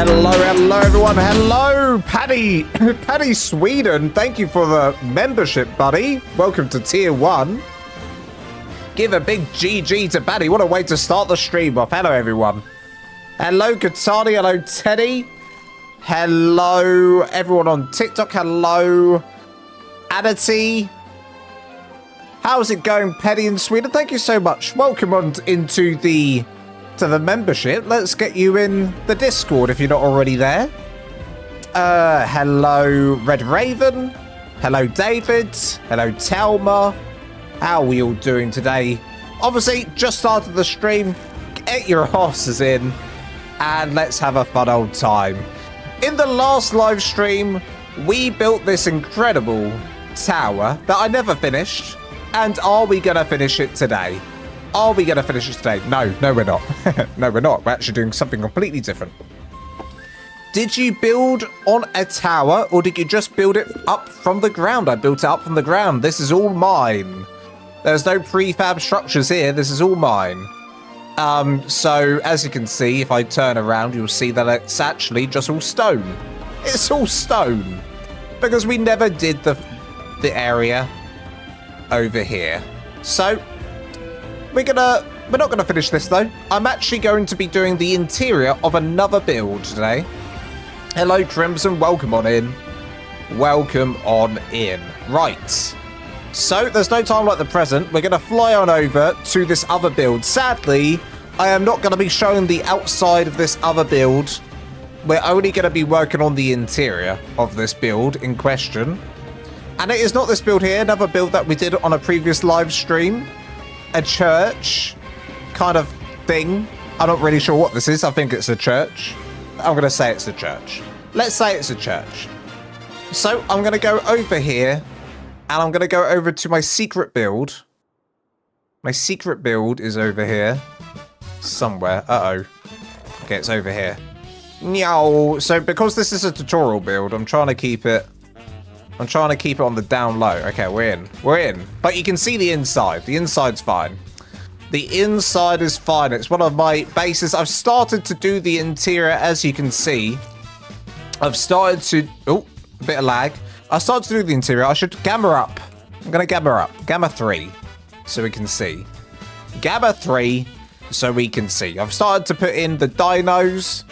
Hello everyone. Hello, Paddy. Paddy Sweden. Thank you for the membership, buddy. Welcome to Tier 1. Give a big GG to Paddy. What a way to start the stream off. Hello, everyone. Hello, Katani. Hello, Teddy. Hello, everyone on TikTok. Hello, Adity. How's it going, Paddy in Sweden? Thank you so much. Welcome on into the membership. Let's get you in the Discord if you're not already there. Hello, Red Raven. Hello, David. Hello, Telma. How are we all doing today? Obviously, just started the stream. Get your horses in and let's have a fun old time. In the last live stream, we built this incredible tower that I never finished. And are we going to finish it today? Are we going to finish it today? No, we're not. No, we're not. We're actually doing something completely different. Did you build on a tower or did you just build it up from the ground? I built it up from the ground. This is all mine. There's no prefab structures here. This is all mine. So as you can see, if I turn around, you'll see that it's actually just all stone. It's all stone because we never did the area over here. So we're not gonna finish this though. I'm actually going to be doing the interior of another build today. Hello, Crimson. Welcome on in. Welcome on in. Right. So there's no time like the present. We're gonna fly on over to this other build. Sadly, I am not gonna be showing the outside of this other build. We're only gonna be working on the interior of this build in question. And it is not this build here. Another build that we did on a previous live stream. A church kind of thing. I'm not really sure what this is. I think it's a church. I'm going to say it's a church. Let's say it's a church. So I'm going to go over here and I'm going to go over to my secret build. My secret build is over here somewhere. Uh-oh. Okay, it's over here. No. So because this is a tutorial build, I'm trying to keep it on the down low. Okay, we're in. We're in. But you can see the inside. The inside's fine. The inside is fine. It's one of my bases. I've started to do the interior, as you can see. I've started to... Oh, a bit of lag. I started to do the interior. I should gamma up. I'm going to gamma up. Gamma 3, so we can see. Gamma 3, so we can see. I've started to put in the dinos.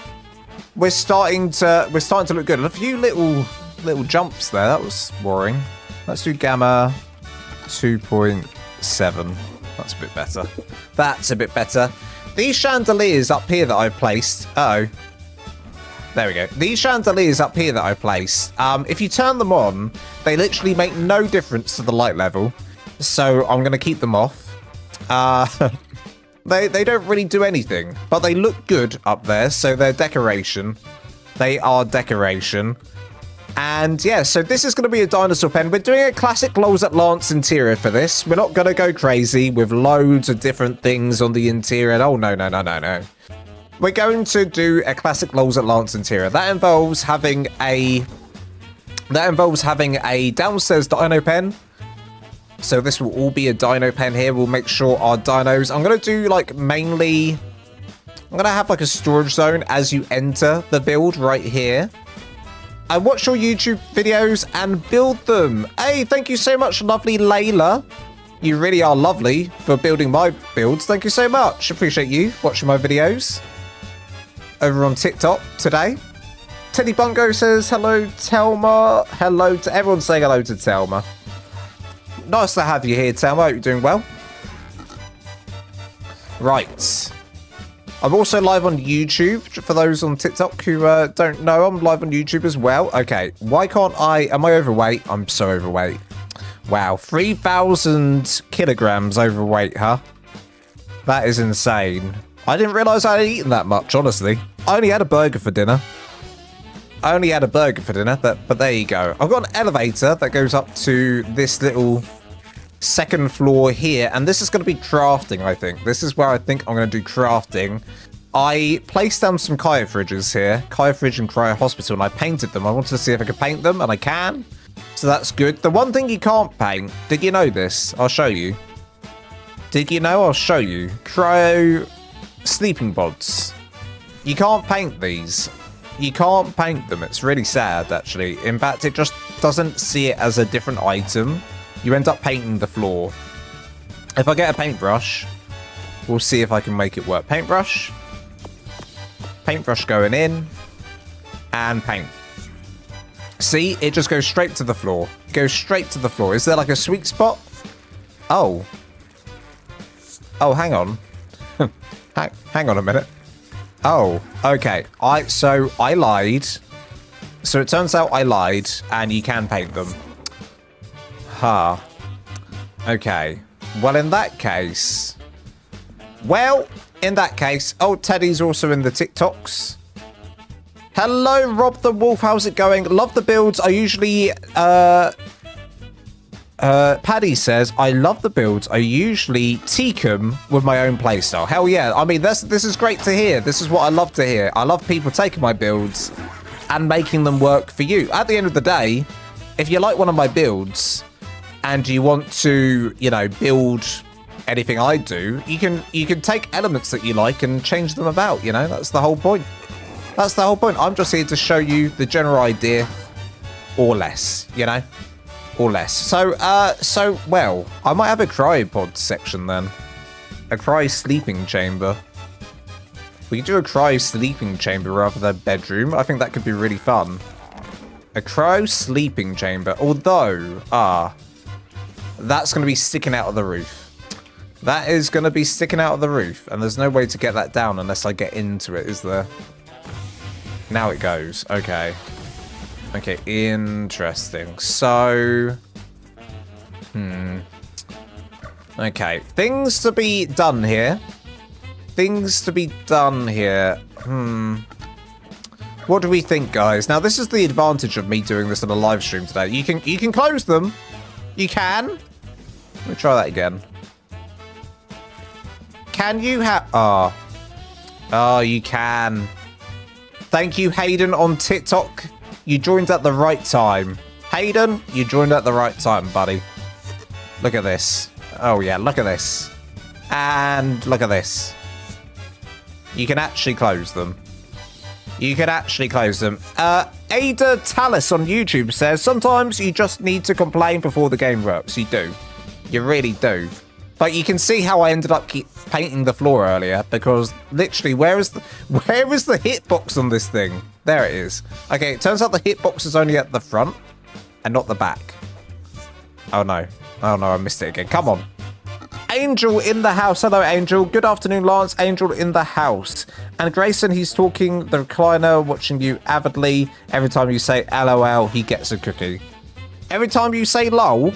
We're starting to look good. A few little jumps there. That was worrying. Let's do gamma 2.7. That's a bit better. That's a bit better. These chandeliers up here that I've placed. Uh-oh. There we go. These chandeliers up here that I placed. If you turn them on, they literally make no difference to the light level. So I'm going to keep them off. They don't really do anything, but they look good up there. So they're decoration. They are decoration. And yeah, so this is going to be a dinosaur pen. We're doing a classic Lols at Lance interior for this. We're not going to go crazy with loads of different things on the interior. Oh, no. We're going to do a classic Lols at Lance interior. That involves having a downstairs dino pen. So this will all be a dino pen here. We'll make sure our dinos... I'm going to do like mainly... I'm going to have like a storage zone as you enter the build right here. I watch your YouTube videos and build them. Hey, thank you so much, lovely Layla. You really are lovely for building my builds. Thank you so much. Appreciate you watching my videos over on TikTok today. Teddy Bungo says, hello, Telma. Hello to everyone saying hello to Telma. Nice to have you here, Telma. Hope you're doing well. Right. I'm also live on YouTube. For those on TikTok who don't know, I'm live on YouTube as well. Okay, why can't I... Am I overweight? I'm so overweight. Wow, 3,000 kilograms overweight, huh? That is insane. I didn't realise I had eaten that much, honestly. I only had a burger for dinner. But there you go. I've got an elevator that goes up to this little second floor here, and this is going to be crafting. I think this is where I think I'm going to do crafting. I placed down some cryo fridges here, cryo fridge and cryo hospital, and I painted them. I wanted to see if I could paint them, and I can, so that's good. The one thing you can't paint, did you know this? I'll show you. Did you know? I'll show you. Cryo sleeping pods. You can't paint these. You can't paint them. It's really sad, actually. In fact, it just doesn't see it as a different item. You end up painting the floor. If I get a paintbrush, we'll see if I can make it work. Paintbrush. Paintbrush going in. And paint. See? It just goes straight to the floor. It goes straight to the floor. Is there like a sweet spot? Oh. Oh, hang on. Hang on a minute. Oh, okay. So I lied. So it turns out I lied, and you can paint them. Huh. Okay. Well, in that case... Oh, Teddy's also in the TikToks. Hello, Rob the Wolf. How's it going? Love the builds. I usually... Paddy says, I love the builds. I usually teak them with my own playstyle. Hell yeah. I mean, this is great to hear. This is what I love to hear. I love people taking my builds and making them work for you. At the end of the day, if you like one of my builds and you want to, you know, build anything I do, you can take elements that you like and change them about, you know? That's the whole point. That's the whole point. I'm just here to show you the general idea or less, you know? Or less. So, well, I might have a cryopod section then. A cryo sleeping chamber. We could do a cryo sleeping chamber rather than bedroom. I think that could be really fun. A cryo sleeping chamber. Although, that's going to be sticking out of the roof. That is going to be sticking out of the roof. And there's no way to get that down unless I get into it, is there? Now it goes. Okay. Okay, interesting. So, okay, things to be done here. Things to be done here. What do we think, guys? Now, this is the advantage of me doing this on a live stream today. You can close them. You can. Let me try that again. Can you have... Oh, you can. Thank you, Hayden, on TikTok. You joined at the right time. Hayden, you joined at the right time, buddy. Look at this. Oh, yeah, look at this. And look at this. You can actually close them. You can actually close them. Ada Tallis on YouTube says, sometimes you just need to complain before the game works. You do. You really do. But you can see how I ended up painting the floor earlier, because literally, where is the hitbox on this thing? There it is. Okay, it turns out the hitbox is only at the front and not the back. Oh no. Oh no, I missed it again. Come on. Angel in the house. Hello, Angel. Good afternoon, Lance. Angel in the house. And Grayson, he's talking the recliner, watching you avidly. Every time you say LOL, he gets a cookie. Every time you say lol,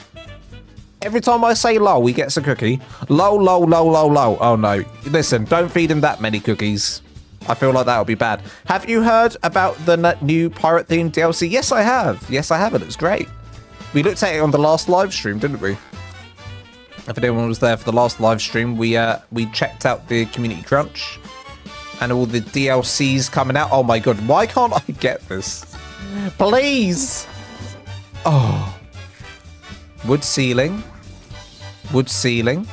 every time I say lol, he gets a cookie. Lol, lol, lol, lol, lol. Oh no. Listen, don't feed him that many cookies. I feel like that would be bad. Have you heard about the new pirate-themed DLC? Yes, I have. Yes, I have, and it's great. We looked at it on the last live stream, didn't we? If anyone was there for the last live stream, we checked out the community crunch and all the DLCs coming out. Oh my god, why can't I get this? Please! Oh. Wood ceiling. Wood ceiling.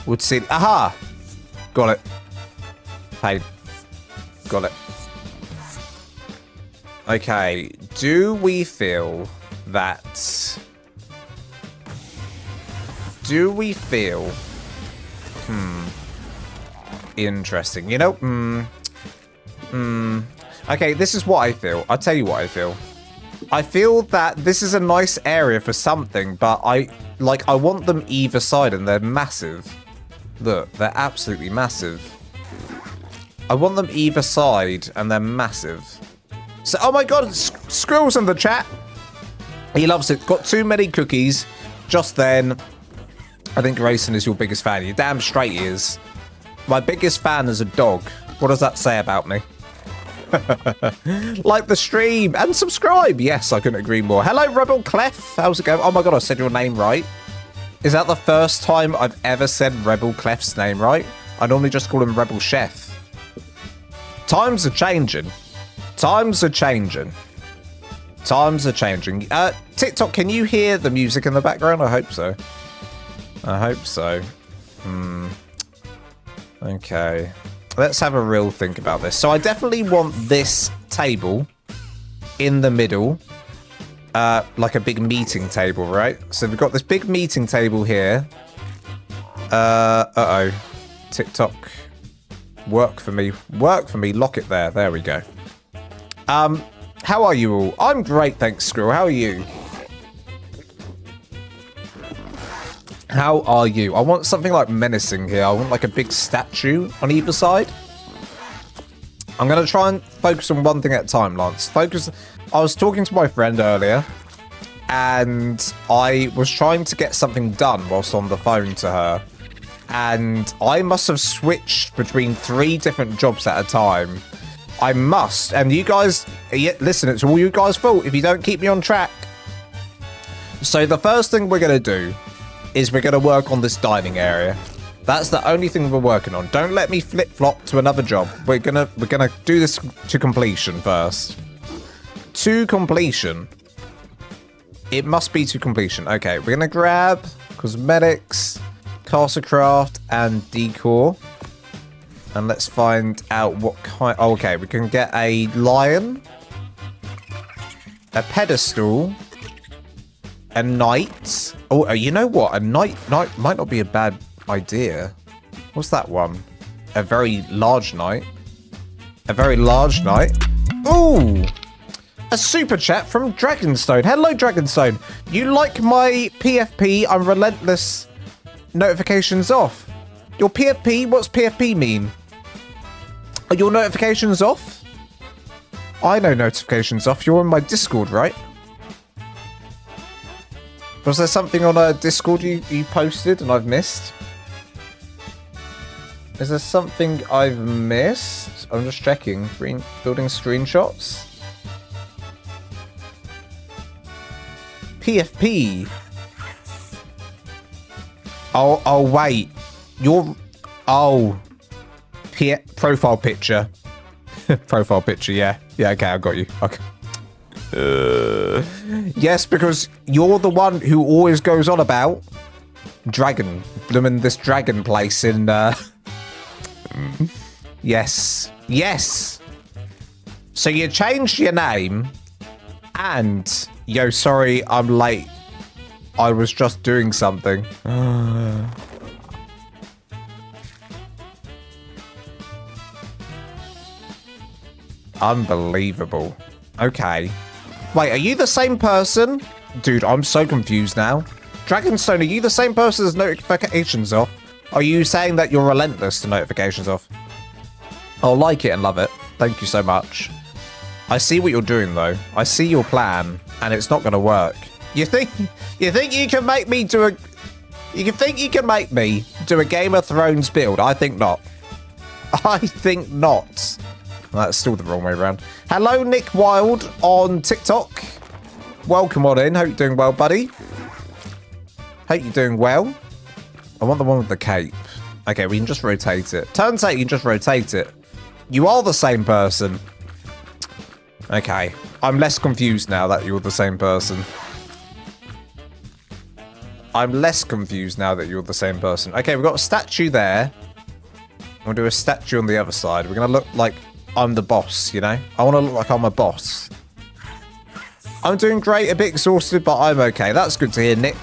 Wood ceiling. Aha! Got it. Hey, got it. Okay, do we feel that... Do we feel... Interesting. You know, Okay, this is what I feel. I'll tell you what I feel. I feel that this is a nice area for something, but I want them either side, and they're massive. Look, they're absolutely massive. I want them either side, and they're massive. So, oh my god, Squirrel's in the chat. He loves it. Got too many cookies. Just then. I think Grayson is your biggest fan. You're damn straight he is. My biggest fan is a dog. What does that say about me? Like the stream and subscribe. Yes, I couldn't agree more. Hello, Rebel Clef. How's it going? Oh my god, I said your name right. Is that the first time I've ever said Rebel Clef's name right? I normally just call him Rebel Chef. Times are changing. Times are changing. Times are changing. TikTok, can you hear the music in the background? I hope so. I hope so. Okay. let's have a real think about this. So I definitely want this table in the middle, like a big meeting table, right? So we've got this big meeting table here. Uh-oh. TikTok. Work for me. Work for me. Lock it there. There we go. How are you all? I'm great, thanks, Squirrel. How are you? How are you? I want something like menacing here. I want like a big statue on either side. I'm going to try and focus on one thing at a time, Lance. Focus. I was talking to my friend earlier, and I was trying to get something done whilst on the phone to her. And I must have switched between 3 different jobs at a time. I must. And you guys, listen, it's all you guys' fault if you don't keep me on track. So the first thing we're going to do is we're going to work on this dining area. That's the only thing we're working on. Don't let me flip-flop to another job. We're gonna do this to completion first. To completion. It must be to completion. Okay, we're gonna grab cosmetics, castle craft, and decor. And let's find out what kind... Oh, okay, we can get a lion, a pedestal, a knight. Oh, you know what? A knight might not be a bad idea. What's that one? A very large knight. A very large knight. Ooh! A super chat from Dragonstone. Hello, Dragonstone. You like my PFP? I'm relentless. Notifications off. Your PFP? What's PFP mean? Are your notifications off? I know notifications off. You're on my Discord, right? Was there something on a Discord you posted and I've missed? Is there something I've missed? I'm just checking. Building screenshots. PFP. Oh wait. Profile picture. Profile picture, yeah. Yeah, okay, I got you. Okay. Yes, because you're the one who always goes on about this dragon place in Yes. So you changed your name and yo, sorry, I'm late. I was just doing something. Unbelievable. Okay. Wait, are you the same person? Dude, I'm so confused now. Dragonstone, are you the same person as notifications off? Are you saying that you're relentless to notifications off? I'll like it and love it. Thank you so much. I see what you're doing, though. I see your plan, and it's not going to work. You think you can make me do a... You think you can make me do a Game of Thrones build? I think not. I think not. That's still the wrong way around. Hello, Nick Wild on TikTok. Welcome on in. Hope you're doing well, buddy. Hope you're doing well. I want the one with the cape. Okay, we can just rotate it. Turns out you can just rotate it. You are the same person. Okay. I'm less confused now that you're the same person. I'm less confused now that you're the same person. Okay, we've got a statue there. We'll do a statue on the other side. We're going to look like I'm the boss, you know? I want to look like I'm a boss. I'm doing great, a bit exhausted, but I'm okay. That's good to hear, Nick.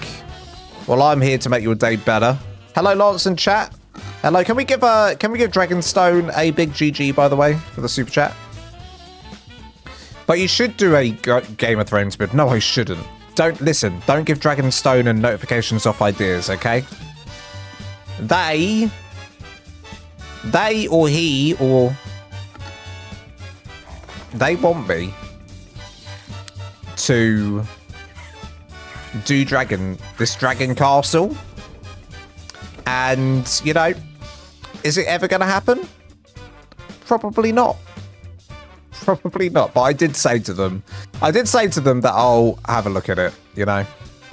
Well, I'm here to make your day better. Hello, Lance in chat. Hello, can we give Dragonstone a big GG, by the way, for the super chat? But you should do a Game of Thrones build. No, I shouldn't. Don't give Dragonstone and notifications off ideas, okay? They or he or they want me to do this dragon castle, and you know, is it ever going to happen? Probably not. Probably not. But I did say to them that I'll have a look at it, you know.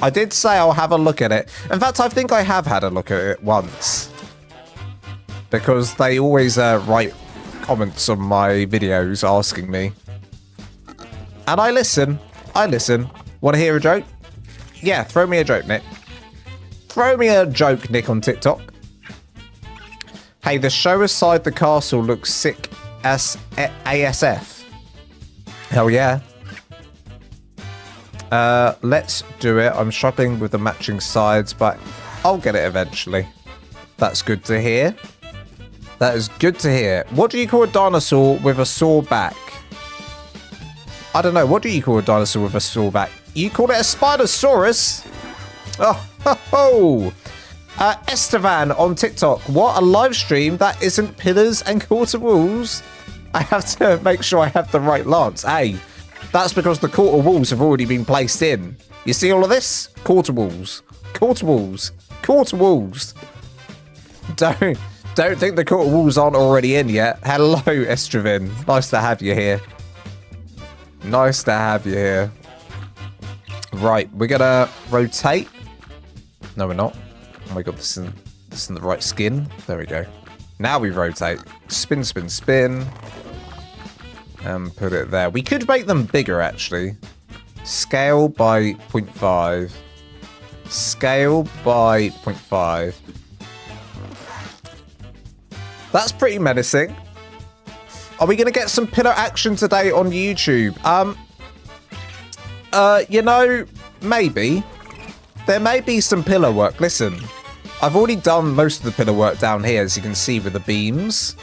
I did say I'll have a look at it. In fact, I think I have had a look at it once, because they always write comments on my videos asking me, and I listen. Want to hear a joke? Yeah, throw me a joke, Nick. Throw me a joke, Nick, on TikTok. Hey, the show aside the castle looks sick as ASF. Hell yeah. Let's do it. I'm struggling with the matching sides, but I'll get it eventually. That's good to hear. That is good to hear. What do you call a dinosaur with a sore back? I don't know. What do you call a dinosaur with a sore back? You call it a Spinosaurus? Oh, ho, ho. Estevan on TikTok. What, a live stream that isn't pillars and quarter walls? I have to make sure I have the right lance. Hey, that's because the quarter walls have already been placed in. You see all of this? Quarter walls. Quarter walls. Quarter walls. Don't think the quarter walls aren't already in yet. Hello, Estravin. Nice to have you here. Nice to have you here. Right, we're gonna rotate. No, we're not. Oh my god, this isn't the right skin. There we go. Now we rotate. Spin, spin, spin. And put it there. We could make them bigger, actually. Scale by 0.5. Scale by 0.5. That's pretty menacing. Are we going to get some pillar action today on YouTube? You know, maybe. There may be some pillar work. Listen, I've already done most of the pillar work down here, as you can see with the beams.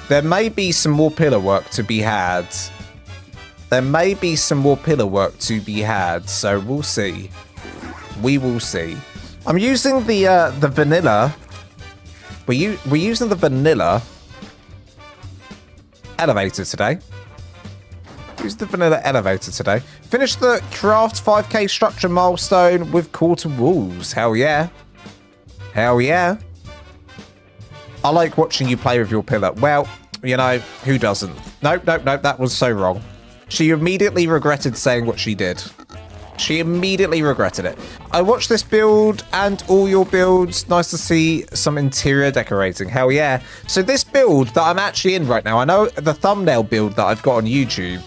There may be some more pillar work to be had. There may be some more pillar work to be had, so we'll see. We will see. I'm using the vanilla. We're using the vanilla elevator today. Use the vanilla elevator today. Finish the craft 5k structure milestone with quarter walls. Hell yeah. Hell yeah. I like watching you play with your pillar. Well, you know, who doesn't? Nope, nope, nope. That was so wrong. She immediately regretted saying what she did. She immediately regretted it. I watched this build and all your builds. Nice to see some interior decorating. Hell yeah. So this build that I'm actually in right now, I know the thumbnail build that I've got on YouTube,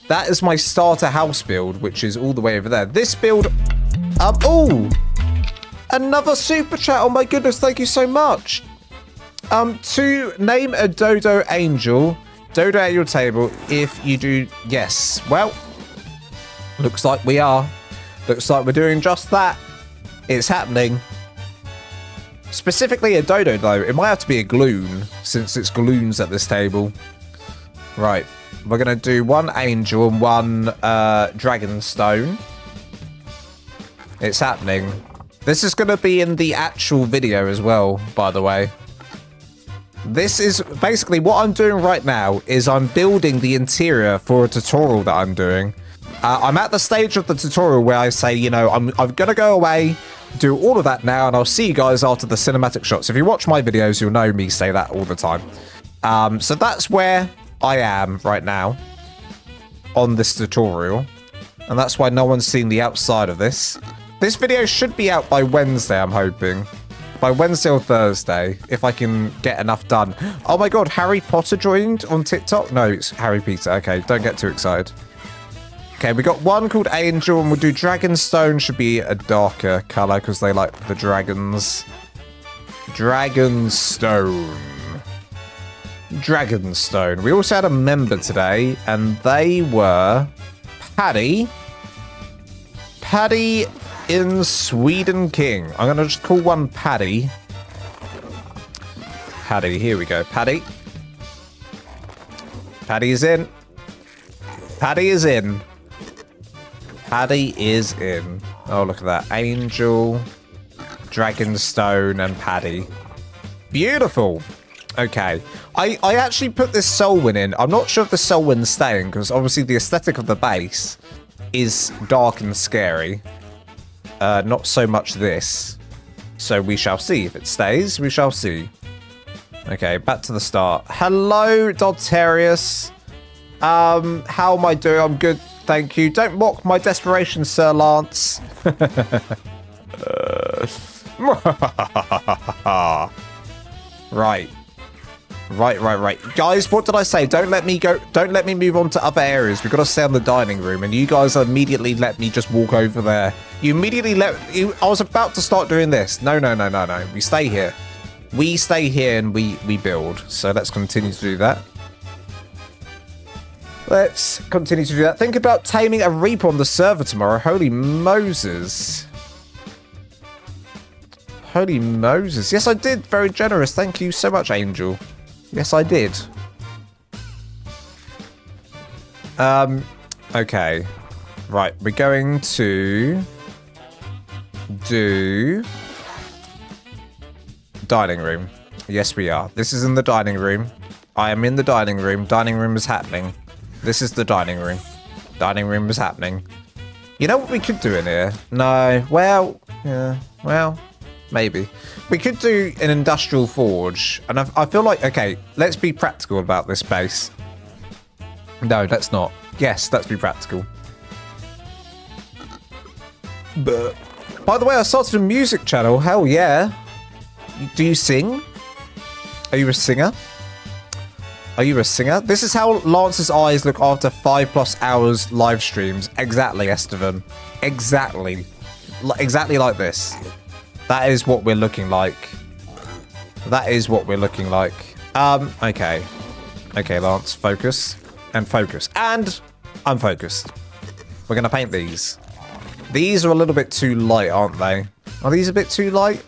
that is my starter house build, which is all the way over there. This build, oh, another super chat. Oh my goodness, thank you so much. To name a dodo angel, dodo at your table if you do, yes. Well, looks like we are. Looks like we're doing just that. It's happening. Specifically a dodo, though. It might have to be a gloon, since it's gloons at this table. Right. We're going to do one angel and one dragon stone. It's happening. This is going to be in the actual video as well, by the way. This is basically what I'm doing right now is I'm building the interior for a tutorial that I'm doing. I'm at the stage of the tutorial where I say, you know, I'm going to go away, do all of that now, and I'll see you guys after the cinematic shots. If you watch my videos, you'll know me say that all the time. So that's where I am right now on this tutorial. And that's why no one's seen the outside of this. This video should be out by Wednesday, I'm hoping. By Wednesday or Thursday, if I can get enough done. Oh my god, Harry Potter joined on TikTok? No, it's Harry Peter. Okay, don't get too excited. Okay, we got one called Angel, and we'll do Dragonstone. Should be a darker color because they like the dragons. Dragonstone. Dragonstone. We also had a member today, and they were Paddy. Paddy in Sweden King. I'm going to just call one Paddy. Paddy, here we go. Paddy. Paddy is in. Paddy is in. Paddy is in. Oh, look at that. Angel, Dragonstone, and Paddy. Beautiful. Okay. I actually put this Selwyn in. I'm not sure if the Selwyn's staying, because obviously the aesthetic of the base is dark and scary. Not so much this. So we shall see. If it stays, we shall see. Okay, back to the start. Hello, Dodterius. How am I doing? I'm good, thank you. Don't mock my desperation, Sir Lance. Right. Right. Guys, what did I say? Don't let me go. Don't let me move on to other areas. We've got to stay on the dining room. And you guys immediately let me just walk over there. You immediately I was about to start doing this. No. We stay here. We stay here and we build. So let's continue to do that. Let's continue to do that. Think about taming a Reaper on the server tomorrow. Holy Moses. Holy Moses. Yes, I did. Very generous. Thank you so much, Angel. Yes, I did. Okay. Right, we're going to do dining room. Yes, we are. This is in the dining room. I am in the dining room. Dining room is happening. This is the dining room. Dining room is happening. You know what we could do in here? No. Well, yeah. Well, maybe. We could do an industrial forge. And I feel like, okay, let's be practical about this space. No, let's not. Yes, let's be practical. But, by the way, I started a music channel. Hell yeah. Do you sing? Are you a singer? Are you a singer? This is how Lance's eyes look after 5+ hours live streams. Exactly, Estevan. Exactly. Exactly like this. That is what we're looking like. That is what we're looking like. Okay. Okay, Lance, focus. And focus. And I'm focused. We're going to paint these. These are a little bit too light, aren't they? Are these a bit too light?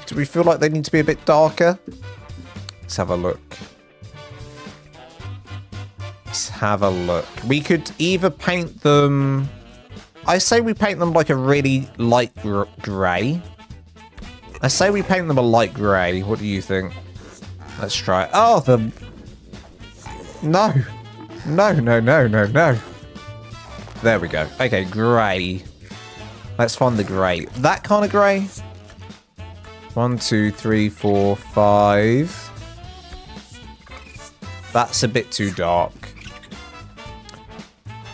Do we feel like they need to be a bit darker? Let's have a look. Let's have a look. We could either paint them... I say we paint them like a really light grey. I say we paint them a light grey. What do you think? Let's try it. Oh, the... No. No, no, no, no, no. There we go. Okay, grey. Let's find the grey. That kind of grey. 1, 2, 3, 4, 5. That's a bit too dark.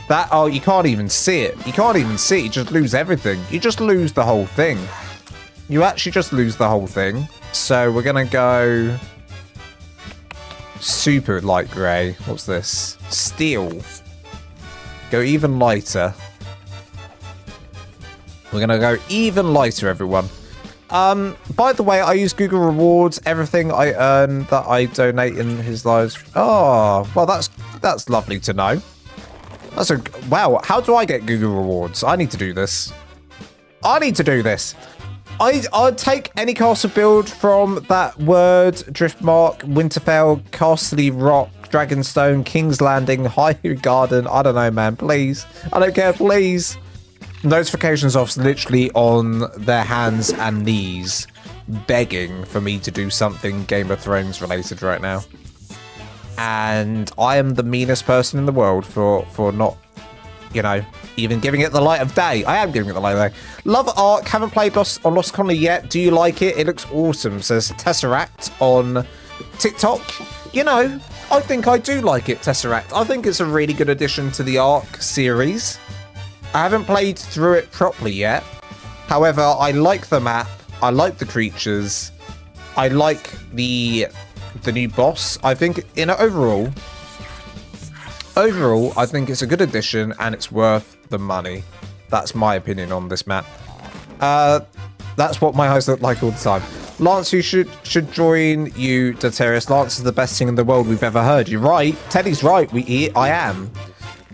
That, oh, you can't even see it. You can't even see it. You just lose everything. You just lose the whole thing. You actually just lose the whole thing. So we're going to go super light grey. What's this? Steel. Go even lighter. We're going to go even lighter, everyone. By the way, I use Google Rewards. Everything I earn that I donate in his lives. Oh, well, that's lovely to know. That's a... Wow, how do I get Google Rewards? I need to do this. I need to do this. I'd take any castle build from that word, Driftmark, Winterfell, Castle Rock, Dragonstone, King's Landing, High Garden. I don't know, man. Please. I don't care. Please. Notifications off, literally on their hands and knees, begging for me to do something Game of Thrones related right now. And I am the meanest person in the world for not, you know, even giving it the light of day. I am giving it the light of day. Love ARK. Haven't played Lost Colony yet. Do you like it? It looks awesome. Says Tesseract on TikTok. You know, I think I do like it, Tesseract. I think it's a really good addition to the ARK series. I haven't played through it properly yet. However, I like the map. I like the creatures. I like the new boss. I think, you know, overall, I think it's a good addition and it's worth the money. That's my opinion on this map. That's what my eyes look like all the time. Lance, you should join you, Daterius. Lance is the best thing in the world we've ever heard. You're right. Teddy's right. I am.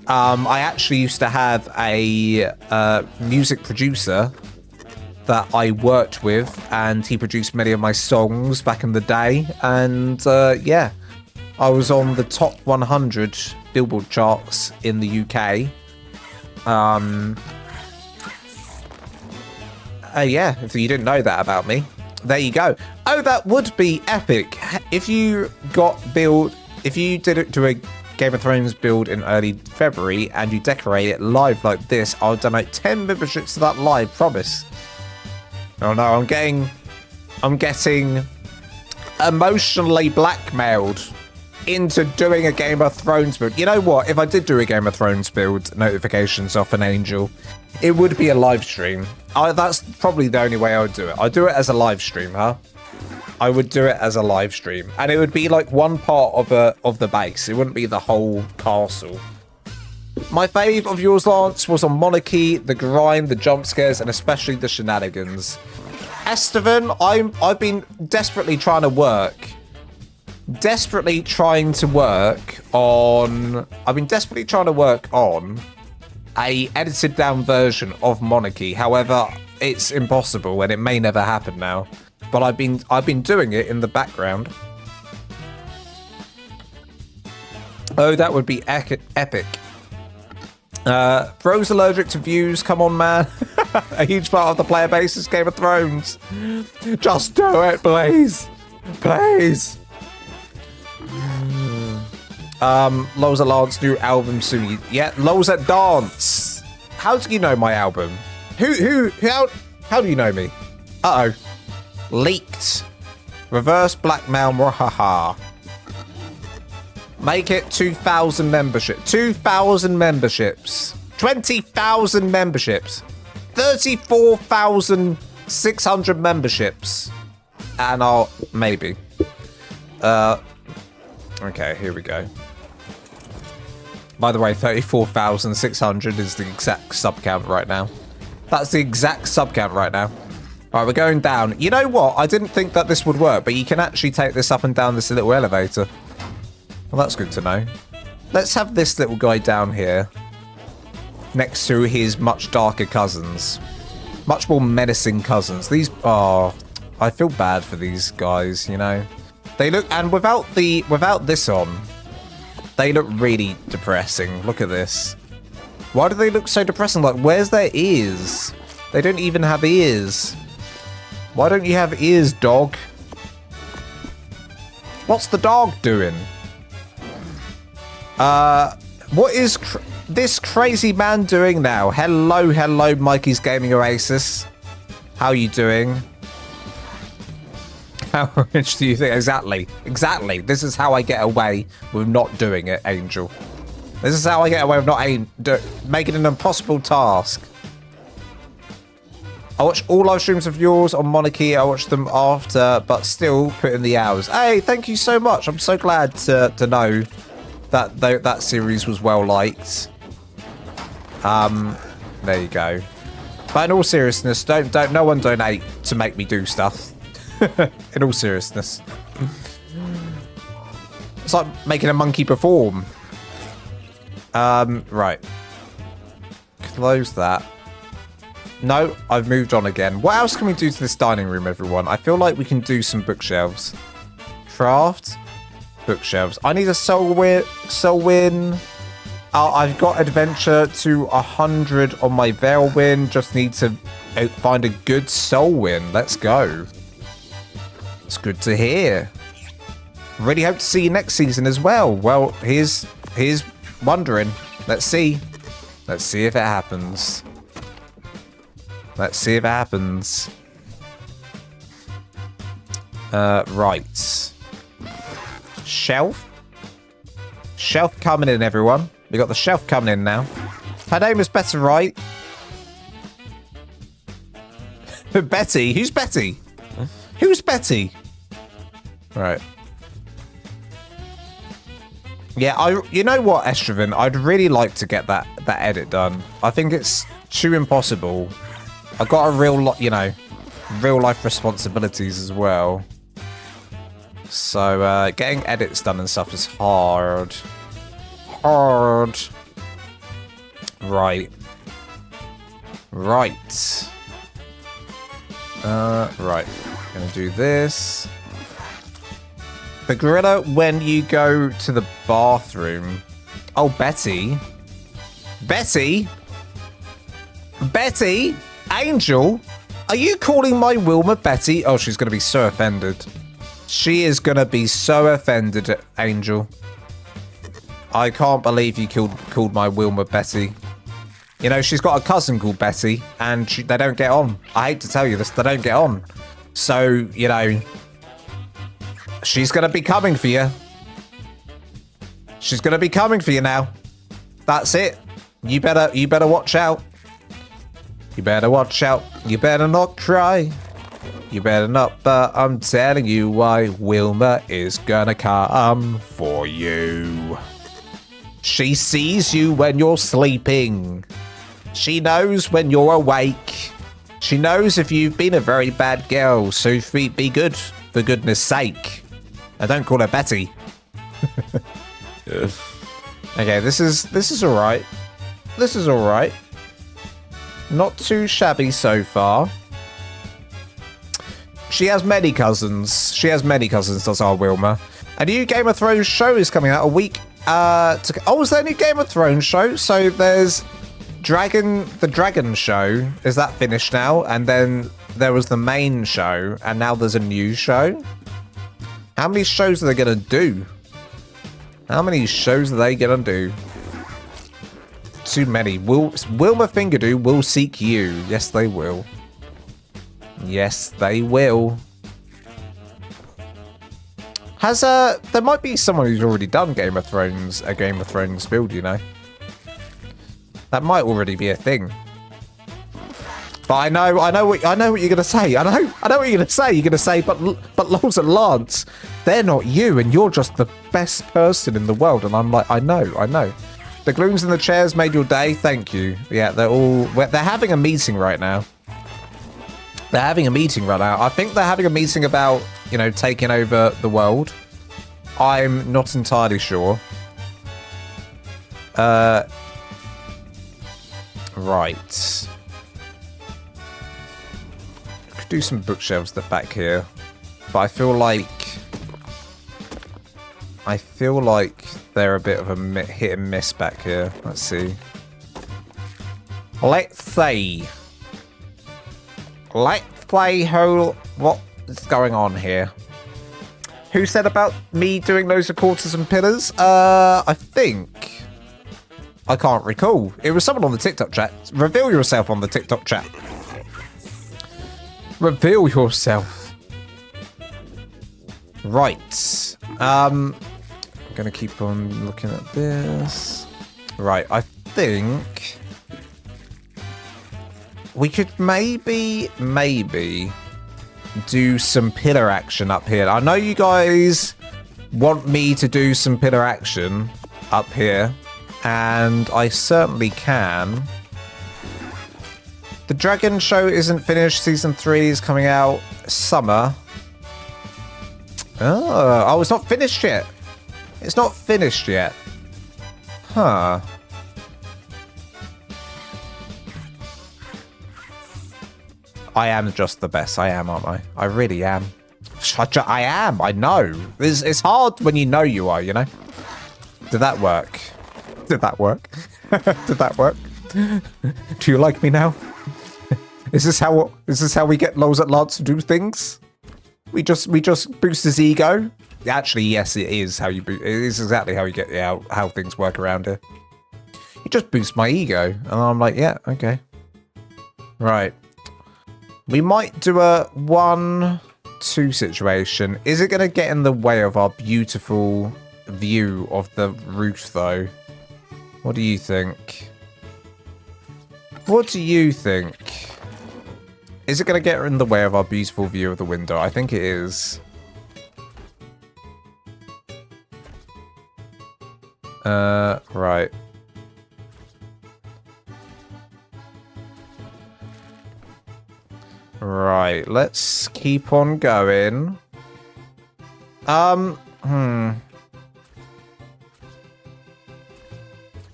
I actually used to have a music producer that I worked with, and he produced many of my songs back in the day. And yeah, I was on the top 100 Billboard charts in the UK. Yeah, if you didn't know that about me, there you go. Oh, that would be epic if you did it to a Game of Thrones build in early February and you decorate it live like this. I'll donate 10 memberships to that live, promise. Oh no, I'm getting emotionally blackmailed into doing a Game of Thrones build. You know what? If I did do a Game of Thrones build, notifications off an angel, it would be a live stream. That's probably the only way I would do it. I'd do it as a live stream, huh? I would do it as a live stream, and it would be like one part of the base. It wouldn't be the whole castle. My fave of yours, Lance, was on Monarchy, the grind, the jump scares, and especially the shenanigans. Estevan, I've been desperately trying to work. I've been desperately trying to work on a edited down version of Monarchy. However, it's impossible and it may never happen now. But I've been doing it in the background. Oh, that would be epic. Bro's allergic to views. Come on, man. A huge part of the player base is Game of Thrones. Just do it, please. Please. Lowe's Lance new album soon. Yeah, Lowe's at Dance. How do you know my album? How do you know me? Uh-oh. Leaked. Reverse blackmail. Haha. Make it 2,000 membership. 2,000 memberships. 20,000 memberships. 34,600 memberships. And I'll maybe. Okay, here we go. By the way, 34,600 is the exact sub count right now. That's the exact sub count right now. All right, we're going down. You know what? I didn't think that this would work, but you can actually take this up and down this little elevator. Well, that's good to know. Let's have this little guy down here next to his much darker cousins. Much more menacing cousins. These are... I feel bad for these guys, you know. They look... And without this on, they look really depressing. Look at this. Why do they look so depressing? Like, where's their ears? They don't even have ears. Why don't you have ears, dog? What's the dog doing? What is this crazy man doing now? Hello, Mikey's Gaming Oasis. How are you doing? How rich do you think? Exactly. This is how I get away with not doing it, Angel. This is how I get away with not making an impossible task. I watch all live streams of yours on Monarchy. I watch them after, but still put in the hours. Hey, thank you so much. I'm so glad to know that that series was well liked. There you go. But in all seriousness, don't no one donate to make me do stuff. In all seriousness, it's like making a monkey perform. Right. Close that. No, I've moved on again. What else can we do to this dining room, everyone? I feel like we can do some bookshelves. Craft. Bookshelves. I need a soul win. I've got adventure to 100 on my Veil win. Just need to find a good soul win. Let's go. It's good to hear. Really hope to see you next season as well. Well, here's wondering. Let's see. Let's see if it happens. Let's see if it happens. Right. Shelf. Shelf coming in, everyone. We got the shelf coming in now. Her name is Better, right? Betty? Who's Betty? Who's Betty? Right. Yeah, you know what, Estroven? I'd really like to get that edit done. I think it's too impossible. I've got a real lot, you know, real life responsibilities as well. So getting edits done and stuff is hard. Right. Right. Right. Gonna do this. The gorilla when you go to the bathroom. Oh, Betty. Betty? Betty? Angel? Are you calling my Wilma Betty? Oh, she's going to be so offended. She is going to be so offended, Angel. I can't believe you called my Wilma Betty. You know, she's got a cousin called Betty, and they don't get on. I hate to tell you this, they don't get on. So, you know, she's going to be coming for you. She's going to be coming for you now. That's it. You better watch out. You better watch out. You better not cry. You better not, but I'm telling you why Wilma is gonna come for you. She sees you when you're sleeping. She knows when you're awake. She knows if you've been a very bad girl, so be good, for goodness sake. I don't call her Betty. Okay, this is alright. This is alright. Not too shabby so far. She has many cousins. She has many cousins, does our Wilma. A new Game of Thrones show is coming out a week. Is there a new Game of Thrones show? So there's the Dragon show. Is that finished now? And then there was the main show, and now there's a new show. How many shows are they gonna do? How many shows are they gonna do? Too many. Wilma Fingerdoo will seek you. Yes, they will. Yes, they will. There might be someone who's already done a Game of Thrones build, you know. That might already be a thing. But I know what you're gonna say. I know what you're gonna say. You're gonna say, but Lols and Lance, they're not you, and you're just the best person in the world. And I'm like, I know. The glooms in the chairs made your day. Thank you. Yeah, they're having a meeting right now. I think they're having a meeting about, you know, taking over the world. I'm not entirely sure. Right. Could do some bookshelves at the back here, but I feel like they're a bit of a hit and miss back here. Let's see. Let's see what is going on here. Who said about me doing loads of quarters and pillars? I think I can't recall. It was someone on the TikTok chat. Reveal yourself on the TikTok chat. Reveal yourself. Right. I'm gonna keep on looking at this. Right, I think we could maybe do some pillar action up here. I know you guys want me to do some pillar action up here, and I certainly can. The Dragon show isn't finished. Season 3 is coming out summer. Oh, it's not finished yet. It's not finished yet. Huh. I am just the best. I am, aren't I? I really am. I am. I know. It's hard when you know you are, you know? Did that work? Did that work? Did that work? Do you like me now? Is this how we get Lols at Lance to do things? We just boost his ego? Actually, yes, it is how you boost. It is exactly how you get how things work around here. You just boost my ego, and I'm like, yeah, okay, right. We might do a 1-2 situation. Is it going to get in the way of our beautiful view of the roof, though? What do you think? What do you think? Is it going to get in the way of our beautiful view of the window? I think it is. Right. Right, let's keep on going.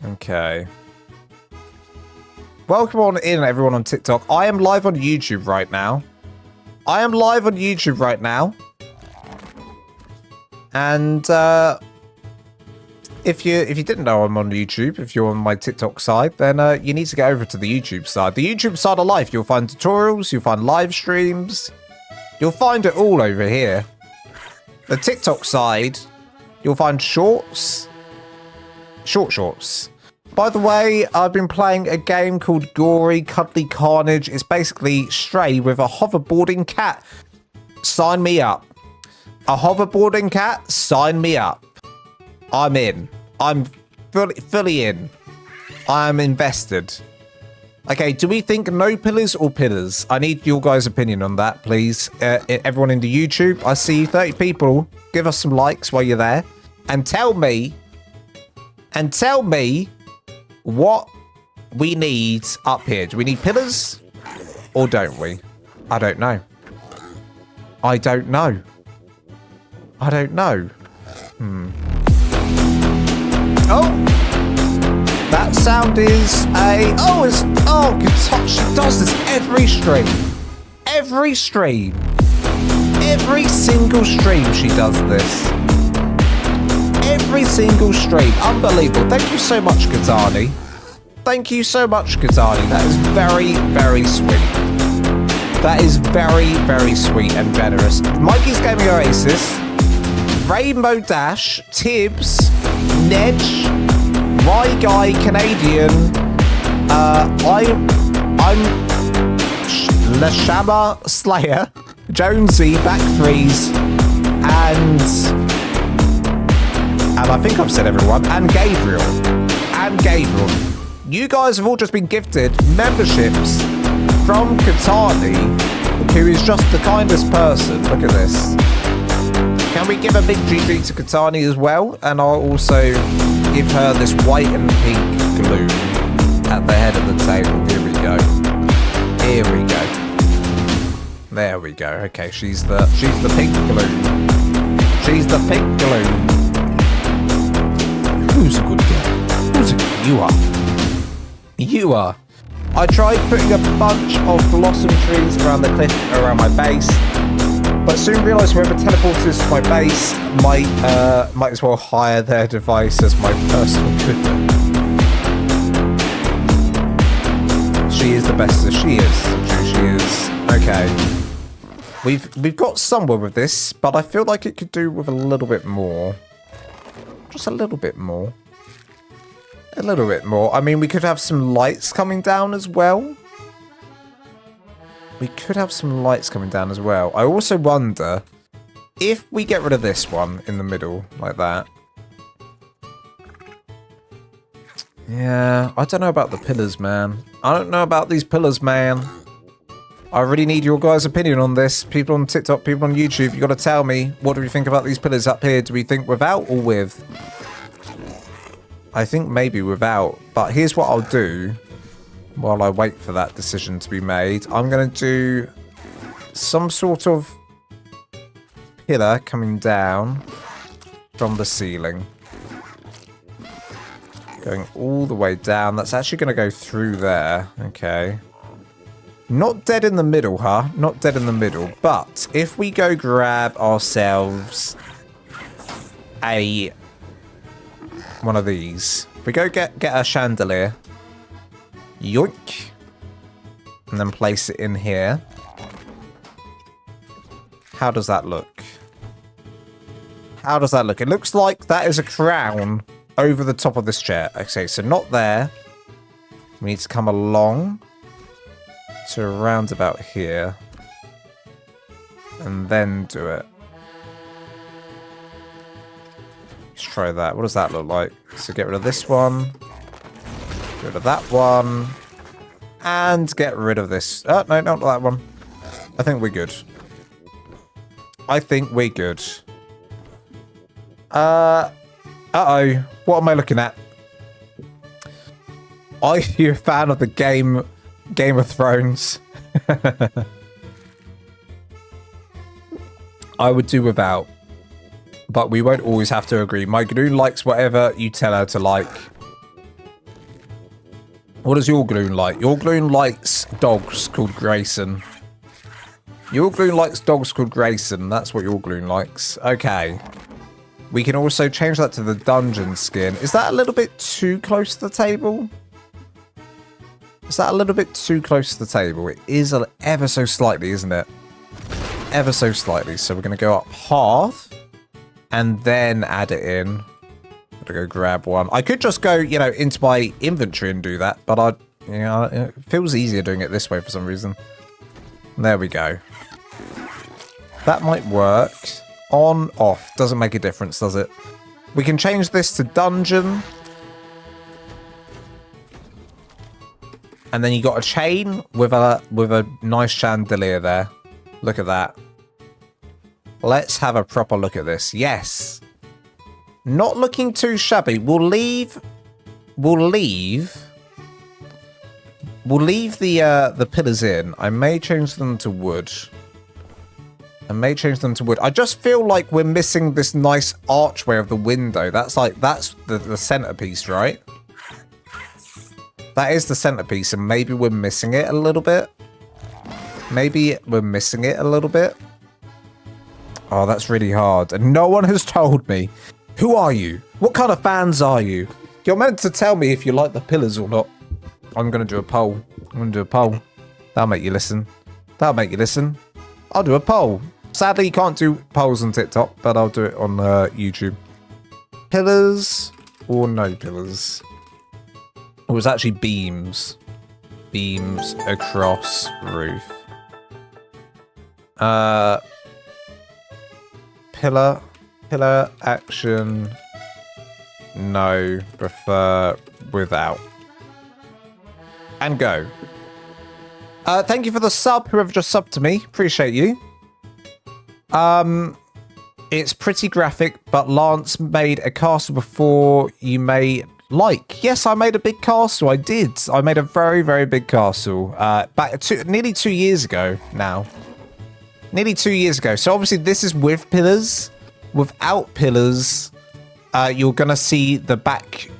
Okay. Welcome on in, everyone on TikTok. I am live on YouTube right now. And, if you didn't know I'm on YouTube, if you're on my TikTok side, then you need to get over to the YouTube side. The YouTube side of life, you'll find tutorials, you'll find live streams, you'll find it all over here. The TikTok side, you'll find shorts, shorts. By the way, I've been playing a game called Gory Cuddly Carnage. It's basically Stray with a hoverboarding cat. Sign me up. A hoverboarding cat? Sign me up. I'm in. I'm fully in. I'm invested. Okay, do we think no pillars or pillars? I need your guys' opinion on that, please. Everyone in the YouTube, I see 30 people. Give us some likes while you're there. And tell me what we need up here. Do we need pillars Or don't we? I don't know. I don't know. I don't know. Oh! That sound is a... Oh, it's... Oh, guitar. She does this every stream. Every stream. Every single stream she does this. Every single stream. Unbelievable. Thank you so much, Katani. Thank you so much, Katani. That is very, very sweet. That is very, very sweet and generous. Mikey's Gaming Oasis, Rainbow Dash, Tibbs, Nedge, My Guy Canadian, I'm Lashama Slayer, Jonesy, Back Freeze, and I think I've said everyone, and Gabriel. You guys have all just been gifted memberships from Katani, who is just the kindest person. Look at this. Can we give a big GG to Katani as well? And I'll also give her this white and pink glue at the head of the table. Here we go. Here we go. There we go. Okay, she's the pink glue. She's the pink glue. Who's a good girl? Who's a good? You are. You are. I tried putting a bunch of blossom trees around the cliff around my base, but soon realised whoever teleports to my base might as well hire their device as my personal equipment. She is the best as she is. She is. Okay. We've got somewhere with this, but I feel like it could do with a little bit more. Just a little bit more. A little bit more. I mean, we could have some lights coming down as well. We could have some lights coming down as well. I also wonder if we get rid of this one in the middle, like that. Yeah, I don't know about the pillars, man. I don't know about these pillars, man. I really need your guys' opinion on this. People on TikTok, people on YouTube, you got to tell me, what do we think about these pillars up here? Do we think without or with? I think maybe without, but here's what I'll do while I wait for that decision to be made. I'm going to do some sort of pillar coming down from the ceiling. Going all the way down. That's actually going to go through there. Okay. Not dead in the middle, huh? Not dead in the middle. But if we go grab ourselves one of these. If we go get a chandelier. Yoink. And then place it in here. How does that look? How does that look? It looks like that is a crown over the top of this chair. Okay, so not there. We need to come along to around about here. And then do it. Let's try that. What does that look like? So get rid of this one. Get rid of that one. And get rid of this. Oh, no, not that one. I think we're good. I think we're good. Uh-oh. What am I looking at? Are you a fan of the Game of Thrones? I would do without. But we won't always have to agree. My Gloon likes whatever you tell her to like. What does your Gloon like? Your Gloon likes dogs called Grayson. Your Gloon likes dogs called Grayson. That's what your Gloon likes. Okay. We can also change that to the dungeon skin. Is that a little bit too close to the table? Is that a little bit too close to the table? It is ever so slightly, isn't it? Ever so slightly. So we're going to go up half. And then add it in. Gotta go grab one. I could just go, you know, into my inventory and do that, but it feels easier doing it this way for some reason. There we go. That might work. On, off. Doesn't make a difference, does it? We can change this to dungeon. And then you got a chain with a nice chandelier there. Look at that. Let's have a proper look at this. Yes. Not looking too shabby. We'll leave We'll leave the pillars in. I may change them to wood. I just feel like we're missing this nice archway of the window. That's the centerpiece, right? That is the centerpiece, and maybe we're missing it a little bit. Oh, that's really hard. And no one has told me. Who are you? What kind of fans are you? You're meant to tell me if you like the pillars or not. I'm going to do a poll. That'll make you listen. I'll do a poll. Sadly, you can't do polls on TikTok, but I'll do it on YouTube. Pillars or no pillars? It was actually beams. Beams across roof. Pillar action. No, prefer without. And go. Thank you for the sub, whoever just subbed to me. Appreciate you. It's pretty graphic, but Lance made a castle before you may like. Yes, I made a big castle. I did. I made a very, very big castle. Nearly 2 years ago now. Nearly 2 years ago. So obviously this is with pillars. Without pillars, you're going to see the back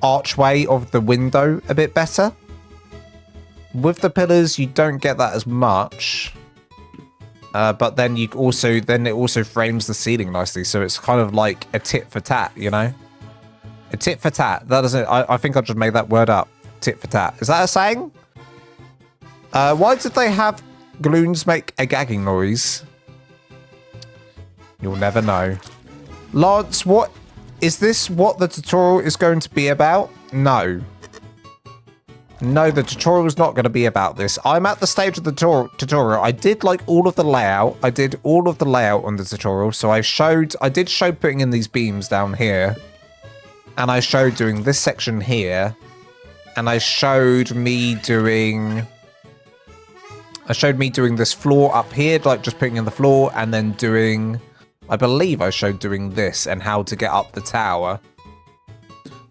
archway of the window a bit better. With the pillars, you don't get that as much. But then it also frames the ceiling nicely. So it's kind of like a tit for tat, you know? A tit for tat. That doesn't. I think I just made that word up. Tit for tat. Is that a saying? Why did they have Gloons make a gagging noise? You'll never know. Lance, what is this? What the tutorial is going to be about? No. No, the tutorial is not going to be about this. I'm at the stage of the tutorial. I did like all of the layout. I did all of the layout on the tutorial. So I did show putting in these beams down here. And I showed doing this section here. And I showed me doing this floor up here, like just putting in the floor, and then doing, I believe I showed doing this and how to get up the tower.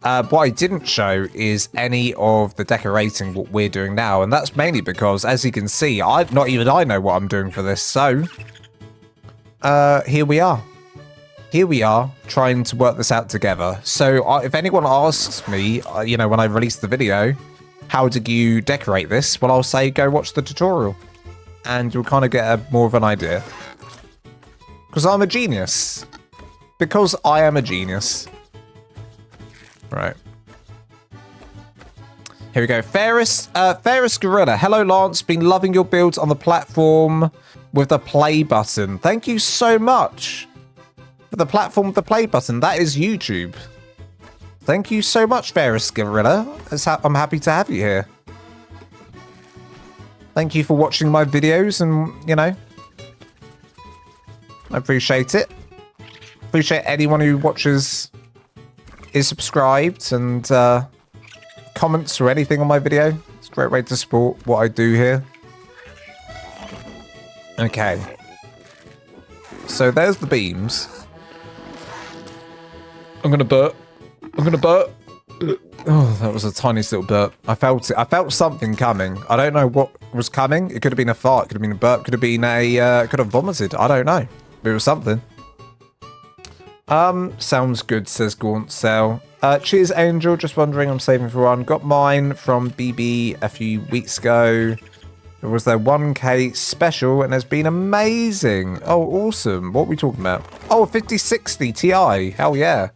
What I didn't show is any of the decorating what we're doing now, and that's mainly because, as you can see, not even I know what I'm doing for this. So, here we are. Here we are, trying to work this out together. So, if anyone asks me, when I release the video, how did you decorate this? Well, I'll say go watch the tutorial, and you'll kind of get more of an idea. Because I'm a genius. Because I am a genius. Right. Here we go. Ferris Gorilla. Hello, Lance. Been loving your builds on the platform with the play button. Thank you so much for the platform with the play button. That is YouTube. Thank you so much, Ferris Gorilla. I'm happy to have you here. Thank you for watching my videos, and, I appreciate it. Appreciate anyone who watches, is subscribed, and comments or anything on my video. It's a great way to support what I do here. Okay. So there's the beams. I'm gonna burp. Oh, that was a tiniest little burp. I felt it. I felt something coming. I don't know what was coming. It could have been a fart. Could have been a burp. Could have been could have vomited. I don't know. But it was something. Sounds good, says Gaunt Cell. Cheers, Angel. Just wondering, I'm saving for one. Got mine from BB a few weeks ago. It was their 1K special, and has been amazing. Oh, awesome. What are we talking about? Oh, 5060 Ti. Hell yeah.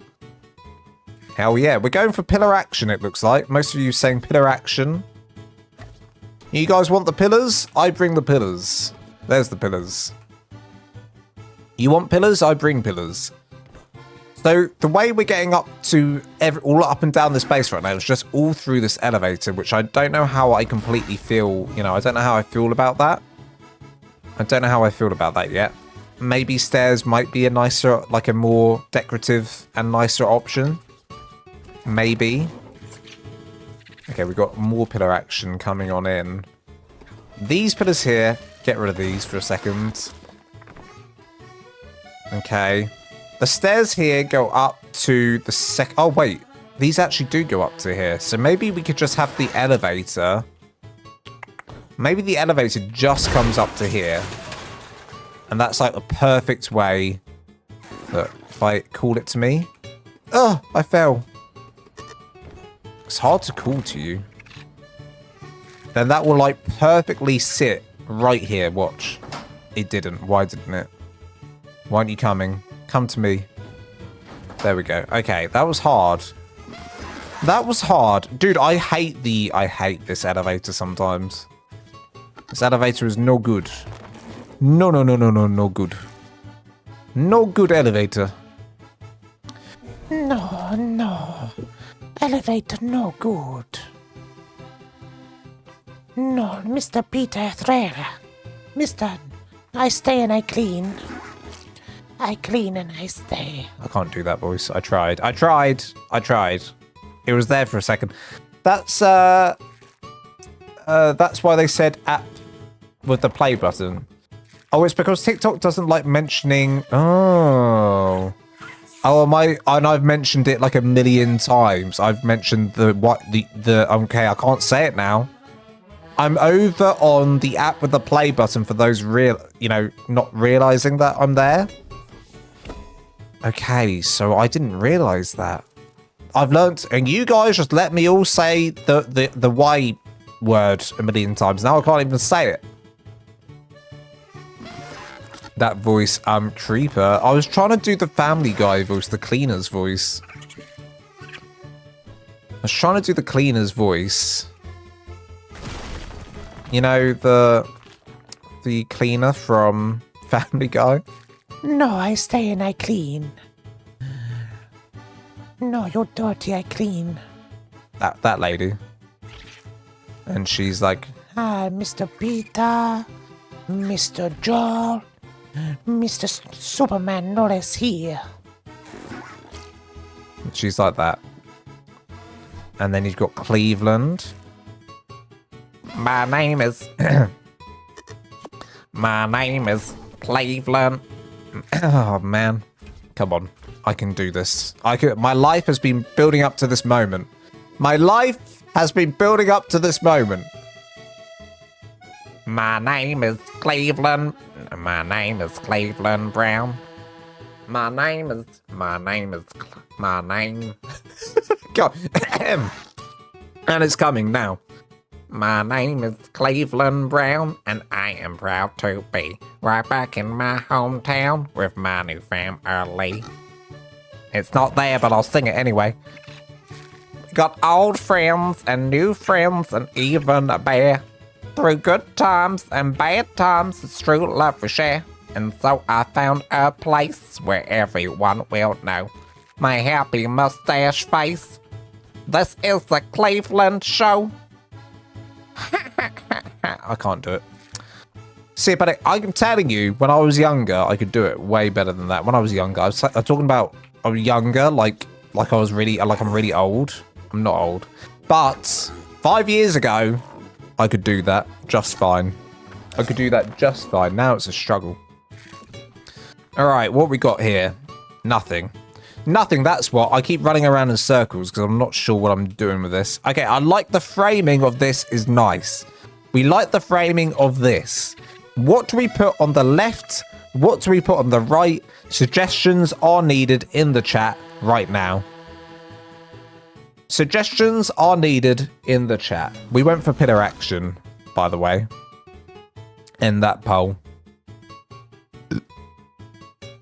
Hell yeah. We're going for pillar action, it looks like. Most of you saying pillar action. You guys want the pillars? I bring the pillars. There's the pillars. You want pillars? I bring pillars. So the way we're getting up to all up and down this base right now is just all through this elevator, which I don't know how I completely feel. I don't know how I feel about that. I don't know how I feel about that yet. Maybe stairs might be a nicer, like a more decorative and nicer option. Maybe. Okay, we've got more pillar action coming on in. These pillars here, get rid of these for a second. Okay. The stairs here go up to the oh, wait. These actually do go up to here. So maybe we could just have the elevator Maybe the elevator just comes up to here. And that's like the perfect way that if I call it to me. Oh, I fell. It's hard to call to you. Then that will like perfectly sit right here. Watch. It didn't. Why didn't it? Why aren't you coming? Come to me. There we go. Okay, that was hard. That was hard. Dude, I hate this elevator sometimes. This elevator is no good. No good. No good elevator. No. Elevator no good. No, Mr. Peter Threra. Mr. I stay and I clean. I clean and I stay. I can't do that voice. I tried. It was there for a second. That's why they said app with the play button. Oh, it's because TikTok doesn't like mentioning. Oh, am I? And I've mentioned it like a million times. I've mentioned the okay, I can't say it now. I'm over on the app with the play button for those not realizing that I'm there. Okay, so I didn't realize that. I've learnt, and you guys just let me all say the Y word a million times. Now I can't even say it. That voice, creeper. I was trying to do the Family Guy voice, the cleaner's voice. I was trying to do the cleaner's voice. You know, the cleaner from Family Guy? No, I stay and I clean. No, you're dirty, I clean. That lady. And she's like, Hi, Mr. Peter, Mr. Joel, Mr. Superman Norris here. She's like that. And then you've got Cleveland. My name is Cleveland. Oh man, come on, I can do this. My life has been building up to this moment. My life has been building up to this moment. My name is Cleveland. My name is Cleveland Brown. My name. God, and it's coming now. My name is Cleveland Brown, and I am proud to be right back in my hometown with my new family. It's not there, but I'll sing it anyway. Got old friends and new friends and even a bear. Through good times and bad times, it's true love we share. And so I found a place where everyone will know my happy mustache face. This is the Cleveland Show. I can't do it. See, but I'm telling you, when I was younger, I could do it way better than that. When I was younger, I'm talking about younger, like I was really, like I'm really old. I'm not old, but 5 years ago, I could do that just fine. I could do that just fine. Now it's a struggle. All right, what we got here? Nothing. Nothing, that's what. I keep running around in circles because I'm not sure what I'm doing with this. Okay, I like the framing of this is nice. We like the framing of this. What do we put on the left? What do we put on the right? Suggestions are needed in the chat right now. Suggestions are needed in the chat. We went for pillar action, by the way, in that poll.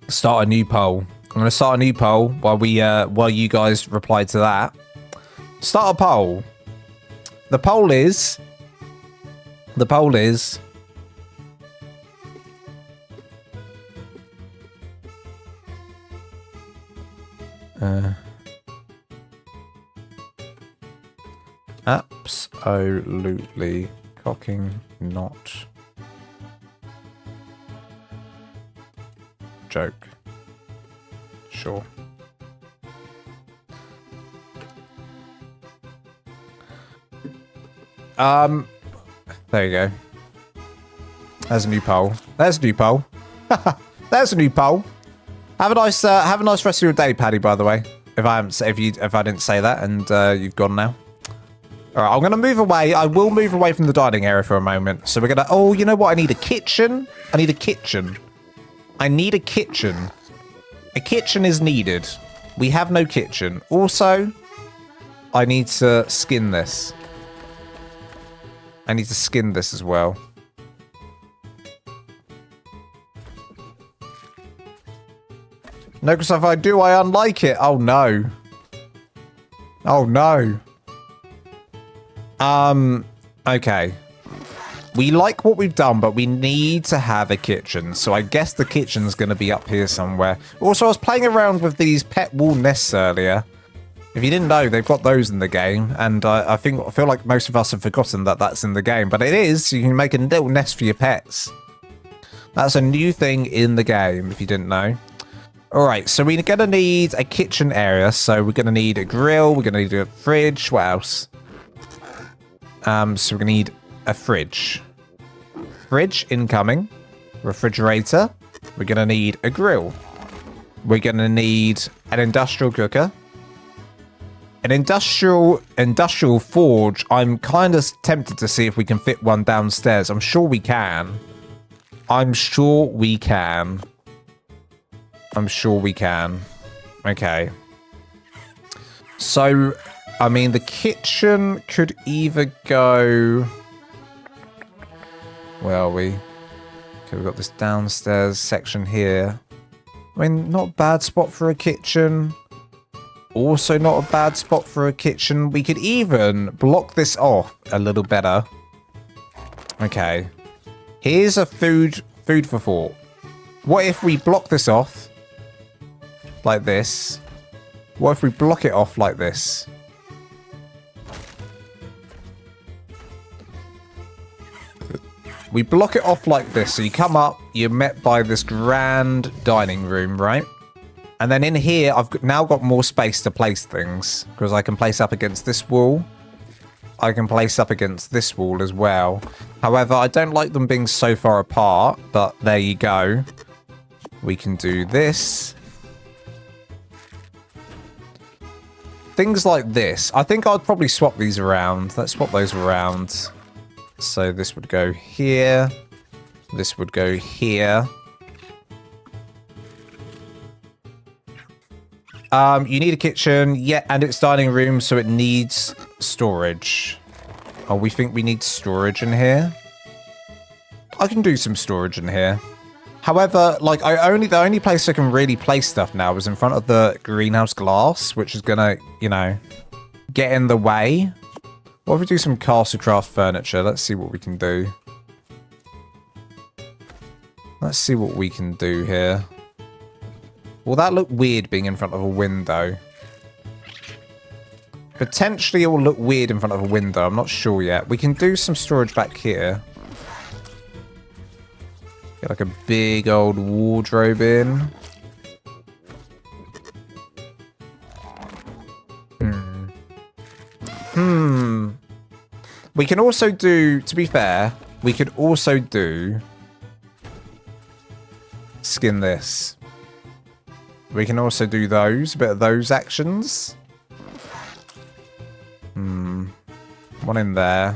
Start a new poll. I'm going to start a new poll while you guys reply to that. Start a poll. The poll is. Absolutely cocking not. Joke. Sure. There you go. There's a new poll. There's a new poll. There's a new poll. Have a nice rest of your day, Paddy. By the way, if I didn't say that and you've gone now. All right, I'm going to move away. I will move away from the dining area for a moment. So we're going to... Oh, you know what? I need a kitchen. I need a kitchen. I need a kitchen. A kitchen is needed. We have no kitchen. Also, I need to skin this. I need to skin this as well. No, because if I do, I unlike it. Oh, no. Oh, no. Okay. We like what we've done, but we need to have a kitchen. So I guess the kitchen's going to be up here somewhere. Also, I was playing around with these pet wool nests earlier. If you didn't know, they've got those in the game. And I feel like most of us have forgotten that that's in the game. But it is. You can make a little nest for your pets. That's a new thing in the game, if you didn't know. All right, so we're going to need a kitchen area. So we're going to need a grill. We're going to need a fridge. What else? So we're going to need a fridge. Fridge incoming. Refrigerator. We're going to need a grill. We're going to need an industrial cooker. An industrial forge. I'm kind of tempted to see if we can fit one downstairs. I'm sure we can. I'm sure we can. I'm sure we can. Okay. So... I mean, the kitchen could either go... Where are we? Okay, we've got this downstairs section here. I mean, not a bad spot for a kitchen. Also not a bad spot for a kitchen. We could even block this off a little better. Okay. Here's a food for thought. What if we block this off like this? What if we block it off like this? We block it off like this. So you come up, you're met by this grand dining room, right? And then in here, I've now got more space to place things. Because I can place up against this wall. I can place up against this wall as well. However, I don't like them being so far apart. But there you go. We can do this. Things like this. I think I'd probably swap these around. Let's swap those around. So this would go here. This would go here. You need a kitchen. Yeah, and it's dining room, so it needs storage. Oh, we think we need storage in here? I can do some storage in here. However, like, the only place I can really place stuff now is in front of the greenhouse glass, which is gonna, you know, get in the way. What if we do some castle craft furniture? Let's see what we can do. Let's see what we can do here. Will that look weird being in front of a window? Potentially it will look weird in front of a window. I'm not sure yet. We can do some storage back here. Get like a big old wardrobe in. We can also do, to be fair, we could also do skin this. We can also do those, a bit of those actions. One in there.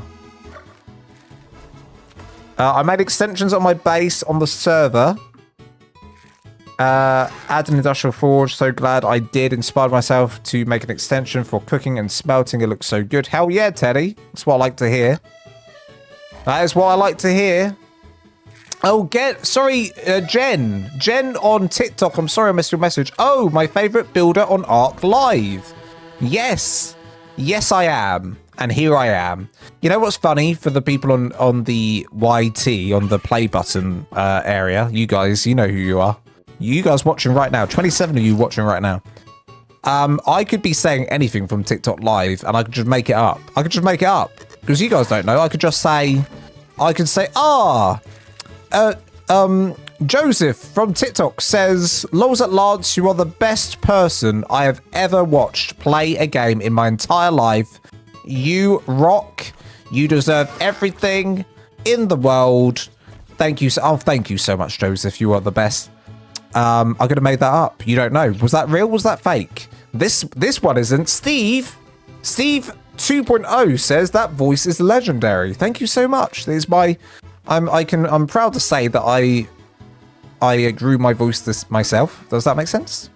I made extensions on my base on the server. Add an industrial forge. So glad I did. Inspired myself to make an extension for cooking and smelting. It looks so good. Hell yeah, Teddy. That's what I like to hear. That is what I like to hear. Oh, Jen. Jen on TikTok. I'm sorry I missed your message. Oh, my favorite builder on ARK Live. Yes. Yes, I am. And here I am. You know what's funny for the people on the YT, on the play button area? You guys, you know who you are. You guys watching right now. 27 of you watching right now. I could be saying anything from TikTok Live and I could just make it up. I could just make it up. Because you guys don't know. I could just say... Joseph from TikTok says, Lols at Lance, you are the best person I have ever watched play a game in my entire life. You rock. You deserve everything in the world. Thank you. Thank you so much, Joseph. You are the best. I could have made that up. You don't know. Was that real? Was that fake? This one isn't. Steve, 2.0 says that voice is legendary. Thank you so much. There's my, I'm proud to say that I grew my voice this myself. Does that make sense?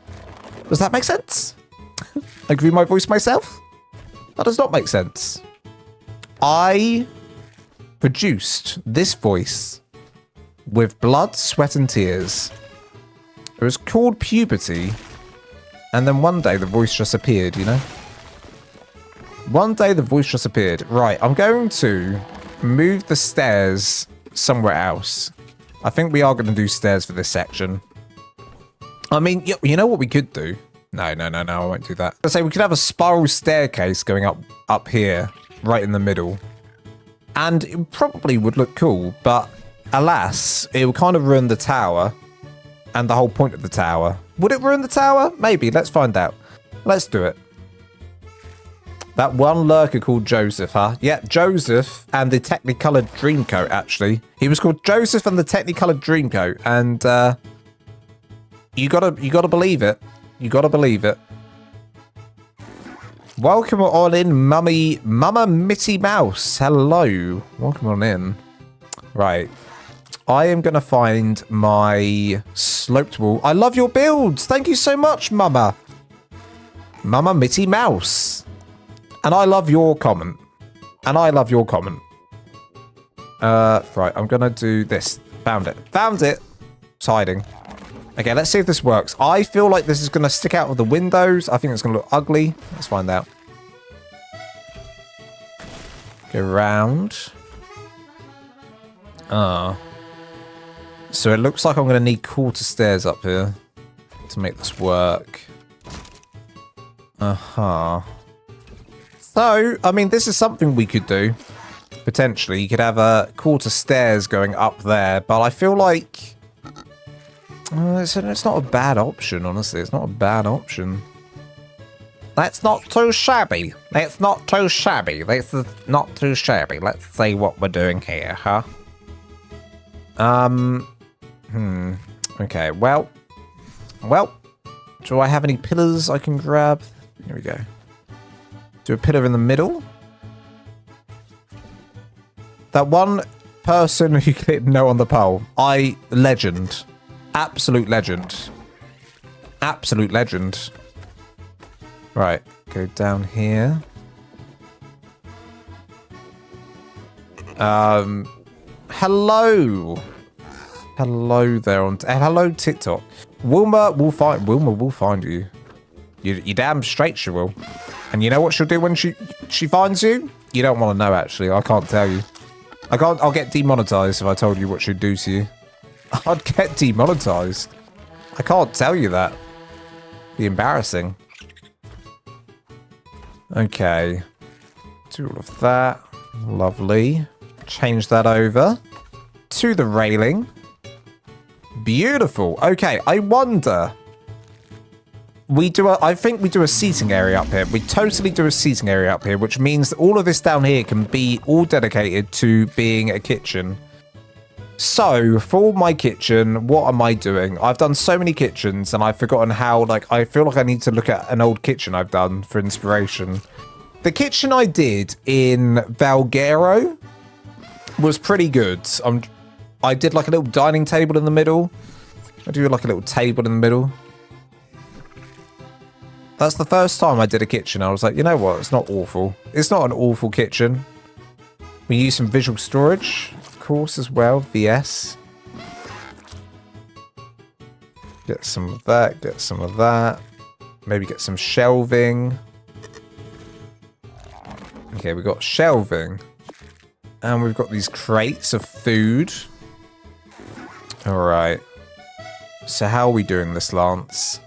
Does that make sense? I grew my voice myself? That does not make sense. I produced this voice with blood, sweat, and tears. It was called puberty. And then one day the voice just appeared, you know? One day the voice just appeared. Right, I'm going to move the stairs somewhere else. I think we are going to do stairs for this section. I mean, you know what we could do? No, I won't do that. Let's say we could have a spiral staircase going up here, right in the middle. And it probably would look cool, but alas, it would kind of ruin the tower and the whole point of the tower. Would it ruin the tower? Maybe. Let's find out. Let's do it. That one lurker called Joseph, huh? Yeah, Joseph and the Technicolored Dreamcoat, actually. He was called Joseph and the Technicolored Dreamcoat, and you gotta believe it. You gotta believe it. Welcome on in, Mama Mitty Mouse. Hello. Welcome on in. Right. I am going to find my sloped wall. I love your builds. Thank you so much, Mama. Mama Mitty Mouse. And I love your comment. And I love your comment. Right, I'm going to do this. Found it. Found it. It's hiding. Okay, let's see if this works. I feel like this is going to stick out of the windows. I think it's going to look ugly. Let's find out. Go round. So it looks like I'm going to need quarter stairs up here to make this work. So, I mean, this is something we could do. Potentially. You could have a quarter stairs going up there, but I feel like it's not a bad option, honestly. It's not a bad option. That's not too shabby. That's not too shabby. This is not too shabby. Let's see what we're doing here, huh? Okay, well. Do I have any pillars I can grab? Here we go. Do a pillar in the middle. That one person who clicked no on the poll. Legend. Absolute legend. Absolute legend. Right, go down here. Hello. Hello there on hello TikTok. Wilma will find you. You damn straight she will. And you know what she'll do when she finds you? You don't want to know, actually. I can't tell you. I'll get demonetized if I told you what she'd do to you. I'd get demonetized. I can't tell you that. Be embarrassing. Okay. Do all of that. Lovely. Change that over to the railing. Beautiful. Okay, I wonder. I think we do a seating area up here. We totally do a seating area up here, which means that all of this down here can be all dedicated to being a kitchen. So, for my kitchen, what am I doing? I've done so many kitchens, and I've forgotten how, I feel like I need to look at an old kitchen I've done for inspiration. The kitchen I did in Valguero was pretty good. I did, a little dining table in the middle. I do, a little table in the middle. That's the first time I did a kitchen. I was like, you know what? It's not awful. It's not an awful kitchen. We use some visual storage, of course, as well. VS. Get some of that. Get some of that. Maybe get some shelving. Okay, we've got shelving. And we've got these crates of food. Alright. So how are we doing this, Lance?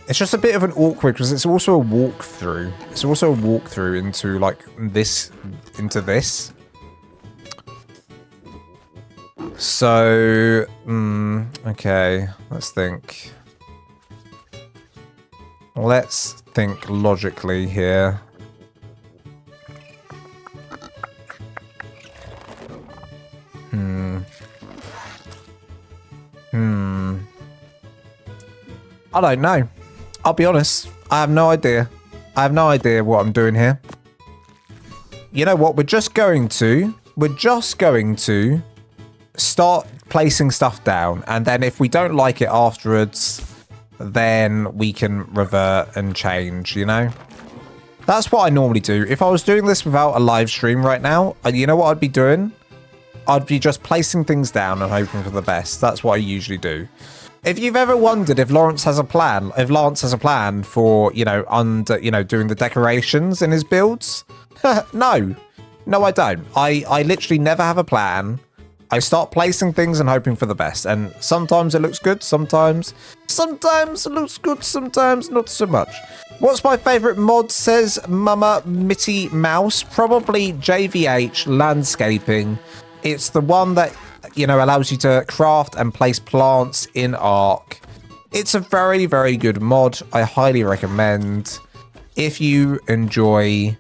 It's just a bit of an awkward, because it's also a walkthrough. It's also a walkthrough into, this, into this. So, okay, let's think. Let's think logically here. I don't know. I'll be honest. I have no idea. I have no idea what I'm doing here. you know what? We're just going to start placing stuff down. And then if we don't like it afterwards, then we can revert and change, you know? That's what I normally do. If I was doing this without a live stream right now, you know what I'd be doing? I'd be just placing things down and hoping for the best. That's what I usually do. If you've ever wondered if Lance has a plan for, you know, doing the decorations in his builds, no, I don't. I literally never have a plan. I start placing things and hoping for the best. And sometimes it looks good. Sometimes it looks good. Sometimes not so much. What's my favorite mod, says Mama Mitty Mouse? Probably JVH Landscaping. It's the one that, you know, allows you to craft and place plants in ARK. It's a very, very good mod. I highly recommend. If you enjoy,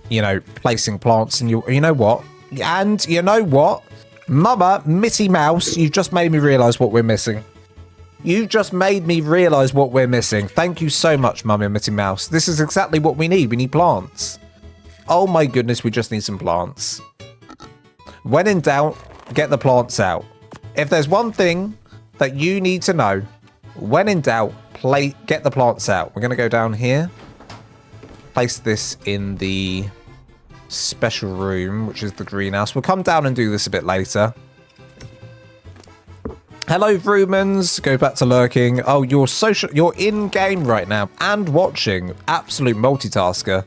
you know, placing plants in your, you know what? And you know what? Mama Mitty Mouse, you've just made me realize what we're missing. You just made me realize what we're missing. Thank you so much, Mama Mitty Mouse. This is exactly what we need. We need plants. Oh my goodness, we just need some plants. When in doubt, get the plants out. If there's one thing that you need to know, when in doubt, get the plants out. We're going to go down here. Place this in the special room, which is the greenhouse. We'll come down and do this a bit later. Hello, Vrumans. Go back to lurking. Oh, you're in game right now and watching. Absolute multitasker.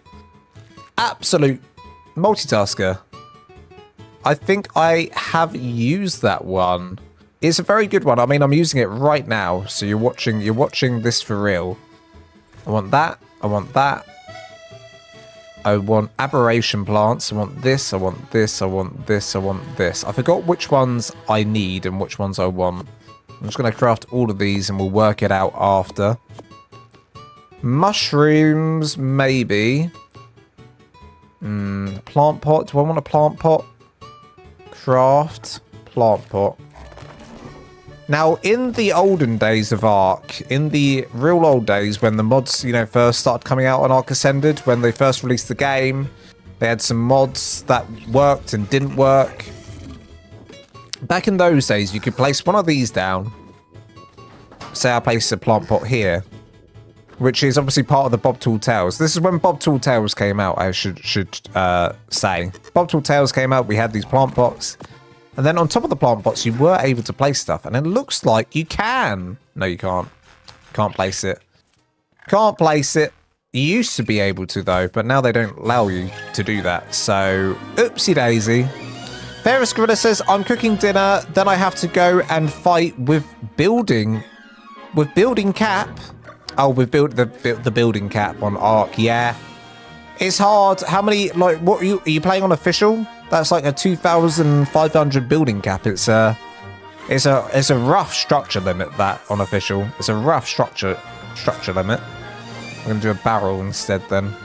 Absolute multitasker. I think I have used that one. It's a very good one. I mean, I'm using it right now. So you're watching this for real. I want that. I want that. I want aberration plants. I want this. I want this. I want this. I want this. I forgot which ones I need and which ones I want. I'm just going to craft all of these and we'll work it out after. Mushrooms, maybe. Plant pot. Do I want a plant pot? Craft plant pot. Now, in the olden days of ARK, in the real old days when the mods, you know, first started coming out on ARK Ascended, when they first released the game, they had some mods that worked and didn't work. Back in those days, you could place one of these down. Say I place a plant pot here, which is obviously part of the Bob Tall Tales. This is when Bob Tall Tales came out, I should say. Bob Tall Tales came out, we had these plant pots. And then on top of the plant pots, you were able to place stuff. And it looks like you can. No, you can't. Can't place it. Can't place it. You used to be able to, though. But now they don't allow you to do that. So, oopsie daisy. Ferris Gorilla says, I'm cooking dinner. Then I have to go and fight with building. With building cap. Oh, with the building cap on ARK. Yeah. It's hard. How many, like, what are you playing on official? That's like a 2,500 building cap. It's a rough structure limit, that on official. It's a rough structure limit. I'm gonna do a barrel instead then.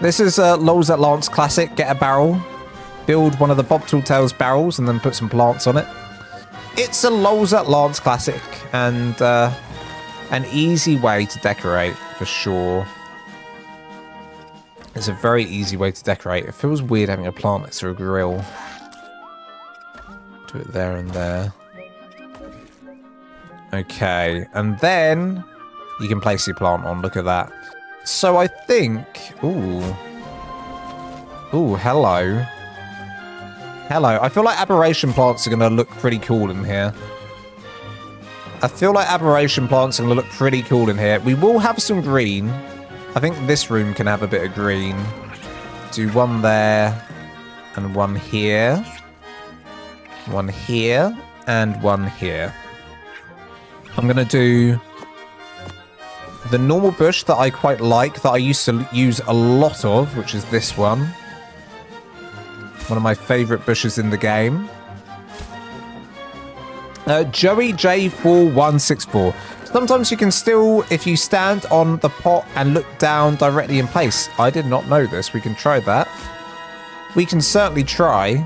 This is Lols at Lance Classic. Get a barrel, build one of the Bob Tall Tales barrels, and then put some plants on it. It's a Lols at Lance Classic and an easy way to decorate for sure. It's a very easy way to decorate. It feels weird having a plant next to a grill. Do it there and there. Okay, and then you can place your plant on. Look at that. So I think... Ooh. Ooh, hello. Hello. I feel like aberration plants are going to look pretty cool in here. I feel like aberration plants are going to look pretty cool in here. We will have some green. I think this room can have a bit of green. Do one there and one here. One here and one here. I'm going to do the normal bush that I quite like, that I used to use a lot of, which is this one. One of my favorite bushes in the game. Joey J4164. Sometimes you can still, if you stand on the pot and look down directly in place. I did not know this. We can try that. We can certainly try.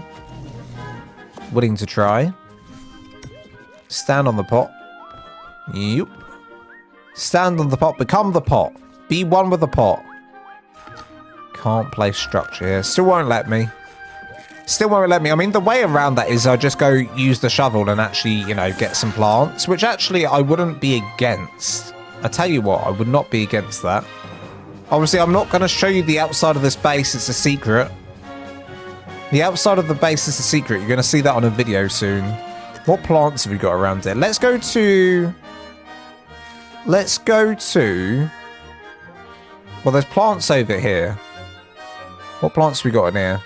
Willing to try. Stand on the pot. Yep. Stand on the pot. Become the pot. Be one with the pot. Can't place structure here. Still won't let me. Still won't let me. I mean, the way around that is I just go use the shovel and actually, you know, get some plants, which actually I wouldn't be against. I tell you what, I would not be against that. Obviously, I'm not going to show you the outside of this base. It's a secret. The outside of the base is a secret. You're going to see that on a video soon. What plants have we got around here? Let's go to... Well, there's plants over here. What plants have we got in here?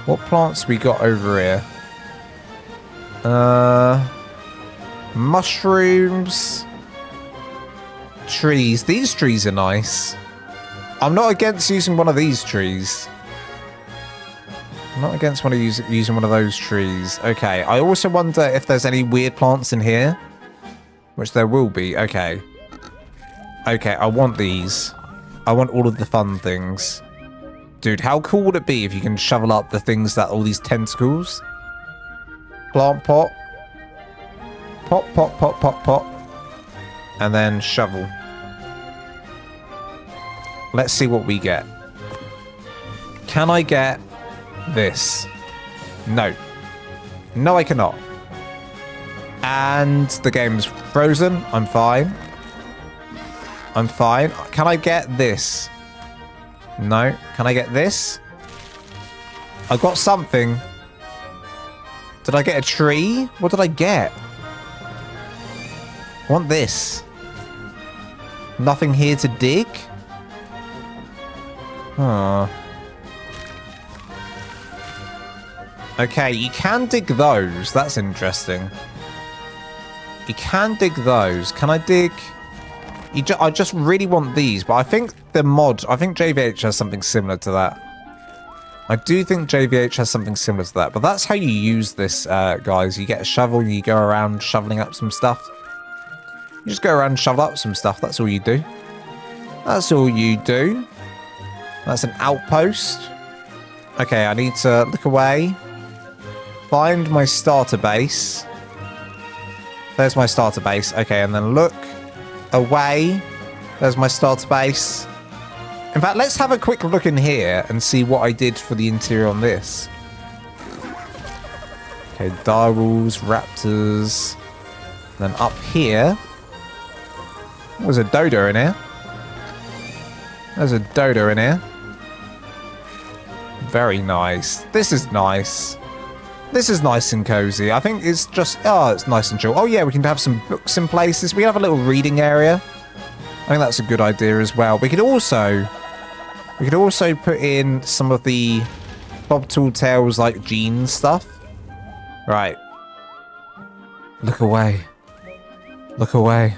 What plants have we got over here? Mushrooms. Trees. These trees are nice. I'm not against using one of these trees. I'm not against using one of those trees. Okay, I also wonder if there's any weird plants in here. Which there will be. Okay. Okay, I want these. I want all of the fun things. Dude, how cool would it be if you can shovel up the things that all these tentacles? Plant pot. Pop, pop, pop, pop, pop. And then shovel. Let's see what we get. Can I get this? No. No, I cannot. And the game's frozen. I'm fine. I'm fine. Can I get this? No. Can I get this? I got something. Did I get a tree? What did I get? I want this. Nothing here to dig? Huh. Okay, you can dig those. That's interesting. You can dig those. Can I dig... I just really want these, but I think the mod... I think JVH has something similar to that. I do think JVH has something similar to that, but that's how you use this, guys. You get a shovel and you go around shoveling up some stuff. You just go around and shovel up some stuff. That's all you do. That's all you do. That's an outpost. Okay, I need to look away. Find my starter base. There's my starter base. Okay, and then look away. There's my starter base. In fact, let's have a quick look in here and see what I did for the interior on this. Okay, direwolves, raptors. Then up here. There's a dodo in here. There's a dodo in here. Very nice. This is nice. This is nice and cozy. I think it's just... Oh, it's nice and chill. Oh, yeah, we can have some books in places. We can have a little reading area. I think that's a good idea as well. We could also put in some of the Bob Tall Tales, like, jeans stuff. Right. Look away. Look away.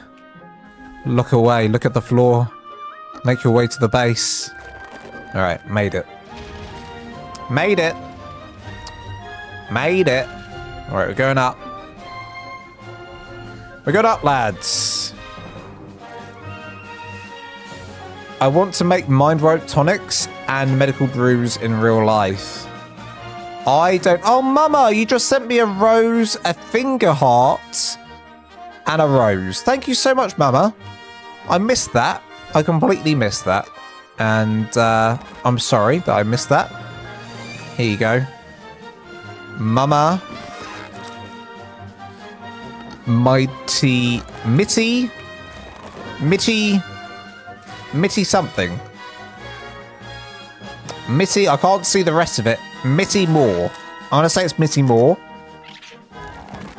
Look away. Look at the floor. Make your way to the base. Alright, made it. Made it. Made it. Alright, we're going up. We're going up, lads. I want to make mind rope tonics and medical brews in real life. I don't... Oh, Mama, you just sent me a rose, a finger heart, and a rose. Thank you so much, Mama. I missed that. I completely missed that. And I'm sorry that I missed that. Here you go. Mama. Mighty... Mitty? Mitty... Mitty something. Mitty, I can't see the rest of it. Mitty Moore. I'm going to say it's Mitty Moore.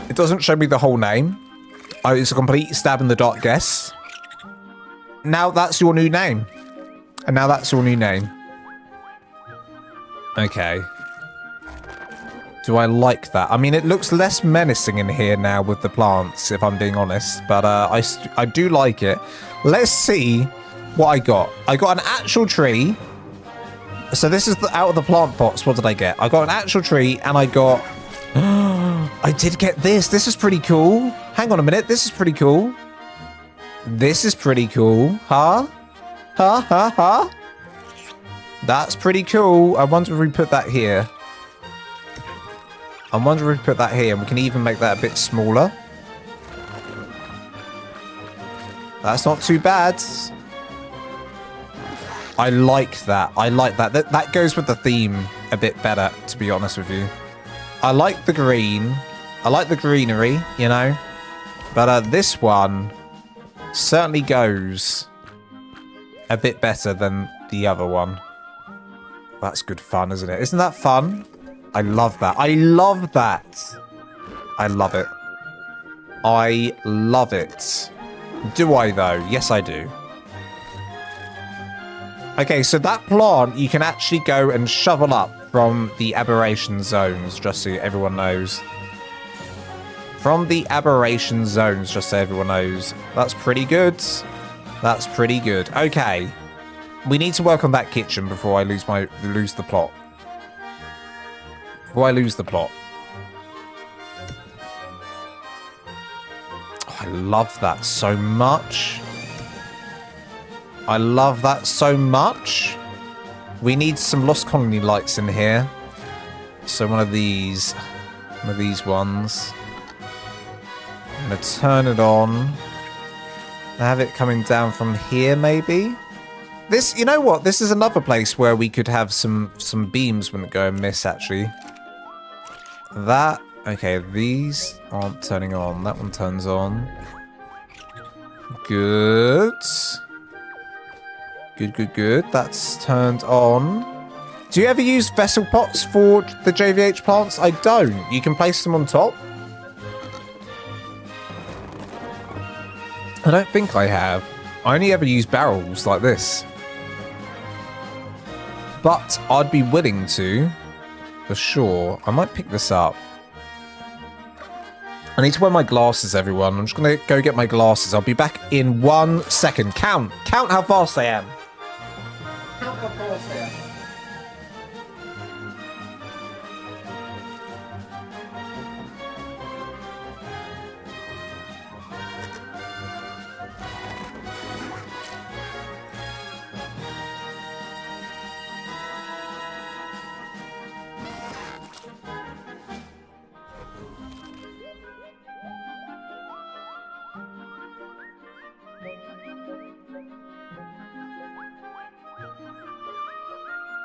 It doesn't show me the whole name. Oh, it's a complete stab in the dark guess. Now that's your new name. And now that's your new name. Okay. Do I like that? I mean, it looks less menacing in here now with the plants, if I'm being honest. But I do like it. Let's see what I got. I got an actual tree. So this is out of the plant pots. What did I get? I got an actual tree and I got... I did get this. This is pretty cool. Hang on a minute. This is pretty cool. This is pretty cool. Huh? Huh? Huh? Huh? That's pretty cool. I wonder if we put that here. I wonder if we put that here and we can even make that a bit smaller. That's not too bad. I like that. I like that. That goes with the theme a bit better, to be honest with you. I like the green. I like the greenery, you know. But this one certainly goes a bit better than the other one. That's good fun, isn't it? Isn't that fun? I love that. I love that. I love it. I love it. Do I, though? Yes, I do. Okay, so that plant, you can actually go and shovel up from the aberration zones, just so everyone knows. From the aberration zones, just so everyone knows. That's pretty good. That's pretty good. Okay. We need to work on that kitchen before I lose the plot. Before I lose the plot. Oh, I love that so much. I love that so much. We need some Lost Colony lights in here. So one of these ones. I'm gonna turn it on. Have it coming down from here, maybe. This, you know what? This is another place where we could have some beams wouldn't go amiss, actually. That, okay, these aren't turning on. That one turns on. Good. Good. That's turned on. Do you ever use vessel pots for the JVH plants? I don't. You can place them on top. I don't think I have. I only ever use barrels like this. But I'd be willing to, for sure. I might pick this up. I need to wear my glasses, everyone. I'm just going to go get my glasses. I'll be back in 1 second. Count how fast I am. Count how fast I am.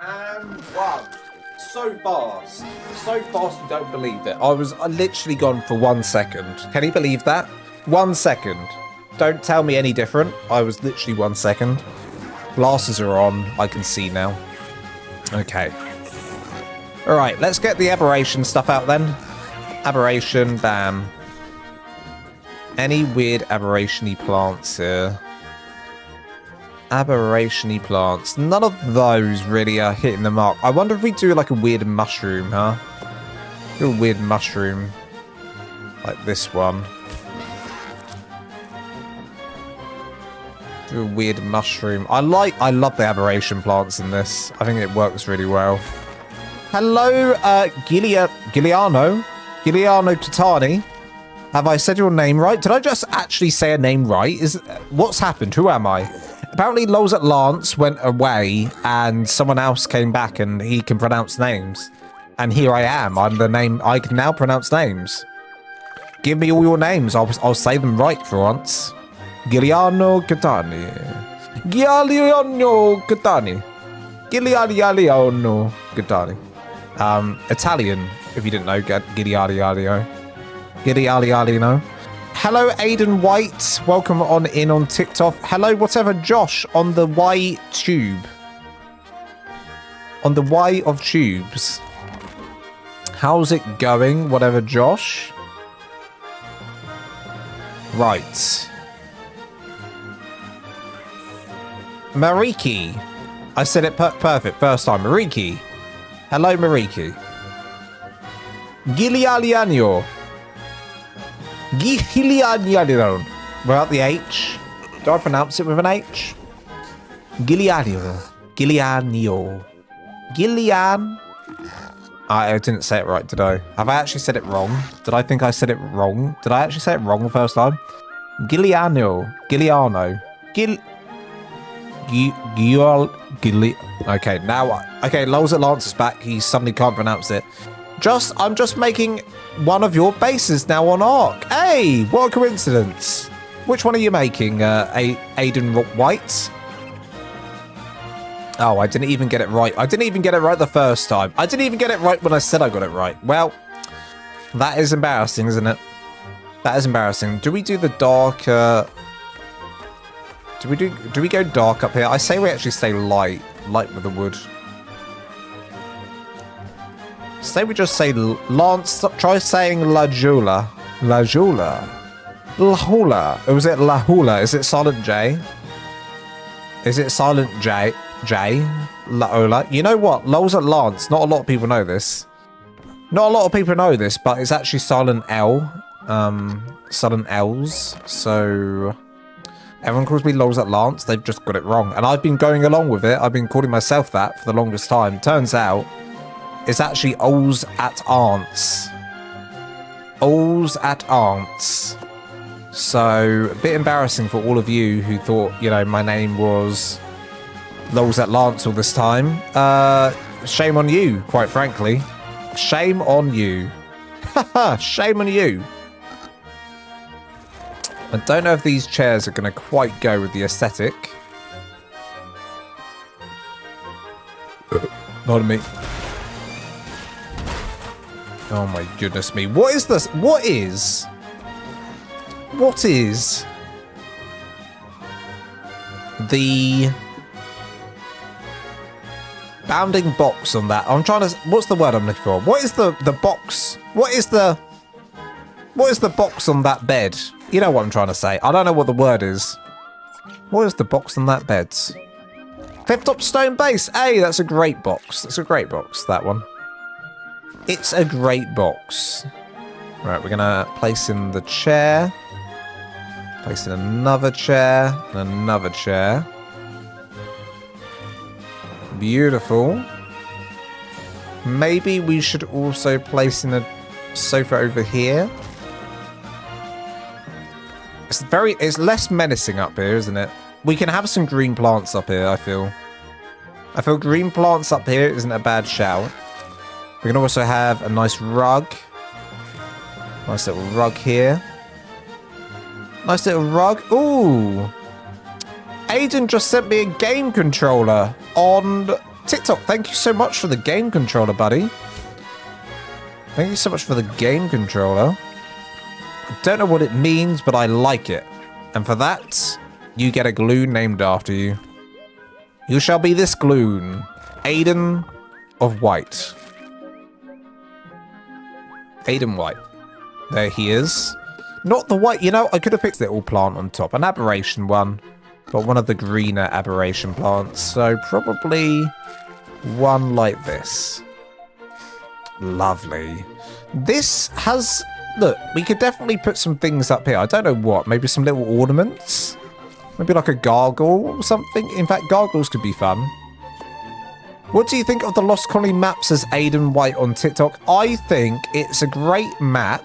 And one. So fast. So fast you don't believe it. I literally gone for 1 second. Can you believe that? 1 second. Don't tell me any different. I was literally 1 second. Glasses are on. I can see now. Okay. Alright, let's get the aberration stuff out then. Aberration, bam. Any weird aberration-y plants here? Aberration-y plants. None of those really are hitting the mark. I wonder if we do like a weird mushroom, huh? Do a weird mushroom. Like this one. Do a weird mushroom. I love the aberration plants in this. I think it works really well. Hello, Giuliano Titani. Have I said your name right? Did I just actually say a name right? What's happened? Who am I? Apparently, Lols at Lance went away and someone else came back and he can pronounce names. And here I am. I'm the name. I can now pronounce names. Give me all your names. I'll say them right for once. Giuliano Catani. Giuliano Catani. Giuliano Catani. Italian, if you didn't know, Giuliano. Giuliano. Hello, Aiden White. Welcome on in on TikTok. Hello, whatever, Josh on the Y tube. On the Y of tubes. How's it going, whatever, Josh? Right. Mariki. I said it perfect first time. Mariki. Hello, Mariki. Giuliano. Giuliano. Without the H. Do I pronounce it with an H? Giuliano. Gillian. I didn't say it right, did I? Have I actually said it wrong? Did I think I said it wrong? Did I actually say it wrong the first time? Giuliano. Okay, now, okay, Lols at Lance is back. He suddenly can't pronounce it. I'm just making one of your bases now on ARK. Hey, what a coincidence. Which one are you making, Aiden White? Oh, I didn't even get it right. I didn't even get it right the first time. I didn't even get it right when I said I got it right. Well, that is embarrassing, isn't it? That is embarrassing. Do we do the dark? Do we go dark up here? I say we actually stay light with the wood. Say we just say Lance. Try saying La Jula. La Jula. La Hula. Or was it La Hula? Is it silent J? Is it silent J? J? La Ola. You know what? Lols at Lance. Not a lot of people know this. Not a lot of people know this, but it's actually silent L. Silent L's. So everyone calls me Lols at Lance. They've just got it wrong. And I've been going along with it. I've been calling myself that for the longest time. Turns out it's actually Ols at Aunts. Ols at Aunts. So a bit embarrassing for all of you who thought, you know, my name was Lols at Lance all this time. Shame on you, quite frankly. Shame on you. Haha, shame on you. I don't know if these chairs are going to quite go with the aesthetic. Not me. Oh my goodness me. What is this? What is the bounding box on that? I'm trying to, what's the word I'm looking for? What is the box? What is the box on that bed? You know what I'm trying to say. I don't know what the word is. What is the box on that bed? Clifftop stone base. Hey, that's a great box. That's a great box, that one. It's a great box. Right, we're gonna place in the chair. Place in another chair and another chair. Beautiful. Maybe we should also place in a sofa over here. It's less menacing up here, isn't it? We can have some green plants up here, I feel. I feel green plants up here isn't a bad shout. We can also have a nice rug. Nice little rug here. Nice little rug. Ooh. Aiden just sent me a game controller on TikTok. Thank you so much for the game controller, buddy. Thank you so much for the game controller. I don't know what it means, but I like it. And for that, you get a gloon named after you. You shall be this gloon. Aiden of White. Aiden White. There he is. Not the white, you know, I could have picked the little plant on top. An aberration one. But one of the greener aberration plants. So probably one like this. Lovely. This has... Look, we could definitely put some things up here. I don't know what. Maybe some little ornaments? Maybe like a gargoyle or something? In fact, gargoyles could be fun. What do you think of the Lost Colony maps as Aiden White on TikTok? I think it's a great map.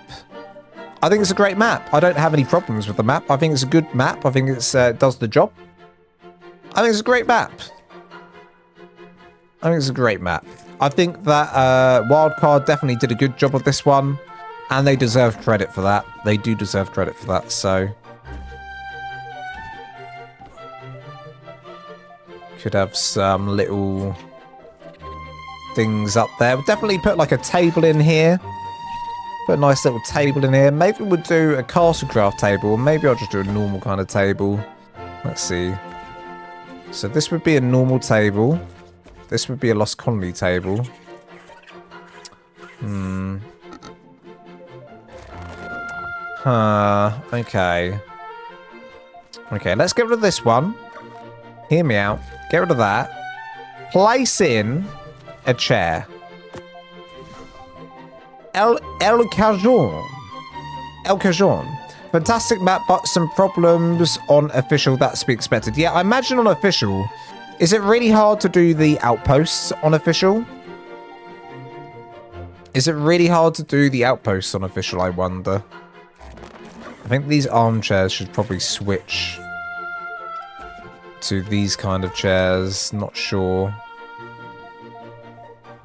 I think it's a great map. I don't have any problems with the map. I think it's a good map. I think it's does the job. I think it's a great map. I think it's a great map. I think that Wildcard definitely did a good job of this one. And they deserve credit for that. They do deserve credit for that, so... Could have some little things up there. We'll definitely put like a table in here. Put a nice little table in here. Maybe we'll do a castlecraft table. Or maybe I'll just do a normal kind of table. Let's see. So this would be a normal table. This would be a Lost Colony table. Okay. Okay, let's get rid of this one. Hear me out. Get rid of that. Place in a chair. El Cajon. El Cajon. Fantastic map, but some problems on official. That's to be expected. Yeah, I imagine on official. Is it really hard to do the outposts on official? Is it really hard to do the outposts on official, I wonder? I think these armchairs should probably switch to these kind of chairs. Not sure.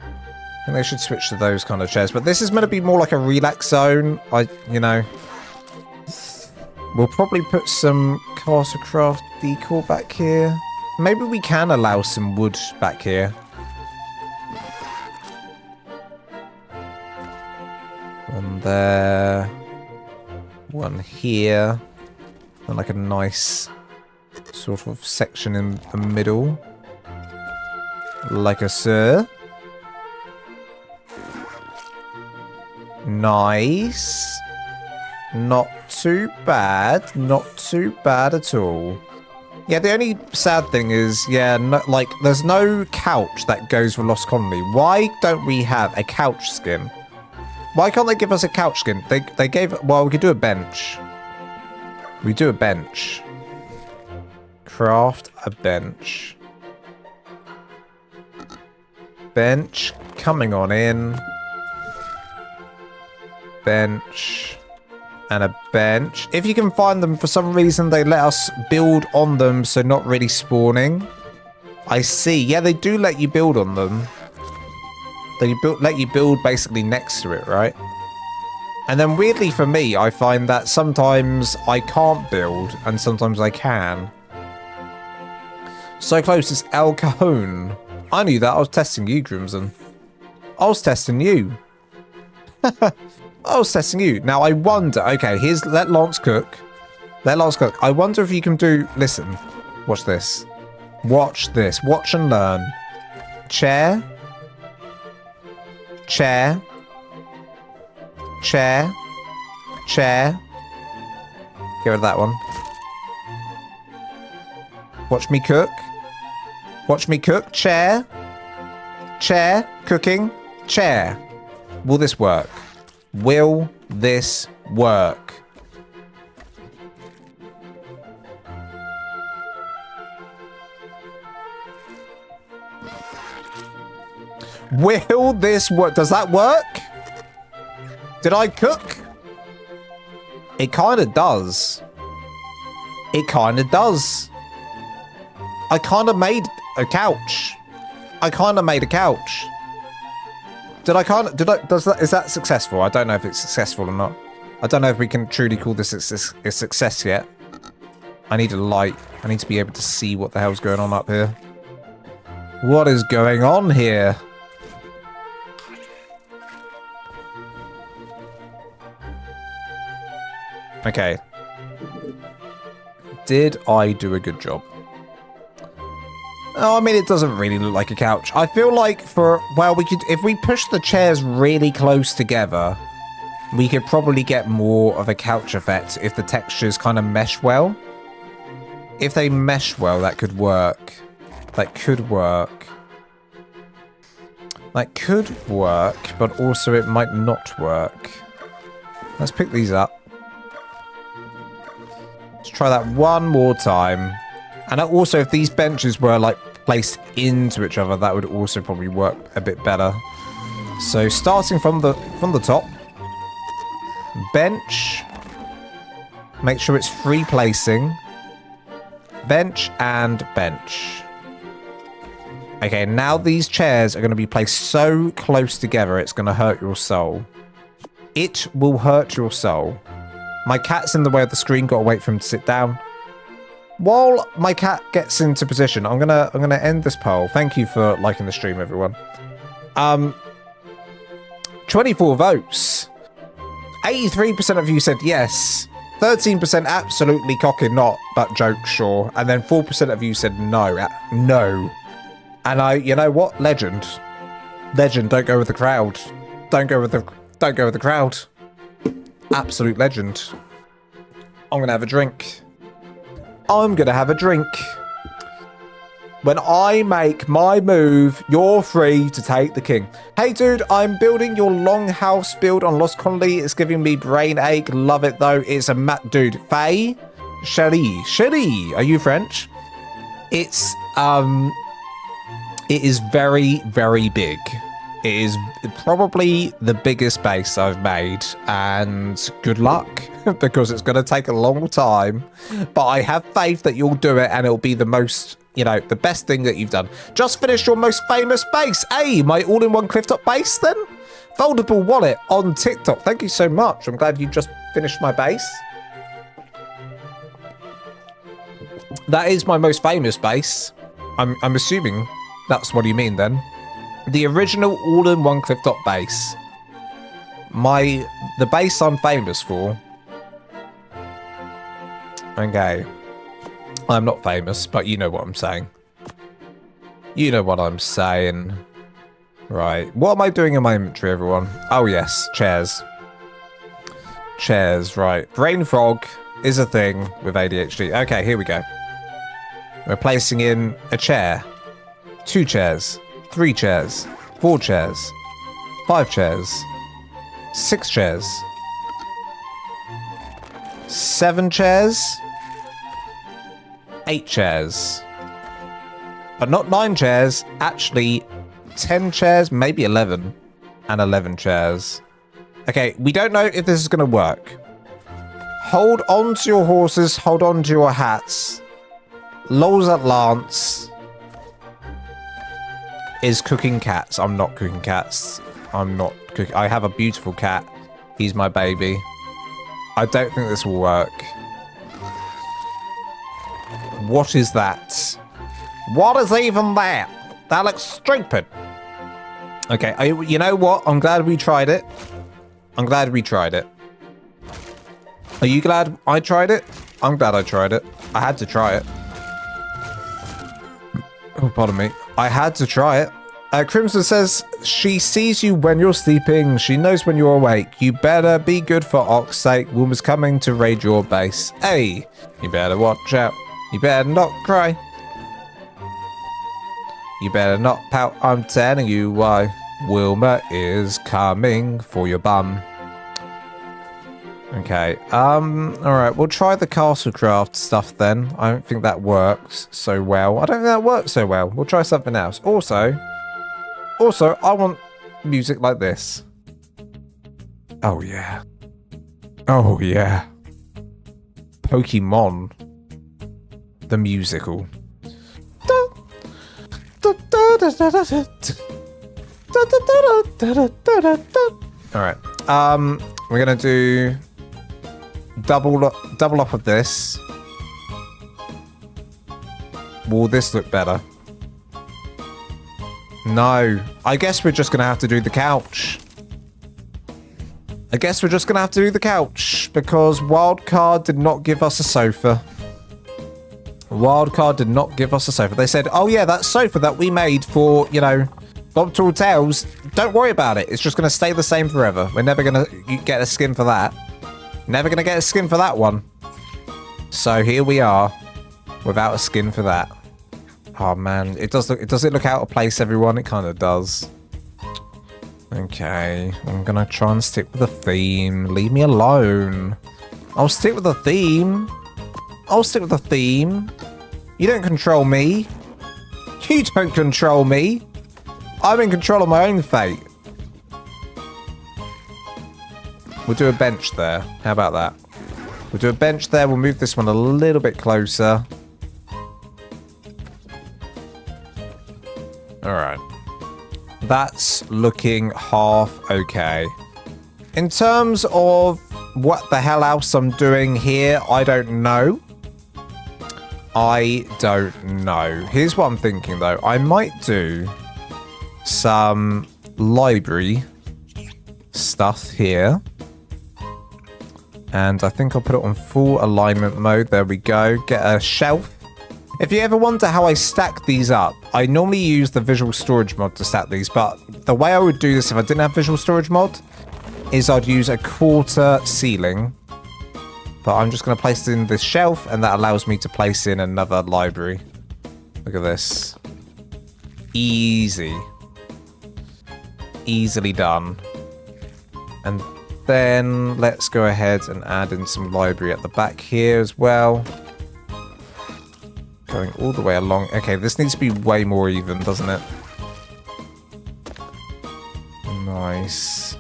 I think they should switch to those kind of chairs. But this is meant to be more like a relax zone. You know. We'll probably put some Castlecraft decor back here. maybe we can allow some wood back here. One there. One here. And like a nice sort of section in the middle. Like a sir. Nice. Not too bad. Not too bad at all. Yeah, the only sad thing is, yeah, no, like, there's no couch that goes with Lost Colony. Why don't we have a couch skin? Why can't they give us a couch skin? They gave... Well, we could do a bench. We do a bench. Craft a bench. Bench coming on in. Bench. And a bench. If you can find them, for some reason, they let us build on them, so not really spawning. I see. Yeah, they do let you build on them. They let you build basically next to it, right? And then weirdly for me, I find that sometimes I can't build, and sometimes I can. So close is El Cajon. I knew that. I was testing you, Crimson. I was testing you. I was testing you. Now, I wonder... Okay, here's... Let Lance cook. Let Lance cook. I wonder if you can do... Listen. Watch this. Watch this. Watch and learn. Chair. Chair. Chair. Chair. Get rid of that one. Watch me cook. Watch me cook. Chair. Chair. Cooking. Chair. Will this work? Will this work? Will this work? Does that work? Did I cook? It kind of does. It kind of does. I kind of made a couch. I kind of made a couch. Is that successful? I don't know if it's successful or not. I don't know if we can truly call this a success yet. I need a light. I need to be able to see what the hell's going on up here. What is going on here? Okay. Did I do a good job? Oh, I mean, it doesn't really look like a couch. I feel like we could, if we push the chairs really close together, we could probably get more of a couch effect if the textures kind of mesh well. If they mesh well, that could work. That could work. That could work, but also it might not work. Let's pick these up. Let's try that one more time. And also, if these benches were like placed into each other, that would also probably work a bit better. So starting from the top, bench. Make sure it's free placing. Bench and bench. Okay, now these chairs are going to be placed so close together, it's going to hurt your soul. It will hurt your soul. My cat's in the way of the screen. Got to wait for him to sit down. While my cat gets into position, I'm gonna end this poll. Thank you for liking the stream, everyone. 24 votes. 83% of you said yes. 13% absolutely cocking not, but joke sure. And then 4% of you said no. No. And you know what? Legend. Legend, don't go with the crowd. Don't go with the crowd. Absolute legend. I'm gonna have a drink. I'm gonna have a drink. When I make my move, you're free to take the king. Hey dude, I'm building your longhouse build on Lost Colony. It's giving me brain ache. Love it though. It's a dude. Faye? Cherie. Are you French? It is very, very big. It is probably the biggest base I've made, and good luck, because it's going to take a long time, but I have faith that you'll do it, and it'll be the most, the best thing that you've done. Just finished your most famous base. Hey, my all-in-one clifftop base then? Foldable wallet on TikTok. Thank you so much. I'm glad you just finished my base. That is my most famous base. I'm assuming that's what you mean then. The original all-in-one cliff-top base. The base I'm famous for. Okay. I'm not famous, but you know what I'm saying. You know what I'm saying. Right. What am I doing in my inventory, everyone? Oh, yes. Chairs. Chairs, right. Brain fog is a thing with ADHD. Okay, here we go. We're placing in a chair. 2 chairs. 3 chairs. 4 chairs. 5 chairs. 6 chairs. 7 chairs. 8 chairs. But not 9 chairs. Actually, 10 chairs, maybe 11. And 11 chairs. Okay, we don't know if this is going to work. Hold on to your horses. Hold on to your hats. Lols at Lance is cooking cats. I'm not cooking cats. I'm not cooking. I have a beautiful cat. He's my baby. I don't think this will work. What is that? What is even that? That looks stupid. Okay, you know what? I'm glad we tried it. I'm glad we tried it. Are you glad I tried it? I'm glad I tried it. I had to try it. Oh, pardon me. I had to try it. Crimson says, she sees you when you're sleeping. She knows when you're awake. You better be good for Ark's sake. Woman's coming to raid your base. Hey, you better watch out. You better not cry. You better not pout. I'm telling you why. Wilma is coming for your bum. Okay, alright, we'll try the Castlecraft stuff then. I don't think that works so well. I don't think that works so well. We'll try something else. Also, I want music like this. Oh yeah. Oh yeah. Pokemon. The musical. Alright, we're gonna do double up of this. Will this look better? No. I guess we're just gonna have to do the couch. I guess we're just gonna have to do the couch because Wildcard did not give us a sofa. Wildcard did not give us a sofa. They said, oh yeah, that sofa that we made for, you know, Bob Tall Tales, don't worry about it. It's just going to stay the same forever. We're never going to get a skin for that. Never going to get a skin for that one. So here we are without a skin for that. Oh man, does it look out of place, everyone? It kind of does. Okay, I'm going to try and stick with the theme. Leave me alone. I'll stick with the theme. I'll stick with the theme. You don't control me. You don't control me. I'm in control of my own fate. We'll do a bench there. How about that? We'll do a bench there. We'll move this one a little bit closer. Alright. That's looking half okay. In terms of what the hell else I'm doing here, I don't know. I don't know. Here's what I'm thinking though. I might do some library stuff here. And I think I'll put it on full alignment mode. There we go. Get a shelf. If you ever wonder how I stack these up, I normally use the visual storage mod to stack these, but the way I would do this if I didn't have visual storage mod is I'd use a quarter ceiling. But I'm just going to place it in this shelf, and that allows me to place in another library. Look at this. Easy. Easily done. And then let's go ahead and add in some library at the back here as well. Going all the way along. Okay, this needs to be way more even, doesn't it? Nice.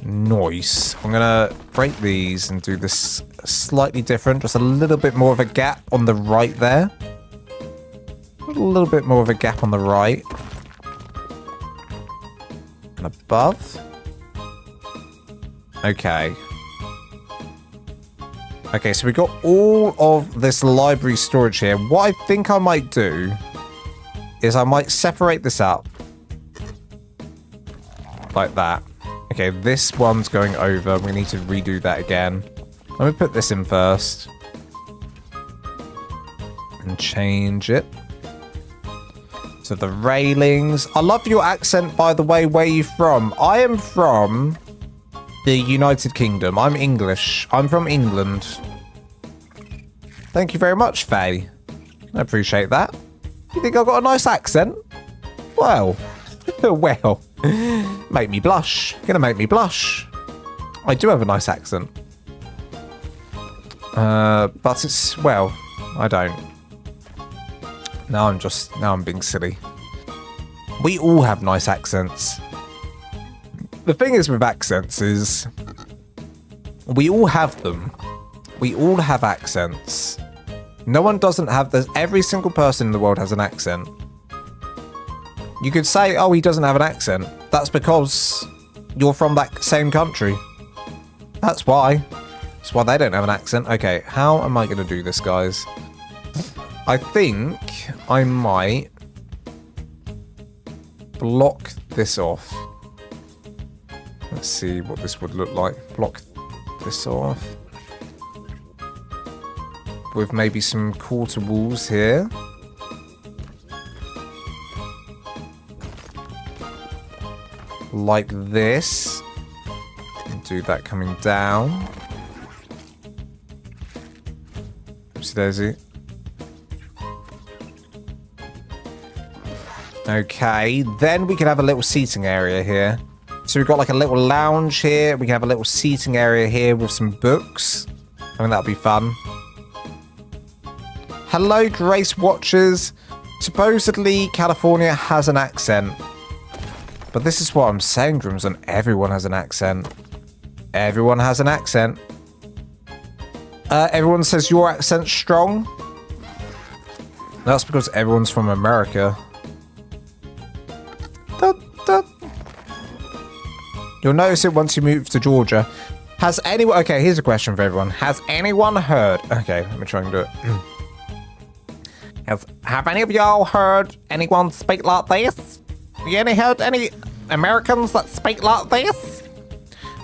Nice. I'm gonna break these and do this slightly different. Just a little bit more of a gap on the right there. A little bit more of a gap on the right. And above. Okay. Okay, so we got all of this library storage here. What I think I might do is I might separate this up. Like that. Okay, this one's going over. We need to redo that again. Let me put this in first. And change it. So the railings. I love your accent, by the way. Where are you from? I am from the United Kingdom. I'm English. I'm from England. Thank you very much, Faye. I appreciate that. You think I've got a nice accent? Well. Well. Make me blush. You're gonna make me blush. I do have a nice accent. But it's, well, I don't. Now I'm being silly. We all have nice accents. The thing is with accents is we all have them. We all have accents. No one doesn't have this. Every single person in the world has an accent. You could say, oh, he doesn't have an accent. That's because you're from that same country. That's why. That's why they don't have an accent. Okay, how am I going to do this, guys? I think I might block this off. Let's see what this would look like. Block this off. With maybe some quarter walls here. Like this. And do that coming down. Oopsie daisy. Okay, then we can have a little seating area here. So we've got like a little lounge here. We can have a little seating area here with some books. I think that'll be fun. Hello, Grace Watchers. Supposedly, California has an accent. But this is what I'm saying, Grimson. Everyone has an accent. Everyone has an accent. Everyone says your accent's strong. That's because everyone's from America. You'll notice it once you move to Georgia. Has anyone... Okay, here's a question for everyone. Has anyone heard... Okay, let me try and do it. Have any of y'all heard anyone speak like this? You any heard any Americans that speak like this?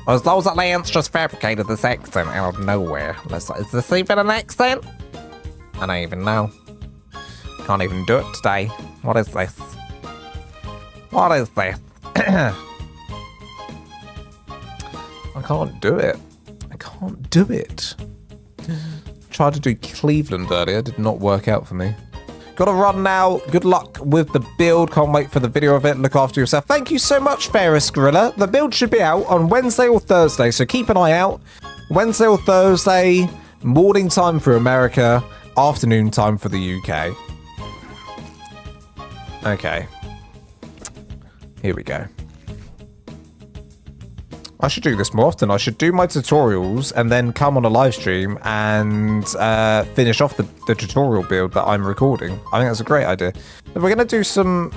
Or is those aliens just fabricated this accent out of nowhere? Is this even an accent? I don't even know. Can't even do it today. What is this? What is this? I can't do it. I can't do it. Tried to do Cleveland earlier. Did not work out for me. Gotta run now. Good luck with the build. Can't wait for the video of it. Look after yourself. Thank you so much, Ferris Gorilla. The build should be out on Wednesday or Thursday, so keep an eye out. Wednesday or Thursday, morning time for America, afternoon time for the UK. Okay. Here we go. I should do this more often. I should do my tutorials and then come on a live stream and finish off the tutorial build that I'm recording. I think that's a great idea. But we're going to do some...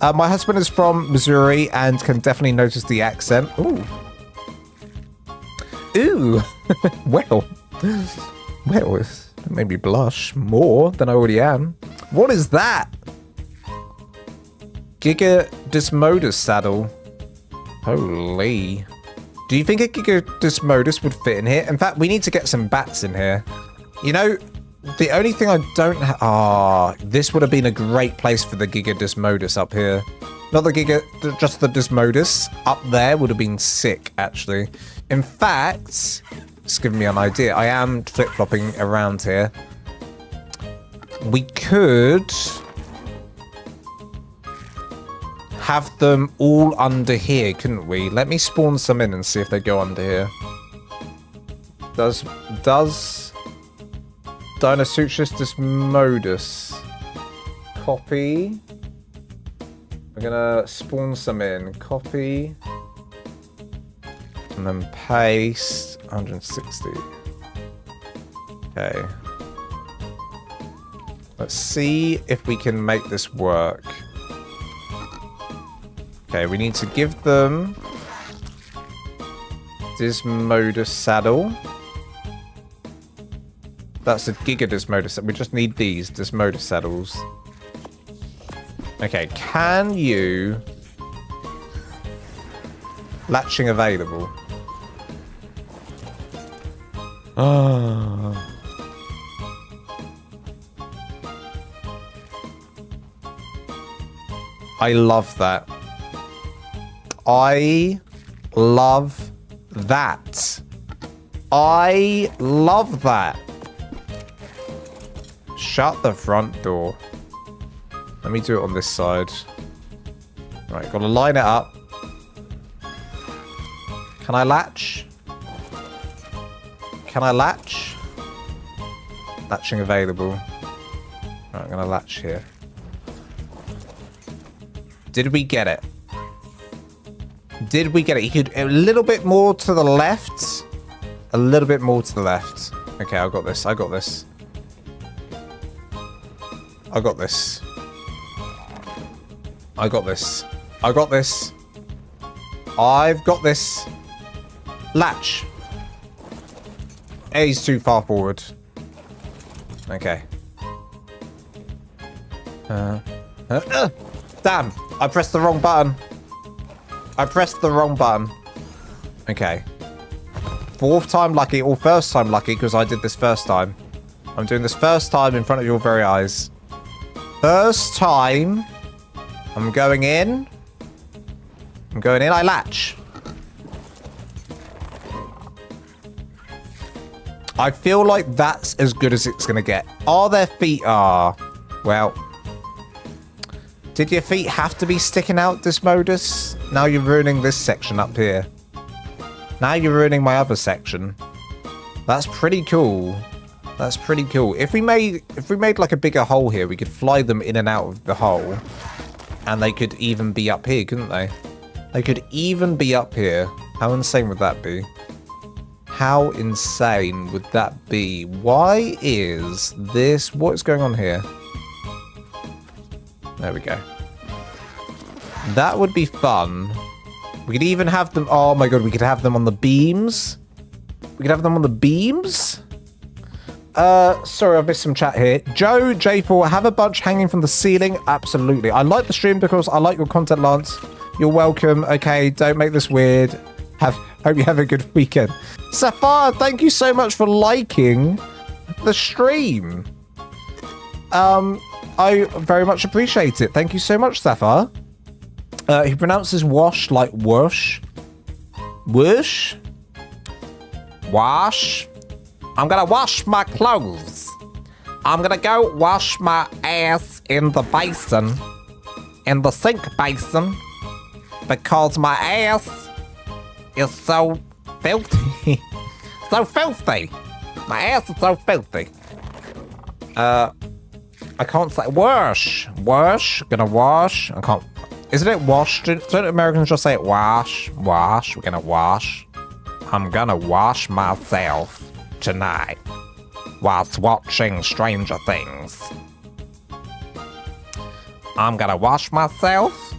my husband is from Missouri and can definitely notice the accent. Ooh. Ooh. Well. Well, it made me blush more than I already am. What is that? Giga Dismodus saddle. Holy. Do you think a Giga Dismodus would fit in here? In fact, we need to get some bats in here. You know, the only thing I don't have... Ah, this would have been a great place for the Giga Dismodus up here. Not the Giga, just the Dismodus. Up there would have been sick, actually. In fact, it's given me an idea. I am flip-flopping around here. We could... have them all under here, couldn't we? Let me spawn some in and see if they go under here. Does Dinosuchus Dismodus copy? We're gonna spawn some in. Copy. And then paste 160. Okay. Let's see if we can make this work. Okay, we need to give them Dismodus saddle. That's a Giga Dismoder set. We just need these Dismoder saddles. Okay, can you... Latching available. Oh. I love that. I love that. I love that. Shut the front door. Let me do it on this side. Right, gotta line it up. Can I latch? Can I latch? Latching available. Right, I'm gonna latch here. Did we get it? Did we get it? You could a little bit more to the left. A little bit more to the left. Okay, I got this. I got this. I got this. I got this. I got this. I've got this. Latch. He's too far forward. Okay. Damn. I pressed the wrong button. I pressed the wrong button. Okay. Fourth time lucky, or first time lucky, because I did this first time. I'm doing this first time in front of your very eyes. First time. I'm going in. I'm going in. I latch. I feel like that's as good as it's going to get. Are their feet? Well. Did your feet have to be sticking out, Dismodus? Now you're ruining this section up here. Now you're ruining my other section. That's pretty cool. That's pretty cool. If we made like a bigger hole here, we could fly them in and out of the hole. And they could even be up here, couldn't they? They could even be up here. How insane would that be? How insane would that be? Why is this... What is going on here? There we go. That would be fun. We could even have them... Oh my god, we could have them on the beams. We could have them on the beams. Sorry, I've missed some chat here. Joe, J4, have a bunch hanging from the ceiling? Absolutely. I like the stream because I like your content, Lance. You're welcome. Okay, don't make this weird. Hope you have a good weekend. Sapphire, thank you so much for liking the stream. I very much appreciate it. Thank you so much, Sapphire. He pronounces wash like whoosh. Whoosh? Wash? I'm gonna wash my clothes. I'm gonna go wash my ass in the basin. In the sink basin. Because my ass is so filthy. So filthy. My ass is so filthy. I can't say wash. Wash. Gonna wash. I can't. Isn't it wash? Don't Americans just say it wash? Wash. We're gonna wash. I'm gonna wash myself tonight whilst watching Stranger Things. I'm gonna wash myself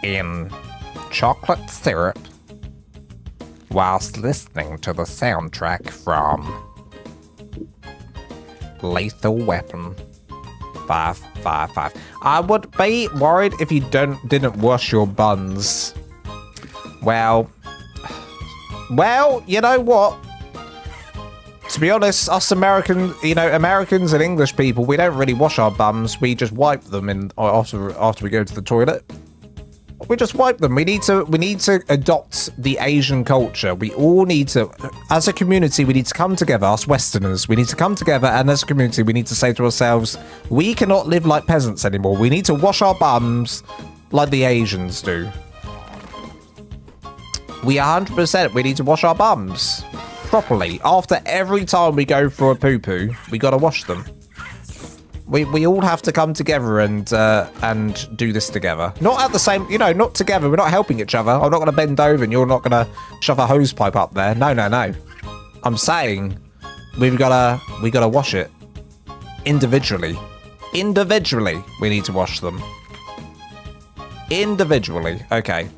in chocolate syrup whilst listening to the soundtrack from Lethal Weapon 555. I would be worried if you didn't wash your buns. Well, you know what? To be honest, us Americans and English people, we don't really wash our bums. We just wipe them after we go to the toilet. We just wipe them. We need to adopt the Asian culture. We all need to, as a community, we need to come together, us Westerners. We need to come together, and as a community, we need to say to ourselves, we cannot live like peasants anymore. We need to wash our bums like the Asians do. We 100%, we need to wash our bums properly. After every time we go for a poo-poo, we gotta wash them. We all have to come together and do this together. Not at the same, not together. We're not helping each other. I'm not going to bend over and you're not going to shove a hose pipe up there. No. I'm saying we gotta wash it individually. Individually, we need to wash them. Individually. Okay.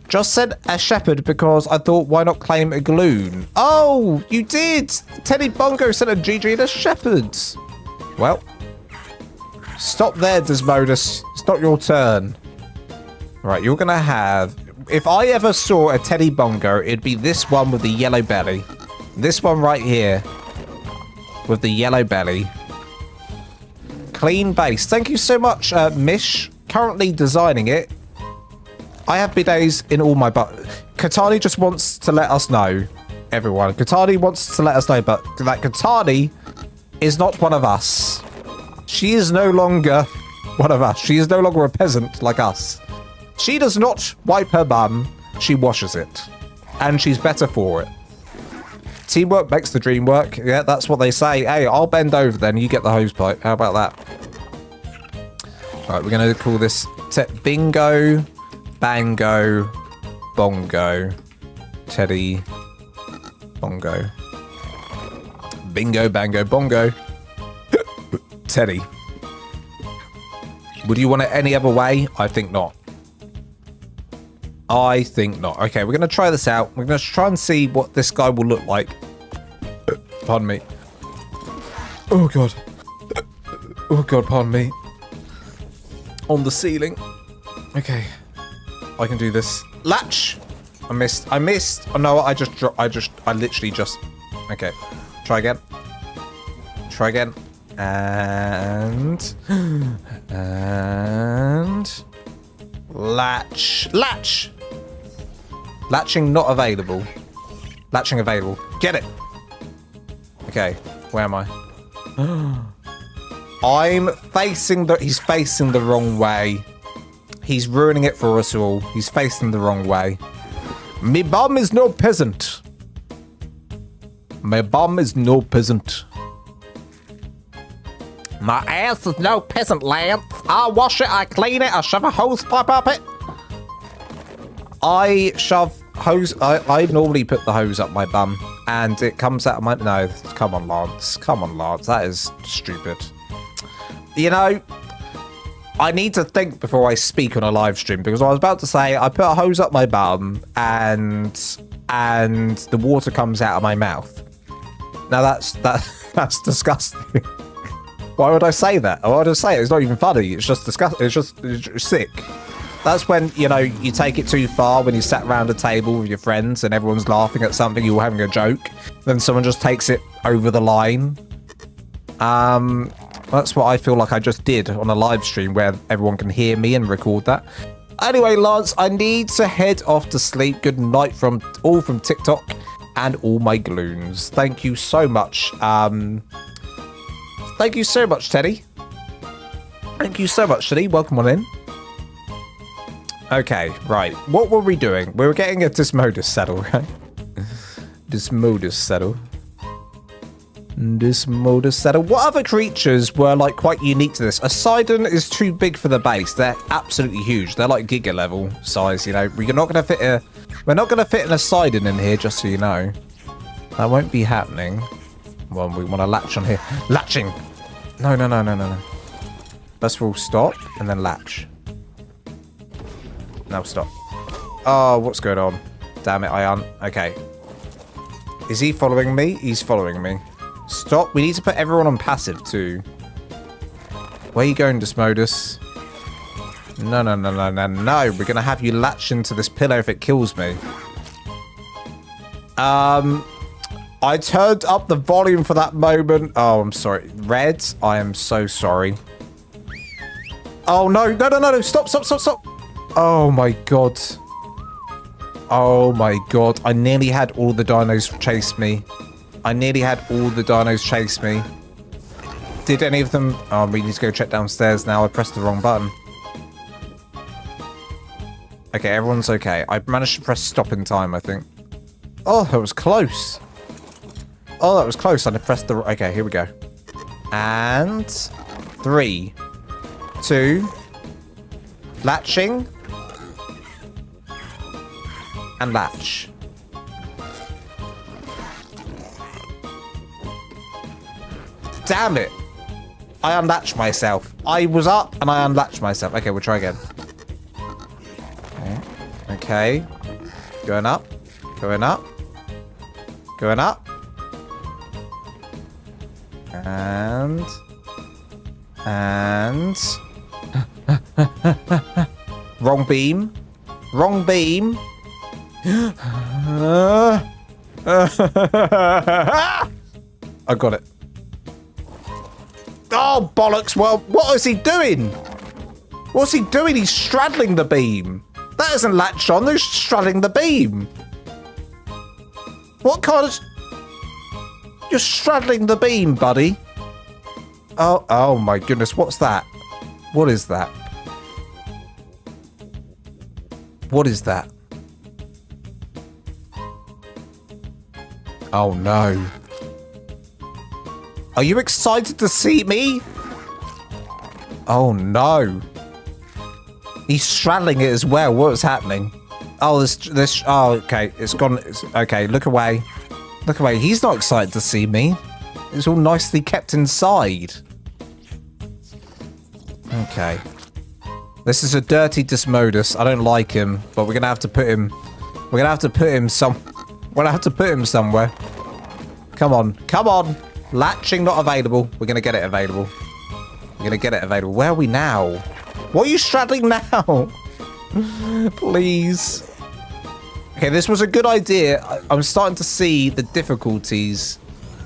Just said a shepherd because I thought, why not claim a galoon? Oh, you did. Teddy Bongo said a GG and a shepherd. Well, stop there, Desmodus. It's not your turn. Right, you're going to have... If I ever saw a Teddy Bongo, it'd be this one with the yellow belly. This one right here with the yellow belly. Clean base. Thank you so much, Mish. Currently designing it. I have bidets in all my butt. Katani just wants to let us know, everyone. Katani wants to let us know, but that Katani is not one of us. She is no longer one of us. She is no longer a peasant like us. She does not wipe her bum. She washes it. And she's better for it. Teamwork makes the dream work. Yeah, that's what they say. Hey, I'll bend over then. You get the hose pipe. How about that? Right, we're going to call this Bingo, Bango, Bongo, Teddy, Bongo. Bingo, Bango, Bongo, Teddy. Would you want it any other way? I think not. I think not. Okay, we're going to try this out. We're going to try and see what this guy will look like. Pardon me. Oh, God. Oh, God, pardon me. On the ceiling. Okay. I can do this. Latch! I missed. Oh, no, I literally just... Okay. Try again. Try again. And... Latch. Latch! Latching not available. Latching available. Get it! Okay, where am I? I'm facing the... He's facing the wrong way. He's ruining it for us all. He's facing the wrong way. Me bum is no peasant. My bum is no peasant. My ass is no peasant, Lance. I wash it, I clean it, I shove a hose pipe up it. I shove hose... I normally put the hose up my bum. And it comes out of my... No, come on, Lance. Come on, Lance. That is stupid. You know, I need to think before I speak on a live stream, because I was about to say I put a hose up my bum and the water comes out of my mouth. Now that's disgusting. Why would I say that? Why would I say it? It's not even funny. It's just disgusting. It's just sick. That's when, you know, you take it too far, when you sat around a table with your friends and everyone's laughing at something, you're having a joke. Then someone just takes it over the line. That's what I feel like I just did on a live stream where everyone can hear me and record that. Anyway, Lance, I need to head off to sleep. Good night from TikTok and all my galoons. Thank you so much. Thank you so much, Teddy. Thank you so much, Teddy. Welcome on in. Okay, right. What were we doing? We were getting a Desmodus saddle, right? Desmodus saddle. Desmodus saddle. What other creatures were like quite unique to this? A Sidon is too big for the base. They're absolutely huge. They're like Giga level size, you know. We're not going to fit in a Sidon in here, just so you know. That won't be happening. Well, we want to latch on here. Latching! No. Let's all stop and then latch. Now stop. Oh, what's going on? Damn it, okay. Is he following me? He's following me. Stop. We need to put everyone on passive too. Where are you going, Desmodus? No. We're going to have you latch into this pillar if it kills me. I turned up the volume for that moment. Oh, I'm sorry. Red, I am so sorry. Oh, no. Stop. Oh, my God. Oh, my God. I nearly had all the dinos chase me. Did any of them... Oh, we need to go check downstairs now. I pressed the wrong button. Okay, everyone's okay. I managed to press stop in time, I think. Oh, that was close. I pressed the... Okay, here we go. And... 3, 2... Latching. And latch. Damn it. I unlatched myself. I was up and I unlatched myself. Okay, we'll try again. Okay. Going up. Going up. Going up. And... Wrong beam. Wrong beam. I got it. Oh, bollocks. Well, what is he doing? What's he doing? He's straddling the beam. That isn't latched on. They're straddling the beam. What kind of... You're straddling the beam, buddy. Oh my goodness. What's that? What is that? What is that? Oh no. Are you excited to see me? Oh no. He's straddling it as well. What's happening? Oh, this. Oh, okay. It's gone. Okay, look away. Look away. He's not excited to see me. It's all nicely kept inside. Okay. This is a dirty Desmodus. I don't like him, but we're gonna have to put him. We're gonna have to put him somewhere. Come on. Come on. Latching not available. We're gonna get it available. We're gonna get it available. Where are we now? What are you straddling now? Please. Okay, this was a good idea. I'm starting to see the difficulties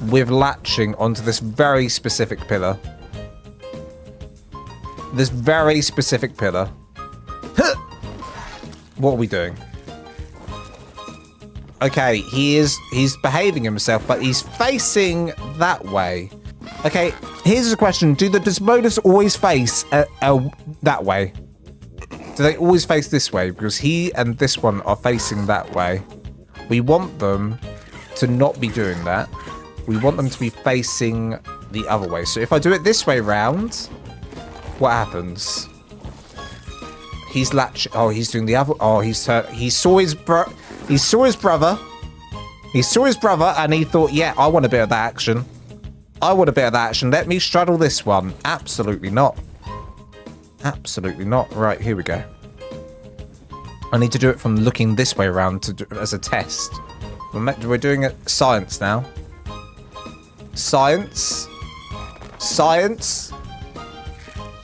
with latching onto this very specific pillar. This very specific pillar. What are we doing? Okay, he's behaving himself, but he's facing that way. Okay, here's a question. Do the Desmodus always face that way? Do they always face this way? Because he and this one are facing that way. We want them to not be doing that. We want them to be facing the other way. So if I do it this way round, what happens? He's latching. Oh, he's doing the other. Oh, he saw his brother. He saw his brother, and he thought, yeah, I want a bit of that action. I want a bit of that action. Let me straddle this one. Absolutely not. Absolutely not. Right, here we go. I need to do it from looking this way around as a test. We're doing it science now. Science. Science.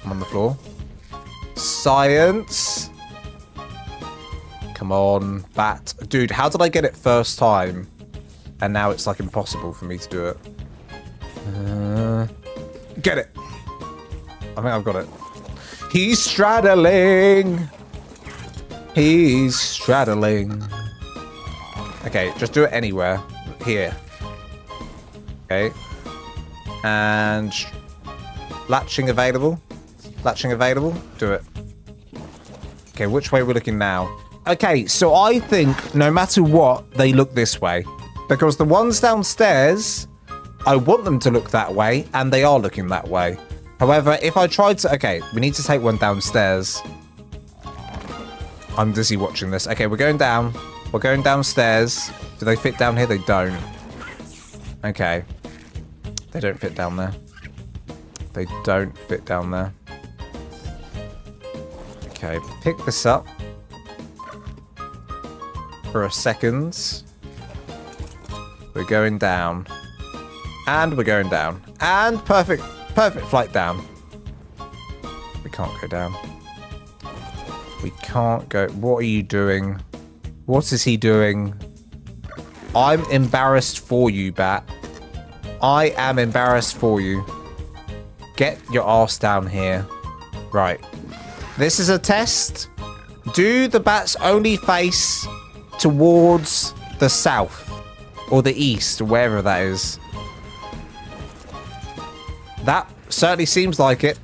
I'm on the floor. Science. Come on, bat. Dude, how did I get it first time? And now it's like impossible for me to do it. Get it. I think I've got it. He's straddling. He's straddling. Okay, just do it anywhere. Here. Okay. And latching available. Latching available. Do it. Okay, which way are we looking now? Okay, so I think no matter what, they look this way. Because the ones downstairs, I want them to look that way, and they are looking that way. However, if I tried to... Okay, we need to take one downstairs. I'm dizzy watching this. Okay, we're going down. We're going downstairs. Do they fit down here? They don't. Okay. They don't fit down there. They don't fit down there. Okay, pick this up. For a second. We're going down. And we're going down. And perfect flight down. We can't go down. We can't go. What are you doing? What is he doing? I'm embarrassed for you, Bat. I am embarrassed for you. Get your ass down here. Right. This is a test. Do the bats only face towards the south? Or the east, or wherever that is? That certainly seems like it.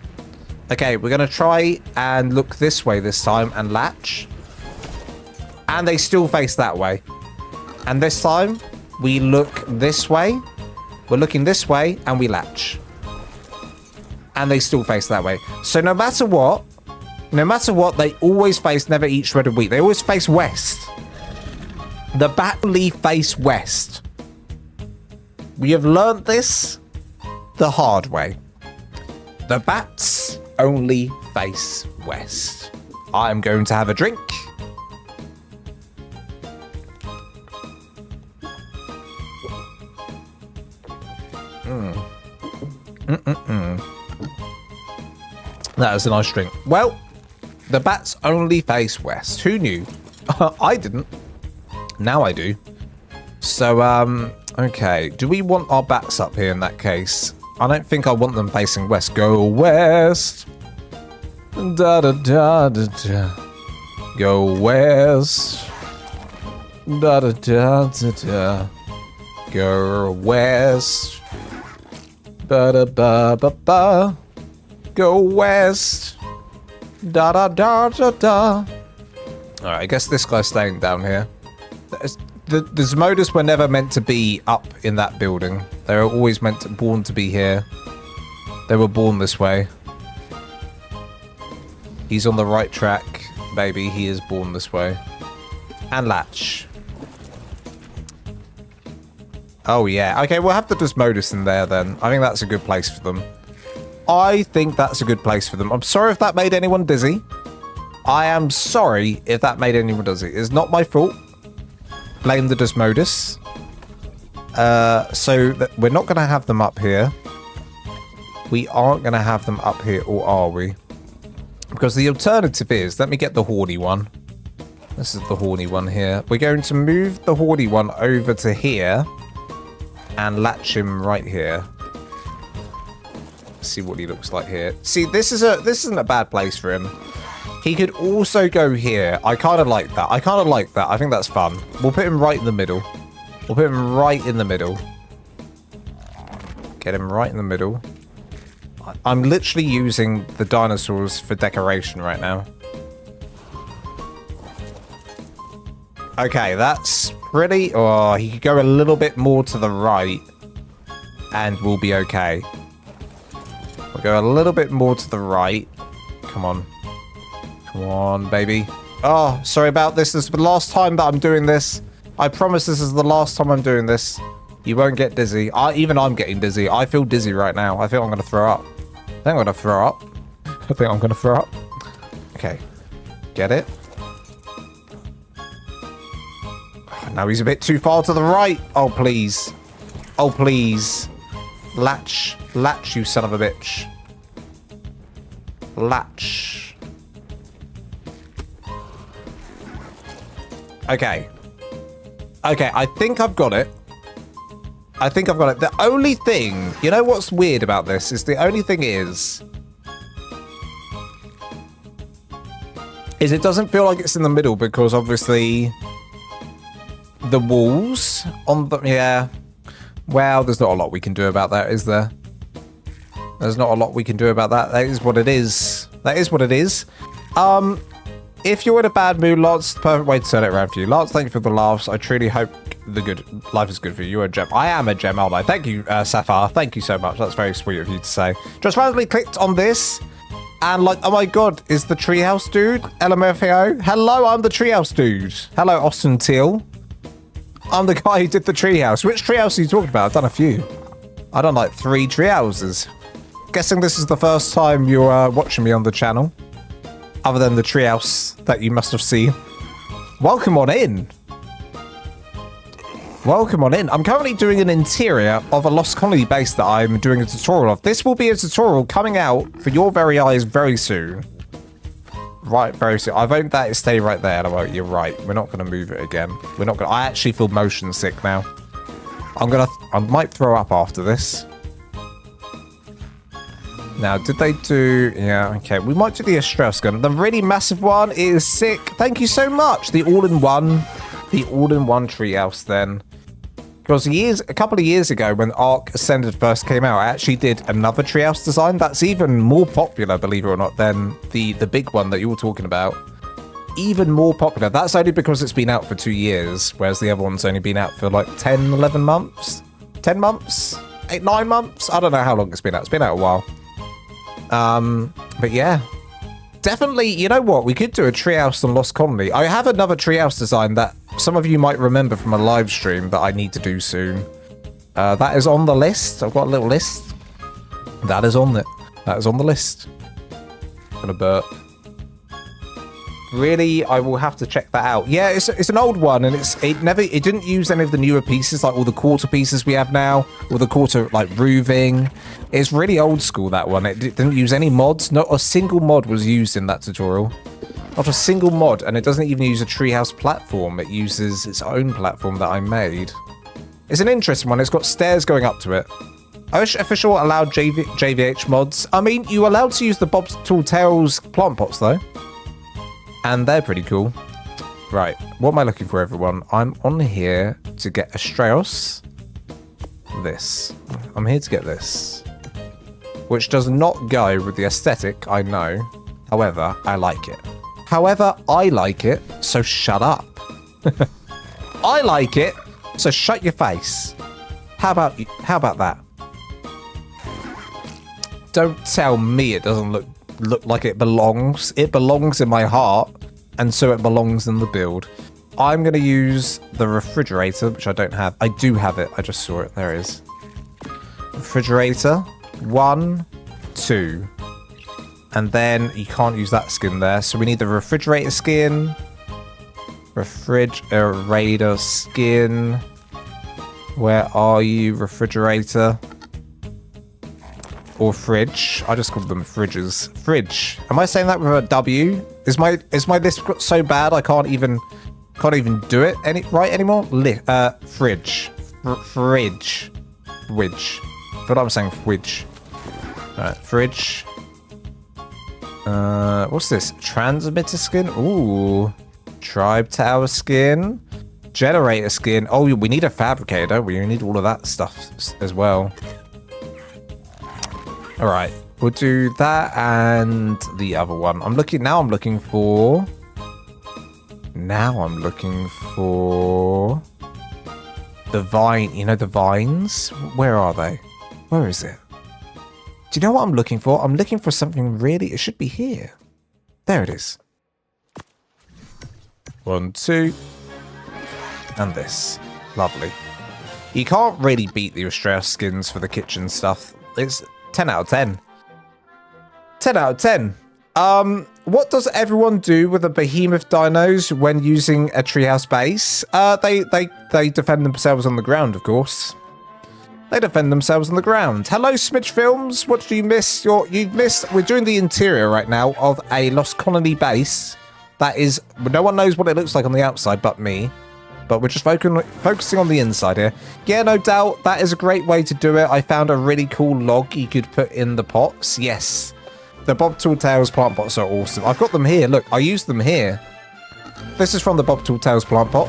Okay, we're going to try and look this way this time and latch. And they still face that way. And this time, we look this way. We're looking this way and we latch. And they still face that way. So no matter what, they always face never eat shredded wheat. They always face west. The bat only face west. We have learnt this the hard way. The bats only face west. I am going to have a drink. That is a nice drink. Well, the bats only face west. Who knew? I didn't. Now I do. So, okay. Do we want our bats up here in that case? I don't think I want them facing west. Go west. Da da da da da. Go west. Da da da da da. Go west. Ba da ba ba ba. Go west. Da da da da da. Alright, I guess this guy's staying down here. The Zmodas were never meant to be up in that building. They were always born to be here. They were born this way. He's on the right track, baby. He is born this way. And Latch. Oh, yeah. Okay, we'll have the Desmodus in there then. I think that's a good place for them. I think that's a good place for them. I'm sorry if that made anyone dizzy. I am sorry if that made anyone dizzy. It's not my fault. Blame the Desmodus. We're not going to have them up here. We aren't going to have them up here, or are we? Because the alternative is, let me get the horny one. This is the horny one here. We're going to move the horny one over to here and latch him right here. See what he looks like here. See, this isn't a bad place for him. He could also go here. I kind of like that. I think that's fun. We'll put him right in the middle. Get him right in the middle. I'm literally using the dinosaurs for decoration right now. Okay, that's pretty... Oh, he could go a little bit more to the right and we'll be okay. We'll go a little bit more to the right. Come on. Come on, baby. Oh, sorry about this. This is the last time that I'm doing this. I promise this is the last time I'm doing this. You won't get dizzy. Even I'm getting dizzy. I feel dizzy right now. I feel I'm going to throw up. I think I'm going to throw up. Okay. Get it? Now he's a bit too far to the right. Oh, please. Oh, please. Latch. Latch, you son of a bitch. Latch. Okay. Okay, I think I've got it. The only thing... You know what's weird about this? Is the only thing is it doesn't feel like it's in the middle because obviously the walls on the... Yeah. Well, there's not a lot we can do about that, is there? There's not a lot we can do about that. That is what it is. That is what it is. If you're in a bad mood, Lance, the perfect way to turn it around for you. Lance, thank you for the laughs. I truly hope life is good for you. You're a gem. I am a gem, aren't I? Thank you, Sapphire. Thank you so much. That's very sweet of you to say. Just randomly clicked on this and like, oh my god, is the treehouse dude? LMFAO. Hello, I'm the treehouse dude. Hello, Austin Teal. I'm the guy who did the treehouse. Which treehouse are you talking about? I've done a few. I've done like 3 treehouses. Guessing this is the first time you're watching me on the channel. Other than the treehouse that you must have seen. Welcome on in. Welcome on in. I'm currently doing an interior of a Lost Colony base that I'm doing a tutorial of. This will be a tutorial coming out for your very eyes very soon. Right, very soon. I vote that it stay right there. No, you're right. We're not going to move it again. We're not going to... I actually feel motion sick now. I might throw up after this. Now, did they do... Yeah, okay. We might do the Strauss gun. The really massive one is sick. Thank you so much. The all-in-one treehouse then. Because a couple of years ago when ARK Ascended first came out, I actually did another treehouse design that's even more popular, believe it or not, than the big one that you were talking about. Even more popular. That's only because it's been out for 2 years, whereas the other one's only been out for like 10, 11 months? 10 months? 8, 9 months? I don't know how long it's been out. It's been out a while. But yeah, definitely, you know what? We could do a treehouse on Lost Colony. I have another treehouse design that some of you might remember from a live stream that I need to do soon. That is on the list. I've got a little list. That is on it. That is on the list. I'm gonna burp. Really, I will have to check that out. Yeah, it's an old one, and it didn't use any of the newer pieces, like all the quarter pieces we have now, or the quarter like roofing. It's really old school, that one. It didn't use any mods. Not a single mod was used in that tutorial. Not a single mod, and it doesn't even use a treehouse platform. It uses its own platform that I made. It's an interesting one. It's got stairs going up to it. I wish official allowed JVH mods. I mean, you're allowed to use the Bob's Tall Tales plant pots, though. And they're pretty cool. Right, what am I looking for, everyone? I'm on here to get a Strauss. This. I'm here to get this. Which does not go with the aesthetic, I know. However, I like it. However, I like it, so shut up. I like it, so shut your face. How about that? Don't tell me it doesn't look like it belongs. It belongs in my heart, and so it belongs in the build. I'm going to use the refrigerator, which I don't have. I do have it. I just saw it. There it is. Refrigerator. 1, 2. And then you can't use that skin there. So we need the refrigerator skin. Refrigerator skin. Where are you, refrigerator? Or fridge. I just called them fridges. Fridge. Am I saying that with a W? Is my list so bad I can't even do it right anymore? Fridge. Fridge. Fridge. I thought I was saying fridge. Alright, fridge. What's this? Transmitter skin? Ooh. Tribe tower skin. Generator skin. Oh, we need a fabricator, don't we? We need all of that stuff as well. All right, we'll do that and the other one. I'm looking for the vine. You know, the vines? Where are they? Where is it? Do you know what I'm looking for? I'm looking for something really... It should be here. There it is. 1, 2. And this. Lovely. You can't really beat the Strauss skins for the kitchen stuff. It's 10 out of 10. 10 out of 10. What does everyone do with the behemoth dinos when using a treehouse base? They defend themselves on the ground, of course. They defend themselves on the ground. Hello, Smidge Films. What did you miss? You've missed... We're doing the interior right now of a Lost Colony base. That is... No one knows what it looks like on the outside but me. But we're just focusing on the inside here. Yeah, no doubt. That is a great way to do it. I found a really cool log you could put in the pots. Yes. The Bob Tall Tales plant pots are awesome. I've got them here. Look, I used them here. This is from the Bob Tall Tales plant pot.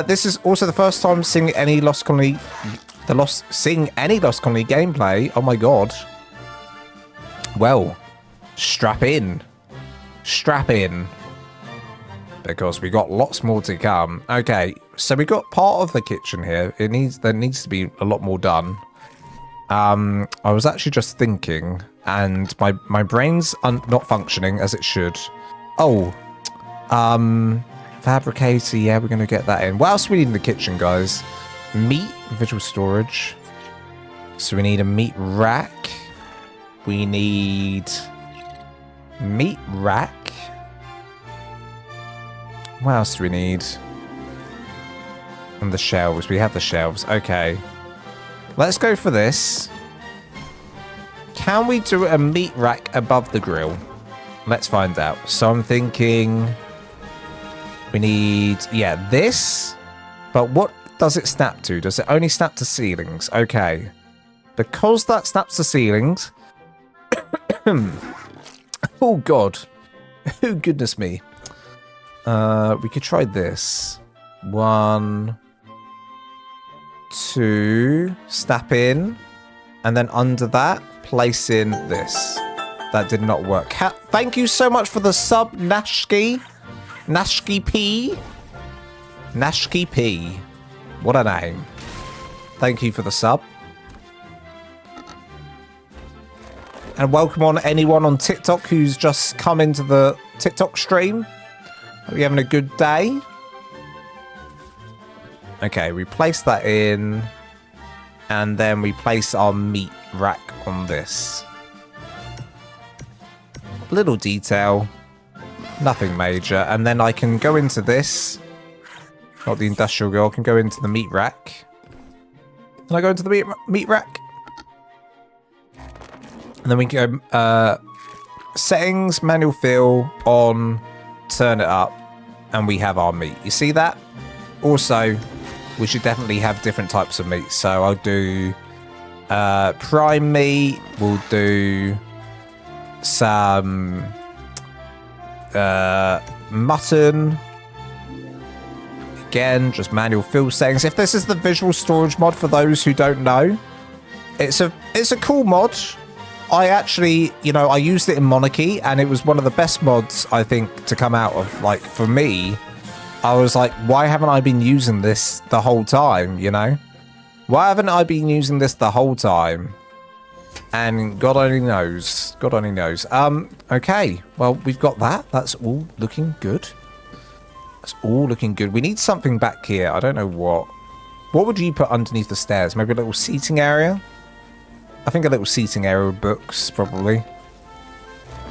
This is also the first time seeing any Lost Colony... Seeing any Lost Colony gameplay. Oh my god. Well, strap in. Strap in. Because we got lots more to come. Okay, so we got part of the kitchen here. There needs to be a lot more done. I was actually just thinking, and my brain's not functioning as it should. Oh, fabricator. Yeah, we're gonna get that in. What else do we need in the kitchen, guys? Meat, visual storage. So we need a meat rack. We need meat rack. What else do we need? And the shelves. We have the shelves. Okay. Let's go for this. Can we do a meat rack above the grill? Let's find out. So I'm thinking we need, yeah, this. But what does it snap to? Does it only snap to ceilings? Okay. Because that snaps to ceilings. Oh, God. Oh, goodness me. We could try this. 1, 2, snap in, and then under that, place in this. That did not work. Thank you so much for the sub, Nashki. Nashki P. Nashki P. What a name. Thank you for the sub. And welcome on anyone on TikTok who's just come into the TikTok stream. Are we having a good day? Okay, we place that in. And then we place our meat rack on this. Little detail. Nothing major. And then I can go into this. Not the industrial girl. I can go into the meat rack. Can I go into the meat rack? And then we can go settings, manual fill, on, turn it up, and we have our meat. You see that? Also, we should definitely have different types of meat. So I'll do prime meat. We'll do some mutton. Again, just manual fill settings. If this is the visual storage mod, for those who don't know, it's a cool mod. I actually, I used it in Monarchy, and it was one of the best mods, I think, to come out of. Like, for me, I was like, why haven't I been using this the whole time, Why haven't I been using this the whole time? And God only knows. God only knows. Okay. Well, we've got that. That's all looking good. That's all looking good. We need something back here. I don't know what. What would you put underneath the stairs? Maybe a little seating area? I think a little seating area with books, probably.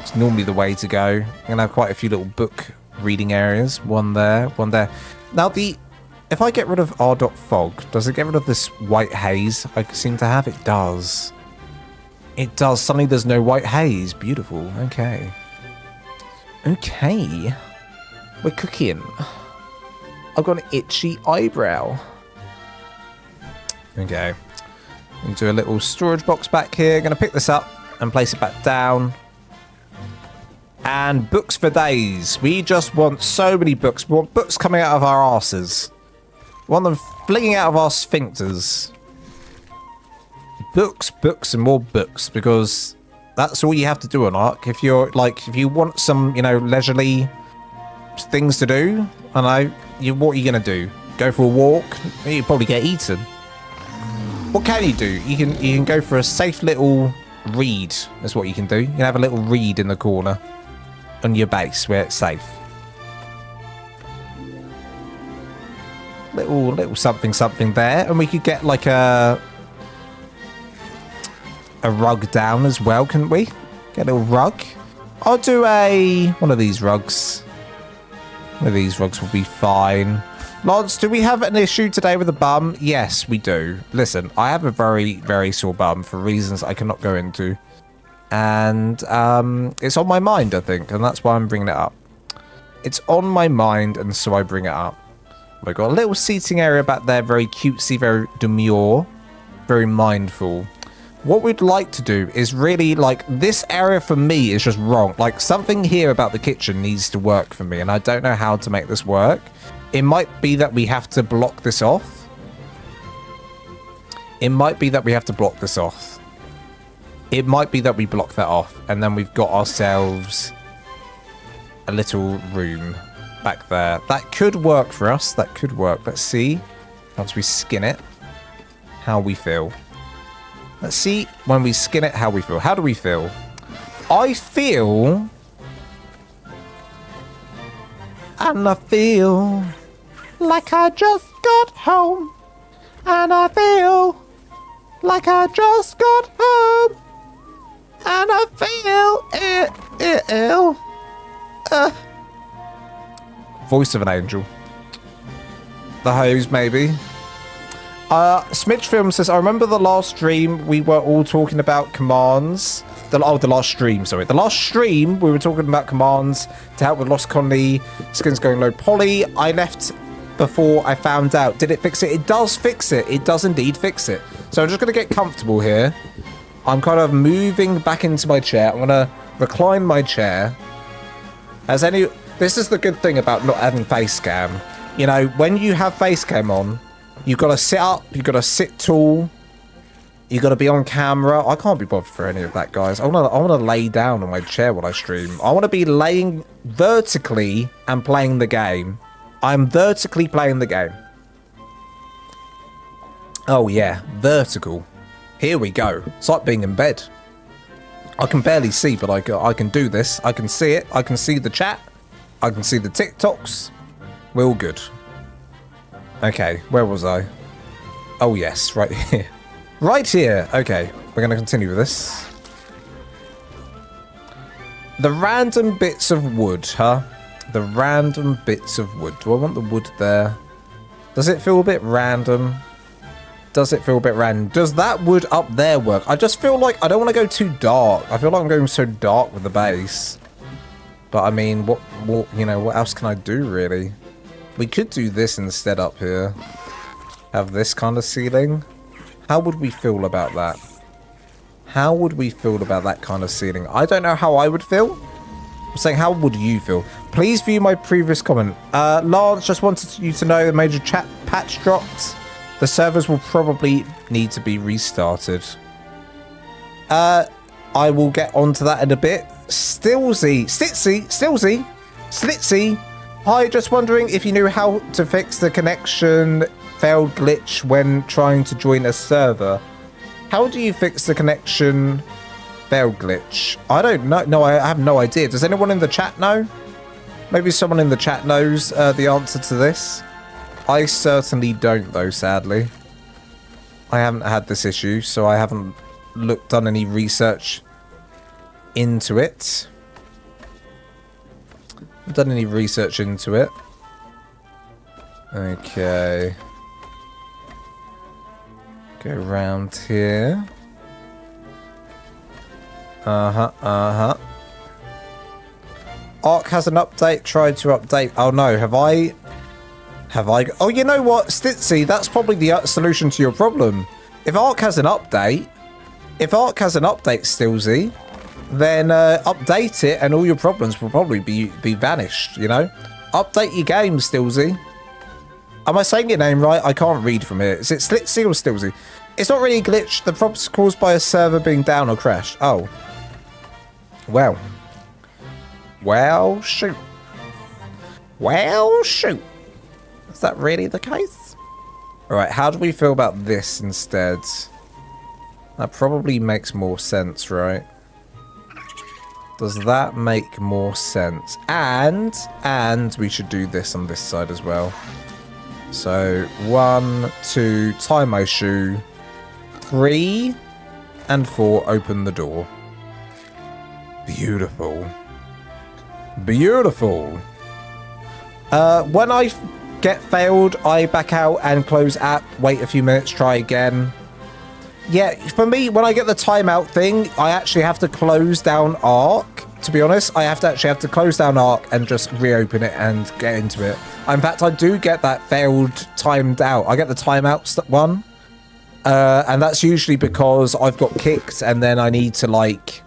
It's normally the way to go. I'm going to have quite a few little book reading areas. One there, one there. Now, if I get rid of r.fog, does it get rid of this white haze I seem to have? It does. It does. Suddenly there's no white haze. Beautiful. Okay. Okay. We're cooking. I've got an itchy eyebrow. Okay. Do a little storage box back here. Going to pick this up and place it back down. And books for days. We just want so many books. We want books coming out of our arses. We want them flinging out of our sphincters. Books, books, and more books, because that's all you have to do on ARK. If you want some, leisurely things to do, what are you going to do? Go for a walk? You probably get eaten. What can you do? You can go for a safe little read. That's what you can do. You can have a little read in the corner on your base where it's safe. Little something there, and we could get like a rug down as well, couldn't we? Get a little rug. I'll do one of these rugs. One of these rugs will be fine. Lance, do we have an issue today with the bum? Yes, we do. Listen, I have a very, very sore bum for reasons I cannot go into. And it's on my mind, I think, and that's why I'm bringing it up. It's on my mind, and so I bring it up. We've got a little seating area back there, very cutesy, very demure, very mindful. What we'd like to do is really, this area for me is just wrong. Something here about the kitchen needs to work for me, and I don't know how to make this work. It might be that we have to block this off. It might be that we have to block this off. It might be that we block that off, and then we've got ourselves a little room back there. That could work for us. That could work. Let's see, once we skin it, how we feel. Let's see, when we skin it, how we feel. How do we feel? I feel... And I feel... like I just got home. And I feel... like I just got home. And I feel... ill. Voice of an angel. The hose, maybe. Smitch Film says, I remember the last stream we were all talking about commands. The last stream, sorry. The last stream we were talking about commands to help with Lost Colony, skins going low poly. I left before I found out. Did it fix it? It does fix it. It does indeed fix it. So I'm just going to get comfortable here. I'm kind of moving back into my chair. I'm going to recline my chair. This is the good thing about not having face cam. When you have face cam on, you've got to sit up, you've got to sit tall, you've got to be on camera. I can't be bothered for any of that, guys. I want to lay down on my chair while I stream. I want to be laying vertically and playing the game. I'm vertically playing the game. Oh yeah, vertical. Here we go. It's like being in bed. I can barely see, but I can do this. I can see it. I can see the chat. I can see the TikToks. We're all good. Okay, where was I? Oh yes, right here. Right here. Okay, we're going to continue with this. The random bits of wood, huh? The random bits of wood. Do I want the wood there? Does it feel a bit random? Does it feel a bit random? Does that wood up there work? I just feel like I don't want to go too dark. I feel like I'm going so dark with the base. But I mean, what you know, what else can I do really? We could do this instead up here. Have this kind of ceiling. How would we feel about that? How would we feel about that kind of ceiling? I don't know how I would feel. I'm saying, how would you feel? Please view my previous comment. Lance just wanted you to know the major chat patch dropped. The servers will probably need to be restarted. I will get onto that in a bit. Slitsy. Hi, just wondering if you knew how to fix the connection failed glitch when trying to join a server. How do you fix the connection failed glitch? I don't know. No, I have no idea. Does anyone in the chat know? Maybe someone in the chat knows the answer to this. I certainly don't, though, sadly. I haven't had this issue, so I haven't done any research into it. I've done any research into it. Okay. Go around here. ARK has an update. Tried to update. Oh no, have I? Oh, you know what, Stitzy? That's probably the solution to your problem. If ARK has an update, Stilzy, then update it, and all your problems will probably be vanished. You know, update your game, Stilzy. Am I saying your name right? I can't read from here. Is it Slitsy or Stilzy? It's not really a glitch. The problem's caused by a server being down or crashed. Oh. Well. Well, shoot. Well, shoot. Is that really the case? Alright, how do we feel about this instead? That probably makes more sense, right? Does that make more sense? And we should do this on this side as well. So, 1, 2, tie my shoe. 3 and 4, open the door. Beautiful. Beautiful. When I get failed, I back out and close app, wait a few minutes, try again. Yeah, for me, when I get the timeout thing, I actually have to close down ARK. To be honest, I have to close down ARK and just reopen it and get into it. In fact, I do get that failed timed out. I get the timeout one. And that's usually because I've got kicked and then I need to, like,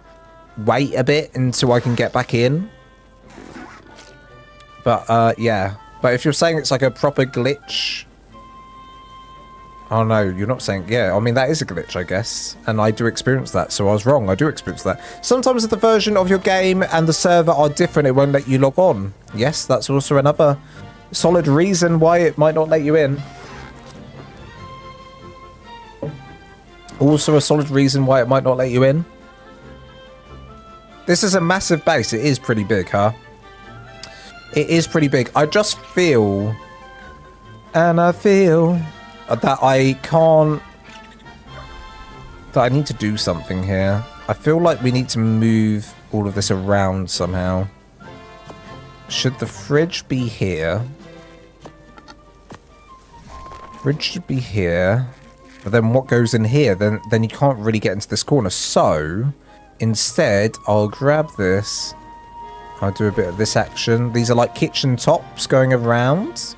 wait a bit until I can get back in. But, yeah. But if you're saying it's like a proper glitch... Oh, no, you're not saying... Yeah, I mean, that is a glitch, I guess. And I do experience that, so I was wrong. I do experience that. Sometimes if the version of your game and the server are different, it won't let you log on. Yes, that's also another solid reason why it might not let you in. Also a solid reason why it might not let you in. This is a massive base. It is pretty big, huh? It is pretty big. I just feel... And I feel... that I can't... that I need to do something here. I feel like we need to move all of this around somehow. Should the fridge be here? Fridge should be here. But then what goes in here? Then you can't really get into this corner. So, instead, I'll grab this. I'll do a bit of this action. These are like kitchen tops going around.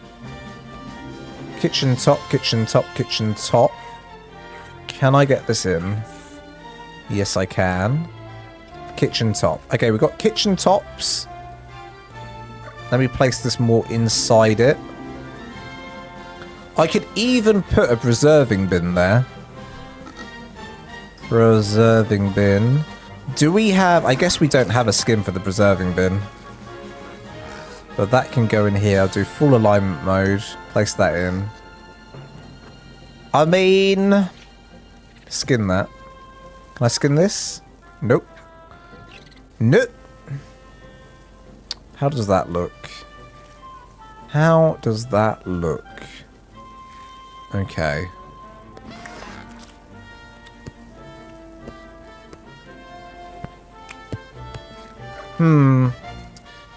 Kitchen top, kitchen top, kitchen top. Can I get this in? Yes, I can. Kitchen top. Okay, we've got kitchen tops. Let me place this more inside it. I could even put a preserving bin there. Preserving bin. Do we have... I guess we don't have a skin for the preserving bin. But that can go in here. I'll do full alignment mode. Place that in. I mean... Skin that. Can I skin this? Nope. Nope. How does that look? How does that look? Okay.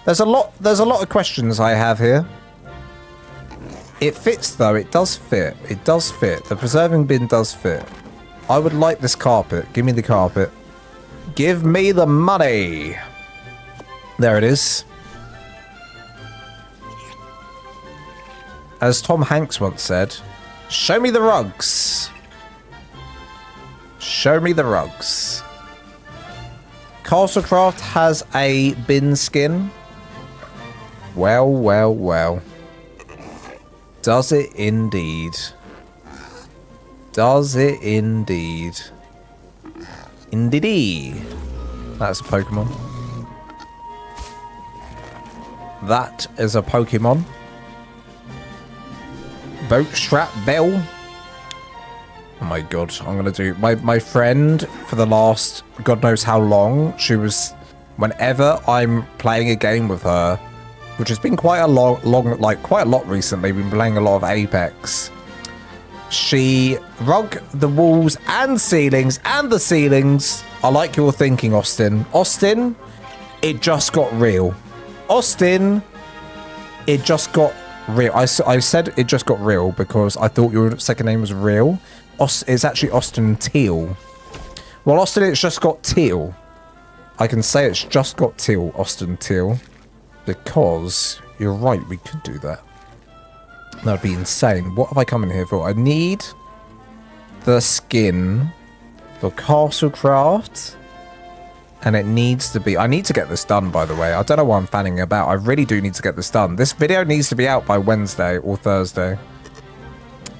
There's a lot of questions I have here. It fits though, it does fit. It does fit. The preserving bin does fit. I would like this carpet. Give me the carpet. Give me the money. There it is. As Tom Hanks once said, show me the rugs. Show me the rugs. Castlecraft has a bin skin. Well, well, well. Does it indeed? Does it indeed? Indeedy. That's a Pokemon. That is a Pokemon. Boat strap bell. Oh my god, I'm gonna do my friend for the last god knows how long. She was, whenever I'm playing a game with her, which has been quite a quite a lot recently. We've been playing a lot of Apex. She rug the walls and ceilings and the ceilings. I like your thinking, Austin. Austin, it just got real. Austin, it just got real. I said it just got real because I thought your second name was real. It's actually Austin Teal. Well, Austin, it's just got Teal. I can say it's just got Teal, Austin Teal. Because, you're right, we could do that. That would be insane. What have I come in here for? I need the skin for Castlecraft. And it needs to be... I need to get this done, by the way. I don't know why I'm fanning about. I really do need to get this done. This video needs to be out by Wednesday or Thursday.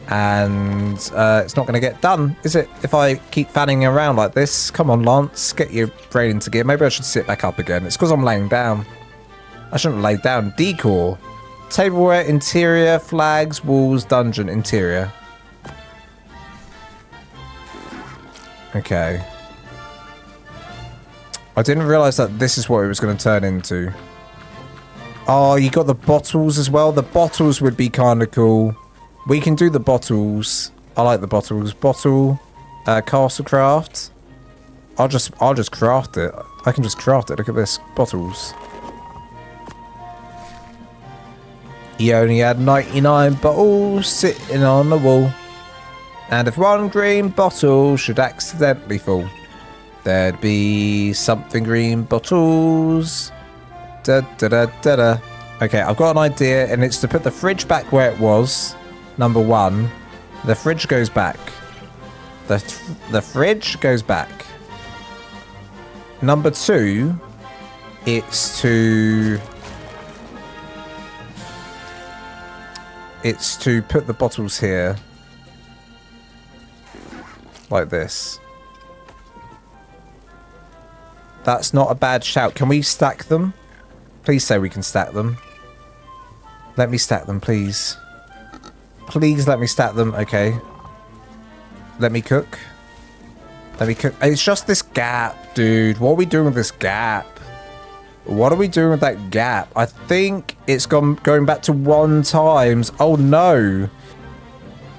And it's not going to get done, is it? If I keep fanning around like this. Come on, Lance. Get your brain into gear. Maybe I should sit back up again. It's because I'm laying down. I shouldn't have laid down. Decor. Tableware, interior, flags, walls, dungeon, interior. Okay. I didn't realise that this is what it was going to turn into. Oh, you got the bottles as well. The bottles would be kind of cool. We can do the bottles. I like the bottles. Bottle, Castlecraft. I'll just craft it. I can just craft it. Look at this. Bottles. He only had 99 bottles sitting on the wall. And if one green bottle should accidentally fall, there'd be something green bottles. Da da da da da. Okay, I've got an idea, and it's to put the fridge back where it was. Number one, the fridge goes back. The fridge goes back. Number two, it's to put the bottles here. Like this. That's not a bad shout. Can we stack them? Please say we can stack them. Let me stack them, please. Please let me stack them. Okay. Let me cook. Let me cook. It's just this gap, dude. What are we doing with this gap? What are we doing with that gap? I think it's going back to 1 times. Oh no.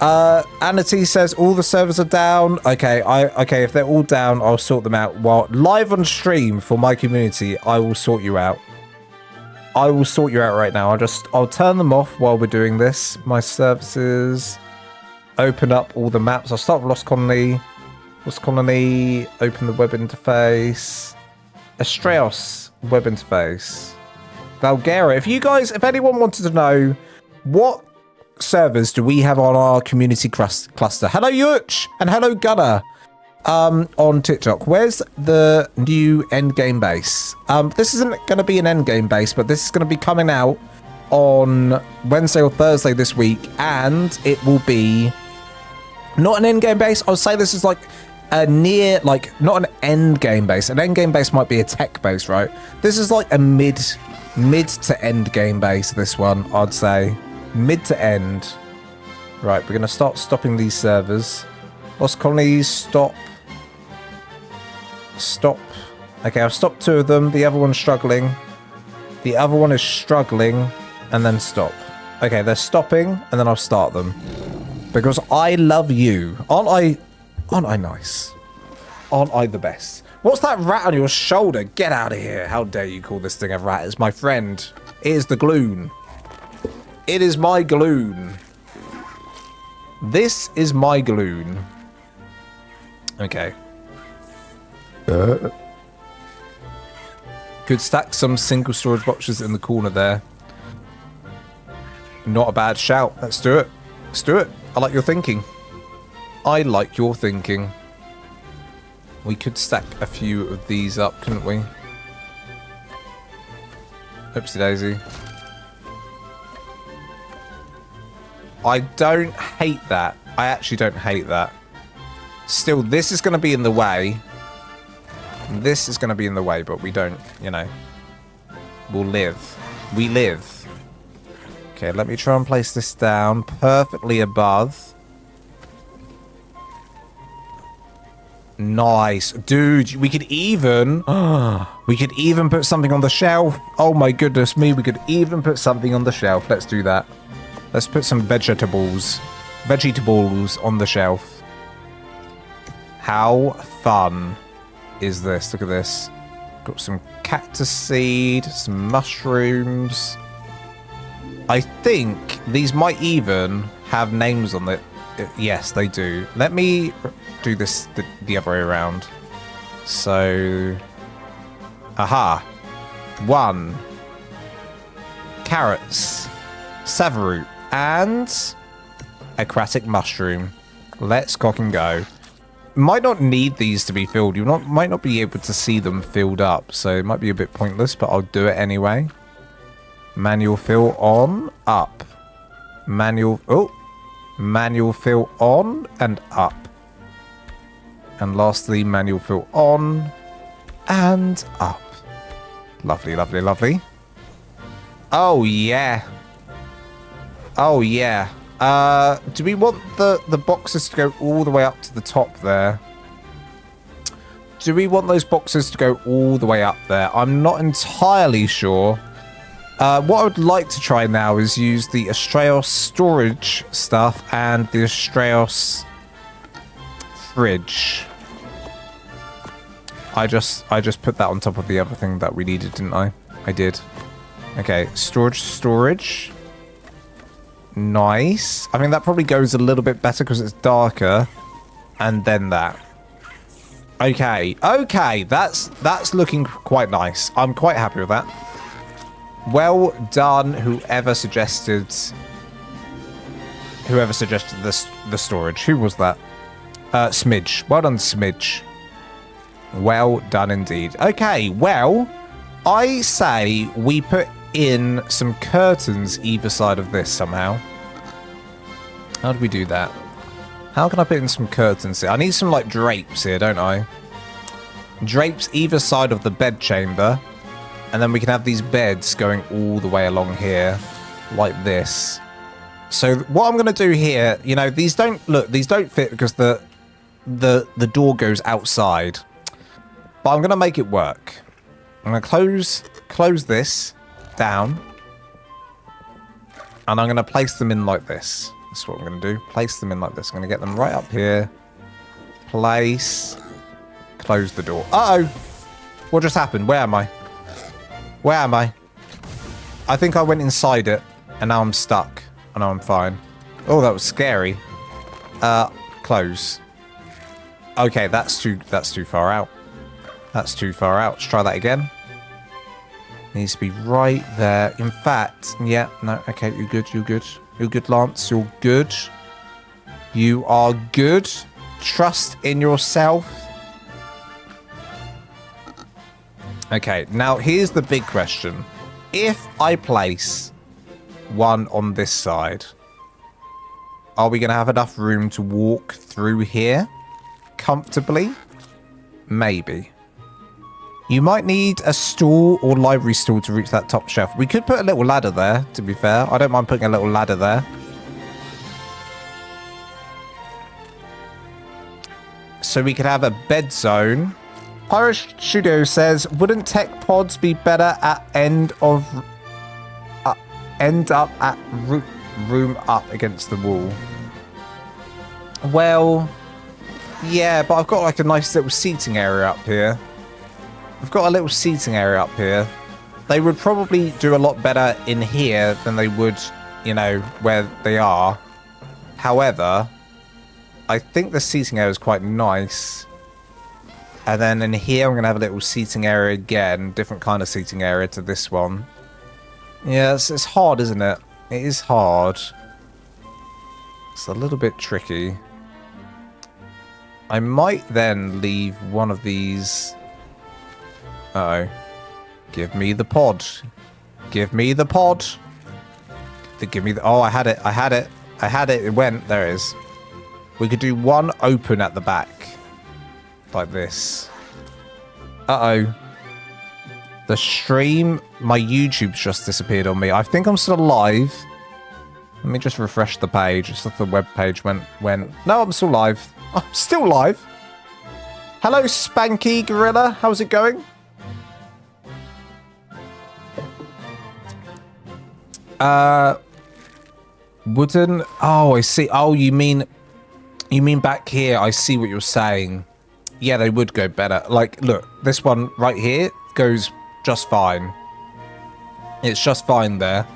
Anity says all the servers are down. Okay, okay, if they're all down, I'll sort them out. While live on stream for my community, I will sort you out. I will sort you out right now. I'll turn them off while we're doing this. My services. Open up all the maps. I'll start with Lost Colony. Lost Colony. Open the web interface. Estreos web interface. Valguera. If anyone wanted to know what servers do we have on our community cluster. Hello Yuch and hello Gunner on TikTok. Where's the new endgame base? This isn't going to be an endgame base, but this is going to be coming out on Wednesday or Thursday this week, and it will be not an endgame base. I would say this is like a near, like not an end game base. An end game base might be a tech base, right? This is like a mid to end game base. This one, I'd say. Mid to end. Right, we're going to start stopping these servers. Lost Colonies, stop. Stop. Okay, I've stopped 2 of them. The other one's struggling. The other one is struggling. And then stop. Okay, they're stopping. And then I'll start them. Because I love you. Aren't I nice? Aren't I the best? What's that rat on your shoulder? Get out of here. How dare you call this thing a rat? It's my friend. It is the Gloon. It is my Gloon. This is my Gloon. Okay. Could stack some single storage boxes in the corner there. Not a bad shout. Let's do it. Let's do it. I like your thinking. I like your thinking. We could stack a few of these up, couldn't we? Oopsie daisy. I don't hate that. I actually don't hate that. Still, this is going to be in the way. This is going to be in the way, but we don't, you know. We'll live. We live. Okay, let me try and place this down perfectly above. Nice. Dude, we could even put something on the shelf. Oh my goodness me, we could even put something on the shelf. Let's do that. Let's put some vegetables on the shelf. How fun is this? Look at this. Got some cactus seed, some mushrooms. I think these might even have names on it. Yes, they do. Let me do this the other way around. So, aha. 1. Carrots. Savaroot. And aquatic mushroom. Let's cock and go. Might not need these to be filled. You might not be able to see them filled up. So it might be a bit pointless, but I'll do it anyway. Manual fill on, up. Manual fill on and up. And lastly, manual fill on and up. Lovely, lovely, lovely. Oh, yeah. Oh, yeah. Do we want the boxes to go all the way up to the top there? Do we want those boxes to go all the way up there? I'm not entirely sure. What I would like to try now is use the Astraeos storage stuff and the Astraeos fridge. I just put that on top of the other thing that we needed, didn't I? I did. Okay, storage. Nice. I think that probably goes a little bit better because it's darker. And then that. Okay, that's looking quite nice. I'm quite happy with that. Well done, whoever suggested the storage. Who was that? Smidge. Well done, Smidge. Well done indeed. Okay, well, I say we put in some curtains either side of this somehow. How do we do that? How can I put in some curtains here? I need some, like, drapes here, don't I? Drapes either side of the bed chamber. And then we can have these beds going all the way along here, like this. So what I'm going to do here, you know, these don't fit because the door goes outside. But I'm going to make it work. I'm going to close this down. And I'm going to place them in like this. That's what I'm going to do. Place them in like this. I'm going to get them right up here. Place. Close the door. Uh-oh. What just happened? Where am I? Where am I? I think I went inside it. And now I'm stuck. And now I'm fine. Oh, that was scary. Close. Okay, that's too far out. That's too far out. Let's try that again. Needs to be right there. In fact, yeah, no, okay, you're good, you're good. You're good, Lance, you're good. You are good. Trust in yourself. Okay, now here's the big question. If I place one on this side, are we going to have enough room to walk through here comfortably? Maybe. You might need a stool or library stool to reach that top shelf. We could put a little ladder there, to be fair. I don't mind putting a little ladder there. So we could have a bed zone. Pyro Studio says, wouldn't tech pods be better at end up at room up against the wall? Well, yeah, but I've got like a nice little seating area up here. we've got a little seating area up here. They would probably do a lot better in here than they would, you know, where they are. However, I think the seating area is quite nice. And then in here, I'm going to have a little seating area again. Different kind of seating area to this one. Yeah, it's hard, isn't it? It is hard. It's a little bit tricky. I might then leave one of these... Uh-oh. Give me the pod. Give me the pod. Give me the... Oh, I had it. I had it. I had it. It went. There it is. We could do one open at the back. Like this. Uh-oh. The stream... My YouTube's just disappeared on me. I think I'm still alive. Let me just refresh the page. It's like the web page went... No, I'm still live. I'm still live. Hello, Spanky Gorilla. How's it going? Wooden. Oh, I see. Oh, you mean back here? I see what you're saying. Yeah, they would go better. Like, look, this one right here goes just fine. It's just fine there.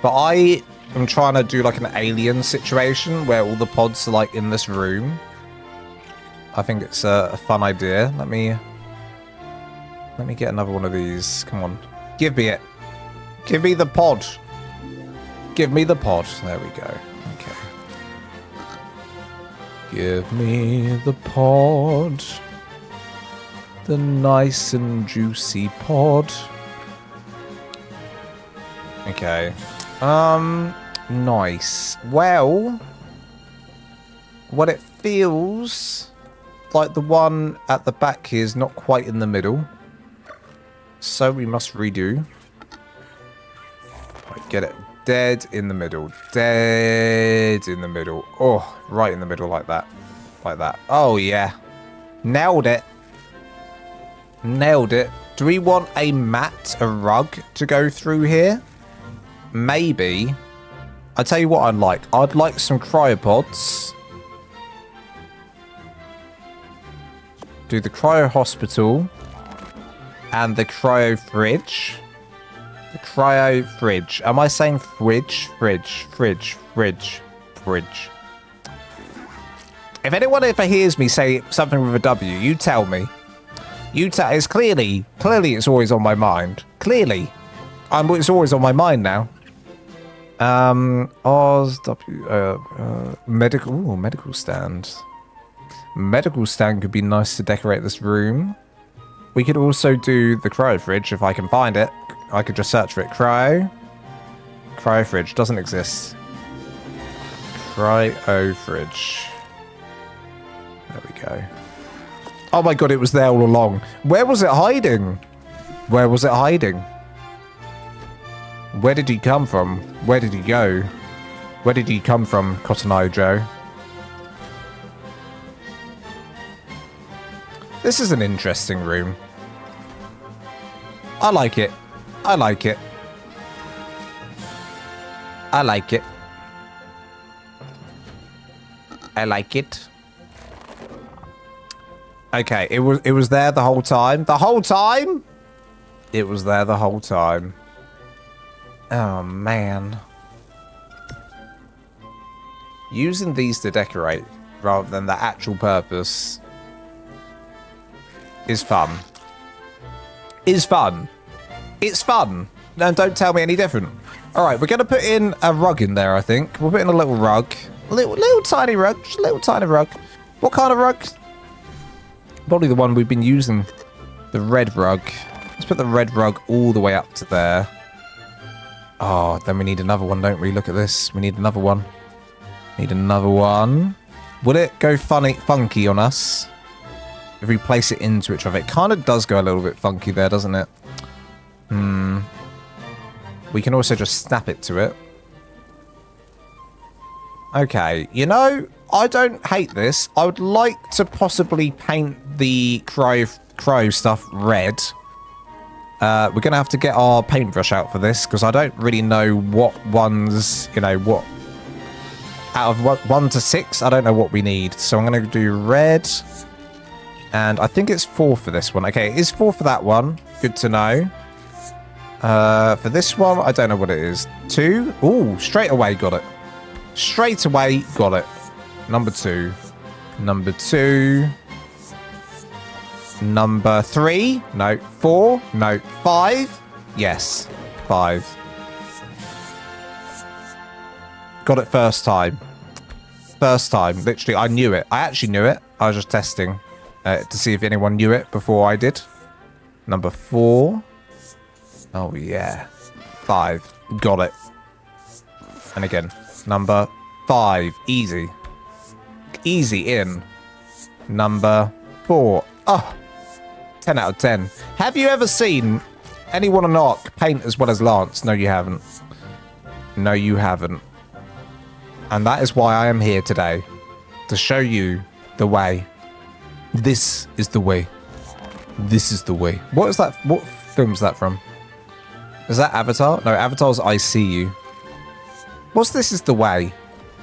But I am trying to do like an alien situation where all the pods are like in this room. I think it's a fun idea. Let me get another one of these. Come on, give me it. Give me the pod. Give me the pod. There we go. Okay. Give me the pod. The nice and juicy pod. Okay. Nice. Well, what it feels like the one at the back here is not quite in the middle. So we must redo. Get it. Dead in the middle. Dead in the middle. Oh, right in the middle like that. Like that. Oh, yeah. Nailed it. Nailed it. Do we want a mat, a rug to go through here? Maybe. I'll tell you what I'd like. I'd like some cryopods. Do the cryo hospital. And the cryo fridge. The cryo fridge. Am I saying fridge? Fridge. Fridge. Fridge. Fridge. If anyone ever hears me say something with a W, you tell me. You tell. It's clearly it's always on my mind. Clearly. It's always on my mind now. Oz, W, medical, ooh, medical stand. Medical stand could be nice to decorate this room. We could also do the cryo fridge if I can find it. I could just search for it. Cryo fridge doesn't exist. Cryo fridge. There we go. Oh my god, it was there all along. Where was it hiding? Where was it hiding? Where did he come from? Where did he go? Where did he come from, Cotton Eye Joe? This is an interesting room. I like it. I like it. I like it. I like it. Okay, it was there the whole time. The whole time? It was there the whole time. Oh, man. Using these to decorate rather than the actual purpose is fun. Is fun. It's fun. No, don't tell me any different. All right, we're going to put in a rug in there, I think. We'll put in a little rug. Little tiny rug. Just a little tiny rug. What kind of rug? Probably the one we've been using. The red rug. Let's put the red rug all the way up to there. Oh, then we need another one, don't we? Look at this. We need another one. Need another one. Will it go funky on us if we place it into each other? It kind of does go a little bit funky there, doesn't it? We can also just snap it to it. Okay, you know, I don't hate this. I would like to possibly paint the cryo stuff red. We're going to have to get our paintbrush out for this because I don't really know what ones, you know, what... Out of 1 to 6, I don't know what we need. So I'm going to do red. And I think it's 4 for this one. Okay, it is 4 for that one. Good to know. For this one, I don't know what it is. 2. Ooh, straight away got it. Straight away got it. Number 2. Number 2. Number 3. No. 4. No. 5. Yes. 5. Got it first time. First time. Literally, I knew it. I actually knew it. I was just testing to see if anyone knew it before I did. Number 4. Oh, yeah. 5. Got it. And again. Number 5. Easy. Easy in. Number 4. Oh. 10 out of 10. Have you ever seen anyone on ARK paint as well as Lance? No, you haven't. No, you haven't. And that is why I am here today. To show you the way. This is the way. This is the way. What is that? What film is that from? Is that Avatar? No, Avatar's I See You. What's This Is the Way?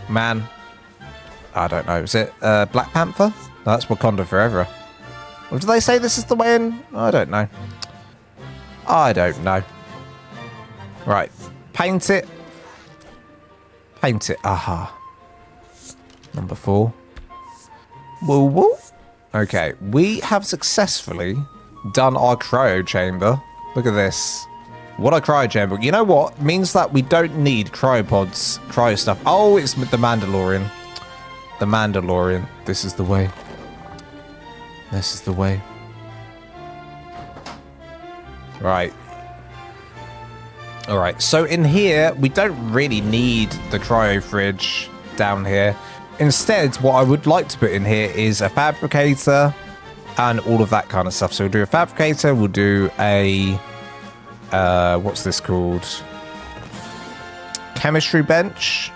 Man. I don't know. Is it Black Panther? No, that's Wakanda Forever. Or do they say this is the way in? I don't know. I don't know. Right. Paint it. Paint it. Aha. Number 4. Woo woo. Okay. We have successfully done our cryo chamber. Look at this. What a cryo chamber. You know what? Means that we don't need cryopods, cryo stuff. Oh, it's the Mandalorian. The Mandalorian. This is the way. This is the way. Right. Alright, so in here, we don't really need the cryo fridge down here. Instead, what I would like to put in here is a fabricator and all of that kind of stuff. So we'll do a fabricator, we'll do a... what's this called? Chemistry bench.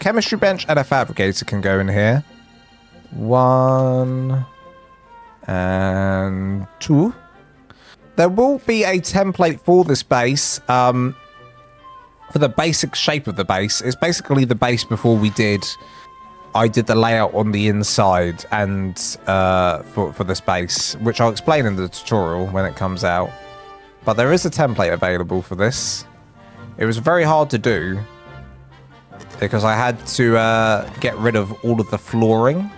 Chemistry bench and a fabricator can go in here. 1 and 2. There will be a template for this base, for the basic shape of the base. It's basically the base before I did the layout on the inside and for this base, which I'll explain in the tutorial when it comes out. But there is a template available for this. It was very hard to do because I had to get rid of all of the flooring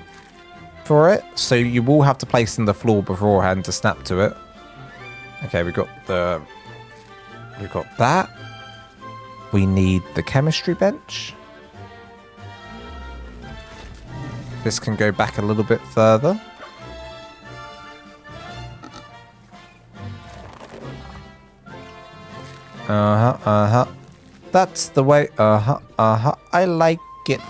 for it. So you will have to place in the floor beforehand to snap to it. Okay, we've got that. We need the chemistry bench. This can go back a little bit further. That's the way. I like it.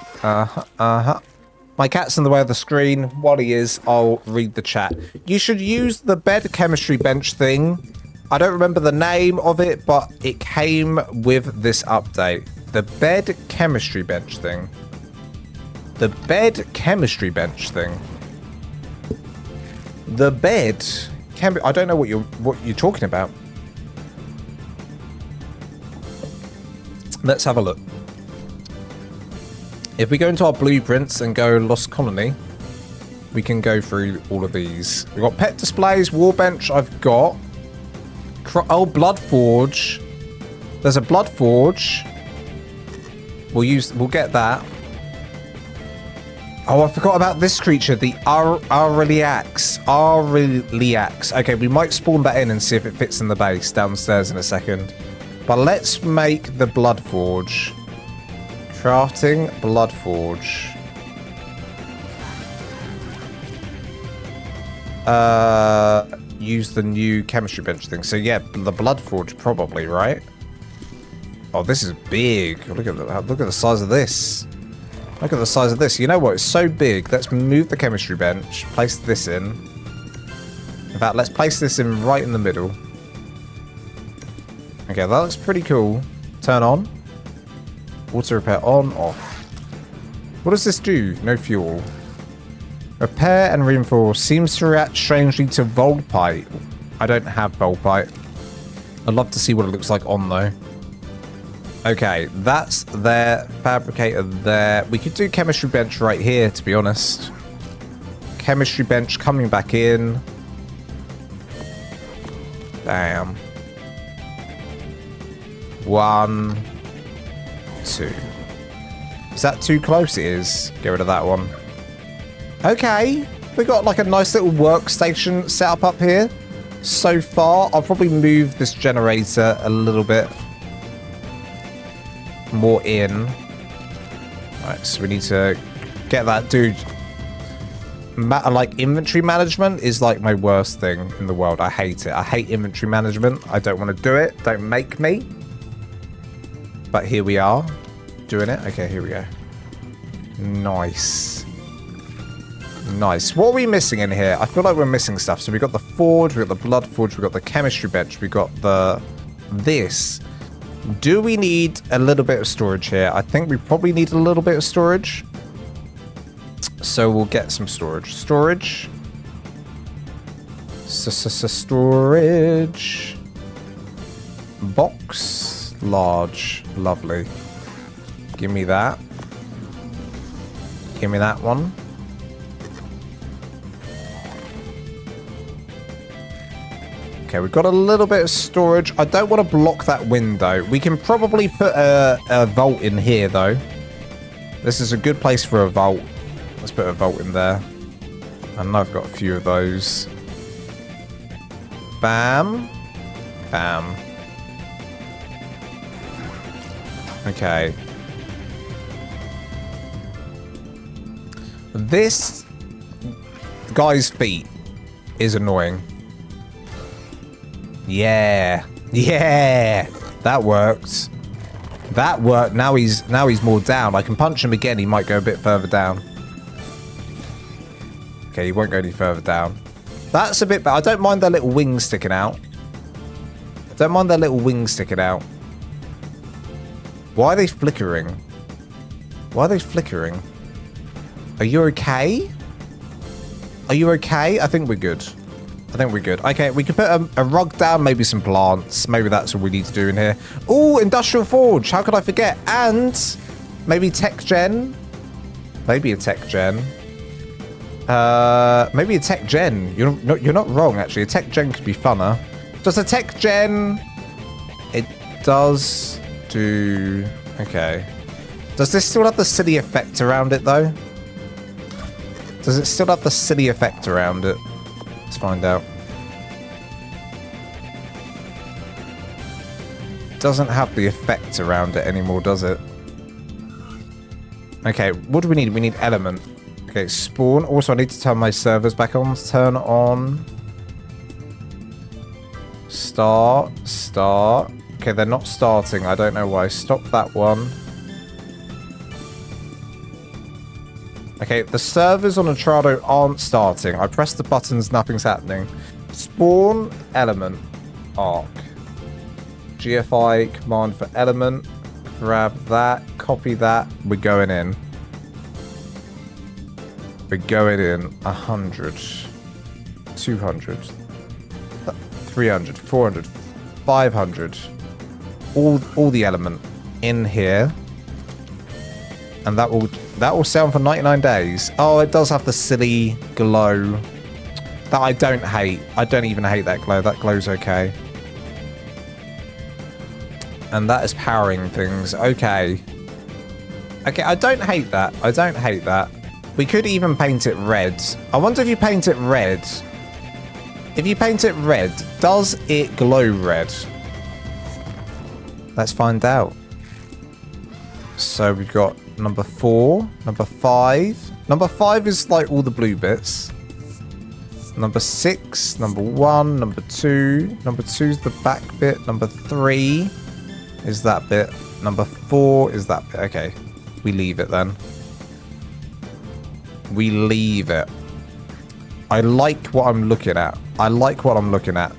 My cat's in the way of the screen. While he is, I'll read the chat. You should use the bed chemistry bench thing. I don't remember the name of it, but it came with this update. The bed chemistry bench thing. The bed chemistry bench thing. The bed I don't know what you're talking about. Let's have a look. If we go into our blueprints and go Lost Colony, we can go through all of these. We've got pet displays, warbench I've got. Oh, blood forge. There's a blood forge. We'll get that. Oh, I forgot about this creature, the Aureliax. Aureliax. Okay, we might spawn that in and see if it fits in the base downstairs in a second. But let's make the blood forge. Crafting blood forge. Use the new chemistry bench thing. So yeah, the blood forge probably, right? Oh, this is big. Look at the size of this. Look at the size of this. You know what? It's so big. Let's move the chemistry bench. Place this in. In fact, let's place this in right in the middle. Okay, that looks pretty cool. Turn on. Auto repair on, off. What does this do? No fuel. Repair and reinforce. Seems to react strangely to Volpite. I don't have Volpite. I'd love to see what it looks like on though. Okay, that's their fabricator there. We could do chemistry bench right here, to be honest. Chemistry bench coming back in. Damn. 1, 2. Is that too close? It is. Get rid of that one. Okay. We got like a nice little workstation set up here. So far, I'll probably move this generator a little bit more in. Right, so we need to get that dude. Like inventory management is like my worst thing in the world. I hate it. I hate inventory management. I don't want to do it. Don't make me. But here we are doing it. Okay, here we go. Nice. Nice. What are we missing in here? I feel like we're missing stuff. So we got the forge, we got the blood forge, we got the chemistry bench, we got this. Do we need a little bit of storage here? I think we probably need a little bit of storage. So we'll get some storage. Storage. Storage. Box. Large. Lovely. Give me that. Give me that one. Okay, we've got a little bit of storage. I don't want to block that window. We can probably put a vault in here, though. This is a good place for a vault. Let's put a vault in there. And I've got a few of those. Bam. Bam. Okay. This guy's feet is annoying. Yeah. Yeah. That worked. That worked. Now he's more down. I can punch him again. He might go a bit further down. Okay, he won't go any further down. That's a bit bad. I don't mind their little wings sticking out. I don't mind their little wings sticking out. Why are they flickering? Why are they flickering? Are you okay? Are you okay? I think we're good. I think we're good. Okay, we can put a rug down, maybe some plants. Maybe that's what we need to do in here. Oh, industrial forge. How could I forget? And maybe tech gen. Maybe a tech gen. Maybe a tech gen. You're not wrong, actually. A tech gen could be funner. Does a tech gen... It does do... Okay. Does this still have the silly effect around it, though? Does it still have the silly effect around it? Let's find out. Doesn't have the effect around it anymore, does it? Okay, what do we need? We need element. Okay, spawn. Also, I need to turn my servers back on. Turn on. Start. Start. Okay, they're not starting. I don't know why. Stop that one. Okay, the servers on Entrado aren't starting. I pressed the buttons, nothing's happening. Spawn element ARK. GFI command for element. Grab that, copy that. We're going in. We're going in 100, 200, 300, 400, 500. All the element in here. And that will sell for 99 days. Oh, it does have the silly glow. That I don't hate. I don't even hate that glow. That glow's okay. And that is powering things. Okay. Okay, I don't hate that. I don't hate that. We could even paint it red. I wonder if you paint it red. If you paint it red, does it glow red? Let's find out. So we've got number 4, number 5. Number 5 is like all the blue bits. Number 6, number 1, number 2. Number 2 is the back bit. Number 3 is that bit. Number 4 is that bit. Okay, we leave it then. We leave it. I like what I'm looking at. I like what I'm looking at.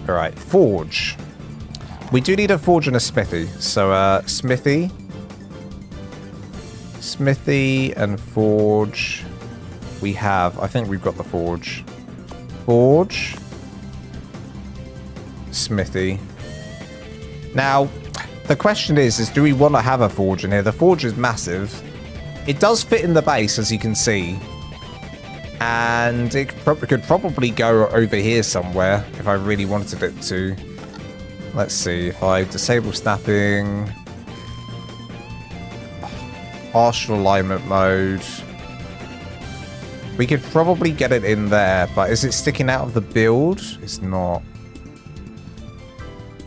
All right, forge. We do need a forge and a smithy. So, smithy. Smithy and forge. We have. I think we've got the forge. Forge. Smithy. Now, the question is do we want to have a forge in here? The forge is massive. It does fit in the base, as you can see. And it could probably go over here somewhere if I really wanted it to. Let's see, if I disable snapping, partial alignment mode, we could probably get it in there, but is it sticking out of the build? It's not.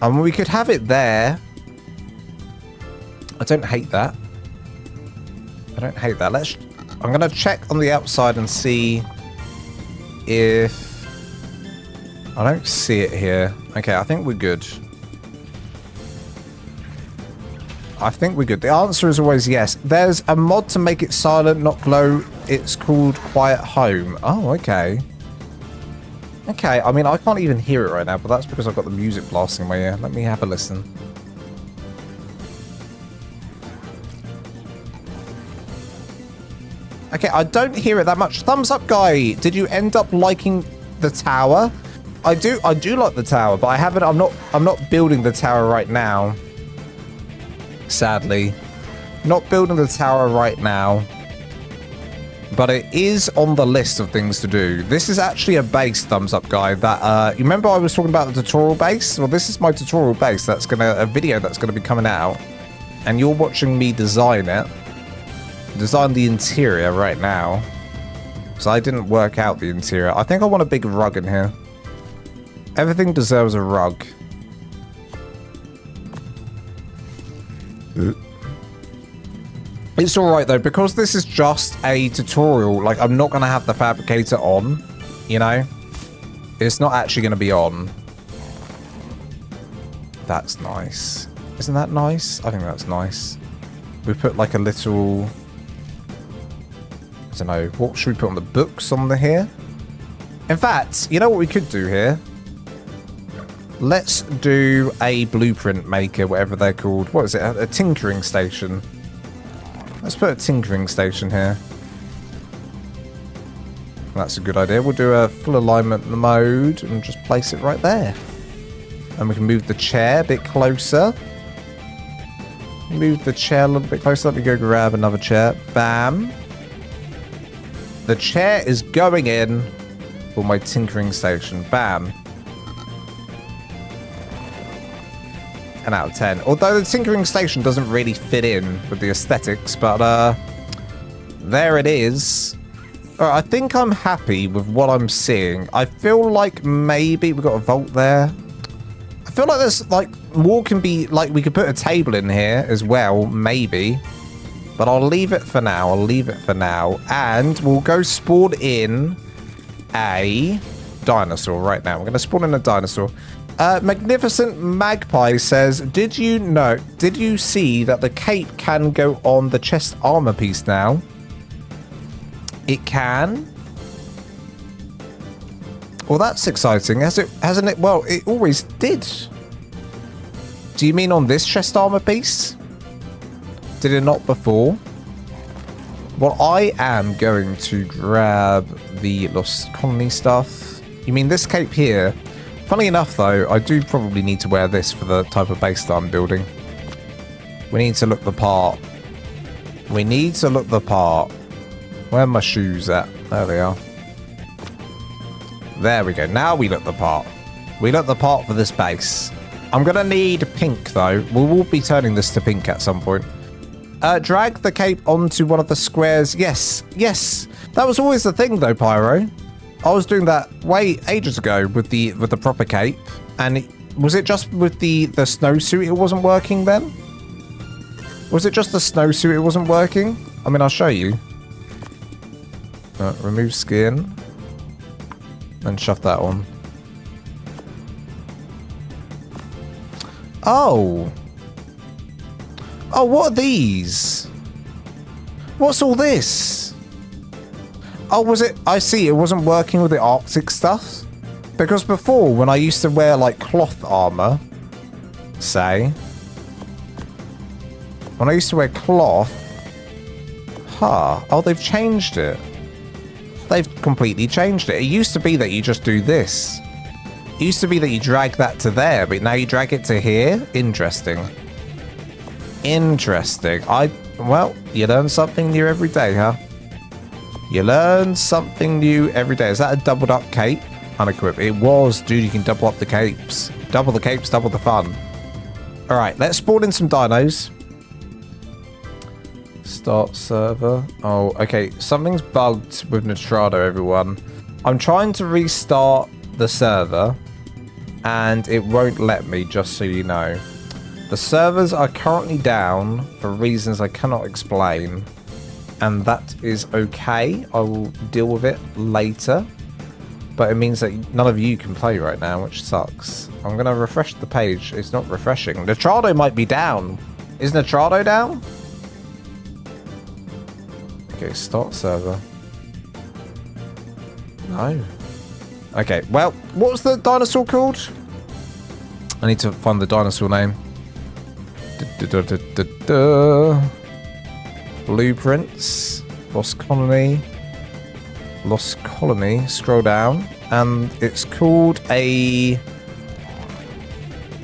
We could have it there. I don't hate that. I don't hate that. I'm going to check on the outside and see if... I don't see it here. Okay, I think we're good. I think we're good. The answer is always yes. There's a mod to make it silent, not glow. It's called Quiet Home. Oh, okay. Okay, I mean, I can't even hear it right now, but that's because I've got the music blasting in my ear. Let me have a listen. Okay, I don't hear it that much. Thumbs up, guy. Did you end up liking the tower? I do like the tower, but I'm not building the tower right now. Sadly. Not building the tower right now. But it is on the list of things to do. This is actually a base, thumbs up, guy. That you remember I was talking about the tutorial base? Well, this is my tutorial base. That's a video that's gonna be coming out, and you're watching me design it. Design the interior right now. So I didn't work out the interior. I think I want a big rug in here. Everything deserves a rug. It's alright though, because this is just a tutorial. Like, I'm not going to have the fabricator on, you know? It's not actually going to be on. That's nice. Isn't that nice? I think that's nice. We put like a little... I don't know. What should we put on the books on the here? In fact, you know what we could do here? Let's do a blueprint maker, whatever they're called. What is it? A tinkering station. Let's put a tinkering station here. That's a good idea. We'll do a full alignment mode and just place it right there. And we can move the chair a bit closer. Move the chair a little bit closer. Let me go grab another chair. Bam. The chair is going in for my tinkering station. Bam. 10 out of 10. Although the tinkering station doesn't really fit in with the aesthetics, but there it is. Alright, I think I'm happy with what I'm seeing. I feel like maybe we've got a vault there. I feel like there's like more can be, like we could put a table in here as well, maybe. But I'll leave it for now. I'll leave it for now. And we'll go spawn in a dinosaur right now. We're going to spawn in a dinosaur. Magnificent Magpie says, did you see that the cape can go on the chest armor piece now? It can? Well, that's exciting. Hasn't it? Well, it always did. Do you mean on this chest armor piece? Did it not before? Well, I am going to grab the Lost Colony stuff. You mean this cape here? Funny enough, though, I do probably need to wear this for the type of base that I'm building. We need to look the part. We need to look the part. Where are my shoes at? There they are. There we go. Now we look the part. We look the part for this base. I'm going to need pink, though. We will be turning this to pink at some point. Drag the cape onto one of the squares. Yes. Yes. That was always the thing, though, Pyro. I was doing that ages ago with the proper cape. And was it just with the snowsuit it wasn't working then? Was it just the snowsuit it wasn't working? I mean, I'll show you. Remove skin. And shove that on. Oh. Oh, what are these? What's all this? Oh, was it? I see. It wasn't working with the Arctic stuff. Because before, when I used to wear, like, cloth armor, say. When I used to wear cloth. Oh, they've changed it. They've completely changed it. It used to be that you just do this. It used to be that you drag that to there, but now you drag it to here? Interesting. Interesting. Well, you learn something new every day, huh? You learn something new every day. Is that a doubled up cape? Unequipped. It was. Dude, you can double up the capes. Double the capes, double the fun. All right, let's spawn in some dinos. Start server. Oh, okay. Something's bugged with Nitrado, everyone. I'm trying to restart the server, and it won't let me, just so you know. The servers are currently down for reasons I cannot explain, and that is okay. I will deal with it later, but it means that none of you can play right now, which sucks. I'm going to refresh the page. It's not refreshing. Nitrado might be down. Is Nitrado down? Okay, start server. No. Okay, well, what was the dinosaur called? I need to find the dinosaur name. Blueprints. Lost Colony. Lost Colony. Scroll down. And it's called a...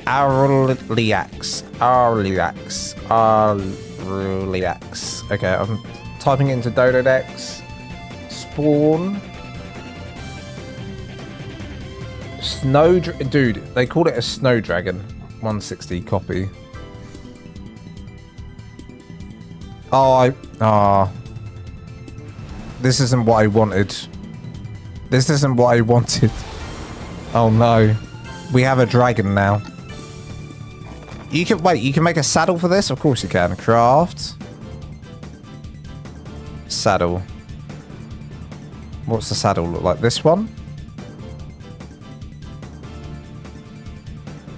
Arliax. Arliax. Arliax. Okay, I'm typing it into Dododex. Spawn. Dude, they call it a snow dragon. 160 copy. This isn't what I wanted. This isn't what I wanted. Oh no. We have a dragon now. You can make a saddle for this? Of course you can. Craft. Saddle. What's the saddle look like? This one?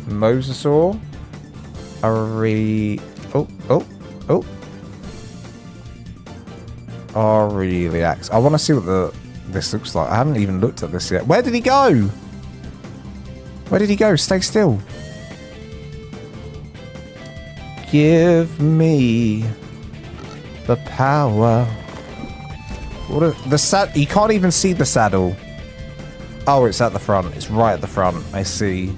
Mosasaur. Aureliax. I want to see what this looks like. I haven't even looked at this yet. Where did he go? Where did he go? Stay still. Give me the power. You can't even see the saddle. Oh, it's at the front. It's right at the front. I see.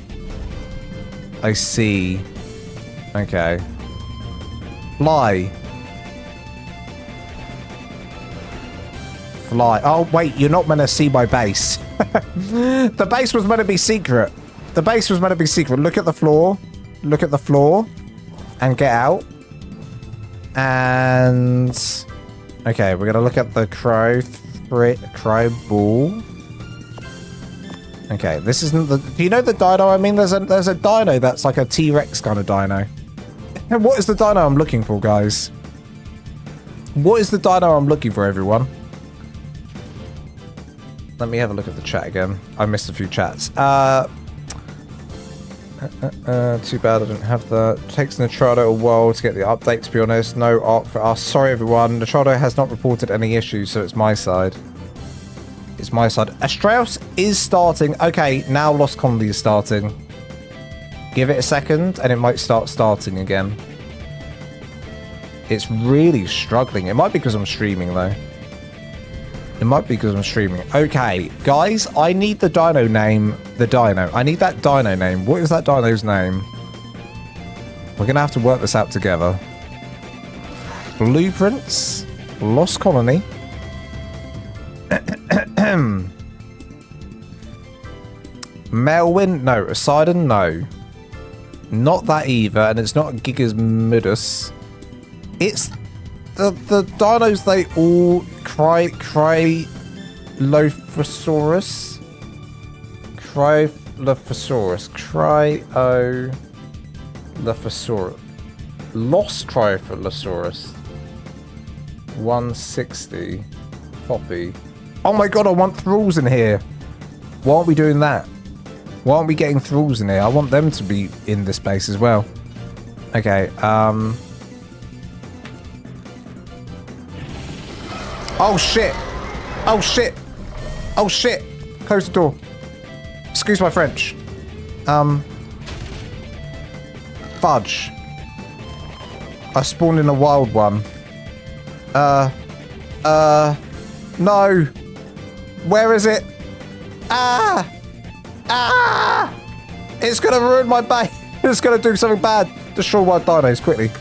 I see. Okay. Fly. Fly. Oh, wait. You're not meant to see my base. The base was meant to be secret. The base was meant to be secret. Look at the floor. Look at the floor. And get out. And... Okay, we're going to look at the crow ball. Okay, this isn't the... Do you know the dino? I mean, there's a dino that's like a T-Rex kind of dino. And what is the dino I'm looking for, guys? What is the dino I'm looking for, everyone? Let me have a look at the chat again. I missed a few chats. Too bad I didn't have that. Takes Nitrado a while to get the update, to be honest. No ARK for us. Sorry, everyone. Nitrado has not reported any issues, so it's my side. It's my side. Astraeus is starting. Okay, now Lost Colony is starting. Give it a second, and it might start starting again. It's really struggling. It might be because I'm streaming, though. It might be because I'm streaming. Okay, guys, I need the dino name. The dino. I need that dino name. What is that dino's name? We're going to have to work this out together. Blueprints. Lost Colony. Melwin? No. Poseidon? No. Not that either. And it's not Gigas Midus. It's the dinos they all... Cryolophosaurus. Cryolophosaurus. Lost Cryolophosaurus. 160. Copy. Oh my god, I want thralls in here. Why aren't we doing that? Why aren't we getting thralls in here? I want them to be in this place as well. Okay, Oh shit! Oh shit! Oh shit! Close the door. Excuse my French. Fudge. I spawned in a wild one. No! Where is it? Ah! Ah! It's gonna ruin my base. It's gonna do something bad. Destroy wild dinos, quickly.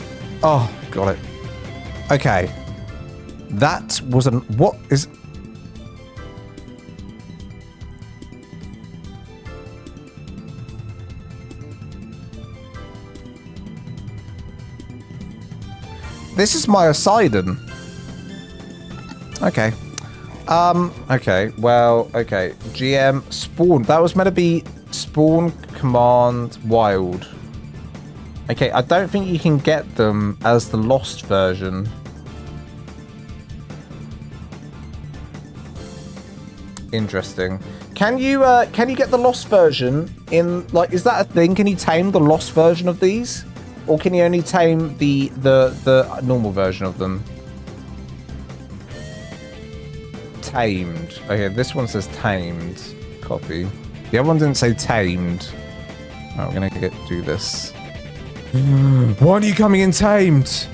Oh, got it. Okay. That wasn't... What is... This is my Poseidon. Okay. Okay. Well, okay. GM spawn. That was meant to be spawn command wild. Okay, I don't think you can get them as the lost version. Interesting. Can you get the lost version in, like, is that a thing? Can you tame the lost version of these? Or can you only tame the normal version of them? Tamed. Okay, this one says tamed. Copy. The other one didn't say tamed. Oh, we're gonna do this. Why are you coming in tamed?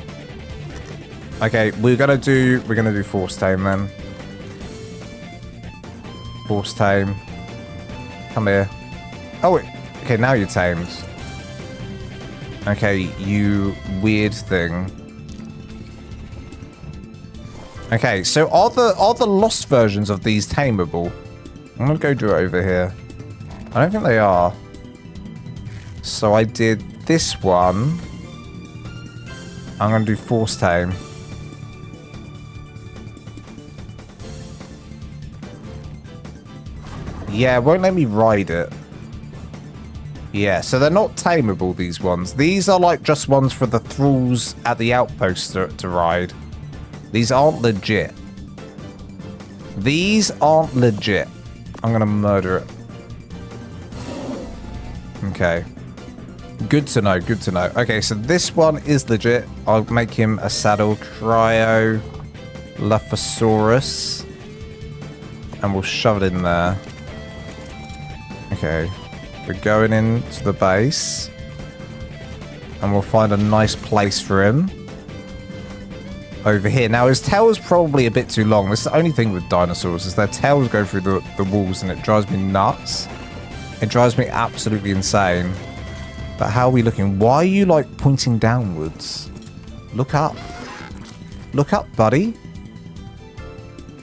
Okay, we're gonna do force tame then. Force tame. Come here. Oh wait. Okay, now you're tamed. Okay, you weird thing. Okay, so are the lost versions of these tameable? I'm gonna go do it over here. I don't think they are. So I did this one. I'm gonna do force tame. Yeah, it won't let me ride it. Yeah, so they're not tameable, these ones. These are like just ones for the thralls at the outpost to ride. These aren't legit. These aren't legit. I'm gonna murder it. Okay. Good to know, good to know. Okay, so this one is legit. I'll make him a saddle cryo Laphosaurus. And we'll shove it in there. Okay. We're going into the base. And we'll find a nice place for him. Over here. Now, his tail is probably a bit too long. This is the only thing with dinosaurs, is their tails go through the walls, and it drives me nuts. It drives me absolutely insane. But how are we looking? Why are you, like, pointing downwards? Look up. Look up, buddy.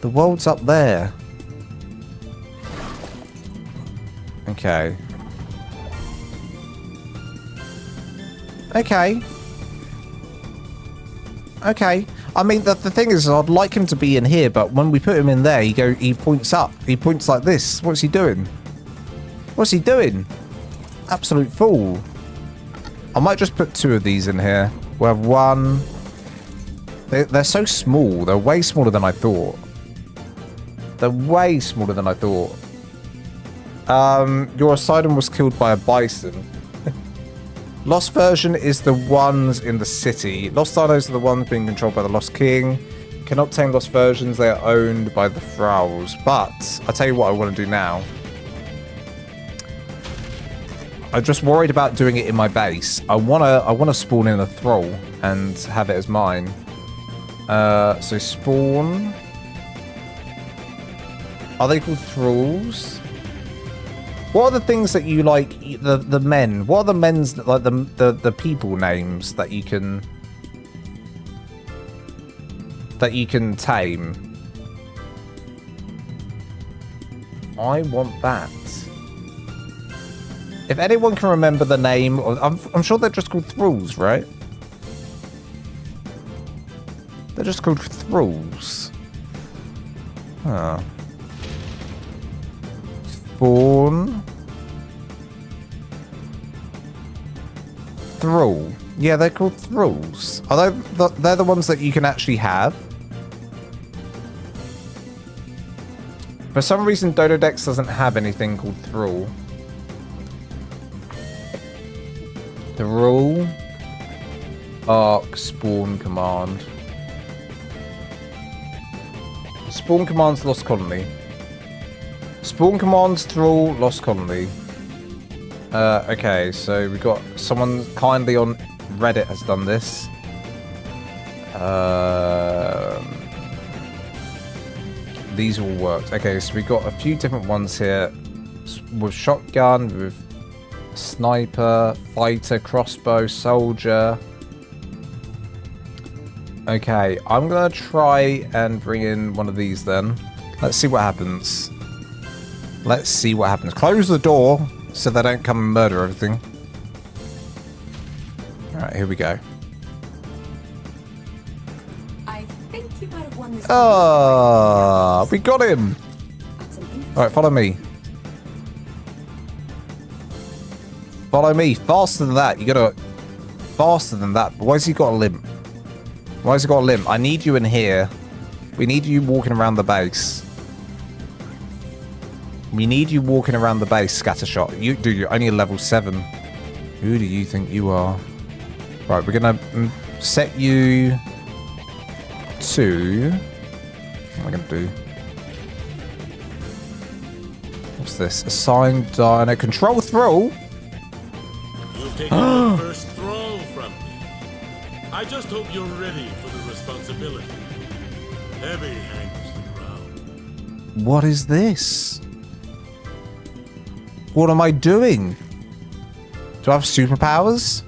The world's up there. Okay. Okay. Okay. I mean, the thing is, I'd like him to be in here, but when we put him in there, he points up. He points like this. What's he doing? What's he doing? Absolute fool. I might just put 2 of these in here. We'll have 1. They're so small. They're way smaller than I thought. They're way smaller than I thought. Your Poseidon was killed by a bison. Lost version is the ones in the city. Lost dinos are the ones being controlled by the Lost King. Cannot tame lost versions. They are owned by the thralls. But I'll tell you what I want to do now. I'm just worried about doing it in my base. I wanna spawn in a thrall and have it as mine. So spawn. Are they called thralls? What are the things that you like? The men. What are the men's, like the people names that you can tame? I want that. If anyone can remember the name, I'm sure they're just called thralls, right? They're just called thralls. Huh. Spawn. Thrall. Yeah, they're called thralls. Are they're the ones that you can actually have? For some reason, Dododex doesn't have anything called thrall. Thrall. ARK spawn command. Spawn command's lost colony. Spawn commands thrall lost colony. Okay, so we got someone kindly on Reddit has done this. These all worked. Okay, so we got a few different ones here with shotgun, with sniper, fighter, crossbow, soldier. Okay, I'm gonna try and bring in one of these then. Let's see what happens. Let's see what happens. Close the door so they don't come and murder everything. Alright, here we go. I think you might have won this. Oh, we got him. Alright, follow me. Follow me. Faster than that. You gotta... Faster than that. Why has he got a limp? Why has he got a limp? I need you in here. We need you walking around the base. We need you walking around the base, Scattershot. Dude, you're only a level 7. Who do you think you are? Right, we're gonna set you to... What am I gonna do? What's this? Assign Dino. Control Thrall? You've taken the first thrall from me. I just hope you're ready for the responsibility. Heavy hangs the ground. What is this? What am I doing? Do I have superpowers?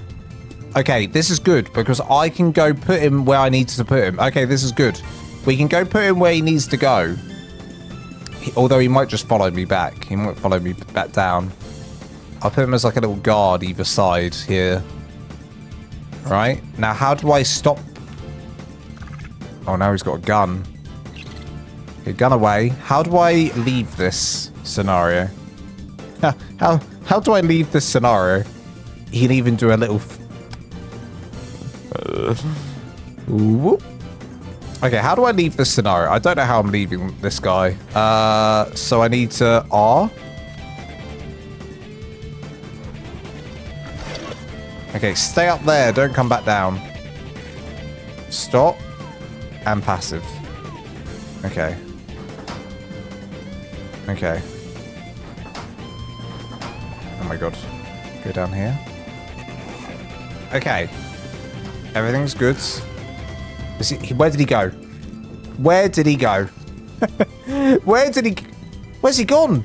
Okay, this is good because I can go put him where I need to put him. Okay, this is good. We can go put him where he needs to go. Although he might just follow me back. He might follow me back down. I'll put him as like a little guard either side here. Right? Now, how do I stop? Oh, now he's got a gun. Okay, gun away. How do I leave this scenario? How do I leave this scenario? He can even do a little... Whoop. Okay, how do I leave this scenario? I don't know how I'm leaving this guy. So I need to R. Okay, stay up there. Don't come back down. Stop. And passive. Okay. Okay. Oh my god. Go down here. Okay. Everything's good. Where did he go? Where did he go? Where did he... Where's he gone?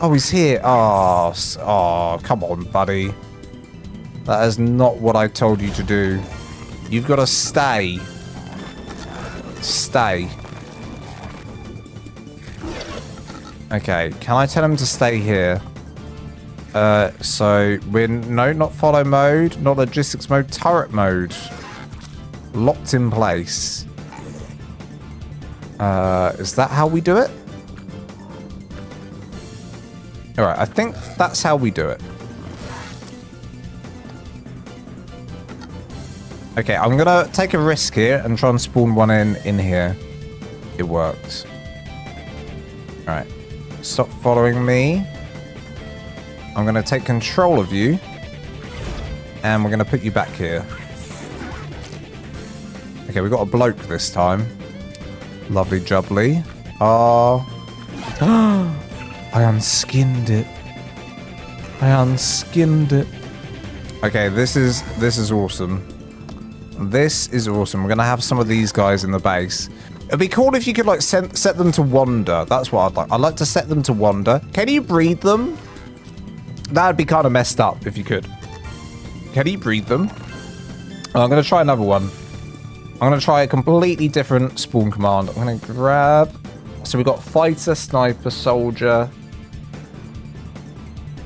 Oh, he's here. Oh, come on, buddy. That is not what I told you to do. You've got to stay. Stay. Okay, can I tell him to stay here? So we're... No, not follow mode. Not logistics mode. Turret mode. Locked in place. Is that how we do it? Alright, I think that's how we do it. Okay, I'm gonna take a risk here and try and spawn one in here. It worked. Alright. Stop following me. I'm gonna take control of you. And we're gonna put you back here. Okay, we got a bloke this time. Lovely jubbly. Oh. I unskinned it. I unskinned it. Okay, this is awesome. This is awesome. We're gonna have some of these guys in the base. It'd be cool if you could like set them to wander. That's what I'd like. I'd like to set them to wander. Can you breed them? That'd be kind of messed up if you could. Can you breed them? Oh, I'm gonna try another one. I'm going to try a completely different spawn command. I'm going to grab... So we've got fighter, sniper, soldier.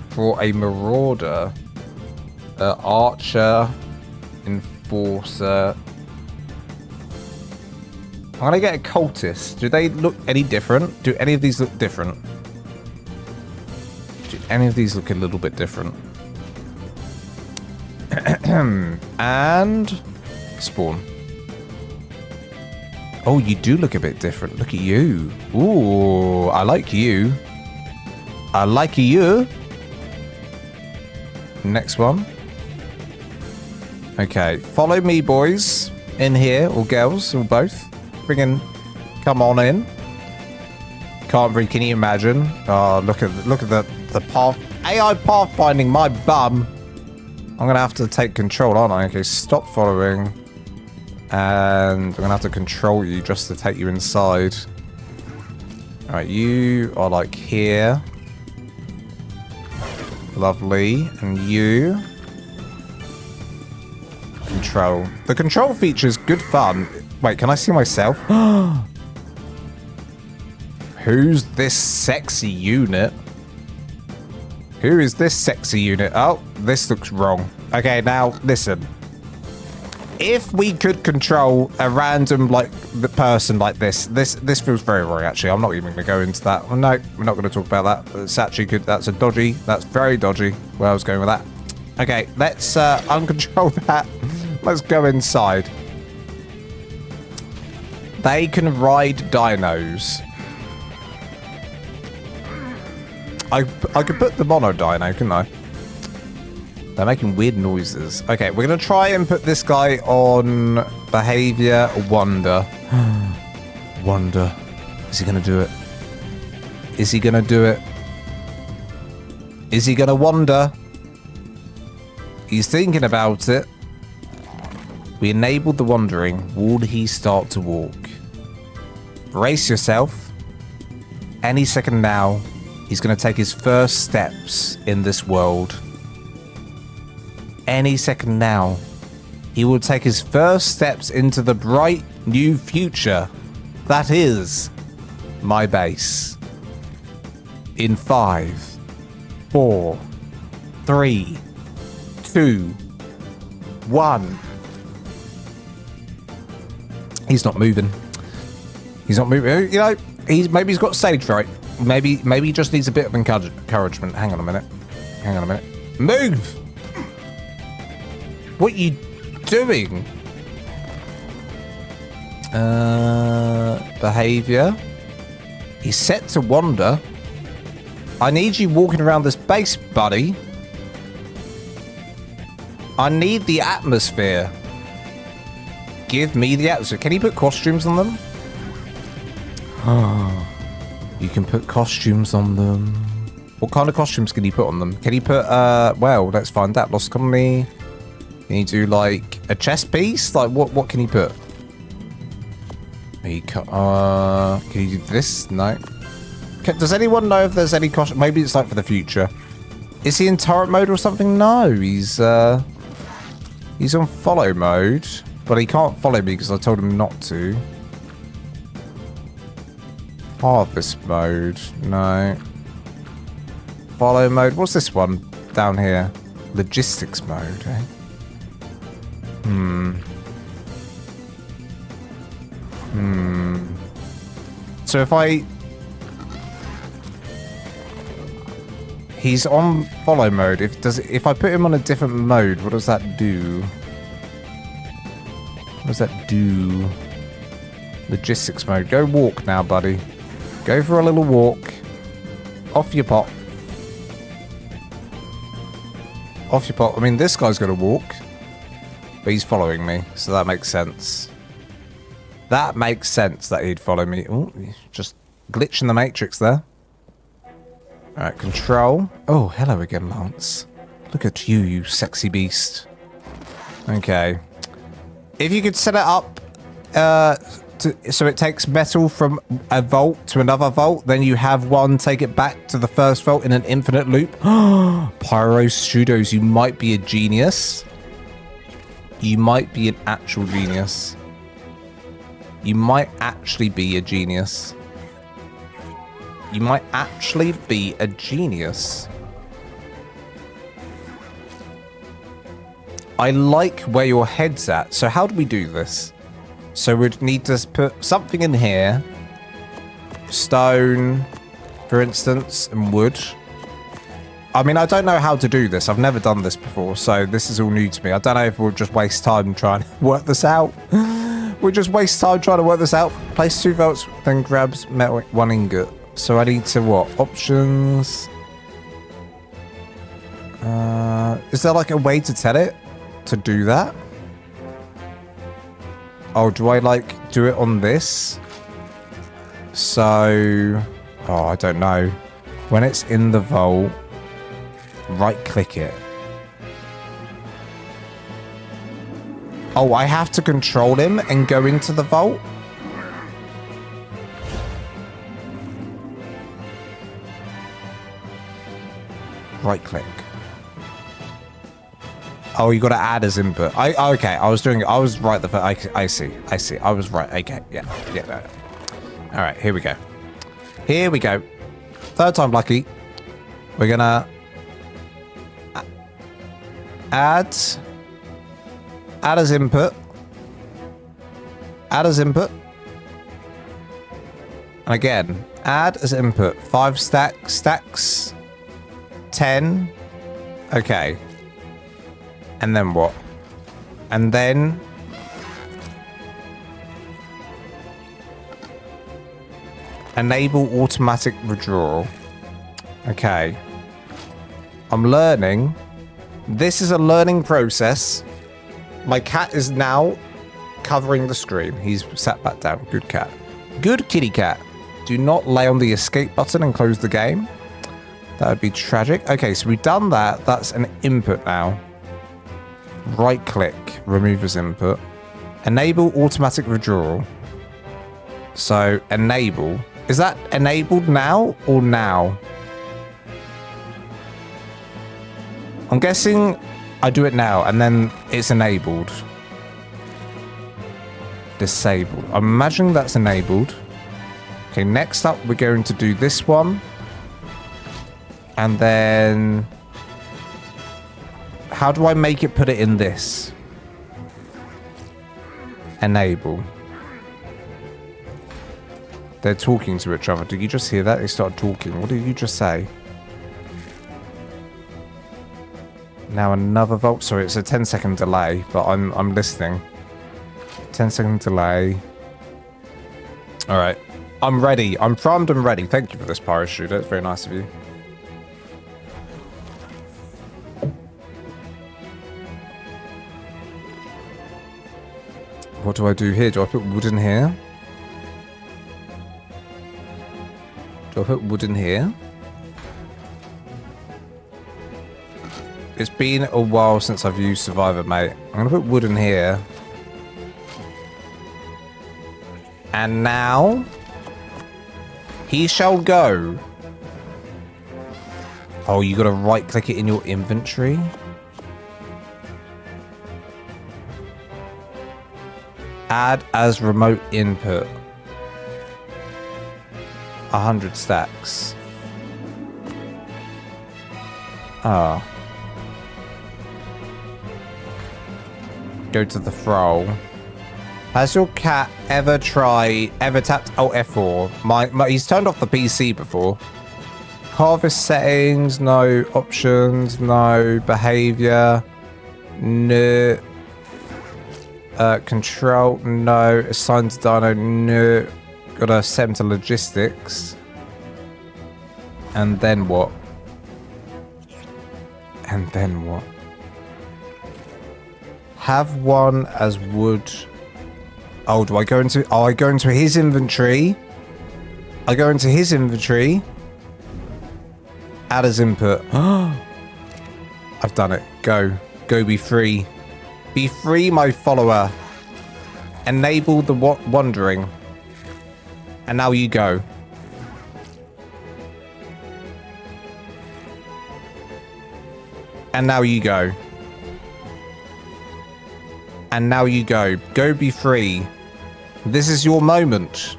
For a marauder. Archer. Enforcer. I'm going to get a cultist. Do they look any different? Do any of these look different? Do any of these look a little bit different? And... Spawn. Oh, you do look a bit different. Look at you. Ooh, I like you. I like you. Next one. Okay, follow me, boys. In here, or girls, or both. Come on in. Can't breathe. Can you imagine? Oh, look at the path. AI pathfinding my bum. I'm gonna have to take control, aren't I? Okay, stop following. And I'm gonna have to control you just to take you inside. Alright, you are like here. Lovely. And you control. The control feature is good fun. Wait, can I see myself? Who's this sexy unit? Who is this sexy unit? Oh, this looks wrong. Okay, now listen. If we could control a random the person like this feels very wrong. Actually, I'm not even going to go into that. Well, no, we're not going to talk about that. It's actually good. That's very dodgy. Where I was going with that. Okay, let's uncontrol that. Let's go inside. They can ride dinos. I could put them on a dino, couldn't I? They're making weird noises. Okay, we're going to try and put this guy on behavior wonder. Wonder. Is he going to do it? Is he going to do it? Is he going to wonder? He's thinking about it. We enabled the wandering. Will he start to walk? Brace yourself. Any second now, he's going to take his first steps in this world. Any second now, he will take his first steps into the bright new future that is my base. In 5, 4, 3, 2, 1. He's not moving. He's not moving. You know, maybe he's got stage fright. Maybe he just needs a bit of encouragement. Hang on a minute. Move! What are you doing? Behavior. He's set to wander. I need you walking around this base, buddy. I need the atmosphere. Give me the atmosphere. Can you put costumes on them? You can put costumes on them. What kind of costumes can you put on them? Can you put, well, let's find that. Lost Colony. Can you do, like, a chest piece? Like, what can you put? Can you do this? No. Does anyone know if there's any costume? Maybe it's, like, for the future. Is he in turret mode or something? No, he's on follow mode. But he can't follow me because I told him not to. Harvest mode. No. Follow mode. What's this one down here? Logistics mode, eh? So if he's on follow mode. If I put him on a different mode, what does that do? What does that do? Logistics mode. Go walk now, buddy. Go for a little walk. Off your pot. Off your pot. I mean, this guy's going to walk. But he's following me, so that makes sense. That makes sense that he'd follow me. Oh, just glitch in the matrix there. Alright, control. Oh, hello again, Lance. Look at you, you sexy beast. Okay. If you could set it up so it takes metal from a vault to another vault, then you have one take it back to the first vault in an infinite loop. Pyro Studios, you might be a genius. You might be an actual genius. You might actually be a genius. You might actually be a genius. I like where your head's at. So how do we do this? So we'd need to put something in here. Stone, for instance, and wood. I mean, I don't know how to do this. I've never done this before, so this is all new to me. I don't know if we'll just waste time trying to work this out. We'll just waste time trying to work this out. Place 2 volts, then grabs metal 1 ingot. So I need to what? Options. Is there like a way to tell it to do that? Oh, do I like do it on this? So, oh, I don't know. When it's in the vault, right click it. Oh, I have to control him and go into the vault? Right click. Oh, you got to add as input. Okay. I was right the first. I see. I was right. Okay. Yeah. No. All right. Here we go. Third time lucky. We're gonna add as input. And again, add as input. 5 stacks. 10. Okay. And then what? And then enable automatic withdrawal. Okay. I'm learning. This is a learning process. My cat is now covering the screen. He's sat back down. Good cat. Good kitty cat. Do not lay on the escape button and close the game. That would be tragic. Okay, so we've done that. That's an input now. Right click, remove as input. Enable automatic withdrawal. So enable. Is that enabled now or now? I'm guessing I do it now and then it's enabled. Disabled. I'm imagining that's enabled. Okay, next up we're going to do this one. And then how do I make it put it in this? Enable. They're talking to each other. Did you just hear that? They started talking. What did you just say? Now another vault. Sorry, it's a 10-second delay, but I'm listening. 10-second delay. All right. I'm ready. I'm primed and ready. Thank you for this, Pyro That's very nice of you. What do I do here? Do I put wood in here? Do I put wood in here? It's been a while since I've used Survivor, mate. I'm going to put wood in here. And now he shall go. Oh, you got to right click it in your inventory. Add as remote input. 100 stacks. Ah. Go to the thrall. Has your cat ever tapped Alt F4? He's turned off the PC before. Harvest settings, no. Options, no. Behavior, no. Control, no. Assigned to Dino, no. Gotta set him to logistics. And then what? Have one as wood. Oh, do I go into... Oh, I go into his inventory. Add as input. I've done it. Go. Go be free. Be free, my follower. Enable the wandering. And now you go. And now you go. And now you go. Go be free. This is your moment.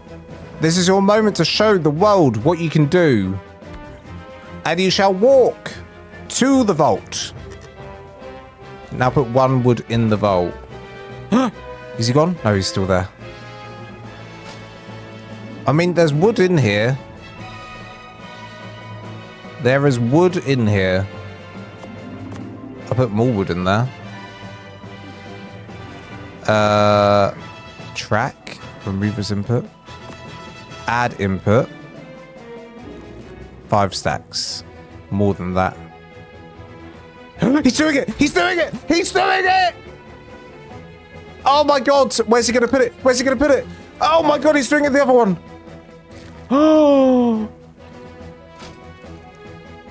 This is your moment to show the world what you can do. And you shall walk to the vault. Now put one wood in the vault. Is he gone? No, he's still there. I mean, there's wood in here. There is wood in here. I'll put more wood in there. Track. Remove as input. Add input. 5 stacks. More than that. He's doing it! He's doing it! He's doing it! Oh my god! Where's he gonna put it? Where's he gonna put it? Oh my god, he's doing it the other one! Oh!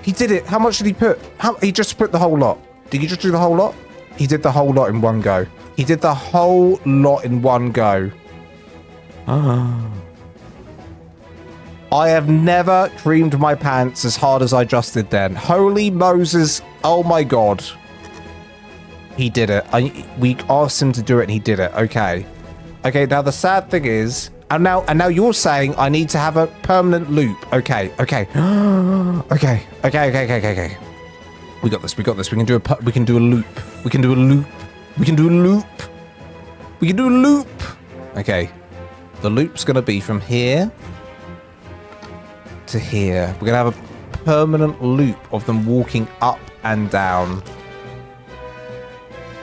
He did it. How much did he put? He just put the whole lot. Did you just do the whole lot? He did the whole lot in one go. He did the whole lot in one go. Oh. I have never creamed my pants as hard as I just did then. Holy Moses. Oh my god. He did it. We asked him to do it and he did it. Okay. Okay, now the sad thing is, and now you're saying I need to have a permanent loop. Okay. Okay. Okay. We got this. We can do a loop. We can do a loop. Okay. The loop's gonna be from here to here. We're gonna have a permanent loop of them walking up and down.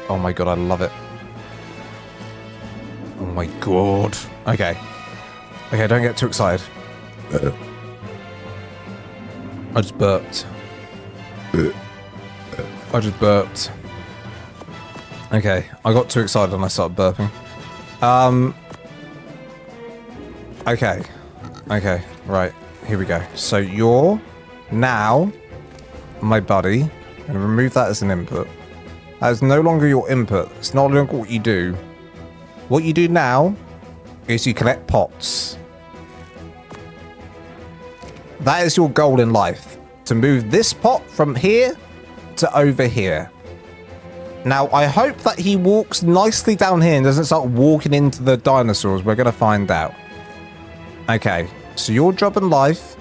Oh my god, I love it. Oh my god. Okay. Okay, don't get too excited. I just burped. Okay, I got too excited and I started burping. Okay. Okay, right. Here we go. So you're now my buddy. I'm going to remove that as an input. That is no longer your input. It's no longer what you do. What you do now is you collect pots. That is your goal in life. To move this pot from here to over here. Now, I hope that he walks nicely down here and doesn't start walking into the dinosaurs. We're going to find out. Okay, so your job in life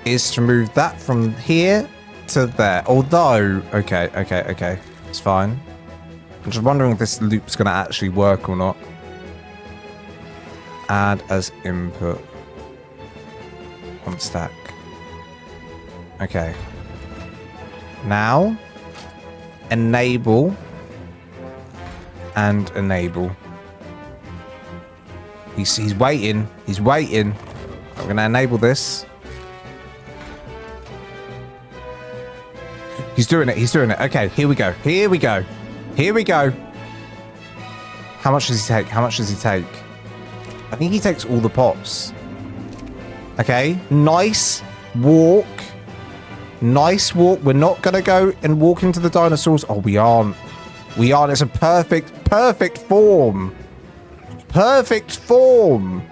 is to move that from here to there. Although, okay. It's fine. I'm just wondering if this loop's going to actually work or not. Add as input. On stack. Okay. Now, enable and enable. He's waiting. He's waiting. I'm going to enable this. He's doing it. He's doing it. Okay, here we go. Here we go. Here we go. How much does he take? How much does he take? I think he takes all the pots. Okay, nice walk. Nice walk. We're not going to go and walk into the dinosaurs. Oh, we aren't. We aren't. It's a perfect form. Perfect form.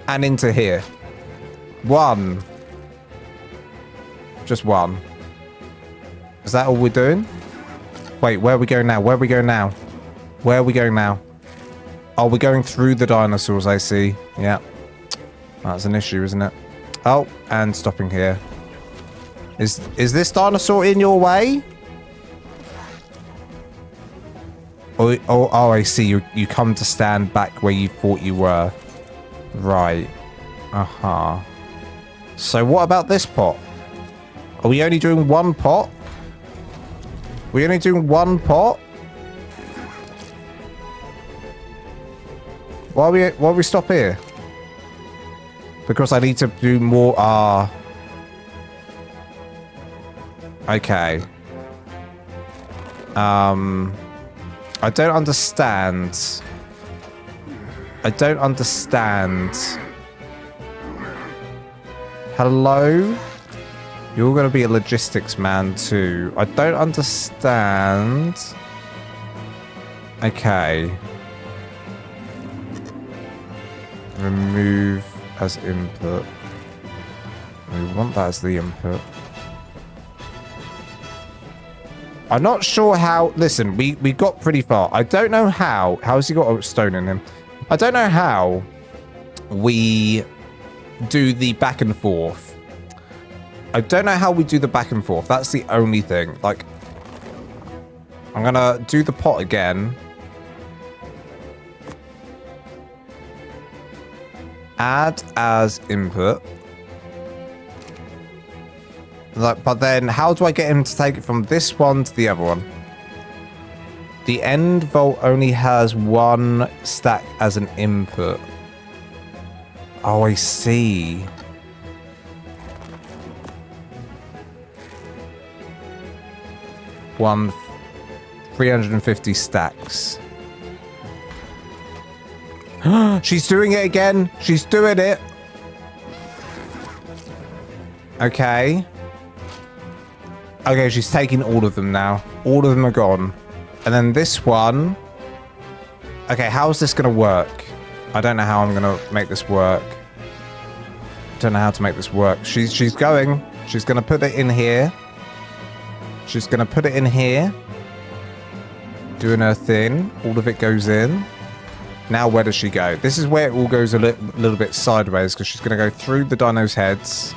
And into here. One. Just one. Is that all we're doing? Wait, where are we going now? Where are we going now? Where are we going now? Oh, we're going through the dinosaurs, I see. Yeah. That's an issue, isn't it? Oh, and stopping here. Is this dinosaur in your way? Oh, I see. You come to stand back where you thought you were. Right. Uh-huh. So what about this pot? Are we only doing one pot? We're only doing one pot? Why we stop here? Because I need to do more. Okay. I don't understand. I don't understand. Hello? You're going to be a logistics man too. I don't understand. Okay. Remove as input. We want that as the input. I'm not sure how... Listen, we got pretty far. I don't know how... How has he got a stone in him? I don't know how we do the back and forth. I don't know how we do the back and forth. That's the only thing. Like, I'm going to do the pot again. Add as input. Like, but then how do I get him to take it from this one to the other one? The end vault only has one stack as an input. Oh, I see. One 350 stacks. She's doing it again. She's doing it. Okay. Okay, she's taking all of them now. All of them are gone. And then this one. Okay, how is this going to work? I don't know how I'm going to make this work. I don't know how to make this work. She's going. She's going to put it in here. She's going to put it in here. Doing her thing. All of it goes in. Now where does she go? This is where it all goes a little bit sideways because she's going to go through the dinos' heads.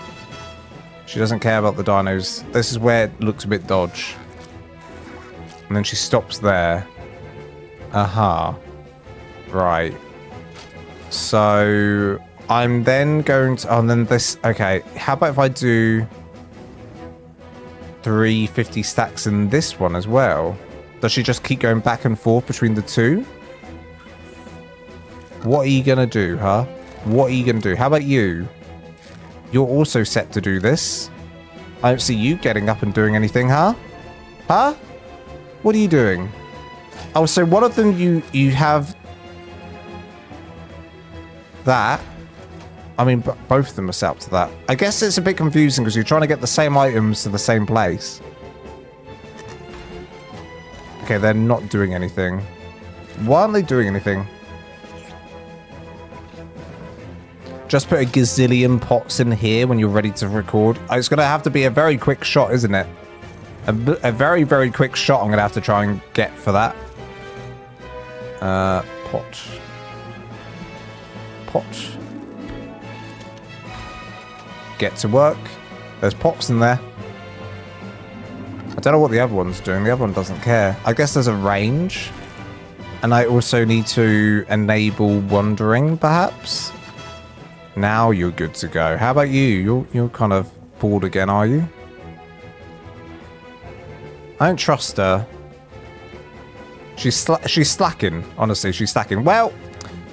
She doesn't care about the dinos. This is where it looks a bit dodge. And then she stops there. Aha. Right. So I'm then going to... Oh, and then this... Okay. How about if I do 350 stacks in this one as well? Does she just keep going back and forth between the two? What are you going to do, huh? What are you going to do? How about you? You're also set to do this. I don't see you getting up and doing anything, huh? Huh? What are you doing? Oh, so one of them you have that. I mean, both of them are set up to that. I guess it's a bit confusing because you're trying to get the same items to the same place. Okay, they're not doing anything. Why aren't they doing anything? Just put a gazillion pots in here when you're ready to record. It's going to have to be a very quick shot, isn't it? A very, very quick shot I'm going to have to try and get for that. Pot. Pot. Get to work. There's pots in there. I don't know what the other one's doing. The other one doesn't care. I guess there's a range. And I also need to enable wandering, perhaps. Now you're good to go. How about you? You're kind of bored again, are you? I don't trust her. She's slacking. Honestly, she's slacking. Well,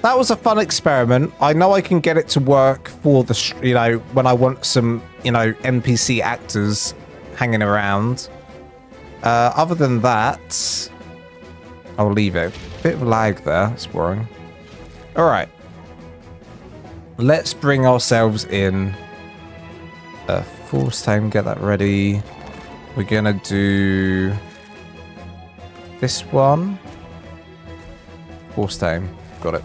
that was a fun experiment. I know I can get it to work for the, you know, when I want some, you know, NPC actors hanging around. Other than that, I'll leave it. Bit of lag there. It's boring. All right. Let's bring ourselves in. Force time, get that ready. We're gonna do this one. Force time, got it.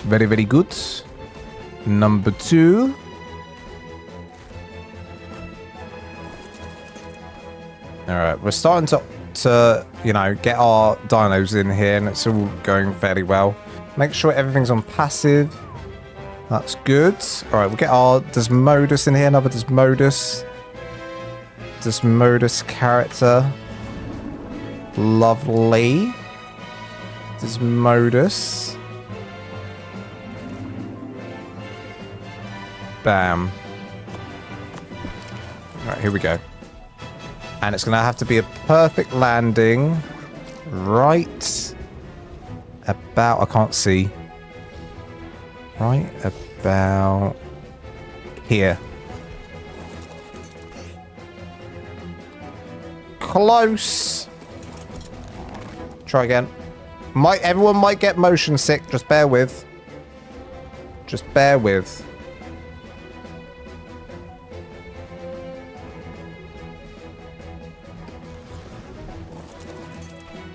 Very, very good. Number 2. All right, we're starting to, you know, get our dinos in here, and it's all going fairly well. Make sure everything's on passive. That's good. All right, we'll get our Desmodus in here. Another Desmodus. Desmodus character. Lovely. Desmodus. Bam. All right, here we go. And it's going to have to be a perfect landing right about... I can't see. Right about here. Close. Try again. Everyone might get motion sick. Just bear with. Just bear with.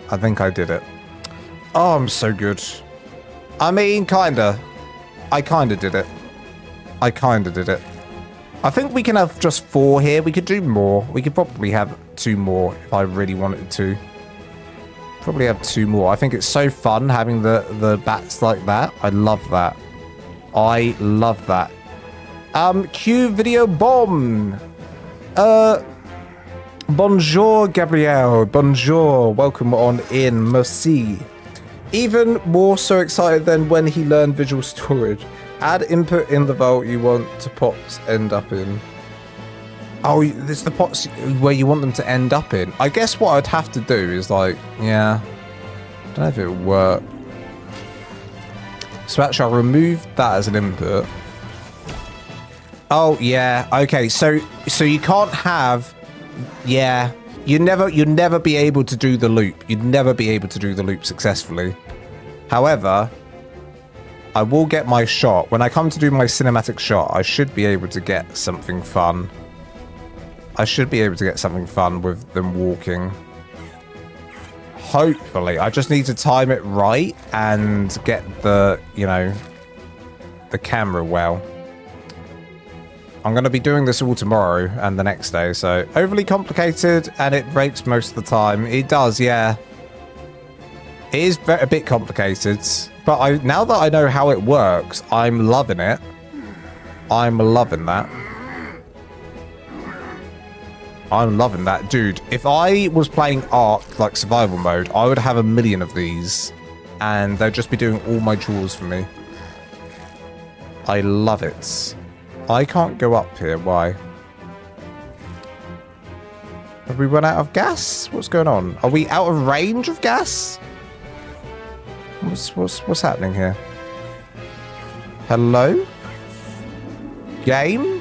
I think I did it. Oh, I'm so good. I mean, kinda. I kinda did it. I kinda did it. I think we can have just 4 here. We could do more. We could probably have 2 more if I really wanted to. Probably have 2 more. I think it's so fun having the bats like that. I love that. I love that. Cue video bomb. Bonjour, Gabrielle. Bonjour. Welcome on in. Merci. Even more so excited than when he learned visual storage. Add input in the vault you want to pots end up in. Oh, there's the pots where you want them to end up in. I guess what I'd have to do is like, yeah. I don't know if it would work. So actually I'll remove that as an input. Oh, yeah. Okay, so you can't have... Yeah, you'd never be able to do the loop. You'd never be able to do the loop successfully. However, I will get my shot. When I come to do my cinematic shot, I should be able to get something fun. I should be able to get something fun with them walking. Hopefully. I just need to time it right and get the, you know, the camera well. I'm going to be doing this all tomorrow and the next day, so overly complicated and it breaks most of the time. It does, yeah. It is a bit complicated, but now that I know how it works, I'm loving it. I'm loving that. I'm loving that. Dude, if I was playing ARK, like survival mode, I would have a million of these, and they'd just be doing all my chores for me. I love it. I can't go up here. Why? Have we run out of gas? What's going on? Are we out of range of gas? What's happening here? Hello? Game?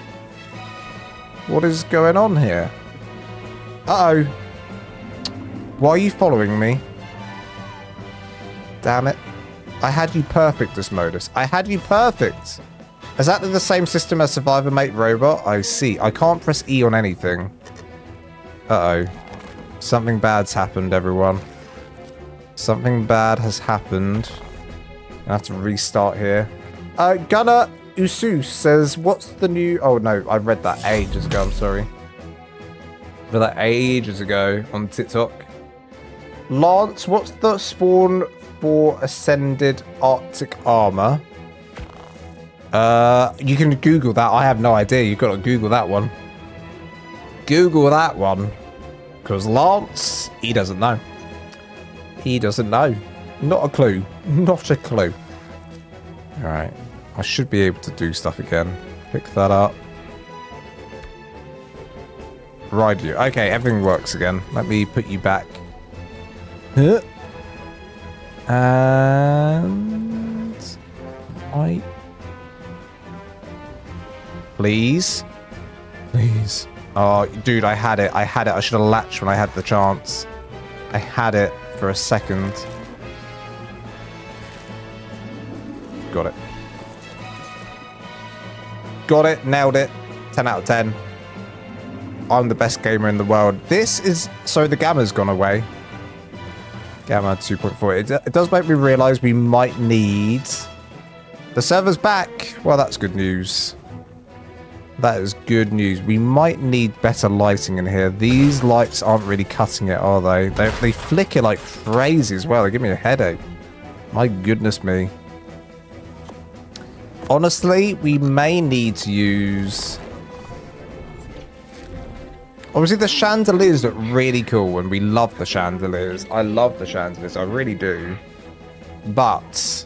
What is going on here? Uh-oh. Why are you following me? Damn it. I had you perfect, Desmodus. I had you perfect. Is that the same system as Survivor Mate Robot? I see. I can't press E on anything. Uh-oh. Something bad's happened, everyone. Something bad has happened. I have to restart here. Gunnar Usus says, what's the new... Oh, no. I read that ages ago. I'm sorry. I read that ages ago on TikTok. Lance, what's the spawn for Ascended Arctic Armor? You can Google that. I have no idea. You've got to Google that one. Google that one. Because Lance, he doesn't know. He doesn't know. Not a clue. Not a clue. Alright. I should be able to do stuff again. Pick that up. Ride you. Okay, everything works again. Let me put you back. Huh? And... I... Please? Please. Oh, dude, I had it. I had it. I should have latched when I had the chance. I had it for a second. Got it. Got it. Nailed it. 10 out of 10. I'm the best gamer in the world. This is... So the gamma's gone away. Gamma 2.4. It does make me realize we might need... The server's back. Well, that's good news. That is good news. We might need better lighting in here. These lights aren't really cutting it, are they? They flicker like crazy as well. They give me a headache. My goodness me. Honestly, we may need to use... Obviously, the chandeliers look really cool, and we love the chandeliers. I love the chandeliers. I really do. But...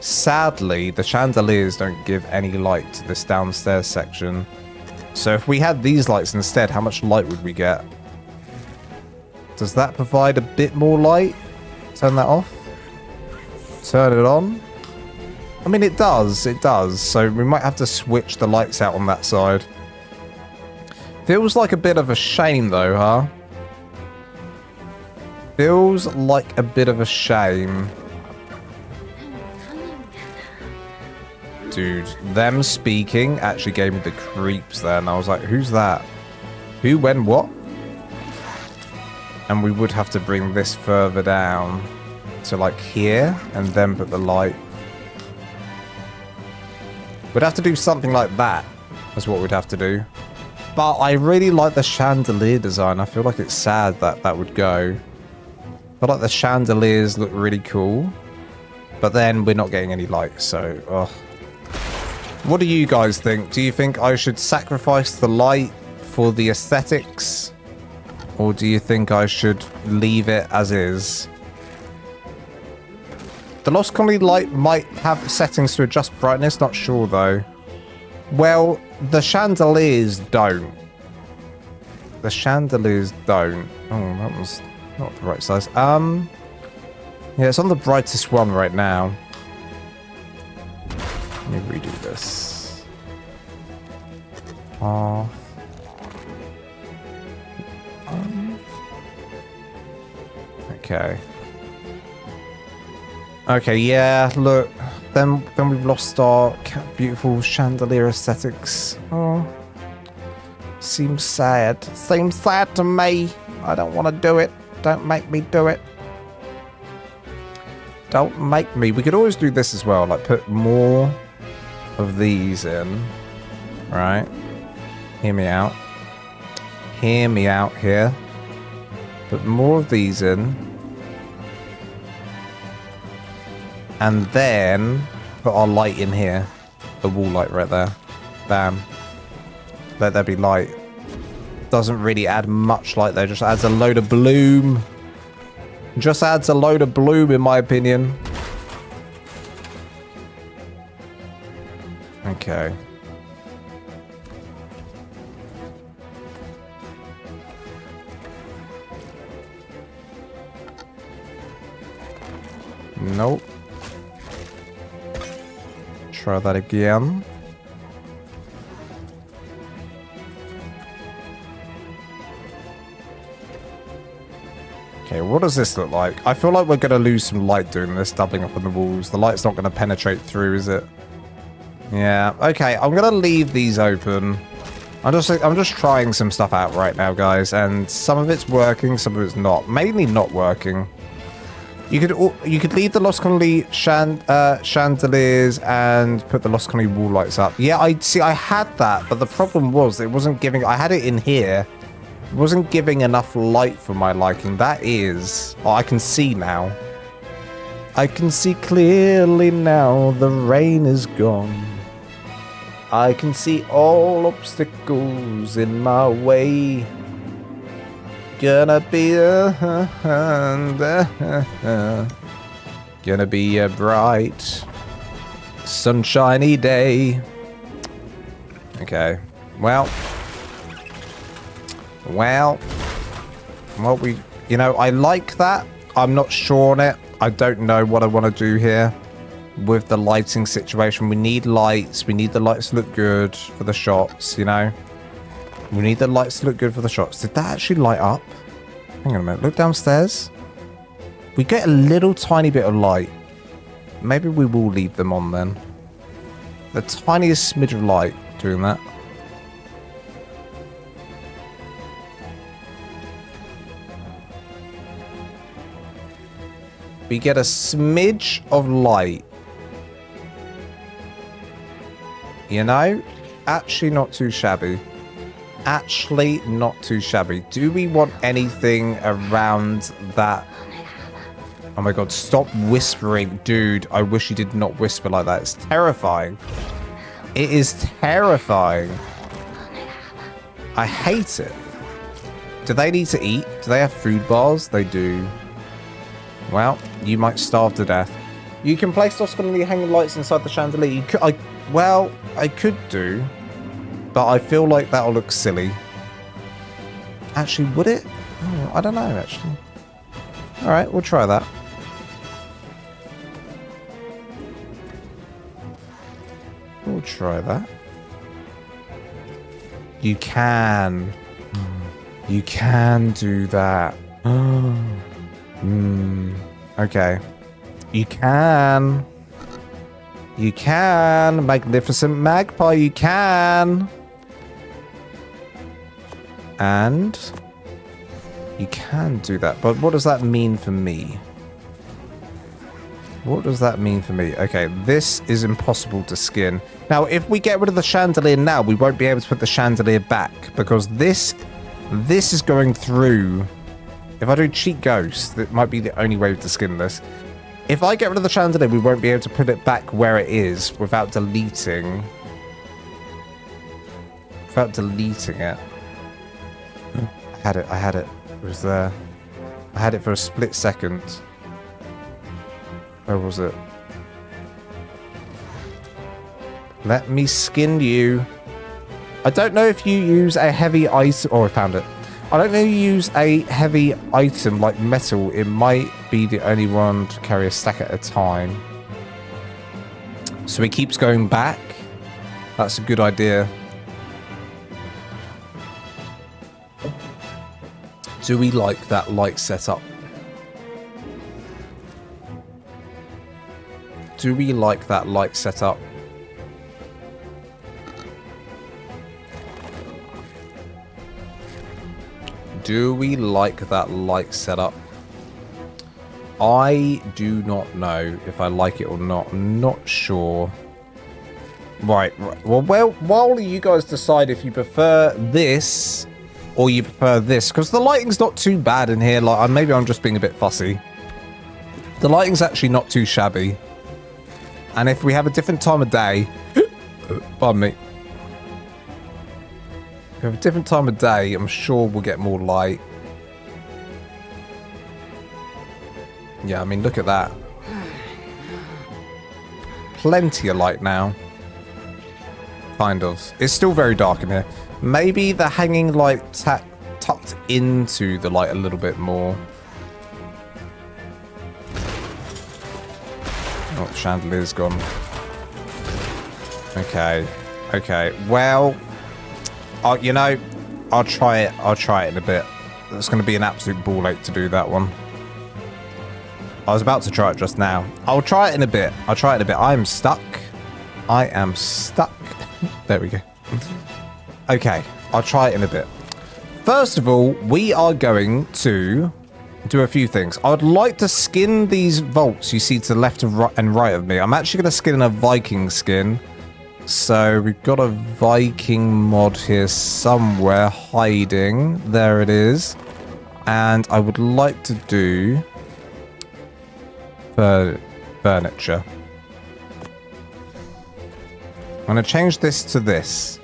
sadly, the chandeliers don't give any light to this downstairs section. So if we had these lights instead, how much light would we get? Does that provide a bit more light? Turn that off. Turn it on. I mean, it does. It does. So we might have to switch the lights out on that side. Feels like a bit of a shame, though, huh? Feels like a bit of a shame. Dude, them speaking actually gave me the creeps there, and I was like, who's that? Who, when, what? And we would have to bring this further down to like here, and then put the light. We'd have to do something like that. That's what we'd have to do. But I really like the chandelier design. I feel like it's sad that that would go. I feel like the chandeliers look really cool. But then we're not getting any light, so... Ugh. What do you guys think? Do you think I should sacrifice the light for the aesthetics? Or do you think I should leave it as is? The Lost Colony light might have settings to adjust brightness. Not sure, though. Well, the chandeliers don't. The chandeliers don't. Oh, that was not the right size. Yeah, it's on the brightest one right now. Let me redo this. Okay. Okay, yeah, look. Then we've lost our beautiful chandelier aesthetics. Oh. Seems sad. Seems sad to me. I don't want to do it. Don't make me do it. Don't make me. We could always do this as well. Like, put more of these in. Right? Hear me out. Hear me out here. Put more of these in. And then put our light in here. The wall light right there. Bam. Let there be light. Doesn't really add much light though. Just adds a load of bloom. Just adds a load of bloom in my opinion. Okay. Nope. Try that again. Okay, what does this look like? I feel like we're going to lose some light doing this, doubling up on the walls. The light's not going to penetrate through, is it? Yeah, okay, I'm going to leave these open. I'm just trying some stuff out right now, guys, and some of it's working, some of it's not. Mainly not working. You could leave the Lost Colony chandeliers and put the Lost Colony wall lights up. Yeah, I had that, but the problem was it wasn't giving. I had it in here. It wasn't giving enough light for my liking. That is. Oh, I can see now. I can see clearly now. The rain is gone. I can see all obstacles in my way. Gonna be gonna be a bright, sunshiny day. Okay. Well, you know, I like that. I'm not sure on it. I don't know what I want to do here with the lighting situation. We need lights. We need the lights to look good for the shots, you know. We need the lights to look good for the shots. Did that actually light up? Hang on a minute. Look downstairs. We get a little tiny bit of light. Maybe we will leave them on then. The tiniest smidge of light doing that. We get a smidge of light. You know? Actually not too shabby. Actually not too shabby. Do we want anything around that? Oh my god, stop whispering. Dude, I wish you did not whisper like that. It's terrifying. It is terrifying. I hate it. Do they need to eat? Do they have food bars? They do. Well, you might starve to death. You can place Lost Colony hanging lights inside the chandelier. You could, I could do. But I feel like that'll look silly. Actually, would it? Oh, I don't know, actually. Alright, we'll try that. We'll try that. You can. You can do that. Okay. You can. You can. Magnificent Magpie, you can. And you can do that. But what does that mean for me? What does that mean for me? Okay, this is impossible to skin. Now, if we get rid of the chandelier now, we won't be able to put the chandelier back because this is going through. If I do cheat ghost, that might be the only way to skin this. If I get rid of the chandelier, we won't be able to put it back where it is without deleting. Without deleting it. I had it. It was there. I had it for a split second. Where was it? Let me skin you. I don't know if you use a heavy item. Oh, I found it. I don't know if you use a heavy item like metal. It might be the only one to carry a stack at a time. So he keeps going back. That's a good idea. Do we like that light setup? Do we like that light setup? Do we like that light setup? I do not know if I like it or not. I'm not sure. Right. Well, while you guys decide if you prefer this or you prefer this, because the lighting's not too bad in here. Like, maybe I'm just being a bit fussy. The lighting's actually not too shabby. And if we have a different time of day, pardon me. If we have a different time of day, I'm sure we'll get more light. Yeah, I mean, look at that. Plenty of light now. Kind of. It's still very dark in here. Maybe the hanging light tucked into the light a little bit more. Oh, the chandelier's gone. Okay. Okay. Well, you know, I'll try it. I'll try it in a bit. It's going to be an absolute ball ache to do that one. I was about to try it just now. I'll try it in a bit. I'll try it in a bit. I am stuck. I am stuck. There we go. Okay. I'll try it in a bit. First of all, we are going to do a few things. I would like to skin these vaults you see to the left and right of me. I'm actually going to skin in a Viking skin. So we've got a Viking mod here somewhere hiding. There it is. And I would like to do furniture. I'm going to change this to this.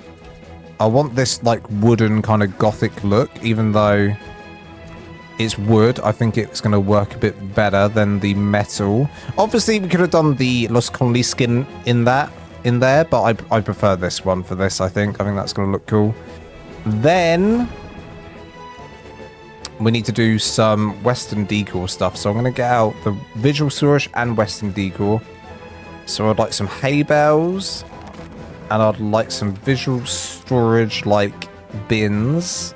I want this like wooden kind of gothic look, even though it's wood. I think it's going to work a bit better than the metal. Obviously, we could have done the Los Conley skin in there, but I prefer this one for this, I think. I think that's going to look cool. Then we need to do some Western decor stuff. So I'm going to get out the visual storage and Western decor. So I'd like some hay bales. And I'd like some visual storage like bins.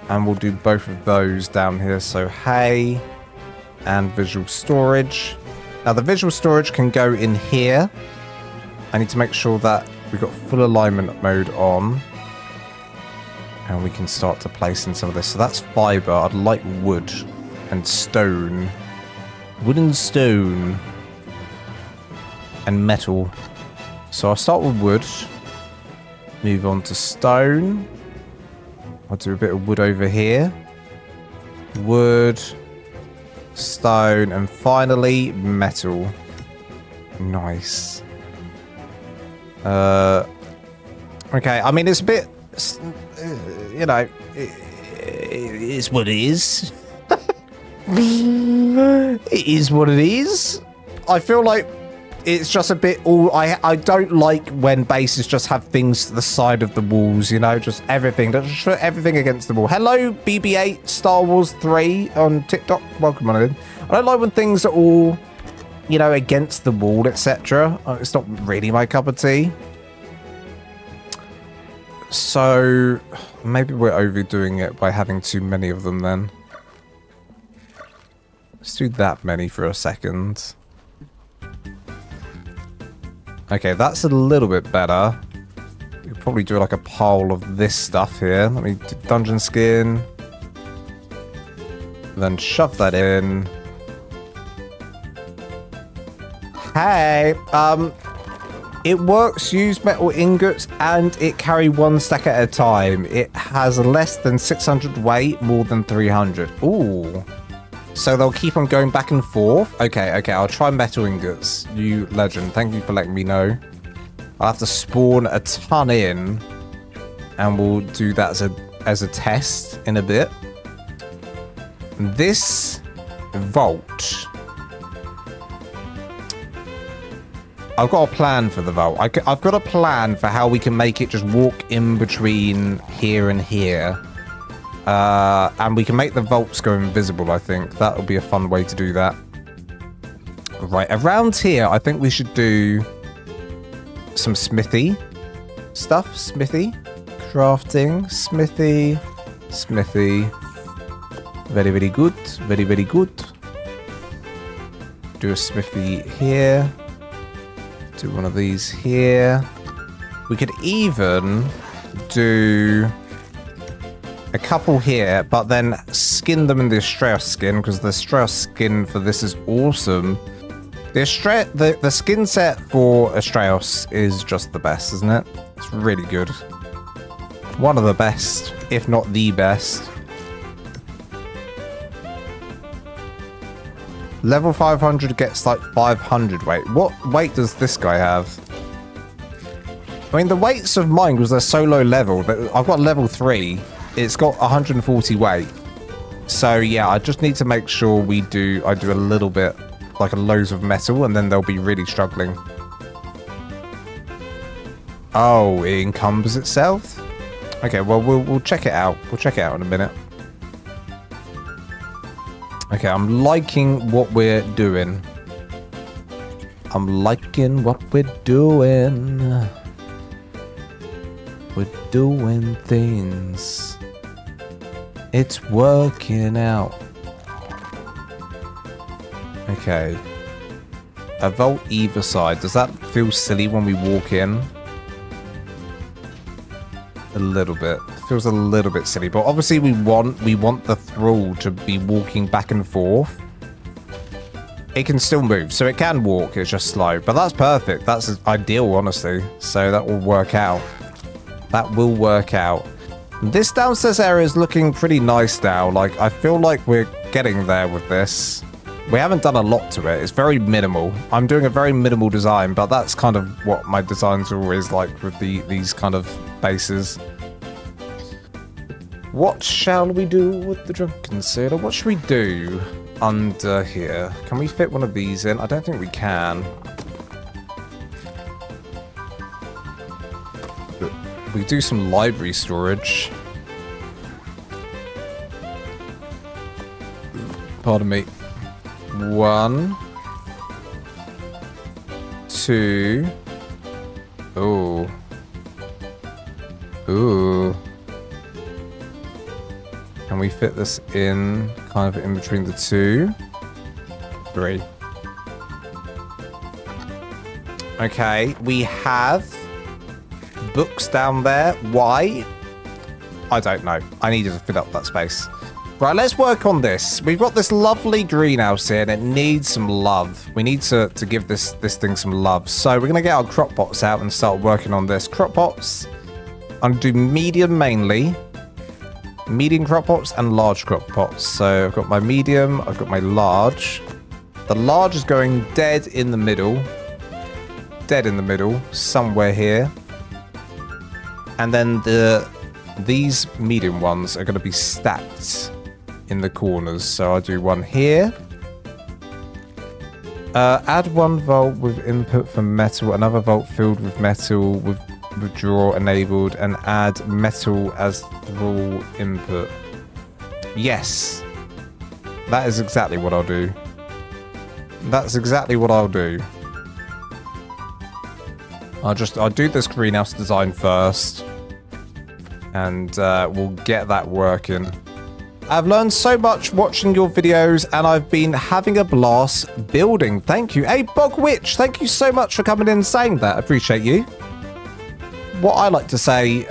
And we'll do both of those down here. So hay and visual storage. Now the visual storage can go in here. I need to make sure that we've got full alignment mode on. And we can start to place in some of this. So that's fiber. I'd like wood and stone. Wood and stone. And metal. So I'll start with wood. Move on to stone. I'll do a bit of wood over here. Wood. Stone. And finally, metal. Nice. Okay, I mean, it's a bit... you know, it is what it is. It is what it is. I feel like it's just a bit all... I don't like when bases just have things to the side of the walls, you know, just everything. Just put everything against the wall. Hello, BB-8 Star Wars 3 on TikTok. Welcome on in. I don't like when things are all, you know, against the wall, etc. It's not really my cup of tea. So maybe we're overdoing it by having too many of them then. Let's do that many for a second. Okay, that's a little bit better. We'll probably do like a pile of this stuff here. Let me do dungeon skin. Then shove that in. Hey, it works, use metal ingots, and it carry one stack at a time. It has less than 600 weight, more than 300. Ooh. So they'll keep on going back and forth. Okay, I'll try metal ingots. You legend. Thank you for letting me know. I'll have to spawn a ton in, and we'll do that as a test in a bit. This vault... I've got a plan for the vault. I've got a plan for how we can make it just walk in between here and here. And we can make the vaults go invisible, I think. That'll be a fun way to do that. Right, around here, I think we should do some smithy stuff. Smithy. Crafting. Smithy. Smithy. Very, very good. Very, very good. Do a smithy here. Do one of these here. We could even do a couple here, but then skin them in the Astraeus skin, because the Astraeus skin for this is awesome. The skin set for Astraeus is just the best, isn't it? It's really good. One of the best, if not the best. Level 500 gets like 500 weight. What weight does this guy have? I mean, the weights of mine, because they're so low level, that I've got level 3. It's got 140 weight. So yeah, I just need to make sure I do a little bit, like a loads of metal, and then they'll be really struggling. Oh, it encumbers itself? Okay, well, we'll check it out. We'll check it out in a minute. Okay, I'm liking what we're doing. I'm liking what we're doing. We're doing things. It's working out. Okay. A vault either side. Does that feel silly when we walk in? A little bit. It feels a little bit silly, but obviously we want the thrall to be walking back and forth. It can still move, so it can walk. It's just slow, but that's perfect. That's ideal, honestly. So that will work out. That will work out. This downstairs area is looking pretty nice now. Like, I feel like we're getting there with this. We haven't done a lot to it. It's very minimal. I'm doing a very minimal design, but that's kind of what my designs are always like with these kind of bases. What shall we do with the drunken sailor? What should we do under here? Can we fit one of these in? I don't think we can. But we do some library storage. Pardon me. 1, 2. Ooh. Ooh. Can we fit this in kind of in between the 2? 3. Okay, we have books down there. Why? I don't know. I needed to fill up that space. Right, let's work on this. We've got this lovely greenhouse here, and it needs some love. We need to give this thing some love. So we're going to get our crop pots out and start working on this. Crop pots, I'm going to do medium mainly. Medium crop pots and large crop pots. So I've got my medium, I've got my large. The large is going dead in the middle. Dead in the middle, somewhere here. And then these medium ones are going to be stacked in the corners. So I'll do one here. Add one vault with input for metal, another vault filled with metal with withdraw enabled, and add metal as thrall input. Yes. That is exactly what I'll do. That's exactly what I'll do. I'll do this greenhouse design first. And we'll get that working. I've learned so much watching your videos, and I've been having a blast building. Thank you. Hey, Bog Witch, thank you so much for coming in and saying that. I appreciate you. What I like to say,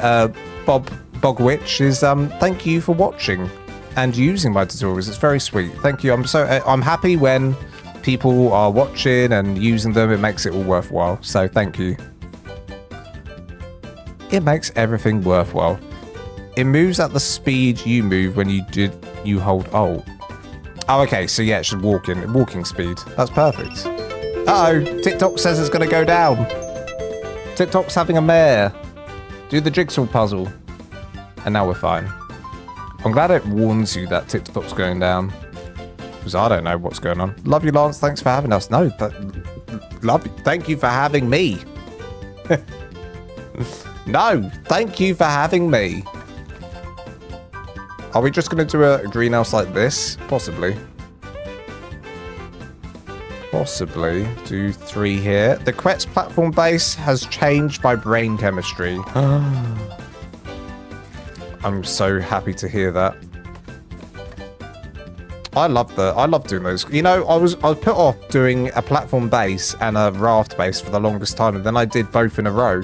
Bog Witch, is thank you for watching and using my tutorials. It's very sweet. Thank you. I'm happy when people are watching and using them. It makes it all worthwhile. So thank you. It makes everything worthwhile. It moves at the speed you move when you hold Alt. Oh, okay. So yeah, it's just walking speed. That's perfect. Uh-oh. TikTok says it's going to go down. TikTok's having a mare. Do the jigsaw puzzle. And now we're fine. I'm glad it warns you that TikTok's going down. Because I don't know what's going on. Love you, Lance. Thanks for having us. No, but love you. Thank you for having me. No, thank you for having me. Are we just going to do a greenhouse like this? Possibly. Possibly. Do 3 here. The Quet's platform base has changed my brain chemistry. I'm so happy to hear that. I love doing those. You know, I was put off doing a platform base and a raft base for the longest time, and then I did both in a row.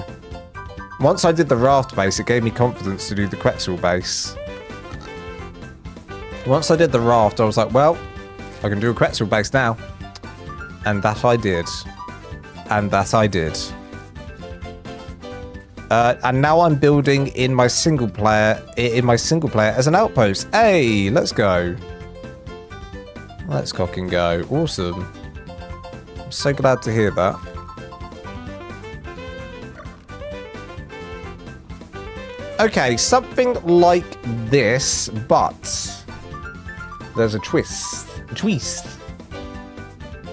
Once I did the raft base, it gave me confidence to do the Quetzal base. Once I did the raft, I was like, well, I can do a pretzel base now. And that I did. And that I did. And now I'm building in my single player as an outpost. Hey, let's go. Let's cock and go. Awesome. I'm so glad to hear that. Okay, something like this, but there's a twist.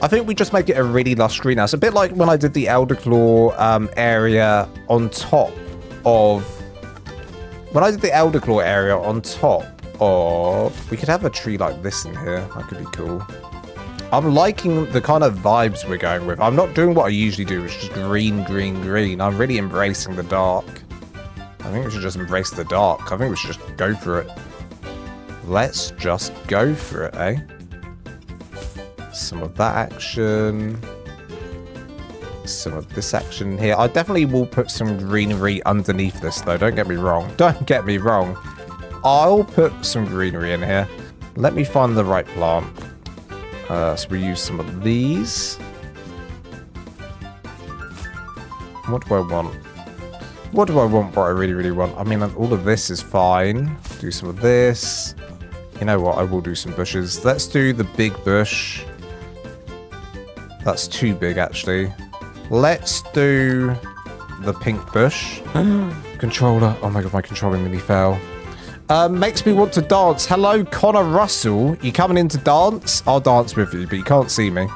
I think we just make it a really lush greenhouse. A bit like when I did the Elderclaw area on top of... When I did the Elderclaw area on top of... We could have a tree like this in here. That could be cool. I'm liking the kind of vibes we're going with. I'm not doing what I usually do, which is just green, green, green. I'm really embracing the dark. I think we should just embrace the dark. I think we should just go for it. Let's just go for it, eh? Some of that action. Some of this action here. I definitely will put some greenery underneath this, though. Don't get me wrong. Don't get me wrong. I'll put some greenery in here. Let me find the right plant. So we use some of these. What do I want? What do I want? What I really, really want? I mean, all of this is fine. Do some of this. You know what? I will do some bushes. Let's do the big bush. That's too big, actually. Let's do the pink bush. Controller. Oh my god, my controller nearly fell. Makes me want to dance. Hello, Connor Russell. You coming in to dance? I'll dance with you, but you can't see me.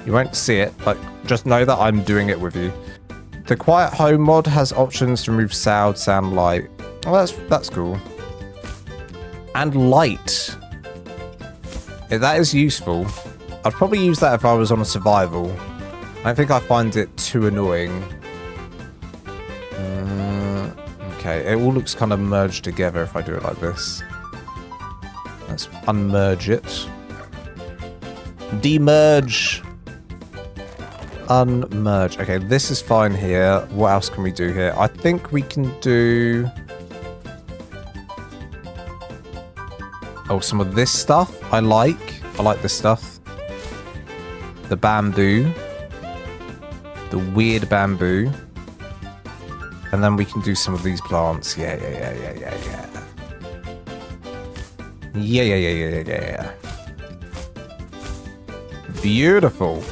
You won't see it, but just know that I'm doing it with you. The Quiet Home mod has options to remove sound, light. Oh, that's cool. And light. Yeah, that is useful. I'd probably use that if I was on a survival. I don't think I find it too annoying. Okay, it all looks kind of merged together if I do it like this. Let's unmerge it. Demerge. Unmerge. Okay, this is fine here. What else can we do here? I think we can do... Oh, some of this stuff I like. I like this stuff. The bamboo. The weird bamboo. And then we can do some of these plants. Yeah. Yeah. Beautiful.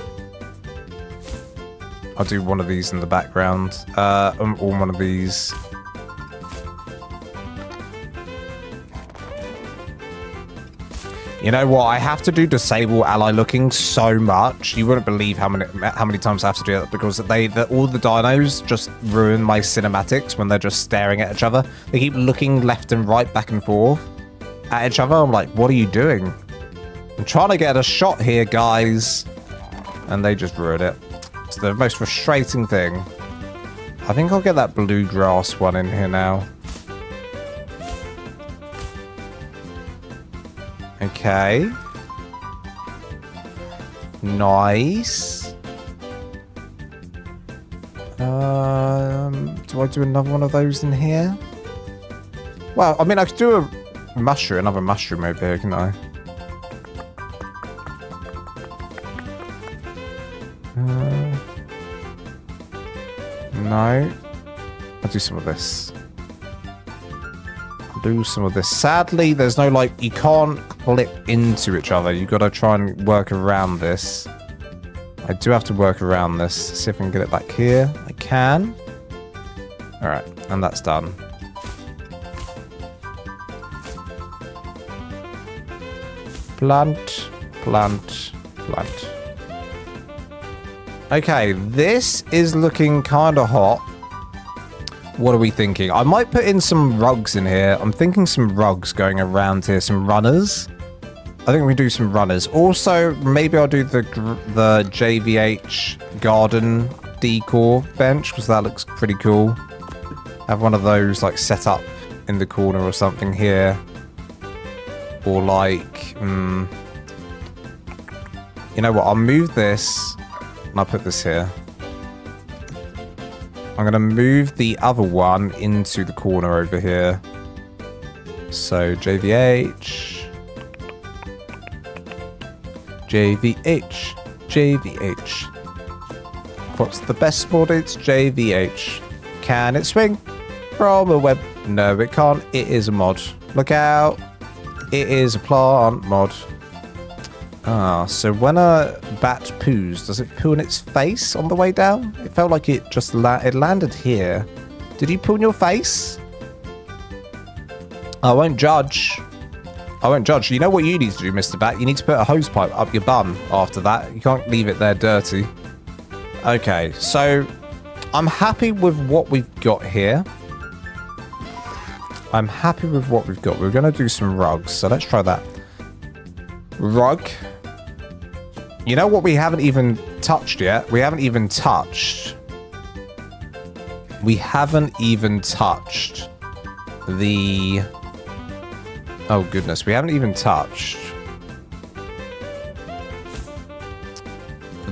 I'll do one of these in the background. Or one of these. You know what? I have to do disable ally looking so much. You wouldn't believe how many times I have to do that because all the dinos just ruin my cinematics when they're just staring at each other. They keep looking left and right, back and forth at each other. I'm like, what are you doing? I'm trying to get a shot here, guys. And they just ruin it. It's the most frustrating thing. I think I'll get that bluegrass one in here now. Okay. Nice. Do I do another one of those in here? Well, I mean, I could do another mushroom over here, can I? No. I'll do some of this. Do some of this. Sadly, there's no, like, you can't clip into each other. You've got to try and work around this. I do have to work around this. See if I can get it back here. I can. Alright, and that's done. Plant, plant, plant. Okay, this is looking kind of hot. What are we thinking? I might put in some rugs in here. I'm thinking some rugs going around here. Some runners. I think we do some runners. Also, maybe I'll do the JVH garden decor bench because that looks pretty cool. Have one of those like set up in the corner or something here. Or like, you know what? I'll move this and I'll put this here. I'm going to move the other one into the corner over here. So JVH, JVH. JVH. What's the best mod? It's JVH. Can it swing from a web? No, it can't. It is a mod. Look out. It is a plant mod. Ah, so when a bat poos, does it poo in its face on the way down? It felt like it just it landed here. Did you poo in your face? I won't judge. I won't judge. You know what you need to do, Mr. Bat? You need to put a hose pipe up your bum after that. You can't leave it there dirty. Okay, so I'm happy with what we've got here. I'm happy with what we've got. We're going to do some rugs, so let's try that. Rug. You know what we haven't even touched yet? We haven't even touched. We haven't even touched the... Oh, goodness. We haven't even touched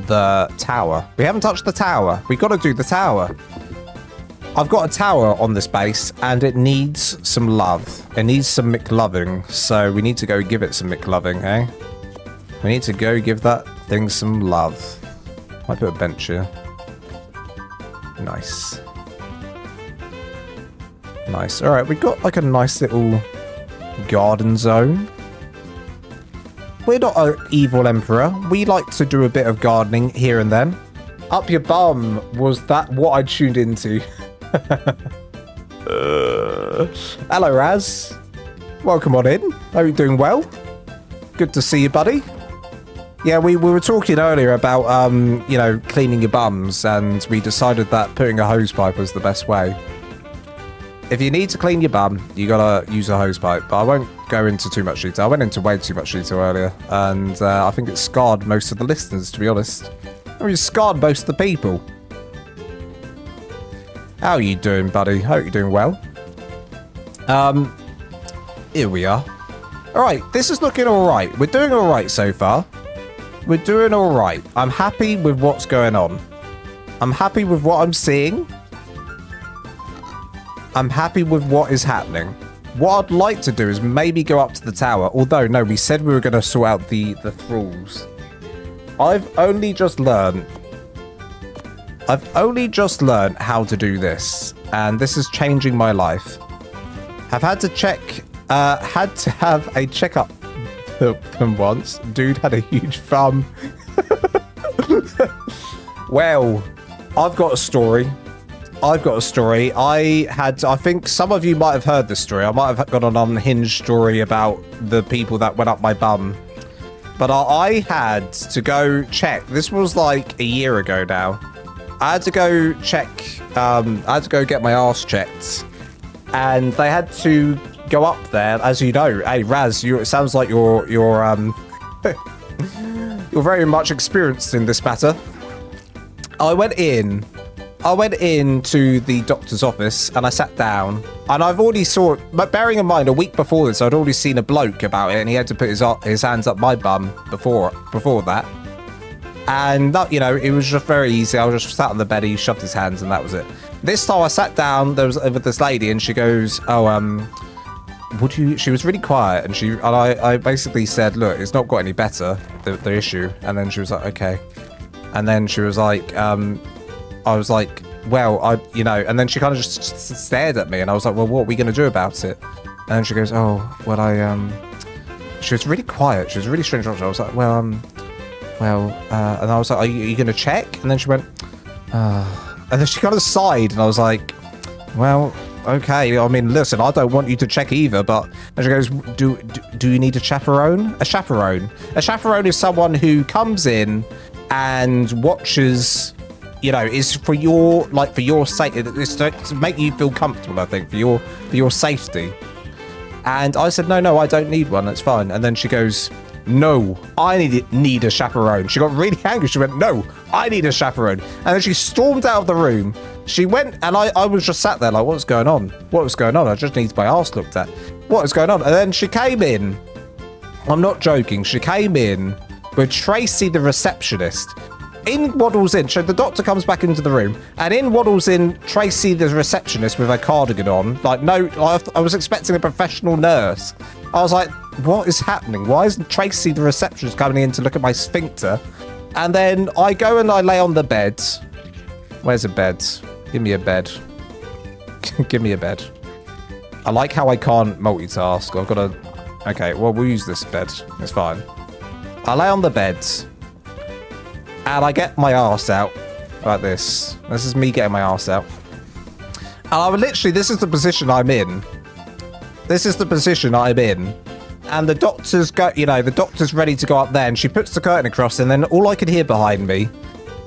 the tower. We haven't touched the tower. We've got to do the tower. I've got a tower on this base, and it needs some love. It needs some McLoving, so we need to go give it some McLoving, eh? We need to go give that thing some love. Might put a bench here. Nice. Nice. All right, we've got like a nice little garden zone. We're not an evil emperor. We like to do a bit of gardening here and then. Up your bum was that what I tuned into. Hello, Raz. Welcome on in. Hope you're doing well. Good to see you, buddy. Yeah, we were talking earlier about, you know, cleaning your bums, and we decided that putting a hose pipe was the best way. If you need to clean your bum, you gotta use a hose pipe, but I won't go into too much detail. I went into way too much detail earlier, and I think it scarred most of the listeners, to be honest. I mean, it scarred most of the people. How are you doing, buddy? Hope you're doing well. Here we are. Alright, this is looking alright. We're doing alright so far. We're doing alright. I'm happy with what's going on. I'm happy with what I'm seeing. I'm happy with what is happening. What I'd like to do is maybe go up to the tower. Although, no, we said we were going to sort out the thralls. I've only just learned how to do this. And this is changing my life. I've had to have a checkup them once. Dude had a huge thumb. Well, I've got a story. I think some of you might have heard this story. I might have got an unhinged story about the people that went up my bum. But I had to go check. This was like a year ago now. I had to go check. I had to go get my arse checked. And they had to go up there, as you know. Hey, Raz, it sounds like you're you're very much experienced in this matter. I went into the doctor's office and I sat down, and I've already saw, but bearing in mind a week before this, I'd already seen a bloke about it, and he had to put his hands up my bum before that. And that, you know, it was just very easy. I was just sat on the bed, he shoved his hands, and that was it. This time I sat down, there was with this lady, and she goes, "Oh, she was really quiet, and I basically said, look, it's not got any better, the issue." And then she was like, okay. And then she was like, I was like, well, you know, and then she kind of just stared at me, and I was like, well, what are we going to do about it? And then she goes, oh, well, she was really quiet. She was really strange. I was like, well, and I was like, are you going to check? And then she went, and then she kind of sighed, and I was like, well, okay. I mean, listen, I don't want you to check either, but... And she goes, do you need a chaperone? A chaperone. A chaperone is someone who comes in and watches, you know, is for your safety. It's to make you feel comfortable, I think, for your safety. And I said, no, I don't need one. That's fine. And then she goes, no, I need a chaperone. She got really angry. She went, no, I need a chaperone. And then she stormed out of the room. She went, and I was just sat there like, what's going on? What was going on? I just need my arse looked at. What is going on? And then she came in. I'm not joking. She came in with Tracy, the receptionist. In waddles in. So the doctor comes back into the room, and in waddles in Tracy, the receptionist, with her cardigan on. Like, no, I was expecting a professional nurse. I was like, what is happening? Why isn't Tracy, the receptionist, coming in to look at my sphincter? And then I go and I lay on the bed. Where's a bed? Give me a bed. Give me a bed. I like how I can't multitask. I've got to... Okay, well, we'll use this bed. It's fine. I lay on the bed. And I get my arse out. Like this. This is me getting my arse out. And I would literally... This is the position I'm in. This is the position I'm in. And the doctor's the doctor's ready to go up there, and she puts the curtain across, and then all I can hear behind me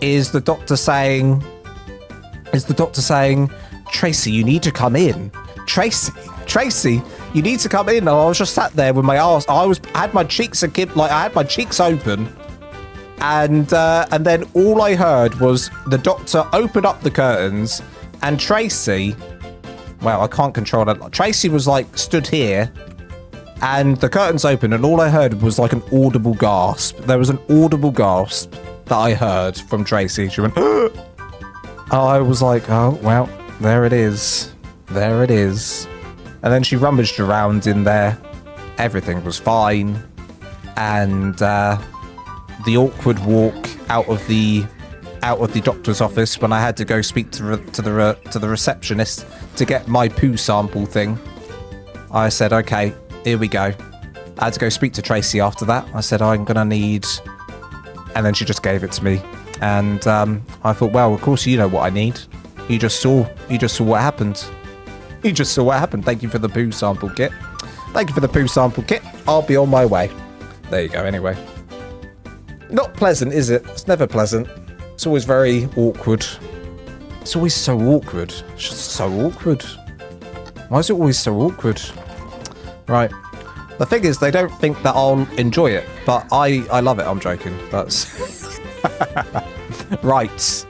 is the doctor saying, Tracy, you need to come in. Tracy, you need to come in. And I was just sat there with my arse. I had my cheeks open, and then all I heard was the doctor open up the curtains, and Tracy, well, I can't control that. Tracy was like stood here. And the curtains open, and all I heard was like an audible gasp. There was an audible gasp that I heard from Tracy. She went, I was like, oh, well, there it is. There it is. And then she rummaged around in there. Everything was fine. And the awkward walk out of the doctor's office when I had to go speak to the receptionist to get my poo sample thing. I said, okay. Here we go. I had to go speak to Tracy after that. I said, I'm going to need... And then she just gave it to me. And I thought, well, of course you know what I need. You just saw what happened. You just saw what happened. Thank you for the poo sample kit. Thank you for the poo sample kit. I'll be on my way. There you go, anyway. Not pleasant, is it? It's never pleasant. It's always very awkward. It's always so awkward. It's just so awkward. Why is it always so awkward? Right. The thing is, they don't think that I'll enjoy it, but I love it. I'm joking. That's... Right.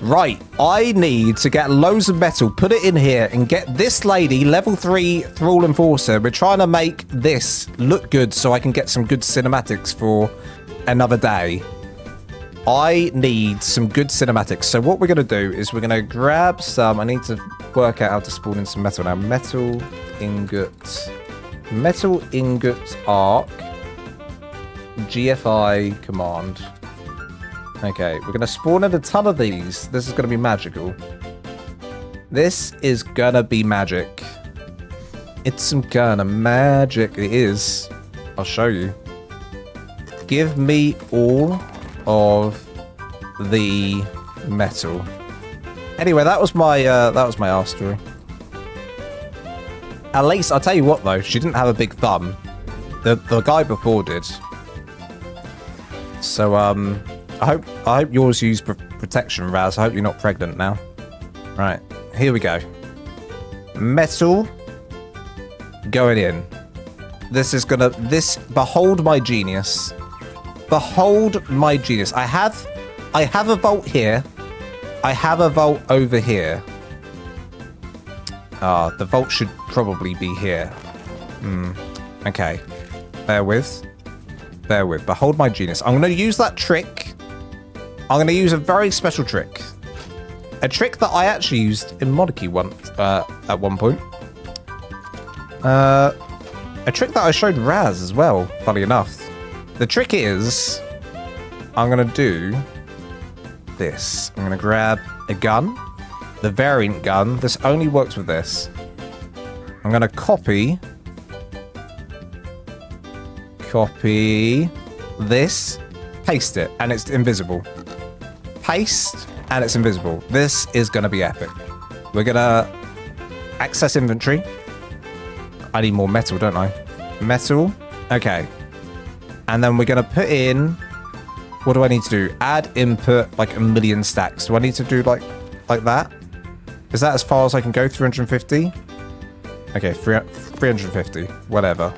Right. I need to get loads of metal, put it in here, and get this lady, level 3 Thrall Enforcer. We're trying to make this look good so I can get some good cinematics for another day. I need some good cinematics. So what we're going to do is we're going to grab some... I need to work out how to spawn in some metal now. Metal ingot ARK GFI command. Okay, we're going to spawn in a ton of these. This is going to be magical. This is going to be magic. It's some kind of magic. It is. I'll show you. Give me all of the metal. Anyway, that was my arse story. At least, I'll tell you what though, she didn't have a big thumb. The guy before did. So I hope yours used protection, Raz. I hope you're not pregnant now. Right, here we go. Metal going in. This is gonna behold my genius. Behold my genius. I have a vault here. I have a vault over here. The vault should probably be here. Okay. Bear with. Behold my genius. I'm going to use that trick. I'm going to use a very special trick. A trick that I actually used in Monarchy at one point. A trick that I showed Raz as well, funny enough. The trick is, I'm going to do this. I'm going to grab a gun. The variant gun. This only works with this. I'm going to copy this, paste it, and it's invisible. Paste, and it's invisible. This is going to be epic. We're going to access inventory. I need more metal, don't I? Metal. Okay. And then we're going to put in... What do I need to do? Add input, like 1,000,000 stacks. Do I need to do like that? Is that as far as I can go? 350? Okay, 350. Whatever.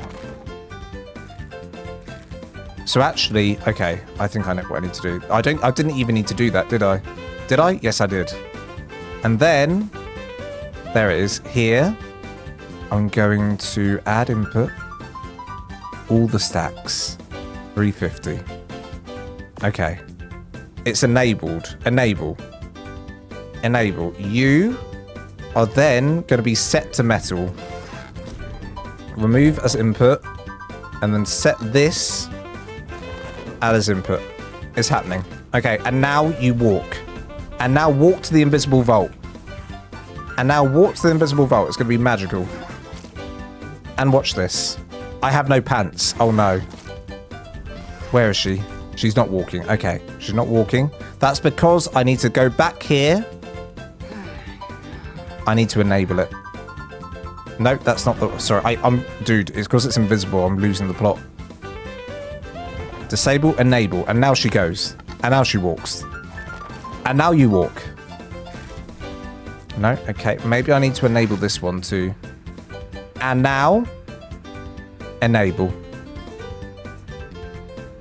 So actually, okay, I think I know what I need to do. I didn't even need to do that, did I? Did I? Yes, I did. And then, there it is. Here, I'm going to add input. All the stacks. 350. Okay. It's enabled. Enable. You are then going to be set to metal. Remove as input. And then set this as input. It's happening. Okay, and now you walk. And now walk to the invisible vault. And now walk to the invisible vault. It's going to be magical. And watch this. I have no pants. Oh no. Where is she? She's not walking. Okay, she's not walking. That's because I need to go back here. I need to enable it. No, that's not the... Sorry, dude, it's because it's invisible. I'm losing the plot. Disable, enable. And now she goes. And now she walks. And now you walk. No, okay. Maybe I need to enable this one too. And now... enable.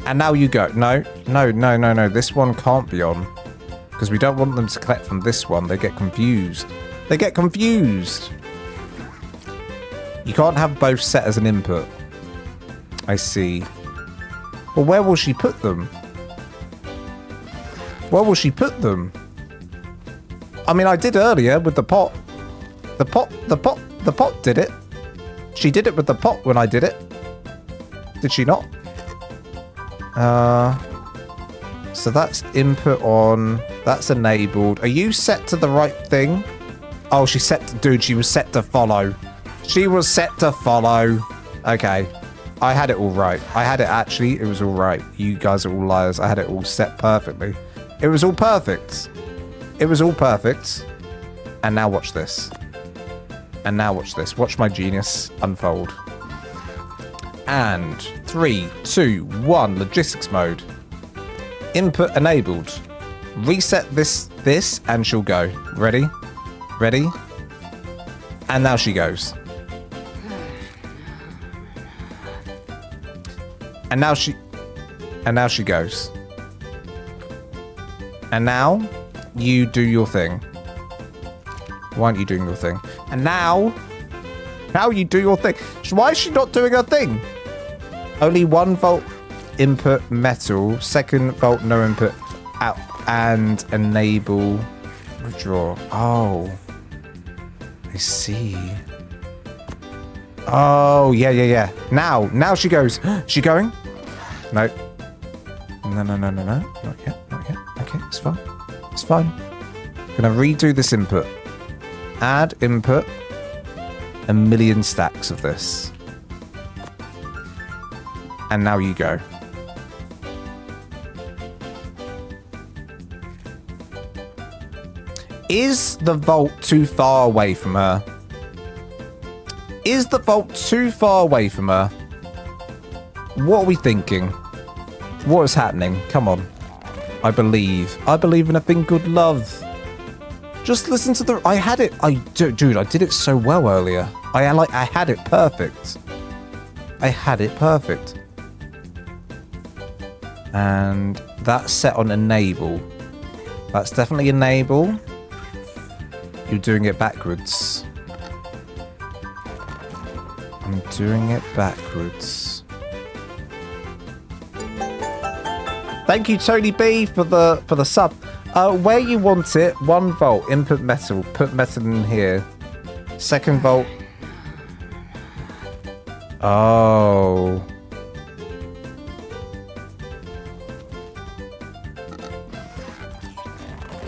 And now you go. No. This one can't be on. Because we don't want them to collect from this one. They get confused. They get confused. You can't have both set as an input. I see. Well, where will she put them? Where will she put them? I mean, I did earlier with the pot. The pot did it. She did it with the pot when I did it. Did she not? So that's input on. That's enabled. Are you set to the right thing? Oh, she set to, dude, she was set to follow. She was set to follow. Okay. I had it all right. I had it actually. It was all right. You guys are all liars. I had it all set perfectly. It was all perfect. It was all perfect. And now watch this. And now watch this. Watch my genius unfold. And 3, 2, 1, logistics mode. Input enabled. Reset this, and she'll go. Ready? Ready? And now she goes. And now she goes. And now you do your thing. Why aren't you doing your thing? And now you do your thing. Why is she not doing her thing? Only 1 volt input metal, 2nd volt no input out, and enable withdraw. Oh, I see. Oh, yeah. Now she goes. She going? No. No. Not yet. Okay, it's fine. It's fine. Gonna redo this input. Add input. 1,000,000 stacks of this. And now you go. Is the vault too far away from her? Is the vault too far away from her? What are we thinking? What is happening? Come on. I believe in a thing called love. Just listen to the... I had it. Dude, I did it so well earlier. I had it perfect. I had it perfect. And that's set on enable. That's definitely enable. You're doing it backwards. I'm doing it backwards. Thank you, Tony B, for the sub. Where you want it, 1 volt, input metal. Put metal in here. 2nd volt. Oh.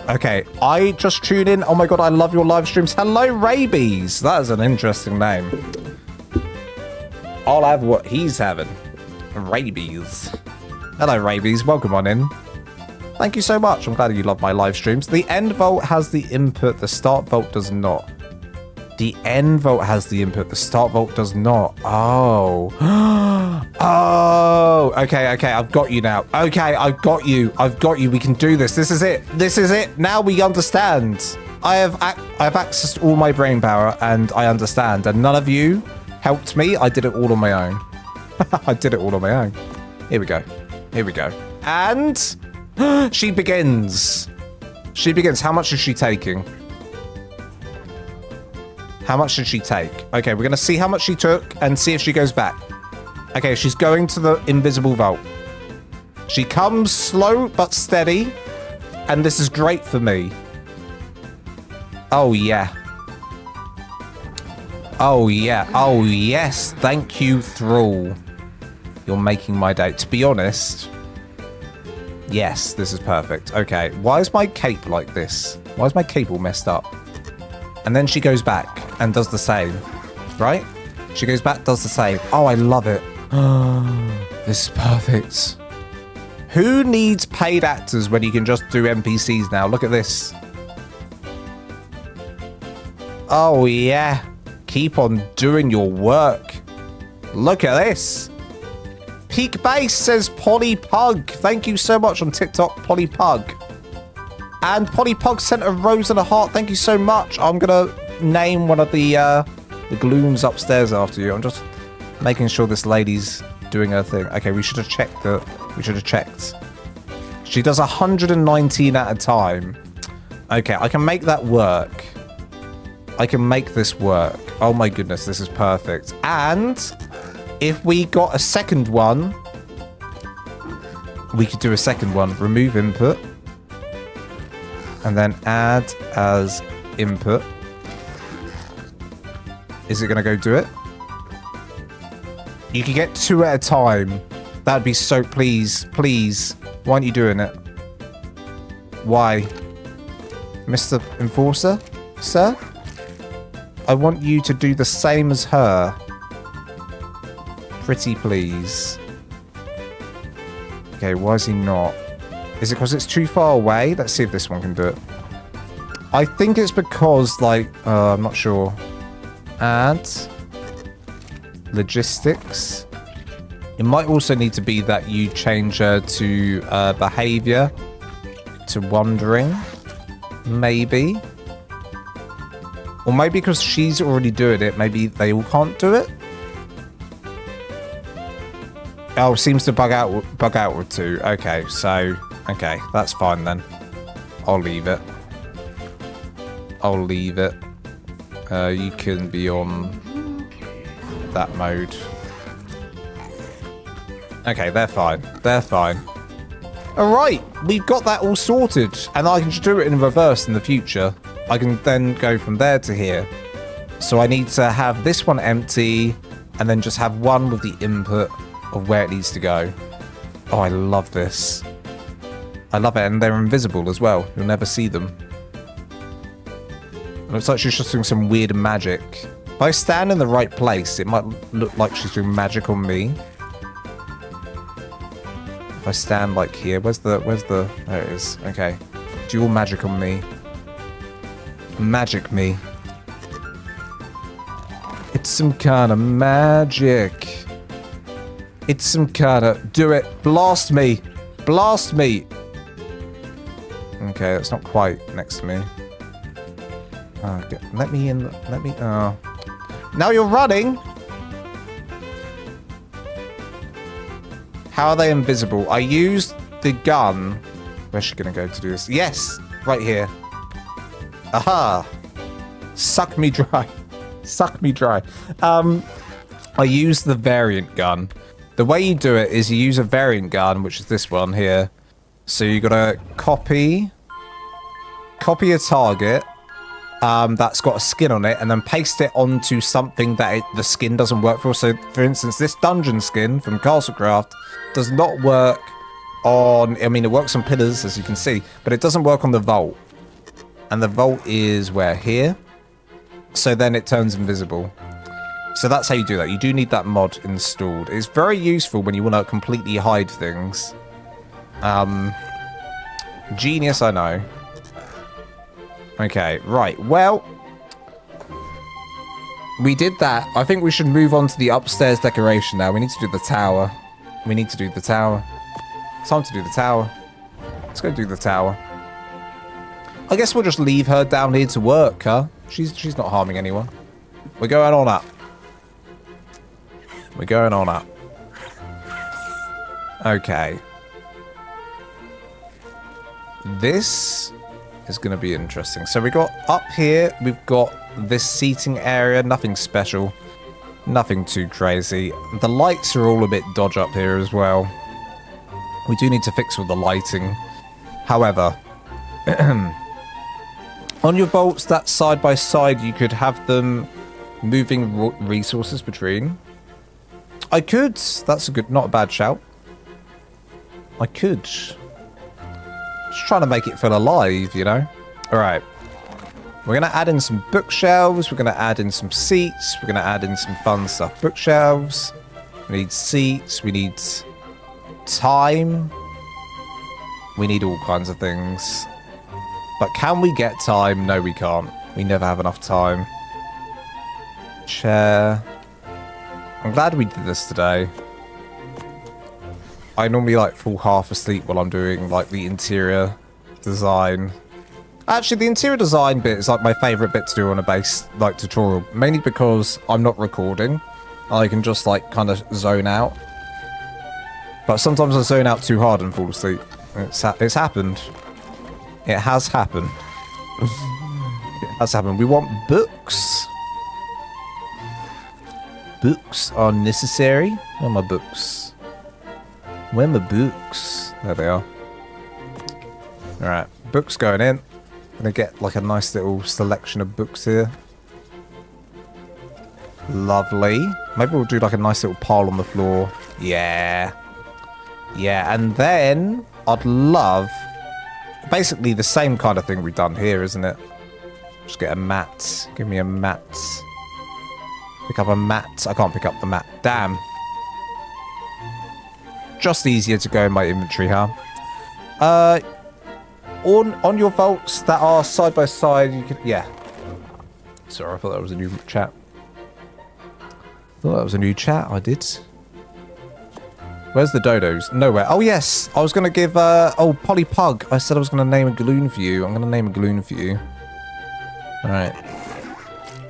Okay, I just tuned in. Oh my god, I love your live streams. Hello, Rabies. That is an interesting name. I'll have what he's having. Rabies. Hello, Rabies. Welcome on in. Thank you so much. I'm glad you love my live streams. The end volt has the input. The start volt does not. The end volt has the input. The start volt does not. Oh. Oh. Okay. I've got you now. Okay, I've got you. We can do this. This is it. Now we understand. I have accessed all my brain power and I understand. And none of you helped me. I did it all on my own. I did it all on my own. Here we go. And she begins. How much is she taking? How much did she take? Okay, we're going to see how much she took and see if she goes back. Okay, she's going to the invisible vault. She comes slow but steady. And this is great for me. Oh, yeah. Oh, yes. Thank you, Thrall. You're making my day. To be honest, yes, this is perfect. Okay, why is my cape like this? Why is my cape all messed up? And then she goes back and does the same, right? She goes back, does the same. Oh, I love it. This is perfect. Who needs paid actors when you can just do NPCs now? Look at this. Oh, yeah. Keep on doing your work. Look at this. Peak Base says Polly Pug. Thank you so much on TikTok, Polly Pug. And Polly Pug sent a rose and a heart. Thank you so much. I'm going to name one of the gloons upstairs after you. I'm just making sure this lady's doing her thing. Okay, we should have checked that. We should have checked. She does 119 at a time. Okay, I can make that work. I can make this work. Oh my goodness, this is perfect. And if we got a second one, we could do a second one. Remove input. And then add as input. Is it going to go do it? You can get 2 at a time. That'd be so... Please, please. Why aren't you doing it? Why? Mr. Enforcer? Sir? I want you to do the same as her. Pretty please. Okay, why is he not? Is it because it's too far away? Let's see if this one can do it. I think it's because, like... I'm not sure. Add... Logistics. It might also need to be that you change her to behavior to wandering, maybe, or maybe because she's already doing it, maybe they all can't do it. Oh, seems to bug out with 2. Okay, so okay, that's fine then. I'll leave it. I'll leave it. You can be on that mode. Okay, they're fine. They're fine. Alright, we've got that all sorted. And I can just do it in reverse in the future. I can then go from there to here. So I need to have this one empty and then just have one with the input of where it needs to go. Oh, I love this. I love it. And they're invisible as well. You'll never see them. It looks like she's just doing some weird magic. If I stand in the right place, it might look like she's doing magic on me. If I stand like here, where's the, there it is. Okay. Dual magic on me. Magic me. It's some kind of magic. It's some kind of, do it. Blast me. Blast me. Okay, that's not quite next to me. Let me in, let me, oh. Now you're running! How are they invisible? I used the gun. Where's she gonna go to do this? Yes! Right here. Aha! Suck me dry. Suck me dry. I used the variant gun. The way you do it is you use a variant gun, which is this one here. So you gotta copy a target. That's got a skin on it, and then paste it onto something that the skin doesn't work for. So, for instance, this dungeon skin from Castlecraft does not work on... I mean, it works on pillars, as you can see, but it doesn't work on the vault. And the vault is where? Here. So then it turns invisible. So that's how you do that. You do need that mod installed. It's very useful when you want to completely hide things. Genius, I know. Okay, right. Well, we did that. I think we should move on to the upstairs decoration now. We need to do the tower. We need to do the tower. It's time to do the tower. Let's go do the tower. I guess we'll just leave her down here to work, huh? She's not harming anyone. We're going on up. We're going on up. Okay. This is going to be interesting. So we got up here, we've got this seating area, nothing special, nothing too crazy. The lights are all a bit dodge up here as well. We do need to fix all the lighting. However, on your bolts that side by side, you could have them moving resources between. I could. That's a good, not a bad shout. I could. Just trying to make it feel alive, you know? Alright. We're going to add in some bookshelves. We're going to add in some seats. We're going to add in some fun stuff. Bookshelves. We need seats. We need time. We need all kinds of things. But can we get time? No, we can't. We never have enough time. Chair. I'm glad we did this today. I normally like fall half asleep while I'm doing like the interior design. Actually, the interior design bit is like my favorite bit to do on a base like tutorial, mainly because I'm not recording. I can just like kind of zone out. But sometimes I zone out too hard and fall asleep. It's happened. It has happened. It has happened. We want books. Books are necessary. Where are my books? Where are my books? There they are. Alright, books going in. Gonna get like a nice little selection of books here. Lovely. Maybe we'll do like a nice little pile on the floor. Yeah. Yeah, and then I'd love... Basically the same kind of thing we've done here, isn't it? Just get a mat. Give me a mat. Pick up a mat. I can't pick up the mat. Damn. Just easier to go in my inventory, huh? On your vaults that are side by side, you can... Yeah. Sorry, I thought that was a new chat. Thought that was a new chat, I did. Where's the dodos? Nowhere. Oh, yes. I was going to give... oh, Polly Pug. I said I was going to name a Gloon for you. I'm going to name a Gloon for you. Alright.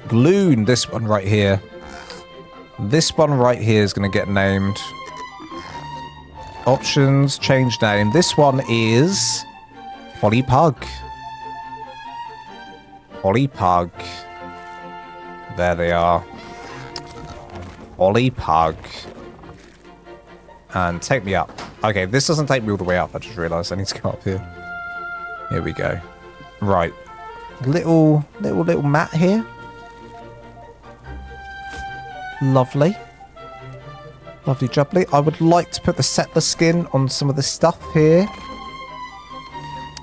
Gloon. This one right here. This one right here is going to get named. Options. Change name. This one is... Polly Pug. Polly Pug. There they are. Polly Pug. And take me up. Okay, this doesn't take me all the way up. I just realised I need to go up here. Here we go. Right. Little mat here. Lovely. Lovely jubbly. I would like to put the settler skin on some of the stuff here.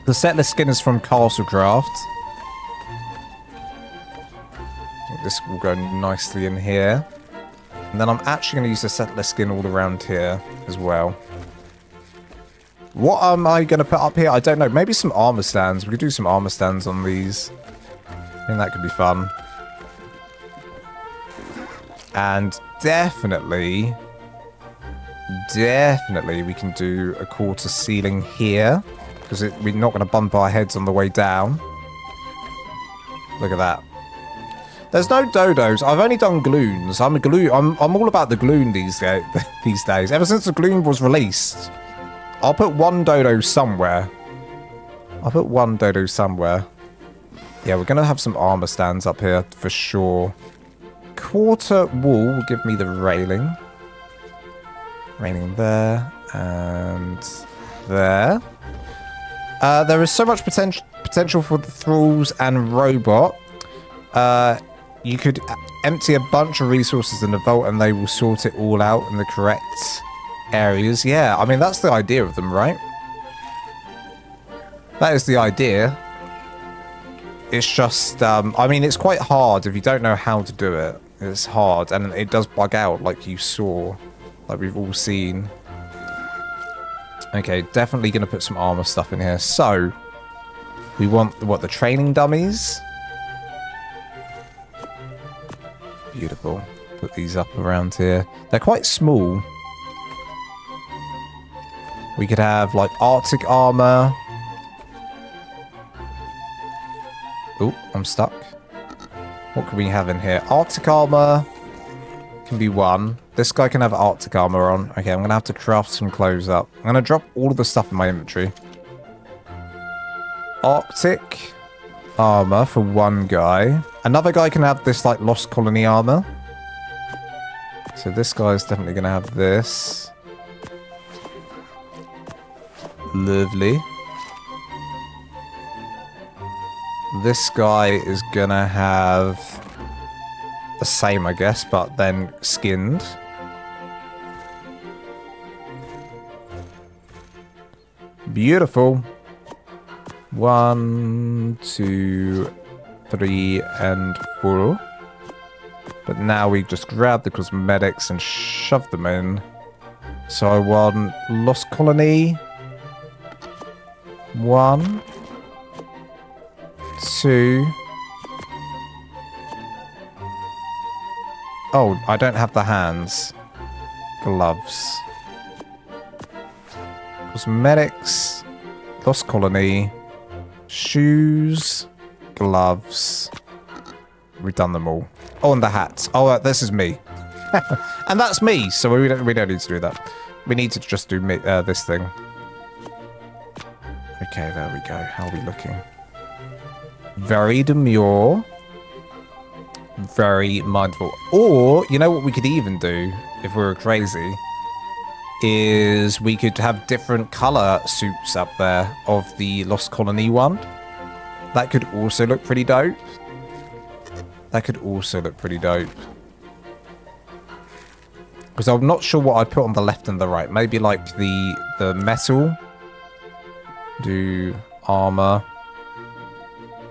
The settler skin is from Castlecraft. I think this will go nicely in here. And then I'm actually going to use the settler skin all around here as well. What am I going to put up here? I don't know. Maybe some armor stands. We could do some armor stands on these. I think that could be fun. And definitely we can do a quarter ceiling here. Because we're not going to bump our heads on the way down. Look at that. There's no dodos. I've only done gloons. I'm all about the gloon these days. Ever since the gloon was released. I'll put one dodo somewhere. Yeah, we're going to have some armor stands up here for sure. Quarter wall will give me the railing. Railing there. And there. There is so much potential for the thralls and robot. You could empty a bunch of resources in the vault and they will sort it all out in the correct areas. Yeah, I mean, that's the idea of them, right? That is the idea. It's just, I mean, it's quite hard if you don't know how to do it. It's hard, and it does bug out like you saw, like we've all seen. Okay, definitely going to put some armor stuff in here. So, we want, what, the training dummies? Beautiful. Put these up around here. They're quite small. We could have, like, Arctic armor. Oh, I'm stuck. What can we have in here? Arctic armor can be one. This guy can have Arctic armor on. Okay, I'm going to have to craft some clothes up. I'm going to drop all of the stuff in my inventory. Arctic armor for one guy. Another guy can have this, like, Lost Colony armor. So this guy is definitely going to have this. Lovely. This guy is going to have the same, I guess, but then skinned. Beautiful. 1, 2, 3, and 4. But now we just grab the cosmetics and shove them in. So I want Lost Colony. 1, 2. Oh, I don't have the hands. Gloves. Cosmetics. Lost Colony. Shoes. Gloves. We've done them all. Oh, and the hats. Oh, this is me. And that's me, so we don't need to do that. We need to just do this thing. Okay, there we go. How are we looking? Very demure. Very mindful. Or, you know what we could even do, if we were crazy, is we could have different color suits up there of the Lost Colony one. That could also look pretty dope. That could also look pretty dope. Because I'm not sure what I'd put on the left and the right. Maybe like the metal. Do armor.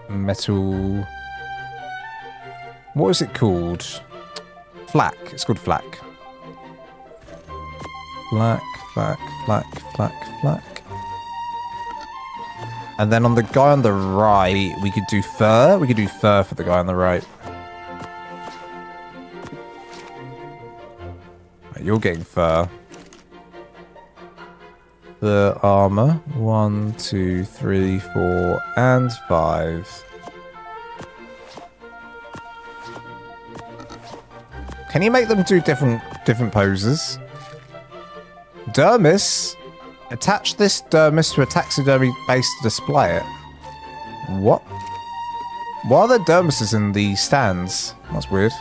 Metal. What is it called? Flak. It's called flak. Flak, flak, flak, flak, flak. And then on the guy on the right, we could do fur. We could do fur for the guy on the right. Right, you're getting fur. The armor. 1, 2, 3, 4, and 5. Can you make them do different poses? Dermis? Attach this dermis to a taxidermy base to display it. What? Why are there dermises in the stands? That's weird.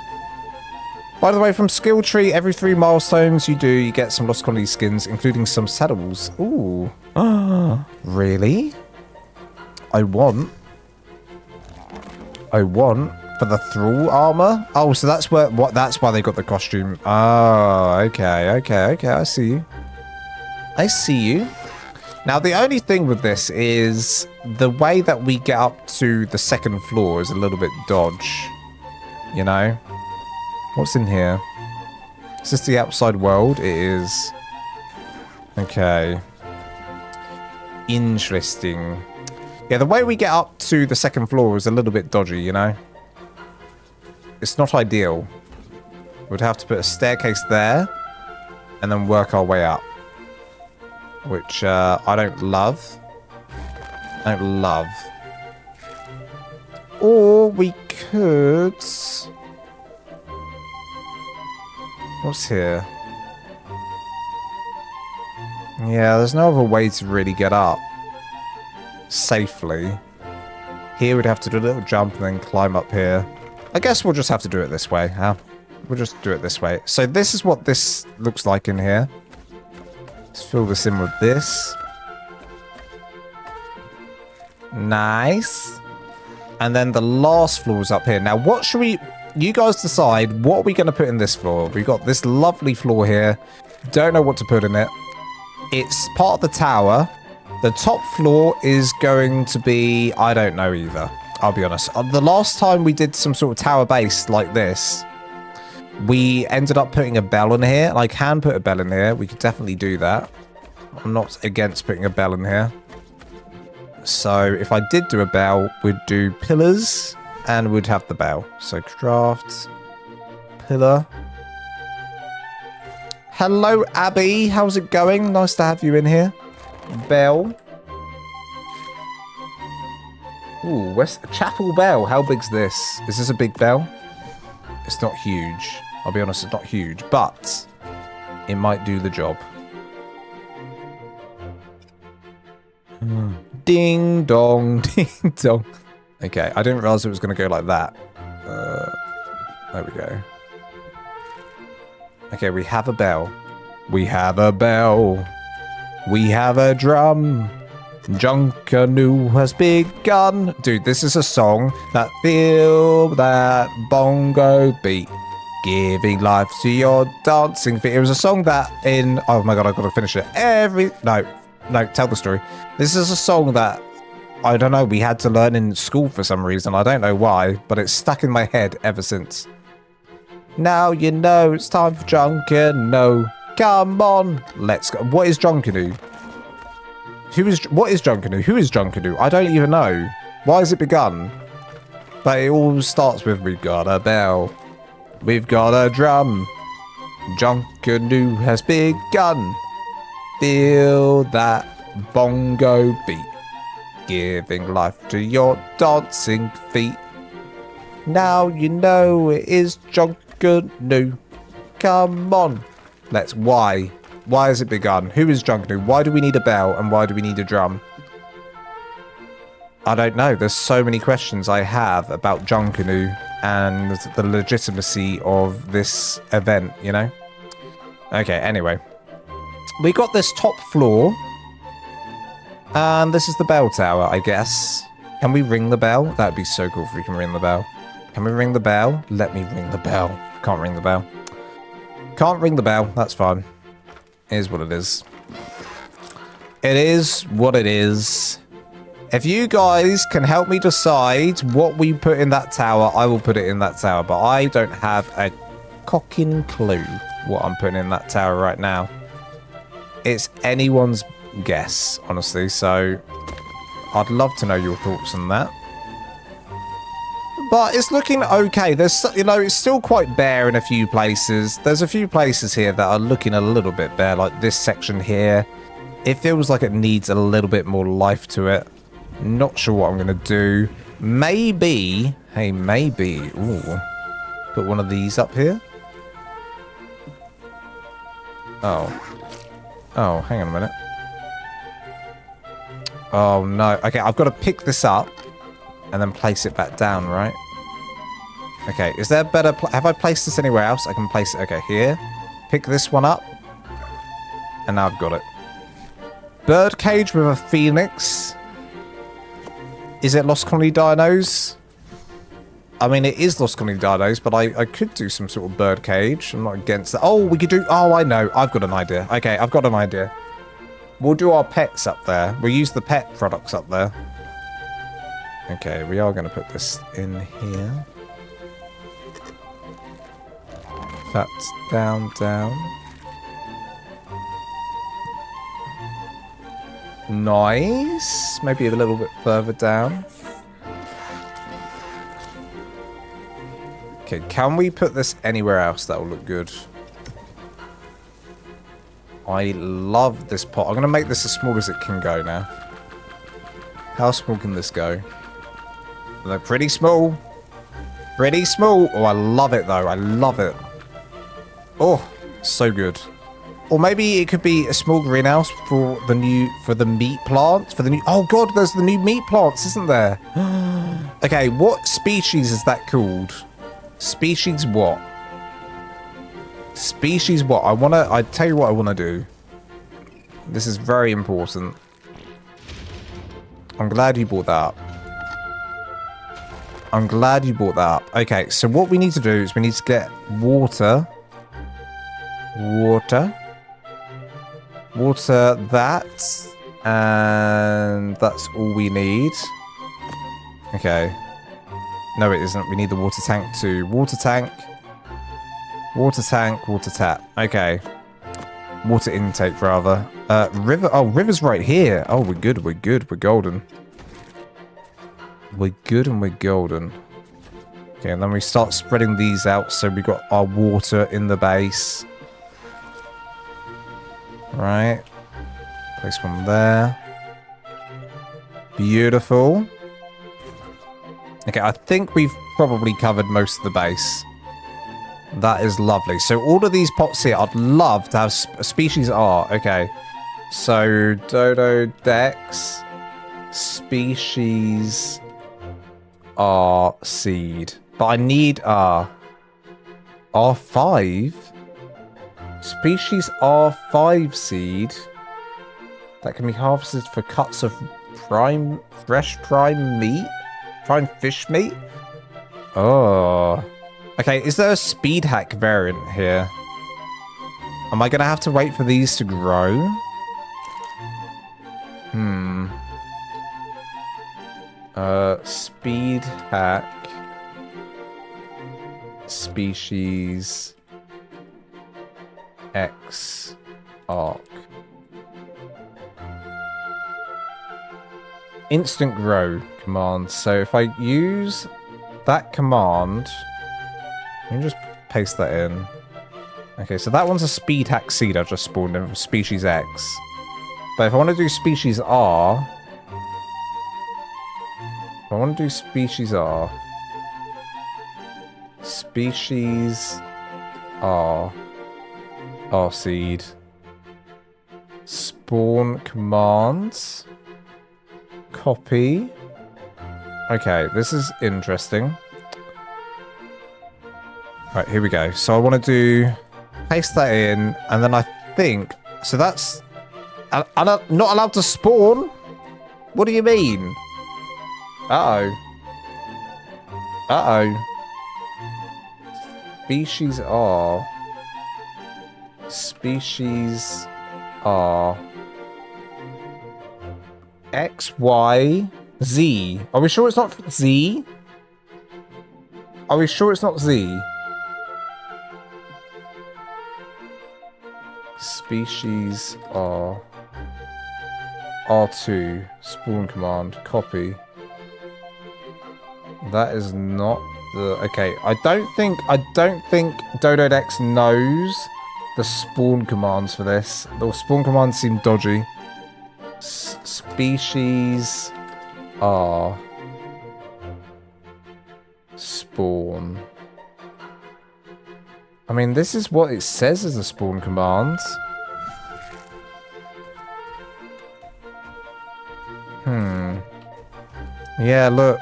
By the way, from skill tree, every 3 milestones you do, you get some Lost Colony skins, including some saddles. Ooh. Really? I want for the thrall armor. Oh, so that's that's why they got the costume. Oh, okay. I see you. I see you. Now, the only thing with this is the way that we get up to the 2nd floor is a little bit dodge. You know? What's in here? Is this the outside world? It is. Okay. Interesting. Yeah, the way we get up to the 2nd floor is a little bit dodgy, you know? It's not ideal. We'd have to put a staircase there and then work our way up. Which I don't love. Or we could... What's here? Yeah, there's no other way to really get up safely. Here we'd have to do a little jump and then climb up here. I guess we'll just have to do it this way, huh? We'll just do it this way. So this is what this looks like in here. Let's fill this in with this. Nice. And then the last floor is up here. Now, what should we... You guys decide, what are we going to put in this floor? We've got this lovely floor here. Don't know what to put in it. It's part of the tower. The top floor is going to be... I don't know either. I'll be honest. The last time we did some sort of tower base like this, we ended up putting a bell in here. I can put a bell in here. We could definitely do that. I'm not against putting a bell in here. So if I did do a bell, we'd do pillars and we'd have the bell. So craft pillar. Hello, Abby. How's it going? Nice to have you in here. Bell. Ooh, West Chapel Bell. How big's this? Is this a big bell? It's not huge. I'll be honest, it's not huge, but it might do the job. Ding dong, ding dong. Okay, I didn't realize it was going to go like that. There we go. Okay, we have a bell. We have a bell. We have a drum. Junkanoo has begun. Dude, this is a song that feel that bongo beat. Giving life to your dancing feet. It was a song that in... Oh my god, I've got to finish it. No. No, tell the story. This is a song that, I don't know, we had to learn in school for some reason. I don't know why, but it's stuck in my head ever since. Now you know it's time for Drunkenu. Come on, let's go. What is Drunkenu? What is Drunkenu? Who is Drunkenu? I don't even know. Why has it begun? But it all starts with, we've got a bell. We've got a drum. Drunkenu has begun. Feel that bongo beat. Giving life to your dancing feet. Now you know it is Drunkenu. Come on. Let's. Why? Why has it begun? Who is Drunkenu? Why do we need a bell and why do we need a drum? I don't know. There's so many questions I have about Drunkenu and the legitimacy of this event, you know? Okay, anyway. We got this top floor. And this is the bell tower, I guess. Can we ring the bell? That'd be so cool if we can ring the bell. Can we ring the bell? Let me ring the bell. Can't ring the bell. Can't ring the bell. That's fine. It is what it is. It is what it is. If you guys can help me decide what we put in that tower, I will put it in that tower. But I don't have a cocking clue what I'm putting in that tower right now. It's anyone's guess, honestly. So I'd love to know your thoughts on that. But it's looking okay. There's, you know, it's still quite bare in a few places. There's a few places here that are looking a little bit bare, like this section here. It feels like it needs a little bit more life to it. Not sure what I'm going to do. Maybe, hey, maybe, ooh, put one of these up here. Oh, hang on a minute. Oh, no. Okay, I've got to pick this up and then place it back down, right? Okay, is there a better... Have I placed this anywhere else? I can place it... Okay, here. Pick this one up. And now I've got it. Birdcage with a phoenix. Is it Lost Colony Dinos? I mean, it is Lost Colony Dinos, but I could do some sort of birdcage. I'm not against that. Oh, we could do... Oh, I know. I've got an idea. Okay, I've got an idea. We'll do our pets up there. We'll use the pet products up there. Okay, we are going to put this in here. That's down, down. Nice. Maybe a little bit further down. Okay, can we put this anywhere else that will look good? I love this pot. I'm going to make this as small as it can go now. How small can this go? They're pretty small. Pretty small. Oh, I love it though. I love it. Oh, so good. Or maybe it could be a small greenhouse for the meat plants. Oh god, there's the new meat plants, isn't there? Okay, what species is that called? Species what? Species what? I tell you what I wanna do. This is very important. I'm glad you brought that up. I'm glad you brought that up. Okay, so what we need to do is we need to get water. Water that. And that's all we need. Okay. No, it isn't. We need the water tank too. Water tank. Water tank, water tap. Okay. Water intake, rather. River. Oh, river's right here. Oh, we're good. We're good. We're golden. We're good and we're golden. Okay, and then we start spreading these out so we got our water in the base. Right. Place one there. Beautiful. Okay, I think we've probably covered most of the base. That is lovely. So all of these pots here, I'd love to have species R. Okay. So Dodo Dex. Species R seed. But I need R. R5? Species R5 seed. That can be harvested for cuts of fresh prime meat? Prime fish meat? Oh. Okay, is there a speed hack variant here? Am I going to have to wait for these to grow? Speed hack. Species X ARK. Instant grow command. So if I use that command, let me just paste that in. Okay, so that one's a speed hack seed I just spawned in from species X. But if I want to do species R, species R seed, spawn commands, copy. Okay, this is interesting. Right, here we go. So I want to do, paste that in, and then I think, so that's, I'm not allowed to spawn? What do you mean? Uh-oh. Uh-oh. Species R. Species R. X, Y, Z. Are we sure it's not Z? Are we sure it's not Z? Species R. R2. Spawn command. Copy. That is not the... Okay, I don't think Dododex knows the spawn commands for this. The spawn commands seem dodgy. Species R. Spawn. I mean, this is what it says as a spawn command. Yeah, look.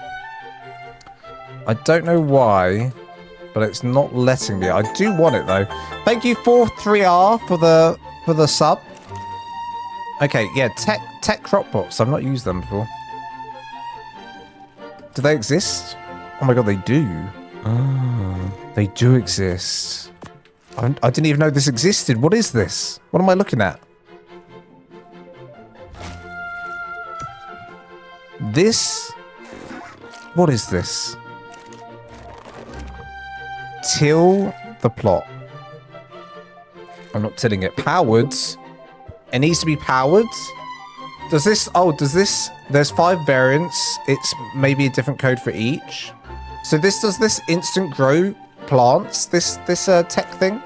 I don't know why, but it's not letting me. I do want it though. Thank you 43R for the sub. Okay, yeah, tech crop bots. I've not used them before. Do they exist? Oh my god, they do. Oh, they do exist. I didn't even know this existed. What is this? What am I looking at? This? What is this? Till the plot. I'm not tilling it. Powered. It needs to be powered. Does this... Oh, does this... There's 5 variants. It's maybe a different code for each. So this does this instant grow plants. This tech thing.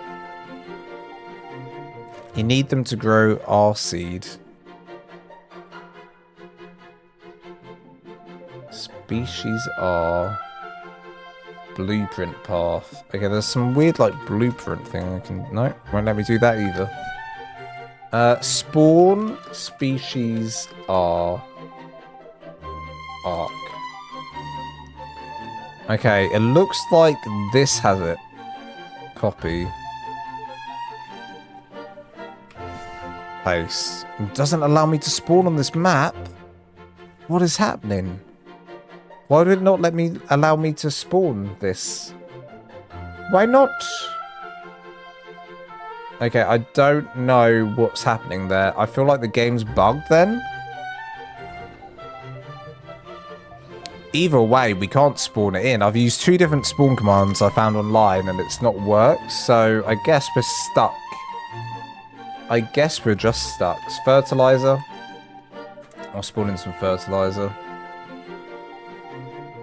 You need them to grow R seed. Species R. Blueprint path. Okay, there's some weird like blueprint thing I can... No, won't let me do that either. Spawn species R. ARK. Okay, it looks like this has it. Copy. Paste. It doesn't allow me to spawn on this map. What is happening? Why did it not let me allow me to spawn this? Why not? Okay, I don't know what's happening there. I feel like the game's bugged then. Either way, we can't spawn it in. I've used 2 different spawn commands I found online and it's not worked. So I guess we're stuck. I guess we're just stuck. Fertilizer. I'll spawn in some fertilizer.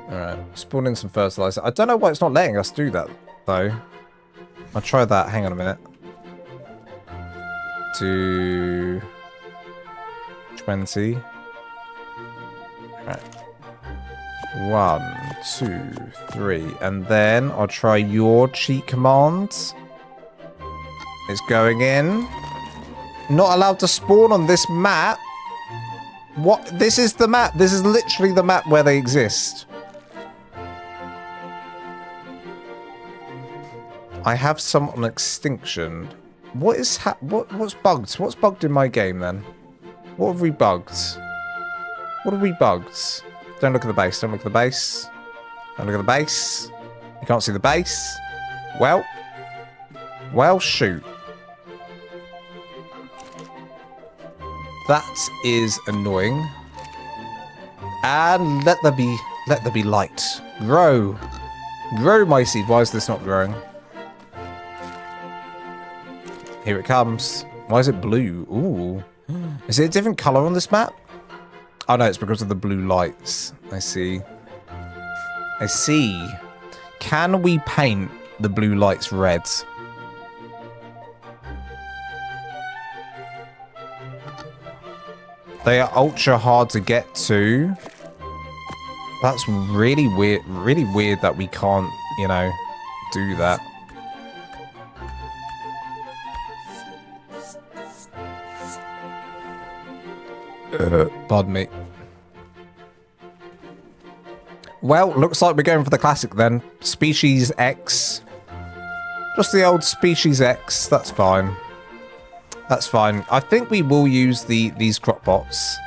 Alright, spawn in some fertilizer. I don't know why it's not letting us do that, though. I'll try that. Hang on a minute. To 20. Alright. 1, 2, 3. And then I'll try your cheat commands. It's going in. Not allowed to spawn on this map. What? This is the map. This is literally the map where they exist. I have some on extinction. What is what's bugged? What's bugged in my game then? What have we bugged? What have we bugged? Don't look at the base. Don't look at the base. Don't look at the base. You can't see the base. Well, shoot. That is annoying. And let there be light. Grow. Grow my seed. Why is this not growing? Here it comes. Why is it blue? Ooh. Is it a different color on this map? Oh no, it's because of the blue lights. I see. I see. Can we paint the blue lights red? They are ultra hard to get to. That's really weird. Really weird that we can't, you know, do that. Pardon me. Well, looks like we're going for the classic then. Species X. Just the old Species X. That's fine. That's fine. I think we will use these crop pots.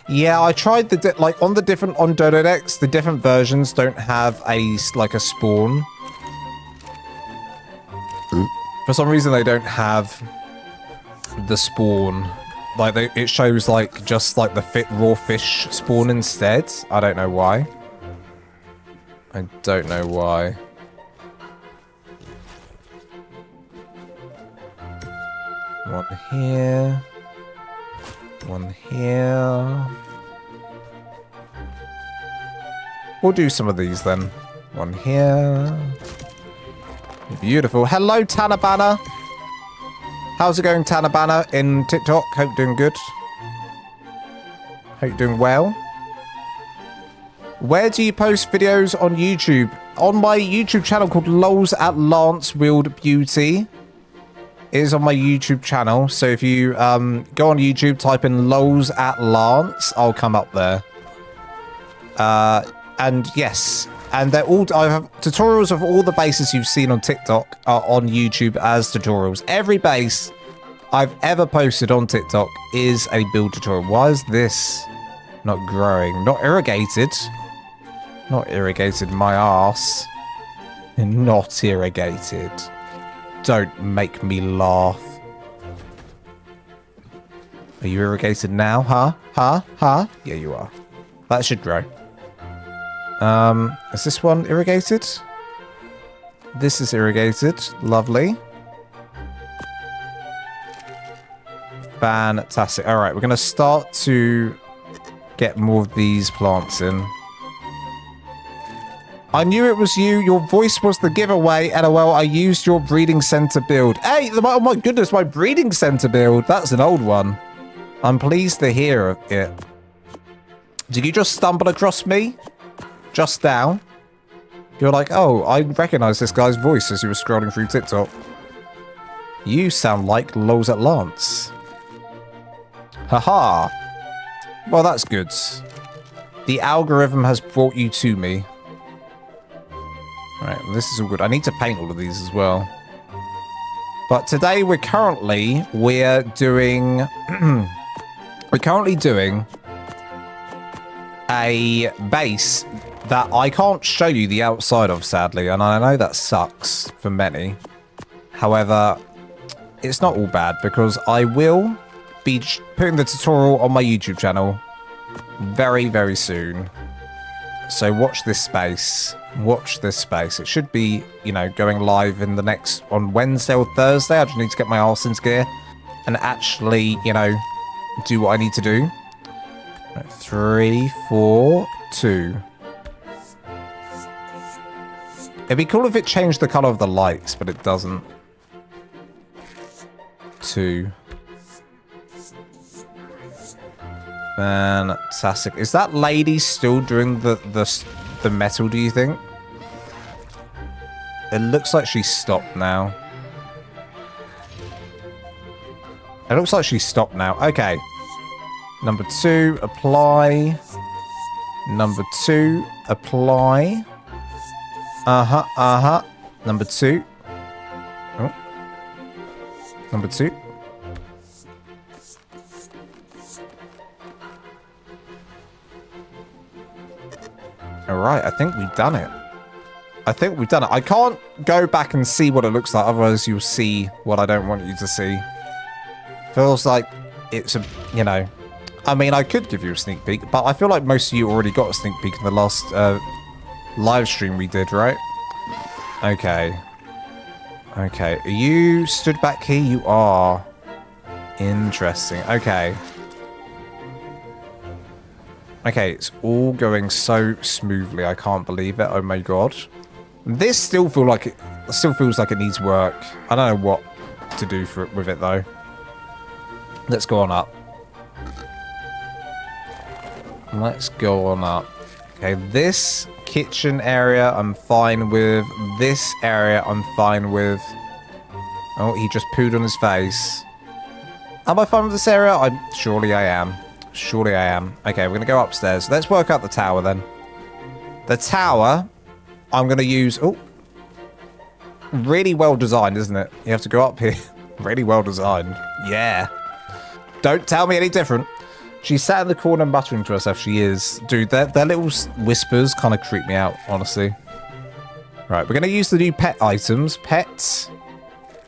Yeah, I tried like on Dodo decks, the different versions don't have a spawn. For some reason, they don't have the spawn. Like it shows like just like the raw fish spawn instead. I don't know why. I don't know why. One here. One here. We'll do some of these then. One here. Beautiful. Hello, Tanabana. How's it going, Tanabana, in TikTok? Hope you're doing good. Hope you're doing well. Where do you post videos on YouTube? On my YouTube channel called Lols at Lance Wield Beauty. It is on my YouTube channel. So if you go on YouTube, type in Lols at Lance, I'll come up there. And yes, and they're all. I have tutorials of all the bases you've seen on TikTok are on YouTube as tutorials. Every base I've ever posted on TikTok is a build tutorial. Why is this not growing? Not irrigated. Not irrigated, my ass. Not irrigated. Don't make me laugh. Are you irrigated now? Huh? Huh? Huh? Yeah, you are. That should grow. Is this one irrigated? This is irrigated. Lovely. Fantastic. All right, we're going to start to get more of these plants in. I knew it was you. Your voice was the giveaway. LOL, I used your breeding center build. Hey, oh my goodness, my breeding center build. That's an old one. I'm pleased to hear it. Did you just stumble across me? Just now? You're like, oh, I recognize this guy's voice as you were scrolling through TikTok. You sound like Lols at Lance. Haha. Well, that's good. The algorithm has brought you to me. Right, this is all good. I need to paint all of these as well. But today we're currently doing a base that I can't show you the outside of, sadly, and I know that sucks for many. However, it's not all bad because I will be putting the tutorial on my YouTube channel very, very soon. So watch this space. Watch this space. It should be, you know, going live in on Wednesday or Thursday. I just need to get my arse into gear and actually, you know, do what I need to do. Right, 3, 4, 2. It'd be cool if it changed the color of the lights, but it doesn't. 2. Fantastic. Is that lady still doing the metal, do you think? It looks like she's stopped now. It looks like she's stopped now. Okay. Number 2, apply. Number 2, apply. Uh-huh, uh-huh. Number 2. Oh. Number 2. Alright, I think we've done it. I think we've done it. I can't go back and see what it looks like, otherwise you'll see what I don't want you to see. Feels like it's a, you know, I mean, I could give you a sneak peek, but I feel like most of you already got a sneak peek in the last live stream we did, right? Okay. Okay, are you stood back here? You are. Interesting. Okay. Okay, it's all going so smoothly. I can't believe it. Oh my god. This still feels like it needs work. I don't know what to do with it though. Let's go on up. Let's go on up. Okay, this kitchen area I'm fine with. This area I'm fine with. Oh, he just pooed on his face. Am I fine with this area? Surely I am. Surely I am. Okay, we're going to go upstairs. Let's work out the tower then. The tower, I'm going to use... Oh. Really well designed, isn't it? You have to go up here. Really well designed. Yeah. Don't tell me any different. She sat in the corner muttering to herself. She is. Dude, their little whispers kind of creep me out, honestly. Right, we're going to use the new pet items. Pets.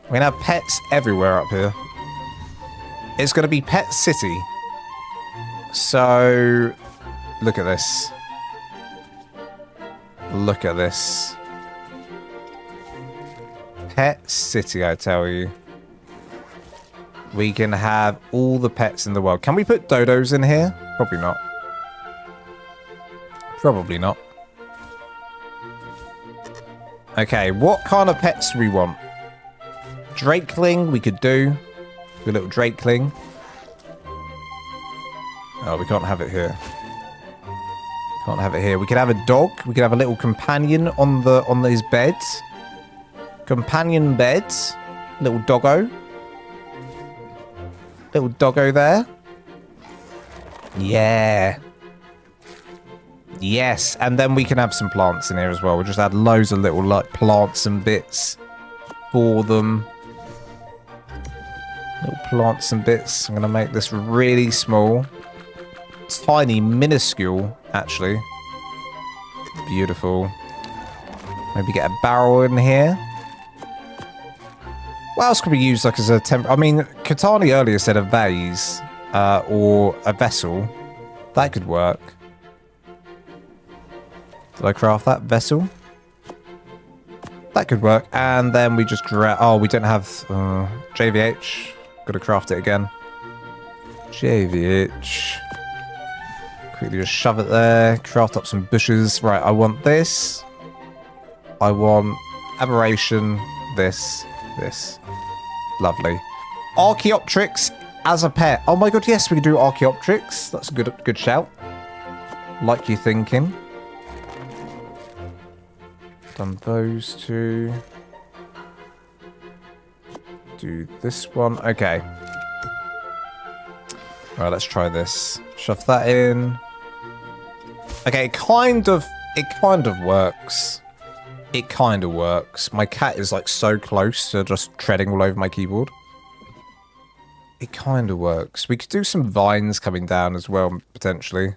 We're going to have pets everywhere up here. It's going to be Pet City. So, look at this. Look at this. Pet City, I tell you. We can have all the pets in the world. Can we put dodos in here? Probably not. Probably not. Okay, what kind of pets do we want? Drakeling, we could do. Do a little Drakeling. Oh, we can't have it here. Can't have it here. We could have a dog. We could have a little companion on his bed. Companion bed. Little doggo. Little doggo there. Yeah. Yes, and then we can have some plants in here as well. We'll just add loads of little like plants and bits for them. Little plants and bits. I'm going to make this really small. Tiny, minuscule, actually. Beautiful. Maybe get a barrel in here. What else could we use like as a I mean, Katani earlier said a vase or a vessel. That could work. Did I craft that vessel? That could work. And then we just oh, we don't have JVH. Got to craft it again. JVH. Quickly just shove it there. Craft up some bushes. Right, I want this. I want aberration. This. Lovely. Archaeopteryx as a pet. Oh my god, yes, we can do Archaeopteryx. That's a good shout. Like you thinking. Done those two. Do this one. Okay. Alright, let's try this. Shove that in. Okay, it kind of works. It kind of works. My cat is like so close to just treading all over my keyboard. It kind of works. We could do some vines coming down as well, potentially.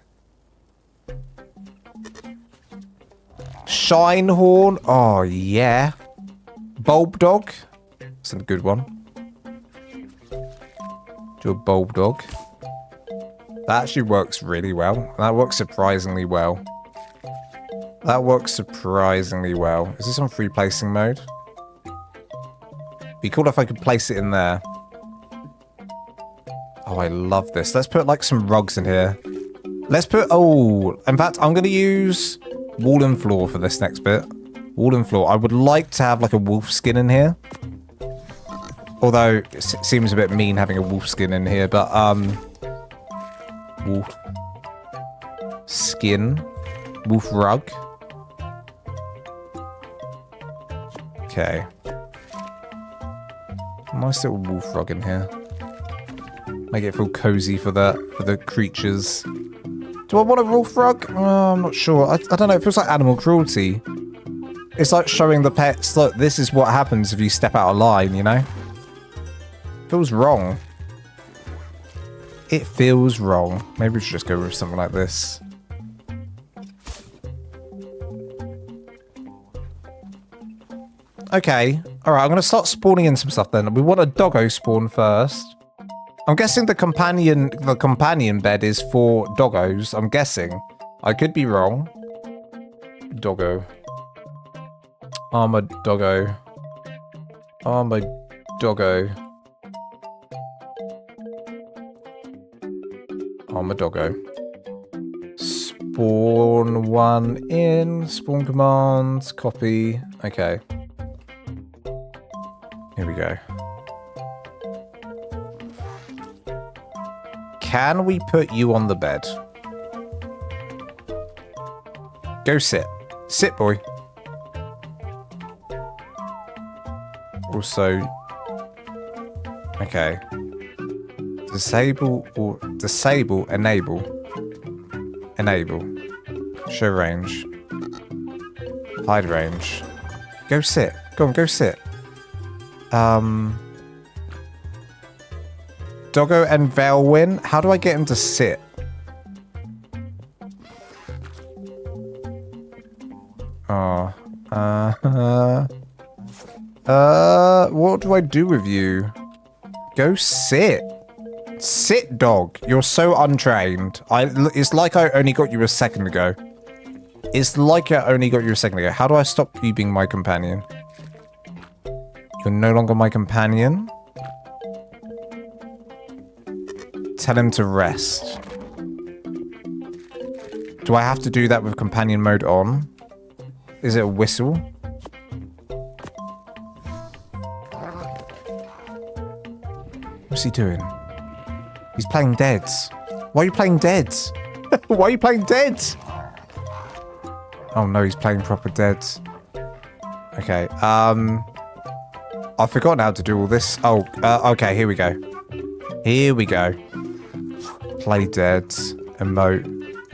Shinehorn. Oh, yeah. Bulb Dog. That's a good one. Do a Bulb Dog. That actually works really well. That works surprisingly well. That works surprisingly well. Is this on free placing mode? Be cool if I could place it in there. Oh, I love this. Let's put like some rugs in here. Let's put... Oh, in fact, I'm going to use wall and floor for this next bit. Wall and floor. I would like to have like a wolf skin in here. Although it seems a bit mean having a wolf skin in here, but wolf skin, wolf rug. Okay. Nice little wolf rug in here. Make it feel cozy for the creatures. Do I want a wolf rug? I'm not sure. I don't know. It feels like animal cruelty. It's like showing the pets, look, this is what happens if you step out of line, you know? Feels wrong. It feels wrong. Maybe we should just go with something like this. Okay. Alright, I'm going to start spawning in some stuff then. We want a doggo spawn first. I'm guessing the companion bed is for doggos. I'm guessing. I could be wrong. Doggo. Armored doggo. Armored doggo. Armored doggo. Spawn one in. Spawn commands. Copy. Okay. Here we go. Can we put you on the bed? Go sit. Sit, boy. Also... Okay. Disable or... Disable, enable. Enable. Show range. Hide range. Go sit. Go on, go sit. Doggo and Velwyn. How do I get him to sit? Oh. What do I do with you? Go sit. Sit, dog. You're so untrained. It's like I only got you a second ago. It's like I only got you a second ago. How do I stop you being my companion? You're no longer my companion. Tell him to rest. Do I have to do that with companion mode on? Is it a whistle? What's he doing? He's playing deads. Why are you playing deads? Why are you playing deads? Oh no, he's playing proper deads. Okay, I've forgotten how to do all this. Oh, okay, here we go. Here we go. Play dead. Emote.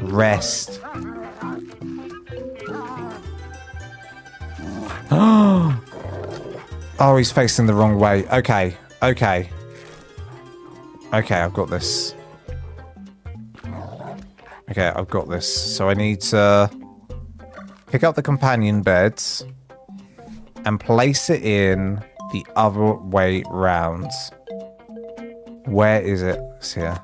Rest. Oh, he's facing the wrong way. Okay. Okay. Okay, I've got this. Okay, I've got this. So I need to pick up the companion beds and place it in the other way round. Where is it? It's here.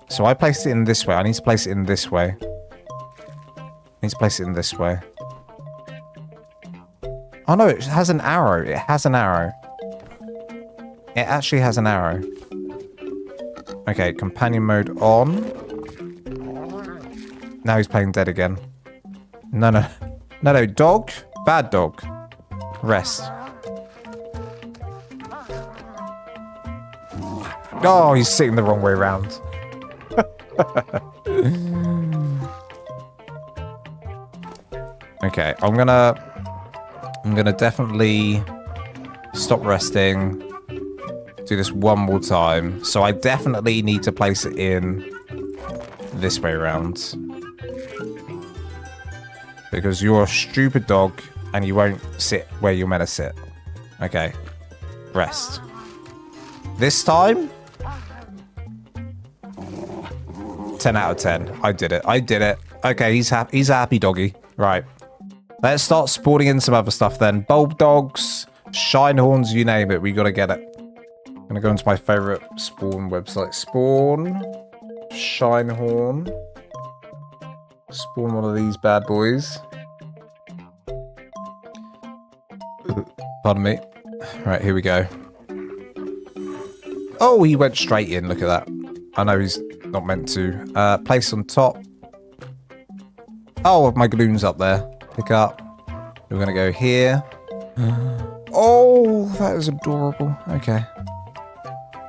So I placed it in this way. I need to place it in this way. I need to place it in this way. Oh no, it has an arrow. It has an arrow. It actually has an arrow. Okay, companion mode on. Now he's playing dead again. No, no. No, no, dog. Bad dog. Rest. Oh, he's sitting the wrong way around. Okay, I'm gonna definitely stop resting. Do this one more time. So I definitely need to place it in this way around. Because you're a stupid dog and you won't sit where you're meant to sit. Okay. Rest. This time? 10 out of 10. I did it. I did it. Okay, he's happy. He's a happy doggy. Right. Let's start spawning in some other stuff then. Bulb dogs, shine horns, you name it. We gotta get it. I'm gonna go into my favorite spawn website. Spawn. Shine horn. Spawn one of these bad boys. Pardon me. Right, here we go. Oh, he went straight in. Look at that. I know he's not meant to. Place on top. Oh, my balloon's up there. Pick up. We're gonna go here. Oh, that is adorable. Okay.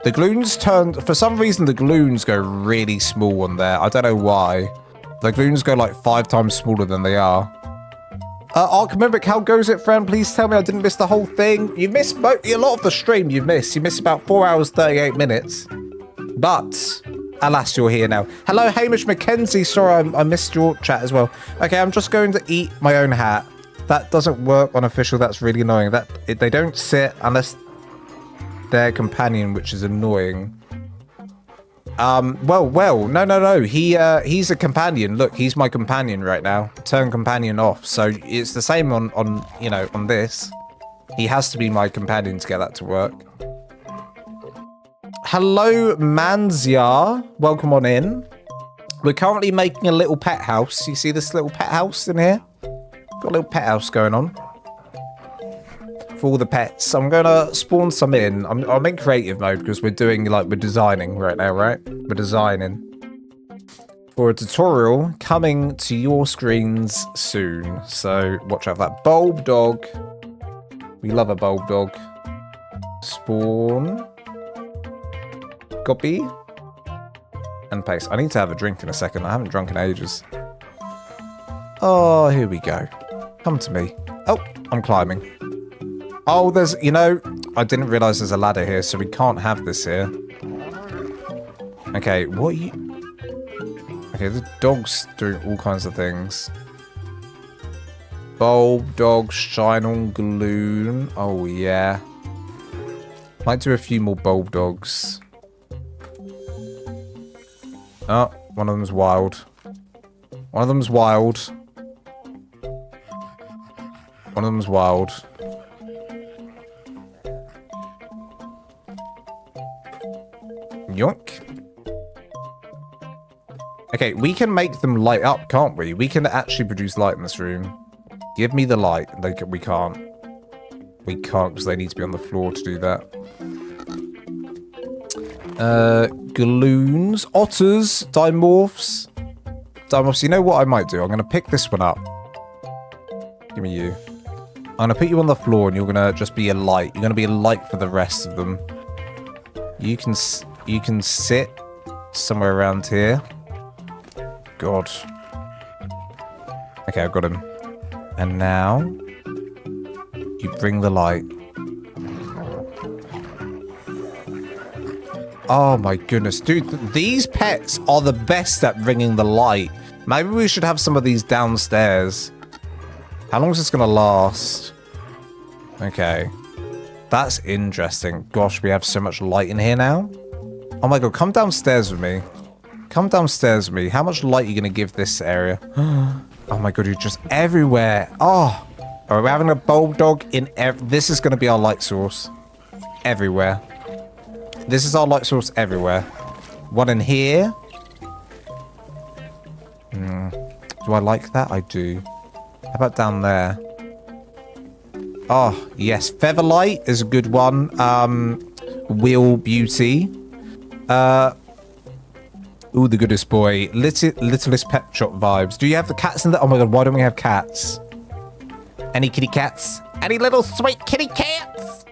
The gloons turned... For some reason, the gloons go really small on there. I don't know why. The gloons go like 5 times smaller than they are. ARK Mimic, how goes it, friend? Please tell me I didn't miss the whole thing. You missed a lot of the stream. You missed about 4 hours, 38 minutes. But... alas, you're here now. Hello, Hamish Mackenzie. Sorry, I missed your chat as well. Okay, I'm just going to eat my own hat. That doesn't work on official. That's really annoying. They don't sit unless their companion, which is annoying. Well. No. He's a companion. Look, he's my companion right now. Turn companion off. So it's the same on this. He has to be my companion to get that to work. hello, Manzia. Welcome on in. We're currently making a little pet house. You see this little pet house in here? Got a little pet house going on. For all the pets. I'm going to spawn some in. I'm in creative mode because we're doing, like, we're designing right now, right? We're designing. For a tutorial coming to your screens soon. So, watch out for that. Bulb dog. We love a bulb dog. Spawn. Copy. And paste. I need to have a drink in a second. I haven't drunk in ages. Oh, here we go. Come to me. Oh, I'm climbing. Oh, there's, you know, I didn't realize there's a ladder here, so we can't have this here. Okay, what are you... Okay, the dog's doing all kinds of things. Bulb dog, shine on gloom. Oh, yeah. Might do a few more bulb dogs. Oh, one of them's wild. One of them's wild. One of them's wild. Yoink. Okay, we can make them light up, can't we? We can actually produce light in this room. Give me the light. We can't. We can't because they need to be on the floor to do that. Galoons. Otters. Dimorphs. Dimorphs. You know what I might do? I'm going to pick this one up. Give me you. I'm going to put you on the floor and you're going to just be a light. You're going to be a light for the rest of them. You can sit somewhere around here. God. Okay, I've got him. And now you bring the light. Oh my goodness, dude, these pets are the best at bringing the light. Maybe we should have some of these downstairs. How long is this gonna last? Okay. That's interesting. Gosh, we have so much light in here now. Oh my god, come downstairs with me. Come downstairs with me. How much light are you gonna give this area? Oh my god, you're just everywhere. Oh. Are we having a bulb dog in this is gonna be our light source. Everywhere. This is our light source everywhere. One in here. Do I like that? I do. How about down there? Oh, yes. Featherlight is a good one. Wheel Beauty. Ooh, the goodest boy. Littlest Pet Shop vibes. Do you have the cats in there? Oh my god, why don't we have cats? Any kitty cats? Any little sweet kitty cats?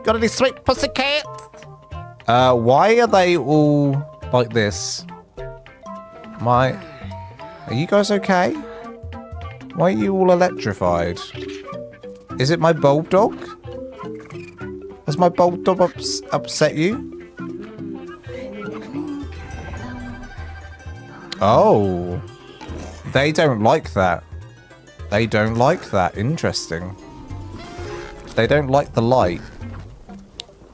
Got any sweet pussy cats? Why are they all like this? Are you guys okay? Why are you all electrified? Is it my bulb dog? Has my bulb dog upset you? Oh. They don't like that. They don't like that. Interesting. They don't like the light.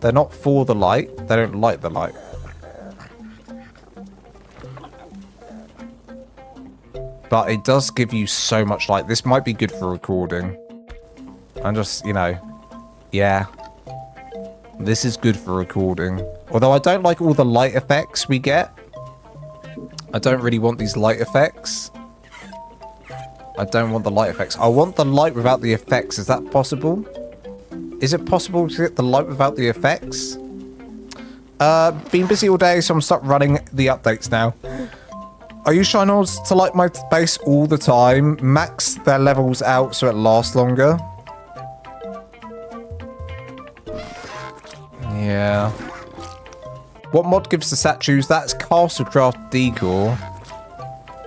They're not for the light. They don't like the light. But it does give you so much light. This might be good for recording. I'm just, you know, yeah. This is good for recording. Although I don't like all the light effects we get. I don't really want these light effects. I don't want the light effects. I want the light without the effects. Is that possible? Is it possible to get the light without the effects? Been busy all day, so I'm stuck running the updates now. I use shine ords to light my base all the time. Max their levels out so it lasts longer. Yeah. What mod gives the statues? That's Castlecraft Decor.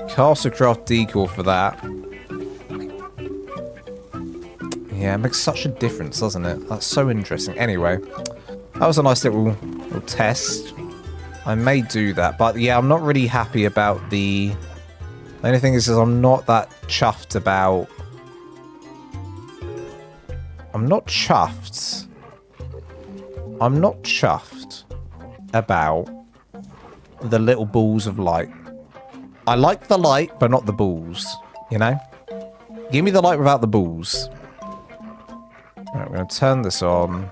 Castlecraft Decor for that. Yeah, it makes such a difference, doesn't it? That's so interesting. Anyway, that was a nice little test. I may do that, but yeah, I'm not really happy about the only thing is I'm not that chuffed about... I'm not chuffed about the little balls of light. I like the light, but not the balls, you know? Give me the light without the balls. Right, I'm going to turn this on.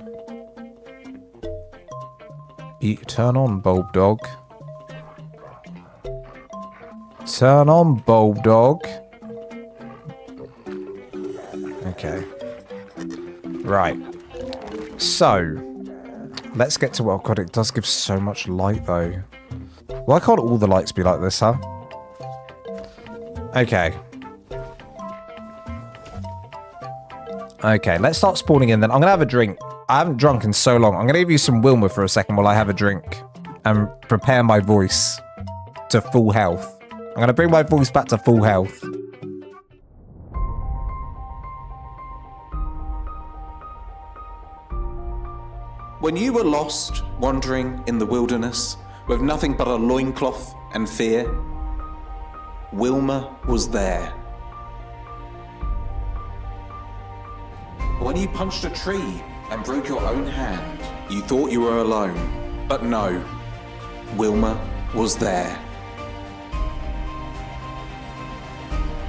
You turn on, bulb dog. Turn on, bulb dog. Okay. Right. So, let's get to... Oh god, it does give so much light though. Why can't all the lights be like this, huh? Okay. Okay, let's start spawning in then. I'm gonna have a drink. I haven't drunk in so long. I'm gonna give you some Wilma for a second while I have a drink and prepare my voice to full health. I'm gonna bring my voice back to full health. When you were lost, wandering in the wilderness, with nothing but a loincloth and fear, Wilma was there. When you punched a tree and broke your own hand, you thought you were alone. But no, Wilma was there.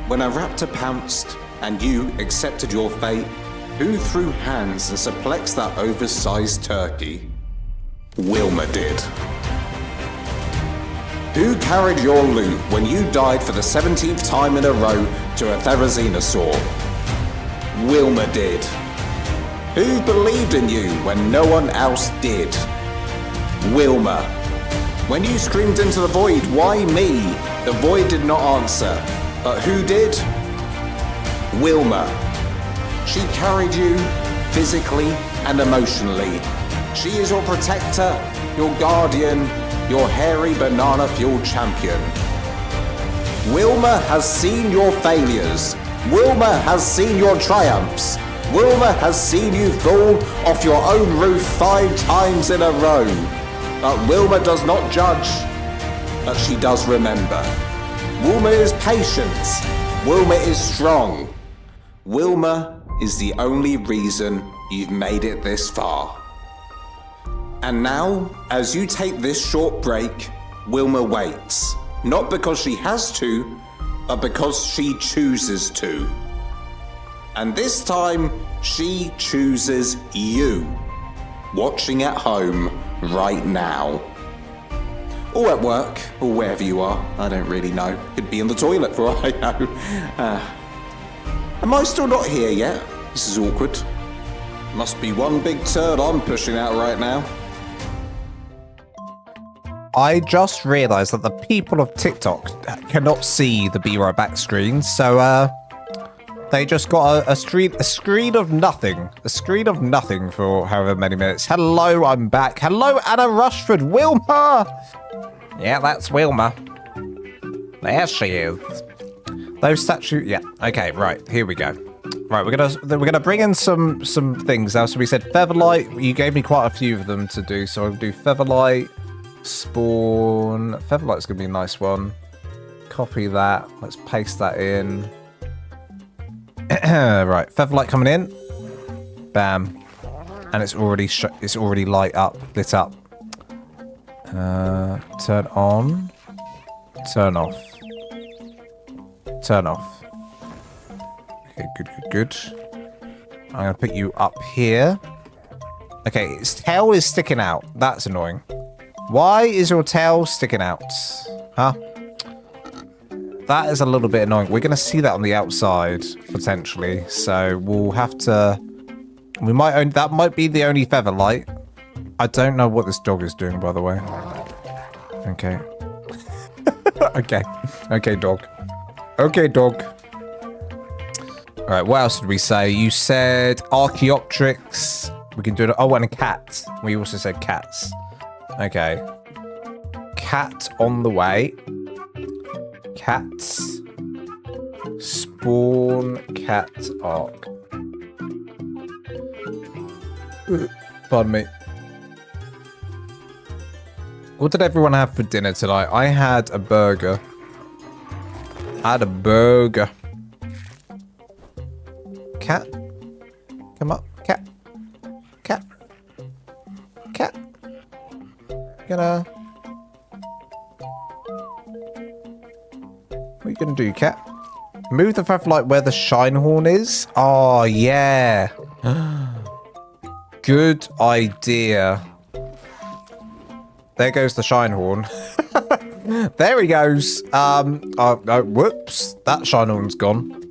When a raptor pounced and you accepted your fate, who threw hands and suplexed that oversized turkey? Wilma did. Who carried your loot when you died for the 17th time in a row to a Therizinosaur? Wilma did. Who believed in you when no one else did? Wilma. When you screamed into the void, why me? The void did not answer. But who did? Wilma. She carried you physically and emotionally. She is your protector, your guardian, your hairy banana-fueled champion. Wilma has seen your failures. Wilma has seen your triumphs. Wilma has seen you fall off your own roof 5 times in a row. But Wilma does not judge, but she does remember. Wilma is patient. Wilma is strong. Wilma is the only reason you've made it this far. And now, as you take this short break, Wilma waits. Not because she has to, but because she chooses to. And this time, she chooses you, watching at home right now. Or at work, or wherever you are, I don't really know. Could be in the toilet for all I know. Am I still not here yet? This is awkward. Must be one big turd I'm pushing out right now. I just realised that the people of TikTok cannot see the Be Right Back screen, so they just got a screen of nothing. A screen of nothing for however many minutes. Hello, I'm back. Hello, Anna Rushford. Wilma! Yeah, that's Wilma. There she is. Those statues, yeah. Okay, right, here we go. Right, we're gonna bring in some things now. So we said Featherlight. You gave me quite a few of them to do, so I'll do Featherlight, Spawn. Featherlight's gonna be a nice one. Copy that. Let's paste that in. Right, Featherlight coming in. Bam, and it's already lit up. Turn on. Turn off. Turn off. Okay, good. I'm gonna put you up here. Okay, its tail is sticking out. That's annoying. Why is your tail sticking out? Huh? That is a little bit annoying. We're gonna see that on the outside, potentially. So we'll have to... that might be the only Featherlight. I don't know what this dog is doing, by the way. Okay. Okay, dog. Okay, dog. Alright, what else did we say? You said Archaeopteryx. We can do it. Oh, and a cat. We also said cats. Okay. Cat on the way. Cats. Spawn cat ARK. Pardon me. What did everyone have for dinner tonight? I had a burger. Cat? Come up. Cat. What are you gonna do, cat? Move the Featherlight where the shine horn is? Oh, yeah. Good idea. there goes the shine horn. There he goes. Whoops. That shine horn's gone.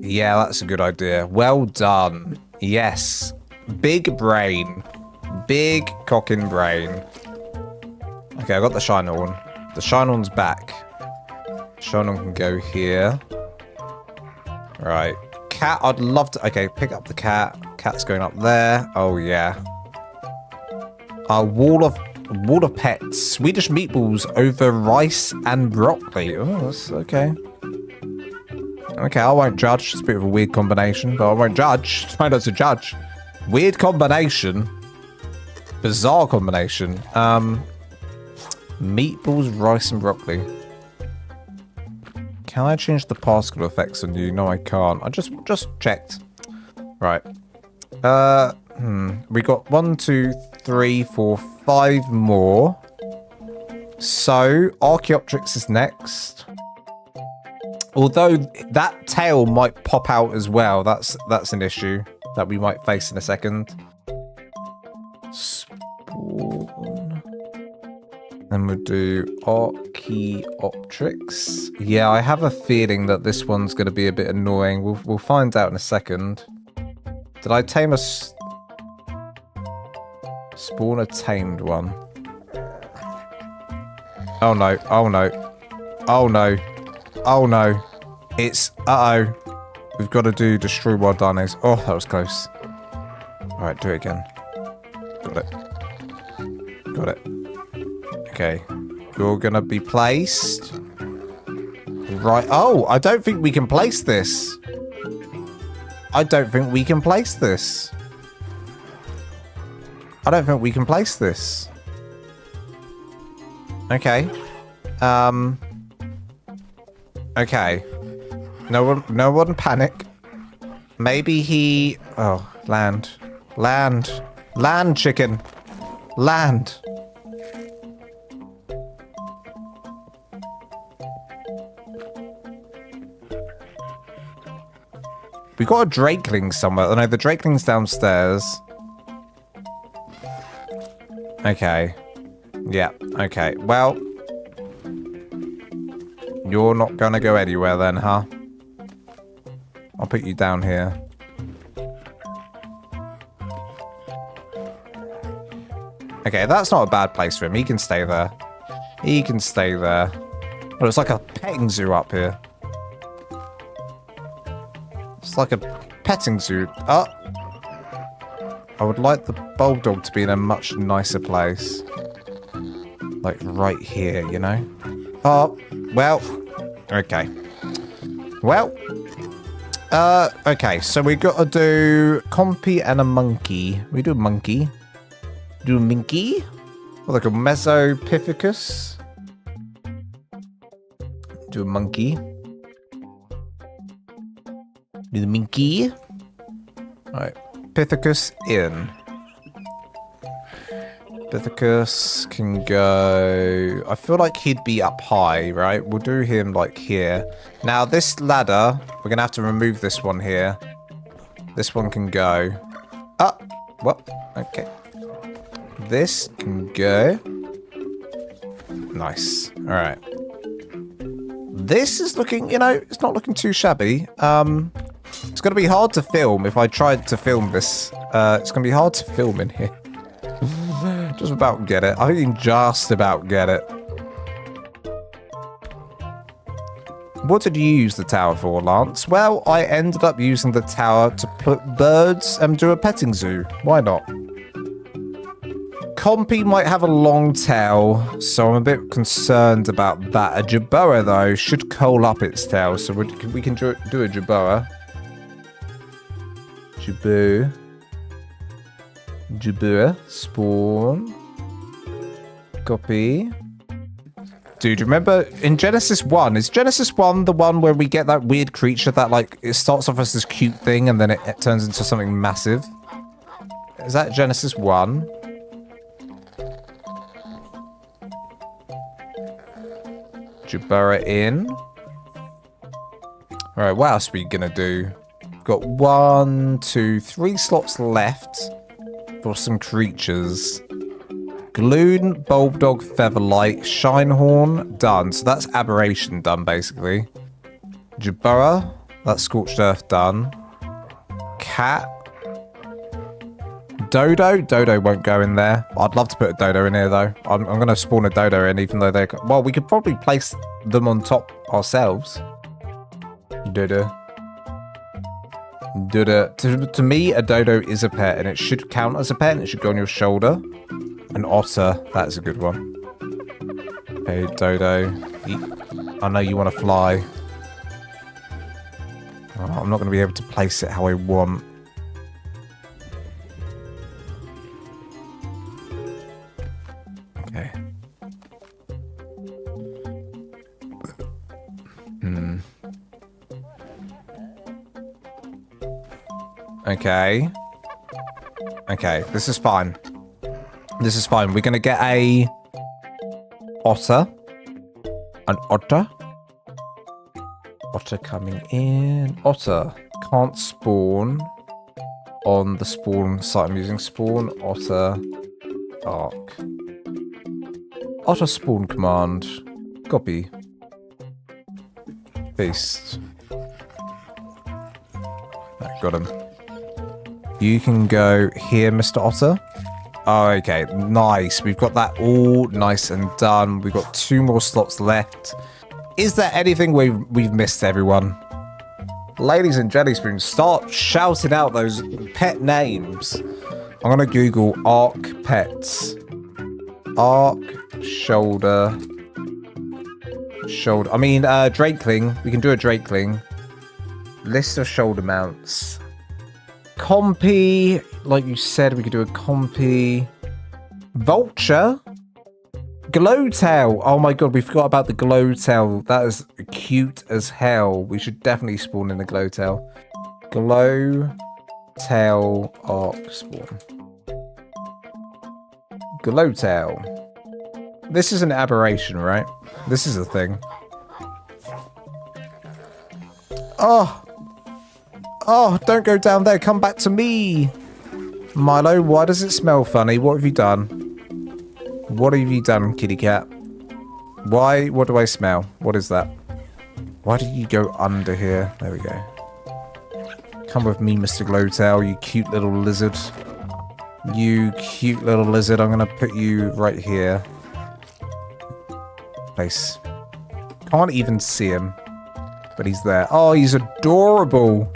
Yeah, that's a good idea. Well done. Yes. Big brain. Big cocking brain. Okay, I got the shine horn. The shine horn's back. Shine horn can go here. Right. Cat, I'd love to... Okay, pick up the cat. Cat's going up there. Oh, yeah. Wall of pets. Swedish meatballs over rice and broccoli. Oh, that's okay. Okay, I won't judge. It's a bit of a weird combination, but I won't judge. Try not to judge. Weird combination. Bizarre combination. Meatballs, rice, and broccoli. Can I change the particle effects on you? No, I can't. I just checked. Right. We got 1, 2, 3, 4, 5 more. So, Archaeopteryx is next. Although that tail might pop out as well. That's an issue that we might face in a second. Spawn. Then we'll do Archaeopteryx. Yeah, I have a feeling that this one's going to be a bit annoying. We'll find out in a second. Did I tame a... Spawn a tamed one? Oh no, oh no. Oh no. Oh no. It's... Uh-oh. We've got to do destroy wild dinos. Oh, that was close. Alright, do it again. Got it. Got it. Okay. You're gonna be placed. Right. Oh, I don't think we can place this. I don't think we can place this. I don't think we can place this. Okay. Okay. No one panic. Maybe he... Oh, land. Land. Land, chicken. Land. We got a drakeling somewhere. Oh no, the drakeling's downstairs. Okay. Yeah, okay. Well, you're not gonna go anywhere then, huh? I'll put you down here. Okay, that's not a bad place for him. He can stay there. He can stay there. But it's like a petting zoo up here. It's like a petting zoo. Oh! I would like the bulldog to be in a much nicer place. Like right here, you know? Oh, well. Okay. Well. Okay, so we got to do compy and a monkey. We do a monkey. Do a minky. Or like a Mesopithecus. Do a monkey. Do the minky. Alright. Pithecus in. Pithecus can go... I feel like he'd be up high, right? We'll do him like here. Now this ladder, we're going to have to remove this one here. This one can go. Ah! What? Okay. This can go. Nice. Alright. This is looking, you know, it's not looking too shabby. It's going to be hard to film if I tried to film this. It's going to be hard to film in here. Just about get it. I can just about get it. What did you use the tower for, Lance? Well, I ended up using the tower to put birds and do a petting zoo. Why not? Compy might have a long tail, so I'm a bit concerned about that. A Jerboa, though, should curl up its tail, so we can do a Jerboa. Jerboa. Spawn. Copy. Dude, remember in Genesis 1, is Genesis 1 the one where we get that weird creature that, like, it starts off as this cute thing and then it turns into something massive? Is that Genesis 1? Jerboa in. Alright, what else are we gonna do? We've got 1, 2, 3 slots left for some creatures. Gloon, Bulldog, Featherlight, Shinehorn, done. So that's Aberration done, basically. Jabura, that's Scorched Earth done. Cat. Dodo? Dodo won't go in there. I'd love to put a Dodo in here, though. I'm going to spawn a Dodo in, even though they're... Well, we could probably place them on top ourselves. Dodo. Dodo. To me, a Dodo is a pet, and it should count as a pet, and it should go on your shoulder. An otter. That's a good one. Okay, Dodo. I know you want to fly. Oh, I'm not going to be able to place it how I want. Okay. Okay. Okay, this is fine. This is fine. We're going to get a otter. An otter. Otter coming in. Otter can't spawn on the spawn site I'm using. Spawn otter ARK. Otter spawn command. Copy. Paste. Right, got him. You can go here, Mr. Otter. Oh, okay, nice. We've got that all nice and done. We've got 2 more slots left. Is there anything we've missed, everyone? Ladies and jelly spoons, start shouting out those pet names. I'm gonna Google ARK pets. ARK shoulder. I mean, Drakeling. We can do a Drakeling. List of shoulder mounts. Compy, like you said, we could do a Compy. Vulture. Glowtail. Oh my god, we forgot about the Glowtail. That is cute as hell. We should definitely spawn in the Glowtail. Glowtail ARK spawn. Glowtail. This is an aberration, right? This is a thing. Oh. Oh, don't go down there. Come back to me. Milo, why does it smell funny? What have you done? What have you done, kitty cat? Why? What do I smell? What is that? Why did you go under here? There we go. Come with me, Mr. Glowtail, you cute little lizard. You cute little lizard. I'm going to put you right here. Place. Can't even see him. But he's there. Oh, he's adorable.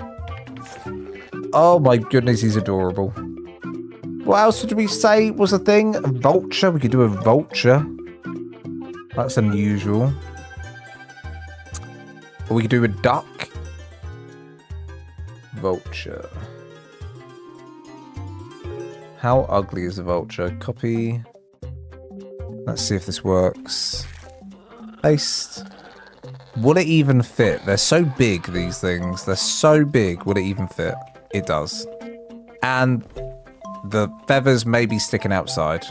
Oh my goodness, he's adorable. What else did we say was a thing? A vulture? We could do a vulture. That's unusual. Or we could do a duck. Vulture. How ugly is a vulture? Copy. Let's see if this works. Paste. Will it even fit? They're so big, these things. They're so big. Will it even fit? It does. And the feathers may be sticking outside.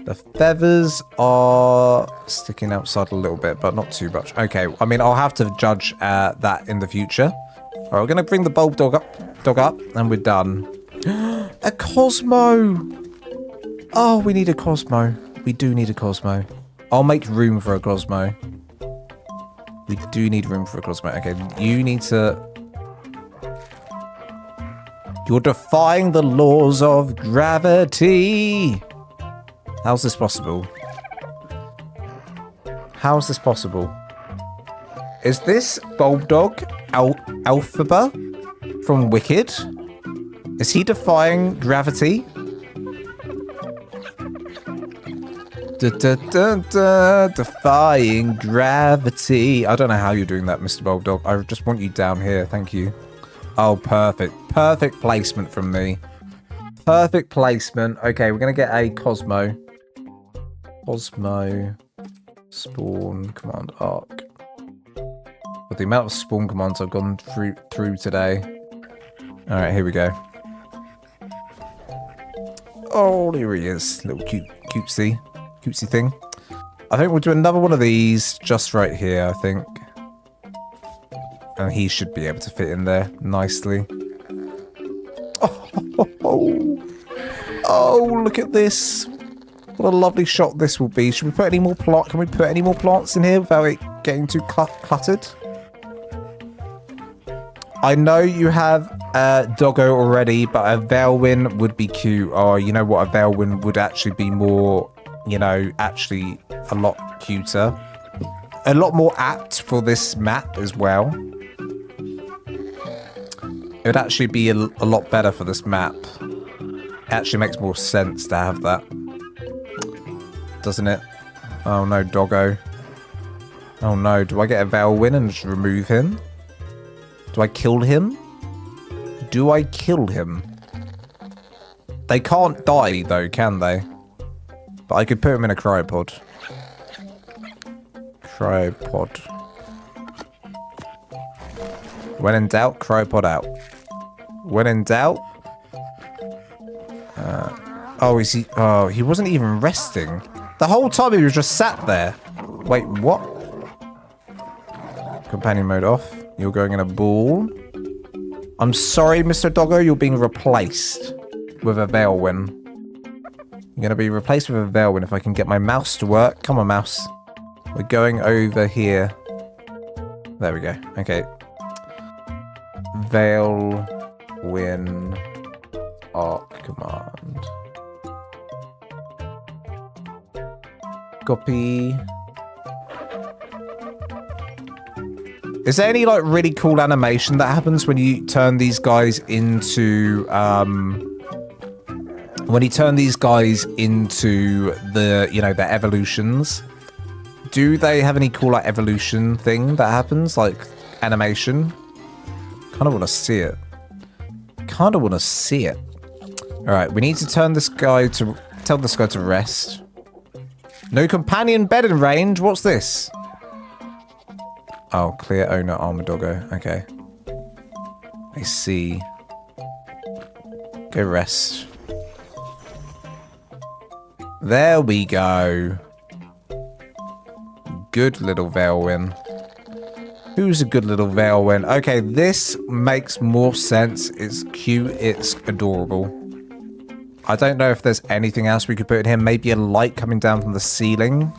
The feathers are sticking outside a little bit, but not too much. Okay, I mean, I'll have to judge that in the future. All right, we're going to bring the bulb dog up, and we're done. A Cosmo! Oh, we need a Cosmo. We do need a Cosmo. I'll make room for a Cosmo. We do need room for a Cosmo. Okay, you need to... You're defying the laws of gravity. How's this possible? How's this possible? Is this Bulldog Alphaba from Wicked? Is he defying gravity? Defying gravity. I don't know how you're doing that, Mr. Bulldog. I just want you down here. Thank you. Oh, perfect. Perfect placement from me. Perfect placement. Okay, we're going to get a Cosmo. Cosmo. Spawn command ARK. With the amount of spawn commands I've gone through today. Alright, here we go. Oh, here he is. Little cutesy thing. I think we'll do another one of these just right here, I think. And he should be able to fit in there nicely. Oh, look at this. What a lovely shot this will be. Should we put any more plant? Can we put any more plants in here without it getting too cluttered? I know you have Doggo already, but a Veilwind would be cute. Oh, you know what? A Veilwind would actually be more, you know, actually a lot cuter. A lot more apt for this map as well. It would actually be a lot better for this map. It actually makes more sense to have that. Doesn't it? Oh no, Doggo. Oh no, do I get a Veilwind and just remove him? Do I kill him? Do I kill him? They can't die though, can they? But I could put him in a cryopod. Cryopod. When in doubt, cryopod out. When in doubt... oh, is he... Oh, he wasn't even resting. The whole time he was just sat there. Wait, what? Companion mode off. You're going in a ball. I'm sorry, Mr. Doggo. You're being replaced with a Veilwind. You're going to be replaced with a Veilwind if I can get my mouse to work. Come on, mouse. We're going over here. There we go. Okay. Veilwind ARK command. Copy. Is there any like really cool animation that happens when you turn these guys into the, you know, their evolutions? Do they have any cool like evolution thing that happens, like animation? Kind of want to see it. Kind of want to see it. All right, we need to tell this guy to rest. No companion bed in range. What's this? Oh, clear owner armor Doggo. Okay. I see. Go rest. There we go. Good little Veilwind. Who's a good little Veilwind? Okay, this makes more sense. It's cute. It's adorable. I don't know if there's anything else we could put in here. Maybe a light coming down from the ceiling.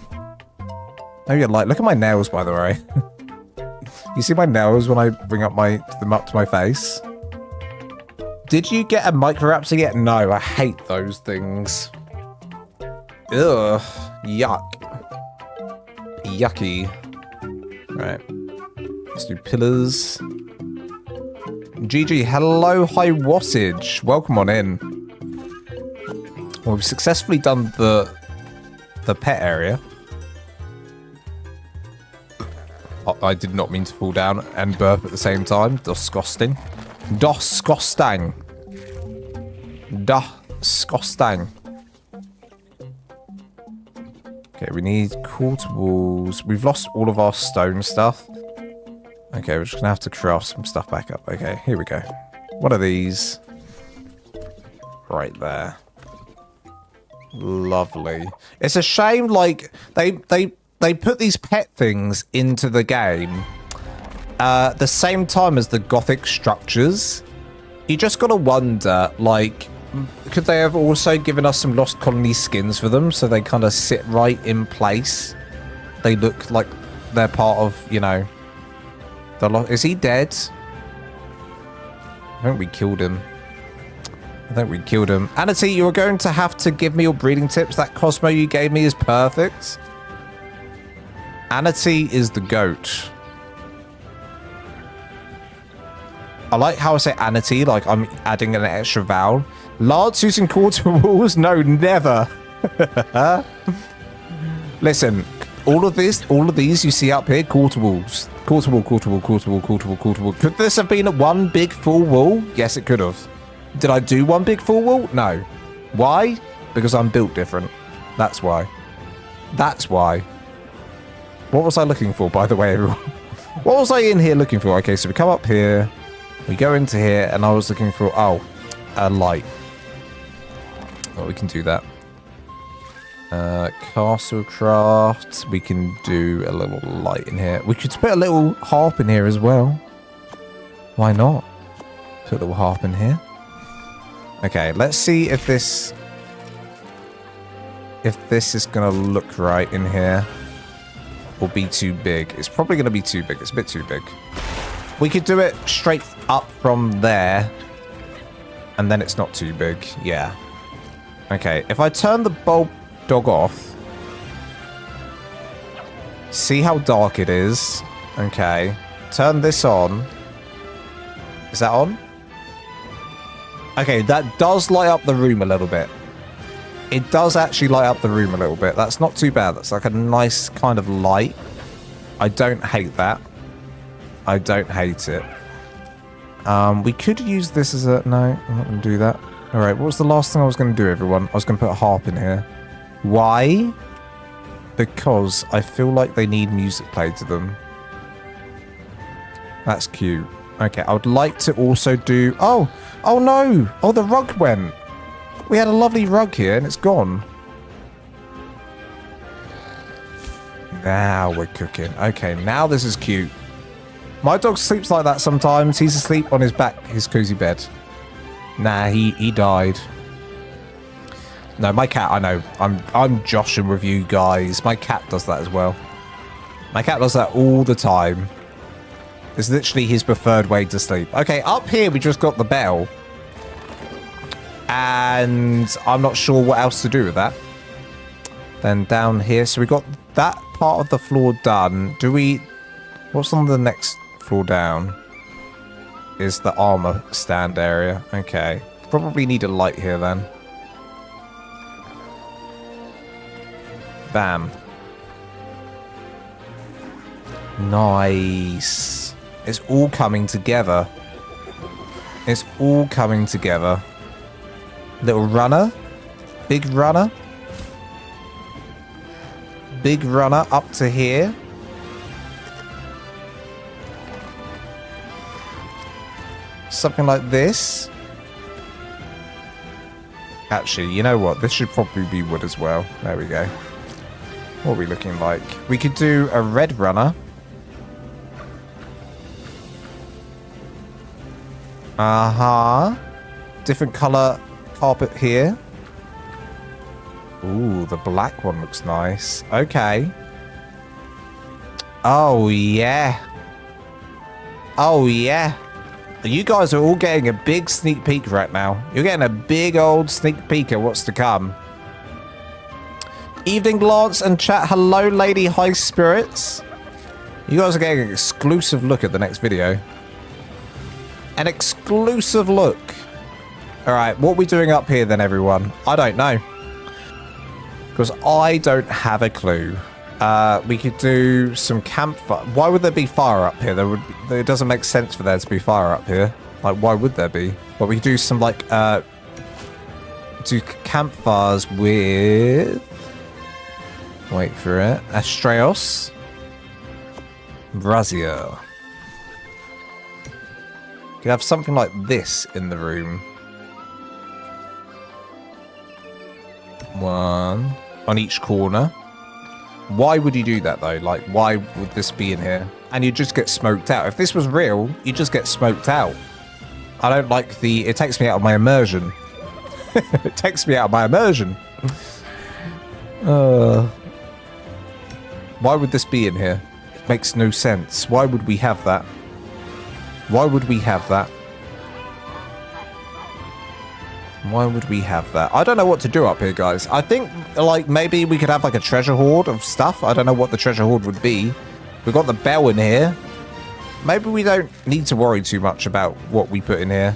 Maybe a light. Look at my nails, by the way. You see my nails when I bring them up to my face? Did you get a microraptor yet? No, I hate those things. Ugh. Yuck. Yucky. Right. Let's do pillars. GG, hello, high wattage. Welcome on in. Well, we've successfully done the pet area. Oh, I did not mean to fall down and burp at the same time. Disgusting. Disgusting. Disgusting. Okay, we need quarter walls. We've lost all of our stone stuff. Okay, we're just gonna have to craft some stuff back up. Okay, here we go. One of these. Right there. Lovely. It's a shame, like, they put these pet things into the game the same time as the gothic structures. You just gotta wonder, like, could they have also given us some Lost Colony skins for them so they kind of sit right in place? They look like they're part of, you know, the Is he dead? I think we killed him. I think we killed him. Anity, you're going to have to give me your breeding tips. That Cosmo you gave me is perfect. Anity is the goat. I like how I say Anity, like I'm adding an extra vowel. Lance using quarter walls? No, never. Listen, all of these you see up here, quarter walls. Quarter wall, quarter wall, quarter wall, quarter wall, quarter wall. Could this have been one big full wall? Yes, it could have. Did I do one big full wall? No. Why? Because I'm built different. That's why. That's why. What was I looking for, by the way, everyone? What was I in here looking for? Okay, so we come up here. We go into here, and I was looking for, oh, a light. Well, we can do that. Castle craft. We can do a little light in here. We could put a little harp in here as well. Why not? Put a little harp in here. Okay, let's see if this... if this is going to look right in here or be too big. It's probably going to be too big. It's a bit too big. We could do it straight up from there, and then it's not too big. Yeah. Okay, if I turn the bulb dog off, see how dark it is. Okay, turn this on. Is that on? Okay, that does light up the room a little bit. It does actually light up the room a little bit. That's not too bad. That's like a nice kind of light. I don't hate that. I don't hate it. We could use this as a... No, I'm not going to do that. All right, what was the last thing I was going to do, everyone? I was going to put a harp in here. Why? Because I feel like they need music played to them. That's cute. Okay, I would like to also do... Oh no! Oh, the rug went. We had a lovely rug here and it's gone. Now we're cooking. Okay, now this is cute. My dog sleeps like that sometimes. He's asleep on his back, his cozy bed. Nah, he died. No, my cat, I know. I'm joshing with you guys. My cat does that as well. My cat does that all the time. It's literally his preferred way to sleep. Okay, up here we just got the bell. And I'm not sure what else to do with that. Then down here, so we got that part of the floor done. Do we... What's on the next floor down? Is the armor stand area. Okay. Probably need a light here then. Bam. Nice. It's all coming together. It's all coming together. Little runner. Big runner. Big runner up to here. Something like this. Actually, you know what? This should probably be wood as well. There we go. What are we looking like? We could do a red runner. Uh-huh. Different color carpet here. Ooh, the black one looks nice. Okay. Oh, yeah. Oh, yeah. You guys are all getting a big sneak peek right now. You're getting a big old sneak peek at what's to come. Evening, Lance and chat. Hello, Lady High Spirits. You guys are getting an exclusive look at the next video. An exclusive look. All right, what are we doing up here then, everyone? I don't know. Because I don't have a clue. We could do some campfire. Why would there be fire up here? It doesn't make sense for there to be fire up here. Like, why would there be? Well, we could do some, like, do campfires with... Wait for it. Astreos. Brazier. You could have something like this in the room. One on each corner. Why would you do that though? Like, why would this be in here? And you just get smoked out. If this was real, you just get smoked out. I don't like the... It takes me out of my immersion. It takes me out of my immersion. Why would this be in here? It makes no sense. Why would we have that? Why would we have that? Why would we have that? I don't know what to do up here, guys. I think, like, maybe we could have, like, a treasure hoard of stuff. I don't know what the treasure hoard would be. We've got the bell in here. Maybe we don't need to worry too much about what we put in here.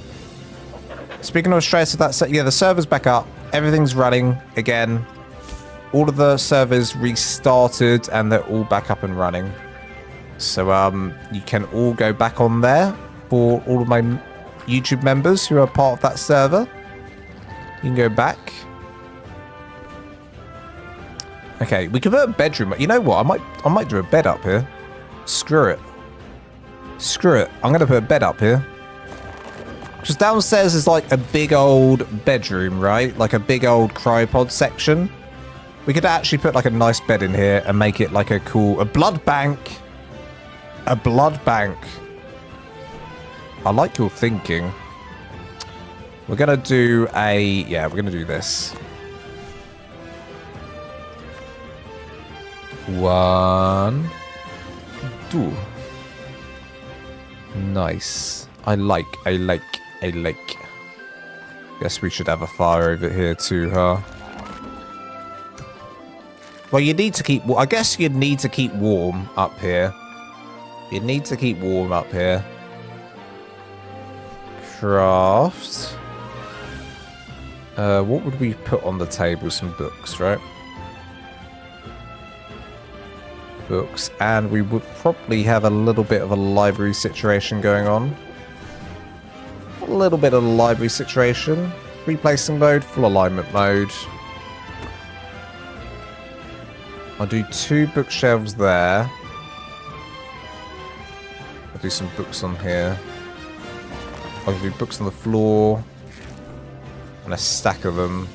Speaking of stress, yeah, the server's back up. Everything's running again. All of the servers restarted, and they're all back up and running. So, you can all go back on there for all of my YouTube members who are part of that server. You can go back. Okay, we can put a bedroom. You know what? I might do a bed up here. Screw it. Screw it. I'm gonna put a bed up here. Because downstairs is like a big old bedroom, right? Like a big old cryopod section. We could actually put like a nice bed in here and make it like a blood bank. A blood bank. I like your thinking. We're going to do we're going to do this. 1, 2. Nice. I like. Guess we should have a fire over here too, huh? Well, you need to keep... I guess you'd need to keep warm up here. You need to keep warm up here. Craft. What would we put on the table? Some books, right? Books. And we would probably have a little bit of a library situation going on. A little bit of a library situation. Replacing mode, full alignment mode. I'll do 2 bookshelves there. I'll do some books on here. I'll do books on the floor. And a stack of them.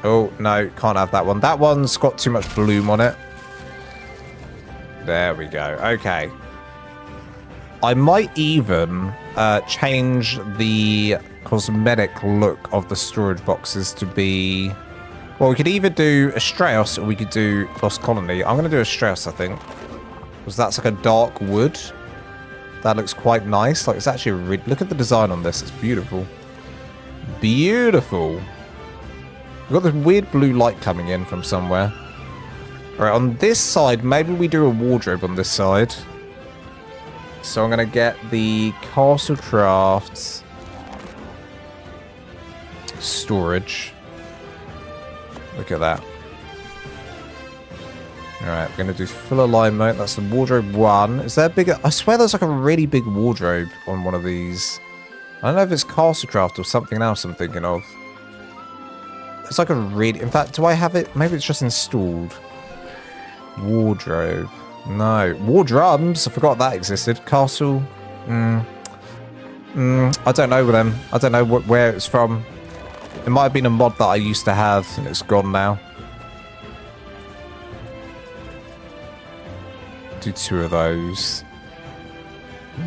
Oh, no, can't have that one. That one's got too much bloom on it. There we go. Okay. I might even change the cosmetic look of the storage boxes to be... Well, we could either do Astraeus or we could do Lost Colony. I'm going to do Astraeus, I think. Because that's like a dark wood. That looks quite nice. Like, it's actually a really... Look at the design on this. It's beautiful. Beautiful. We've got this weird blue light coming in from somewhere. Alright, on this side, maybe we do a wardrobe on this side. So I'm going to get the Castle Crafts storage. Look at that. Alright, we're going to do full alignment. That's the wardrobe 1. Is there a bigger... I swear there's like a really big wardrobe on one of these. I don't know if it's Castlecraft or something else I'm thinking of. It's like a really... In fact, do I have it? Maybe it's just installed. Wardrobe. No. Wardrums? I forgot that existed. Castle. I don't know them. I don't know where it's from. It might have been a mod that I used to have and it's gone now. Do 2 of those.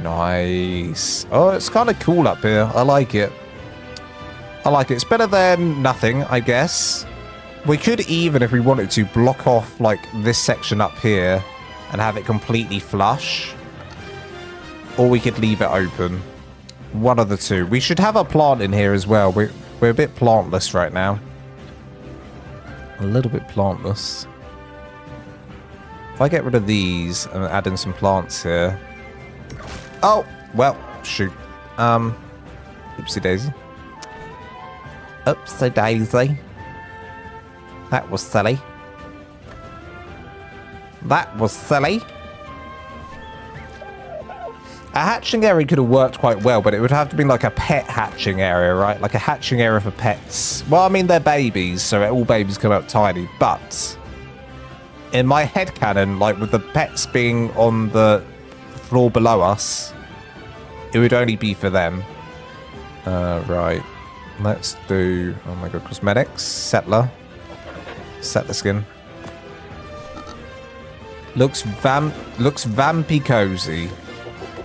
Nice. Oh, it's kind of cool up here. I like it. I like it. It's better than nothing, I guess. We could even, if we wanted to, block off like this section up here and have it completely flush. Or we could leave it open. One of the two. We should have a plant in here as well. We're a bit plantless right now. A little bit plantless. If I get rid of these and add in some plants here. Oh, well, shoot. Oopsie daisy. Oopsie daisy. That was silly. That was silly. A hatching area could have worked quite well, but it would have to be like a pet hatching area, right? Like a hatching area for pets. Well, I mean, they're babies, so all babies come out tiny, but in my headcanon, like with the pets being on the floor below us, it would only be for them. Right. Let's do, oh my god, cosmetics, settler skin. Looks vampy cozy.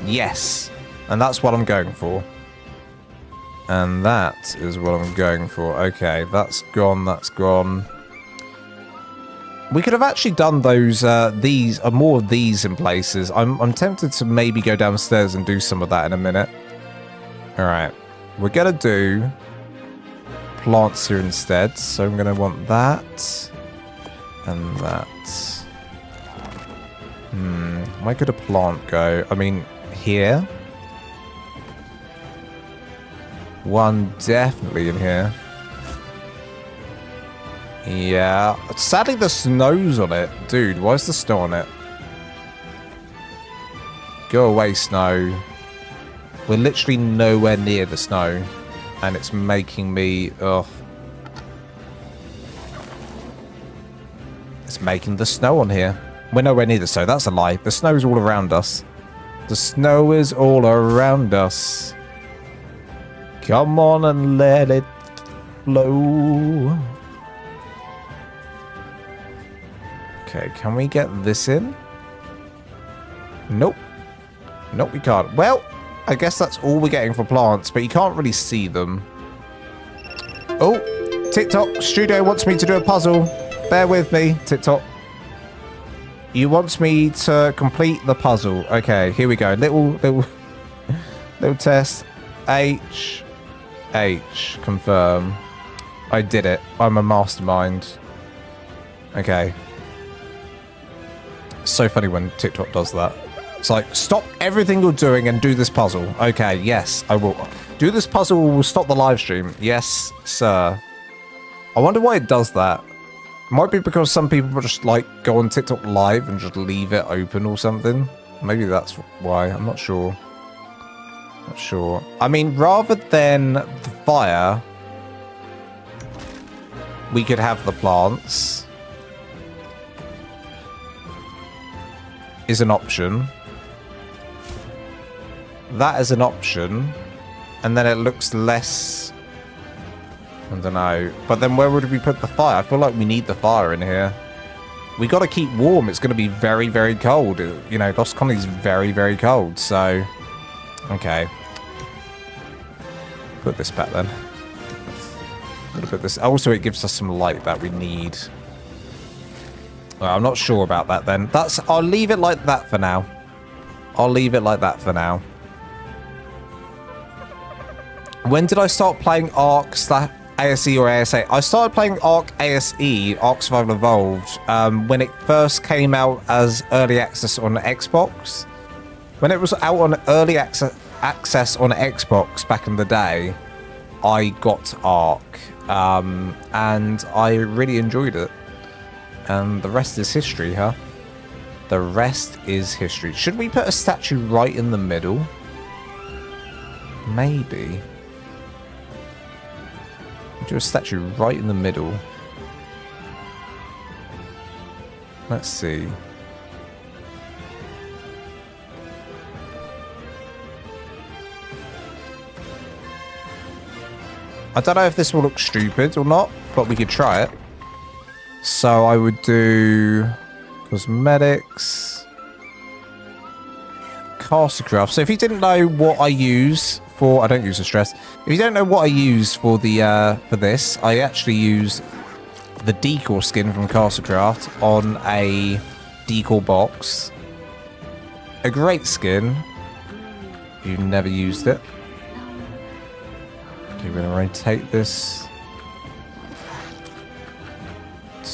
Yes. And that's what I'm going for. And that is what I'm going for. Okay, that's gone, that's gone. We could have actually done those, more of these in places. I'm tempted to maybe go downstairs and do some of that in a minute. Alright. We're gonna do plants here instead. So I'm gonna want that. And that. Where could a plant go? I mean, here. One definitely in here. Yeah. Sadly, the snow's on it. Dude, why is the snow on it? Go away, snow. We're literally nowhere near the snow. And it's making me... Ugh. It's making the snow on here. We're nowhere near the snow. That's a lie. The snow is all around us. The snow is all around us. Come on and let it flow. Okay, can we get this in? Nope. Nope, we can't. Well, I guess that's all we're getting for plants, but you can't really see them. Oh, TikTok Studio wants me to do a puzzle. Bear with me, TikTok. You want me to complete the puzzle. Okay, here we go. Little test. H. Confirm. I did it. I'm a mastermind. Okay. So funny when TikTok does that. It's like, stop everything you're doing and do this puzzle. Okay, yes, I will. Do this puzzle will stop the live stream. Yes, sir. I wonder why it does that. Might be because some people just like go on TikTok live and just leave it open or something. Maybe that's why. I'm not sure. Not sure. I mean, rather than the fire, we could have the plants. Is an option. That is an option. And then it looks less... I don't know. But then where would we put the fire? I feel like we need the fire in here. We got to keep warm. It's going to be very, very cold. You know, Lost Colony's very, very cold. So, okay. Put this back then. I'm gonna put this. Also, it gives us some light that we need. Well, I'm not sure about that then. I'll leave it like that for now. I'll leave it like that for now. When did I start playing ARK ASE or ASA? I started playing ARK ASE, ARK Survival Evolved, when it first came out as early access on Xbox. When it was out on early access on Xbox back in the day, I got ARK, and I really enjoyed it. And the rest is history, huh? The rest is history. Should we put a statue right in the middle? Maybe. Do a statue right in the middle. Let's see. I don't know if this will look stupid or not, but we could try it. So I would do cosmetics, Castlecraft. So if you didn't know what I use for, I don't use the stress. If you don't know what I use for the for this, I actually use the decor skin from Castlecraft on a decor box. A great skin. You've never used it. Okay, we're gonna rotate this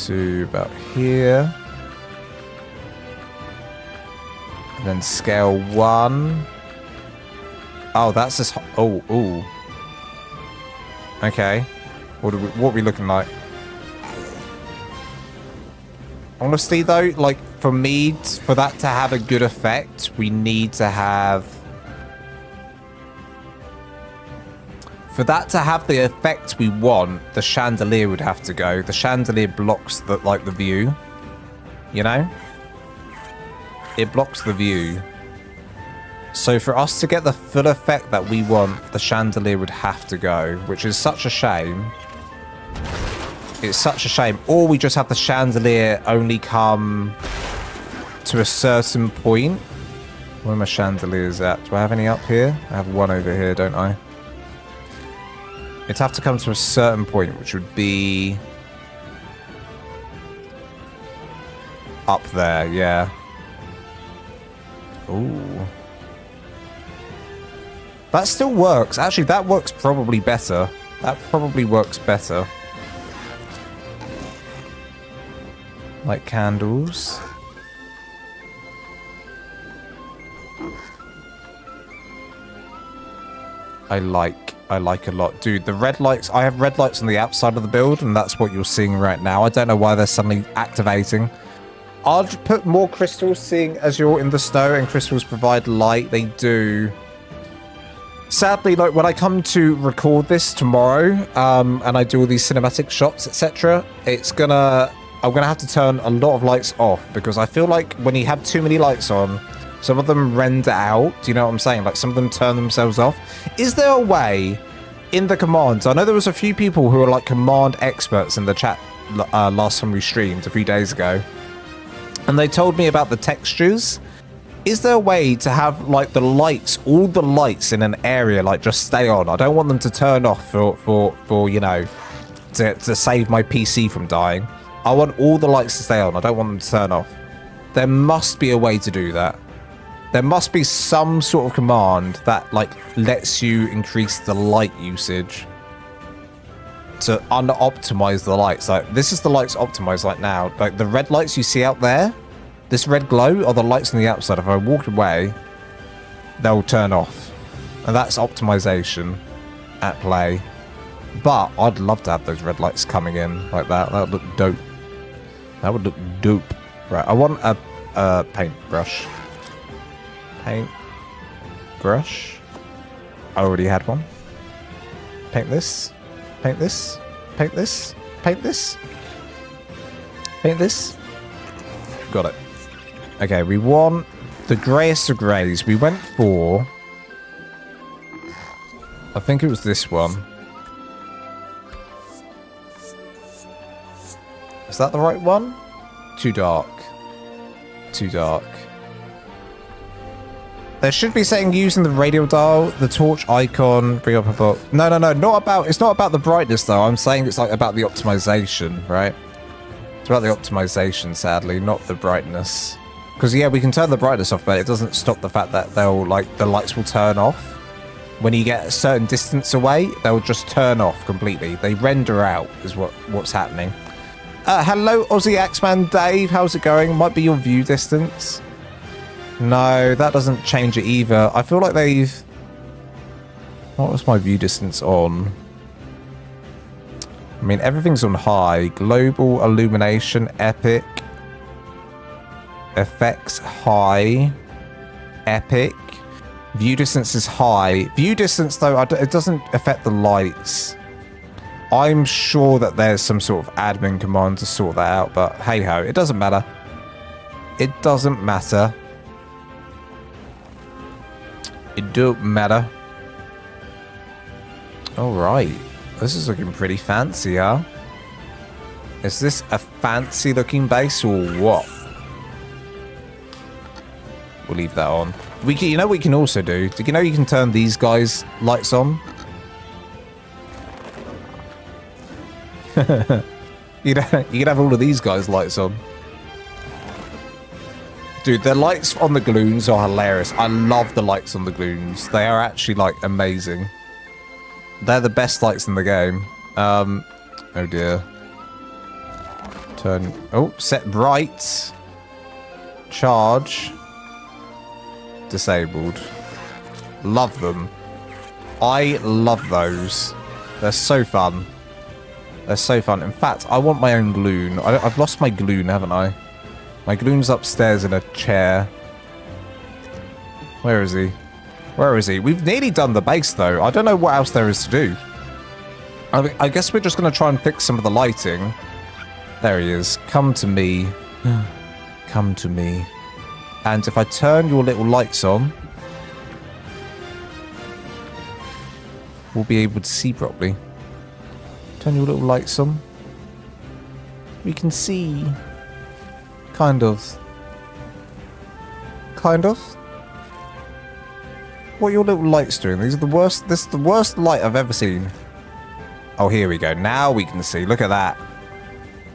to about here. And then scale 1. Oh, that's this. Oh, ooh. Okay. What are we looking like? Honestly, though, like for me, for that to have a good effect, we need to have. For that to have the effect we want, the chandelier would have to go. The chandelier blocks the view. You know? It blocks the view. So for us to get the full effect that we want, the chandelier would have to go, which is such a shame. It's such a shame. Or we just have the chandelier only come to a certain point. Where are my chandeliers at? Do I have any up here? I have one over here, don't I? It'd have to come to a certain point, which would be up there, yeah. Ooh. That still works. Actually, that works probably better. That probably works better. Like candles. I like a lot. Dude, the red lights, I have red lights on the outside of the build, and that's what you're seeing right now. I don't know why they're suddenly activating. I'll just put more crystals, seeing as you're in the snow and crystals provide light. They do. Sadly, like when I come to record this tomorrow, and I do all these cinematic shots, etc., I'm gonna have to turn a lot of lights off, because I feel like when you have too many lights on, some of them render out. Do you know what I'm saying? Like some of them turn themselves off. Is there a way in the commands? I know there was a few people who are like command experts in the chat last time we streamed a few days ago, and they told me about the textures. Is there a way to have like the lights, all the lights in an area, like just stay on? I don't want them to turn off for you know, to save my PC from dying. I want all the lights to stay on. I don't want them to turn off. There must be a way to do that. There must be some sort of command that like lets you increase the light usage to unoptimize the lights. Like this is the lights optimized like now. Like the red lights you see out there, this red glow are the lights on the outside. If I walk away, they'll turn off. And that's optimization at play. But I'd love to have those red lights coming in like that. That would look dope. That would look dope. Right, I want a paintbrush. Paint brush. I already had one. Paint this. Paint this. Paint this. Paint this. Paint this. Got it. Okay, we want the greyest of greys. We went for... I think it was this one. Is that the right one? Too dark. Too dark. There should be saying using the radial dial, the torch icon, bring up a book. No, not about, it's not about the brightness though. I'm saying it's like about the optimization, right? It's about the optimization, sadly, not the brightness. Because yeah, we can turn the brightness off, but it doesn't stop the fact that they'll like, the lights will turn off. When you get a certain distance away, they'll just turn off completely. They render out is what's happening. Hello, Aussie Axeman Dave. How's it going? Might be your view distance. No, that doesn't change it either. I feel like they've... What was my view distance on? I mean, everything's on high. Global illumination, epic. Effects, high. Epic. View distance is high. View distance, though, it doesn't affect the lights. I'm sure that there's some sort of admin command to sort that out, but hey-ho, it doesn't matter. It doesn't matter. It don't matter. Alright. This is looking pretty fancy, huh? Is this a fancy looking base or what? We'll leave that on. You know what we can also do? Do you know you can turn these guys' lights on? you can have all of these guys' lights on. Dude, the lights on the gloons are hilarious. I love the lights on the gloons. They are actually, like, amazing. They're the best lights in the game. Oh, dear. Turn... Oh, set bright. Charge. Disabled. Love them. I love those. They're so fun. They're so fun. In fact, I want my own gloon. I've lost my gloon, haven't I? My gloon's upstairs in a chair. Where is he? Where is he? We've nearly done the base, though. I don't know what else there is to do. I guess we're just going to try and fix some of the lighting. There he is. Come to me. Come to me. And if I turn your little lights on, we'll be able to see properly. Turn your little lights on. We can see. Kind of. Kind of. What are your little lights doing? These are the worst. This is the worst light I've ever seen. Oh, here we go. Now we can see. Look at that.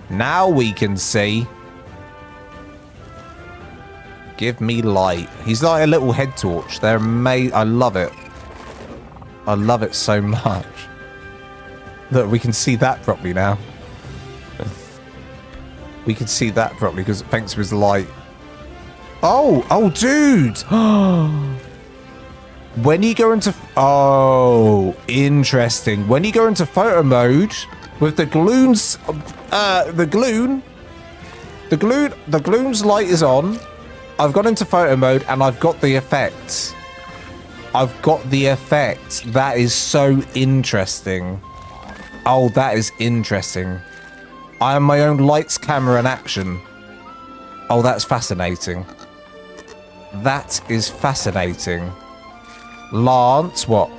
Now we can see. Give me light. He's like a little head torch. They're amazing. I love it. I love it so much. Look, we can see that properly now. We can see that properly because thanks to his light. Oh, dude. When you go into... Oh, interesting. When you go into photo mode with the gloon's... The gloon's light is on. I've gone into photo mode and I've got the effect. I've got the effect. That is so interesting. Oh, that is interesting. I am my own lights, camera, and action. Oh, that's fascinating. That is fascinating. Lance, what?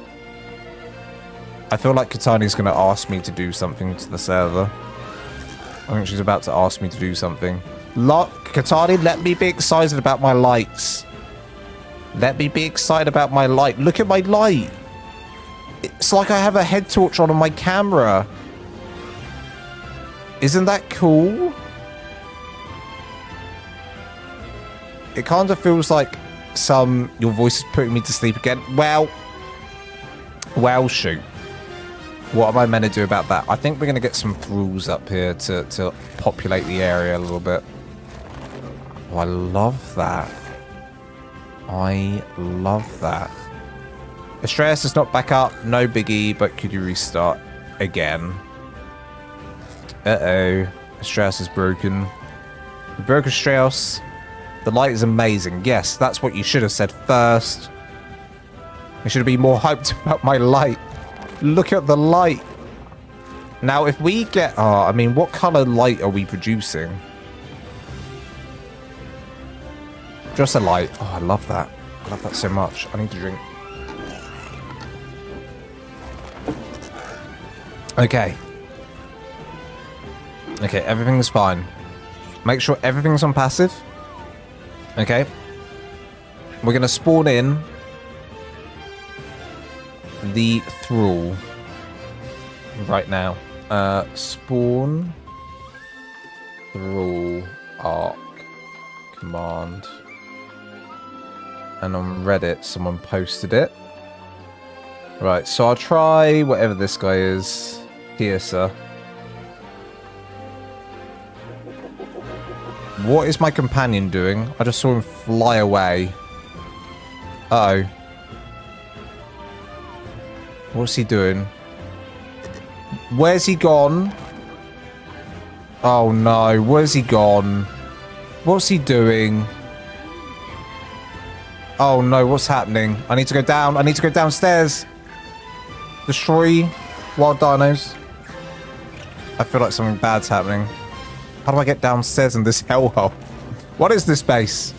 I feel like Katani's going to ask me to do something to the server. I think she's about to ask me to do something. Katani, let me be excited about my lights. Let me be excited about my light. Look at my light. It's like I have a head torch on my camera. Isn't that cool? It kind of feels like your voice is putting me to sleep again. Well, shoot. What am I meant to do about that? I think we're going to get some thralls up here to populate the area a little bit. Oh, I love that. I love that. Astraeus is not back up. No biggie, but could you restart again? Uh-oh. Astraeus is broken. We broke Astraeus. The light is amazing. Yes, that's what you should have said first. You should have been more hyped about my light. Look at the light. Now, if we get... Oh, I mean, what color light are we producing? Just a light. Oh, I love that. I love that so much. I need to drink. Okay. Okay, everything's fine. Make sure everything's on passive. Okay. We're going to spawn in the thrall right now. Spawn thrall ARK command. And on Reddit, someone posted it. Right, so I'll try whatever this guy is. Here, sir. What is my companion doing? I just saw him fly away. Uh-oh. What's he doing? Where's he gone? Oh no, where's he gone? What's he doing? Oh no, what's happening? I need to go down. I need to go downstairs. Destroy wild dinos. I feel like something bad's happening. How do I get downstairs in this hellhole? What is this base?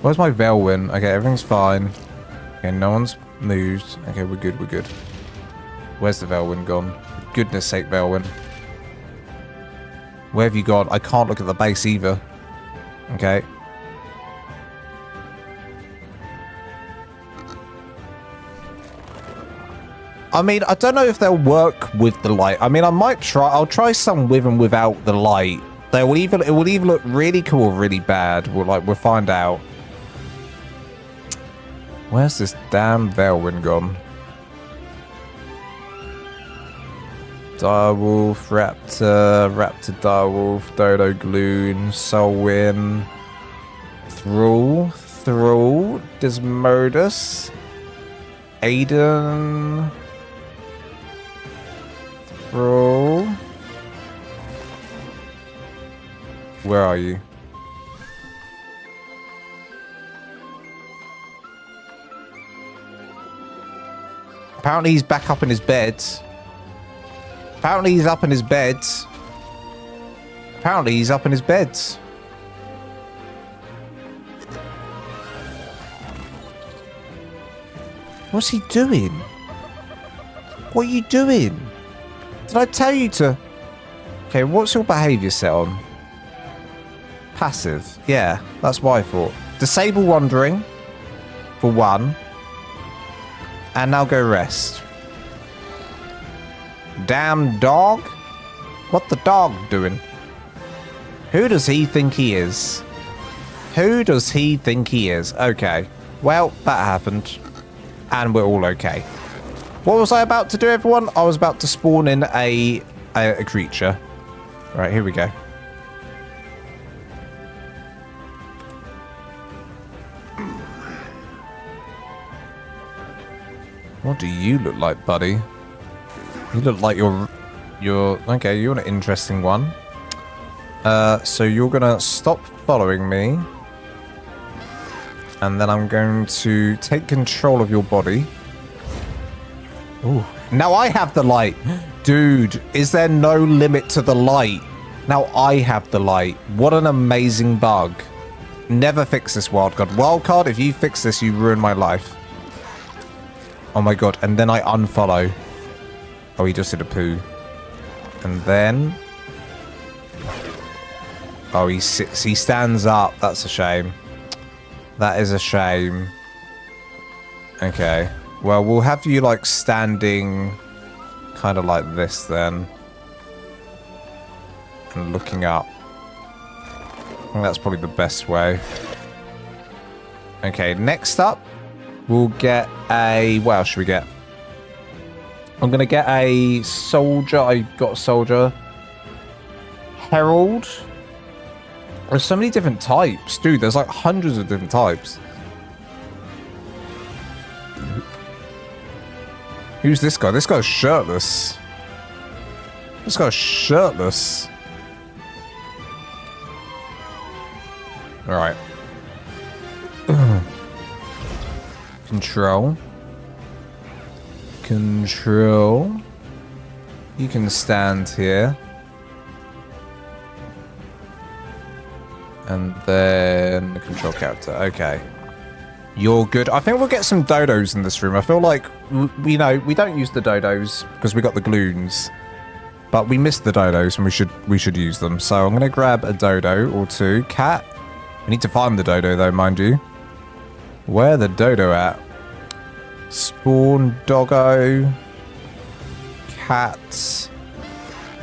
Where's my Velwyn? Okay, everything's fine. Okay, no one's moved. Okay, we're good, we're good. Where's the Velwyn gone? For goodness sake, Velwyn. Where have you gone? I can't look at the base either. Okay. I mean, I don't know if they'll work with the light. I mean, I might try. I'll try some with and without the light. It will either look really cool or really bad. We'll find out. Where's this damn Velwyn gone? Direwolf, Raptor Direwolf, Dodo Gloon, Solwyn, Thrall, Desmodus, Aiden, Thrall. Where are you? Apparently he's back up in his bed. Apparently he's up in his bed. Apparently he's up in his bed. What's he doing? What are you doing? Did I tell you to... Okay, what's your behavior set on? Passive. Yeah, that's what I thought. Disable wandering. For one. And now go rest. Damn dog. What the dog doing? Who does he think he is? Who does he think he is? Okay. Well, that happened. And we're all okay. What was I about to do, everyone? I was about to spawn in a creature. Right, here we go. What do you look like, buddy? You look like you're okay, you're an interesting one. So you're gonna stop following me. And then I'm going to take control of your body. Ooh. Now I have the light. Dude, is there no limit to the light? Now I have the light. What an amazing bug. Never fix this, Wildcard. Wildcard, if you fix this, you ruin my life. Oh my god, and then I unfollow. Oh, he just did a poo. And then... Oh, he stands up. That's a shame. That is a shame. Okay. Well, we'll have you, like, standing kind of like this, then. and looking up. I think that's probably the best way. Okay, next up, we'll get a... What else should we get? I'm going to get a soldier. I got a soldier. Herald. There's so many different types. Dude, there's like hundreds of different types. Who's this guy? This guy's shirtless. This guy's shirtless. Alright. Control. Control. You can stand here. And then the control character. Okay. You're good. I think we'll get some dodos in this room. I feel like, we don't use the dodos because we got the gloons. But we missed the dodos and we should use them. So I'm going to grab a dodo or two. Cat. We need to find the dodo though, mind you. Where the dodo at? Spawn doggo. Cat.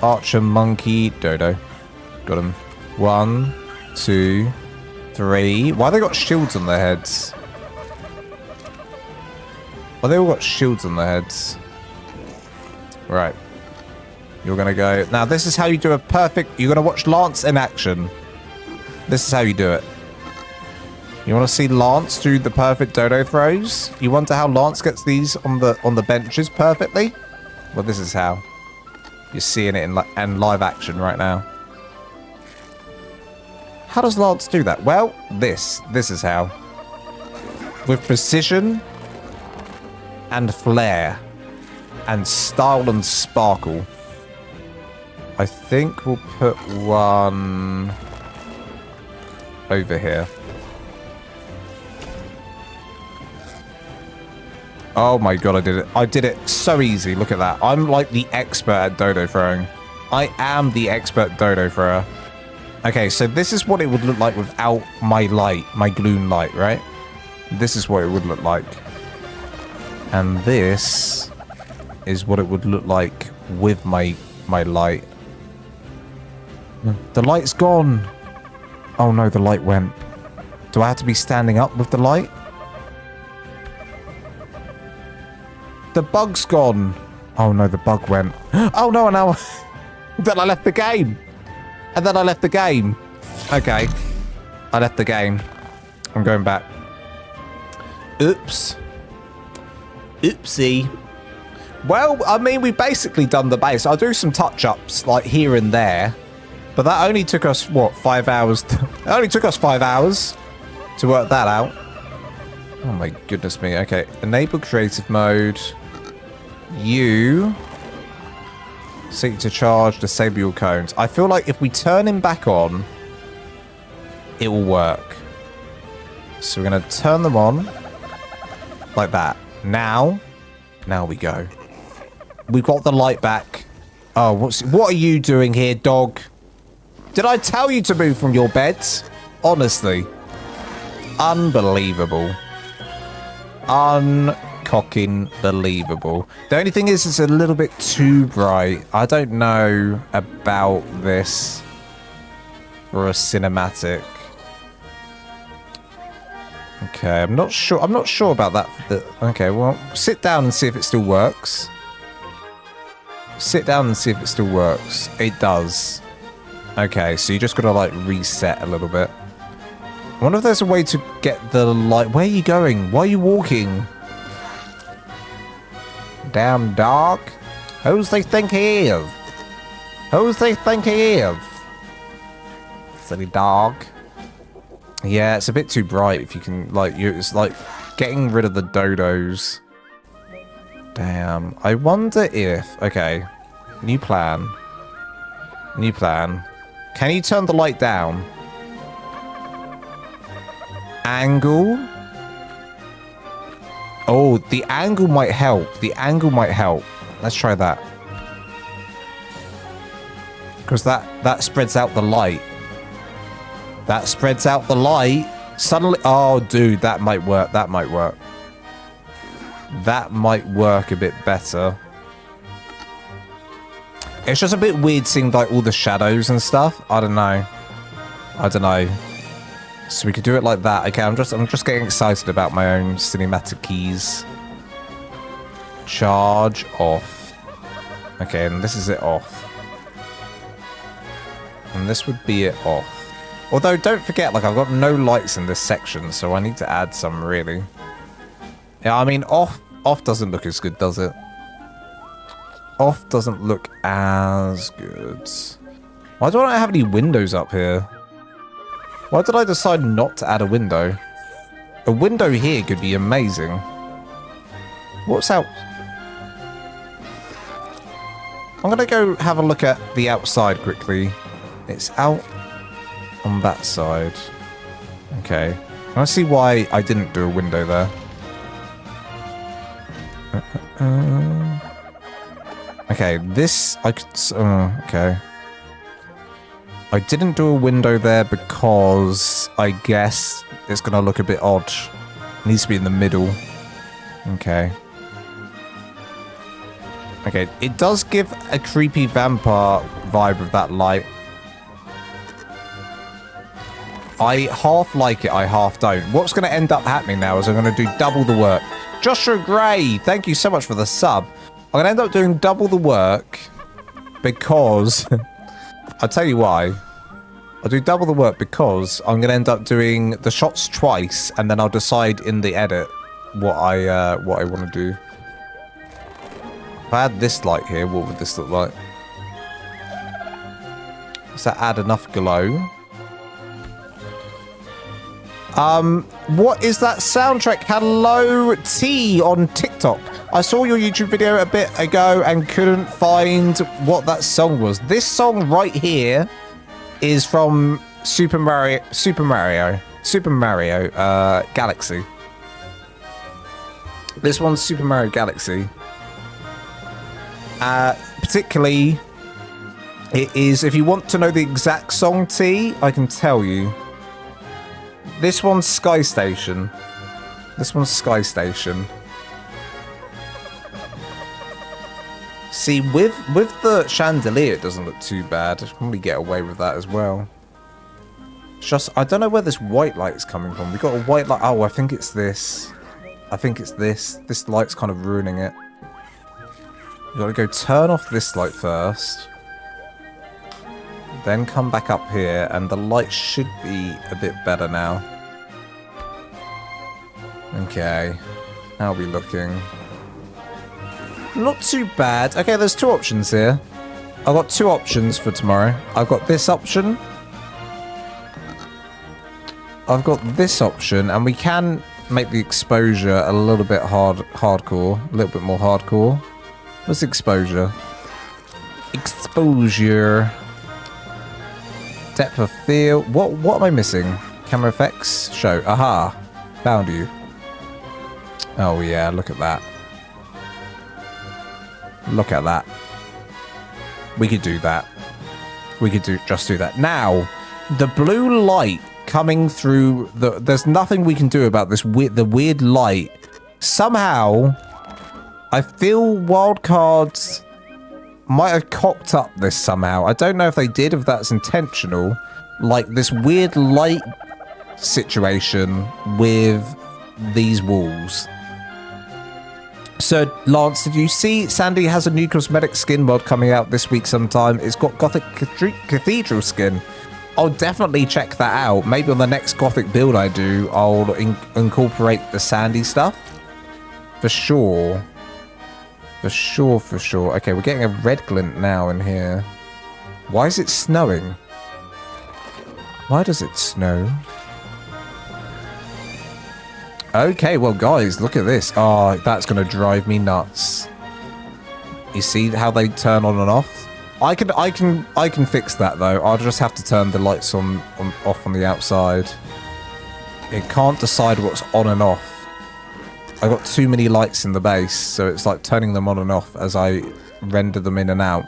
Archer monkey. Dodo. Got him. 1, 2, 3. Why they got shields on their heads? Why they all got shields on their heads? Right. You're gonna go. Now this is how you do a perfect. You're gonna watch Lance in action. This is how you do it. You want to see Lance do the perfect dodo throws? You wonder how Lance gets these on the benches perfectly? Well, this is how. You're seeing it in live action right now. How does Lance do that? Well, this is how. With precision and flair and style and sparkle. I think we'll put one over here. Oh my god, I did it. I did it so easy. Look at that. I'm like the expert at dodo throwing. I am the expert dodo thrower. Okay, so this is what it would look like without my light, my gloon light, right? This is what it would look like. And this is what it would look like with my light. The light's gone. Oh no, the light went. Do I have to be standing up with the light? The bug's gone. Oh no, the bug went. Oh no, now then I left the game. And then I left the game. Okay. I left the game. I'm going back. Oops. Oopsie. Well, I mean, we basically done the base. I'll do some touch-ups, like, here and there. But that only took us, what, 5 hours? It only took us 5 hours to work that out. Oh my goodness me. Okay, enable creative mode. You seek to charge, disable your cones. I feel like if we turn him back on, it will work. So we're going to turn them on like that. Now we go. We've got the light back. Oh, what are you doing here, dog? Did I tell you to move from your beds? Honestly. Unbelievable. Uncocking believable. The only thing is it's a little bit too bright. I don't know about this for a cinematic. Okay, I'm not sure about that. Okay, well, sit down and see if it still works. Sit down and see if it still works. It does. Okay, so you just gotta like reset a little bit. I wonder if there's a way to get the light. Where are you going? Why are you walking? Damn dog. Who's they think he is? Who's they think he is? Silly dog. Yeah, it's a bit too bright if you can, like, it's like getting rid of the dodos. Damn. I wonder if, okay, new plan. New plan. Can you turn the light down? Angle. Oh, the angle might help. The angle might help. Let's try that. Because that spreads out the light. That spreads out the light. Suddenly, oh, dude, that might work. That might work. That might work a bit better. It's just a bit weird seeing like all the shadows and stuff. I don't know. So we could do it like that. Okay, I'm just getting excited about my own cinematic keys. Charge off. Okay, and this is it off. And this would be it off. Although, don't forget, like, I've got no lights in this section, so I need to add some, really. Yeah, I mean, off doesn't look as good, does it? Off doesn't look as good. Why don't I have any windows up here? Why did I decide not to add a window? A window here could be amazing. What's out? I'm gonna go have a look at the outside quickly. It's out on that side. Okay. I see why I didn't do a window there. Okay, this I could. Okay. I didn't do a window there because I guess it's gonna look a bit odd. It needs to be in the middle. Okay. Okay, it does give a creepy vampire vibe with that light. I half like it, I half don't. What's going to end up happening now is I'm going to do double the work. Joshua Gray, thank you so much for the sub. I'm going to end up doing double the work because... I'll tell you why. I'll do double the work because I'm going to end up doing the shots twice and then I'll decide in the edit what I want to do. If I had this light here, what would this look like? Does that add enough glow? What is that soundtrack? Hello T on TikTok. I saw your YouTube video a bit ago and couldn't find what that song was. This song right here is from Super Mario Galaxy. This one's Super Mario Galaxy. Particularly, it is, if you want to know the exact song, T, I can tell you. This one's Sky Station. This one's Sky Station. See, with the chandelier, it doesn't look too bad. I should probably get away with that as well. It's just, I don't know where this white light is coming from. We got a white light. Oh, I think it's this. I think it's this. This light's kind of ruining it. You gotta go turn off this light first. Then come back up here, and the light should be a bit better now. Okay. How are we looking? Not too bad. Okay, there's two options here. I've got two options for tomorrow. I've got this option. I've got this option, and we can make the exposure a little bit hardcore. A little bit more hardcore. What's exposure? Exposure. Depth of field. What am I missing? Camera effects. Show. Aha. Found you. Oh yeah, look at that. Look at that. We could do that. We could just do that. Now, the blue light coming through there's nothing we can do about this the weird light. Somehow, I feel wildcards might have cocked up this somehow. I don't know if they did, if that's intentional. Like this weird light situation with these walls. So, Lance, did you see Sandy has a new cosmetic skin mod coming out this week sometime? It's got Gothic Cathedral skin. I'll definitely check that out. Maybe on the next Gothic build I do, I'll incorporate the Sandy stuff. For sure. For sure. Okay, we're getting a red glint now in here. Why is it snowing? Why does it snow? Okay, well, guys, look at this. Oh, that's going to drive me nuts. You see how they turn on and off? I can fix that, though. I'll just have to turn the lights off on the outside. It can't decide what's on and off. I got too many lights in the base, so it's like turning them on and off as I render them in and out.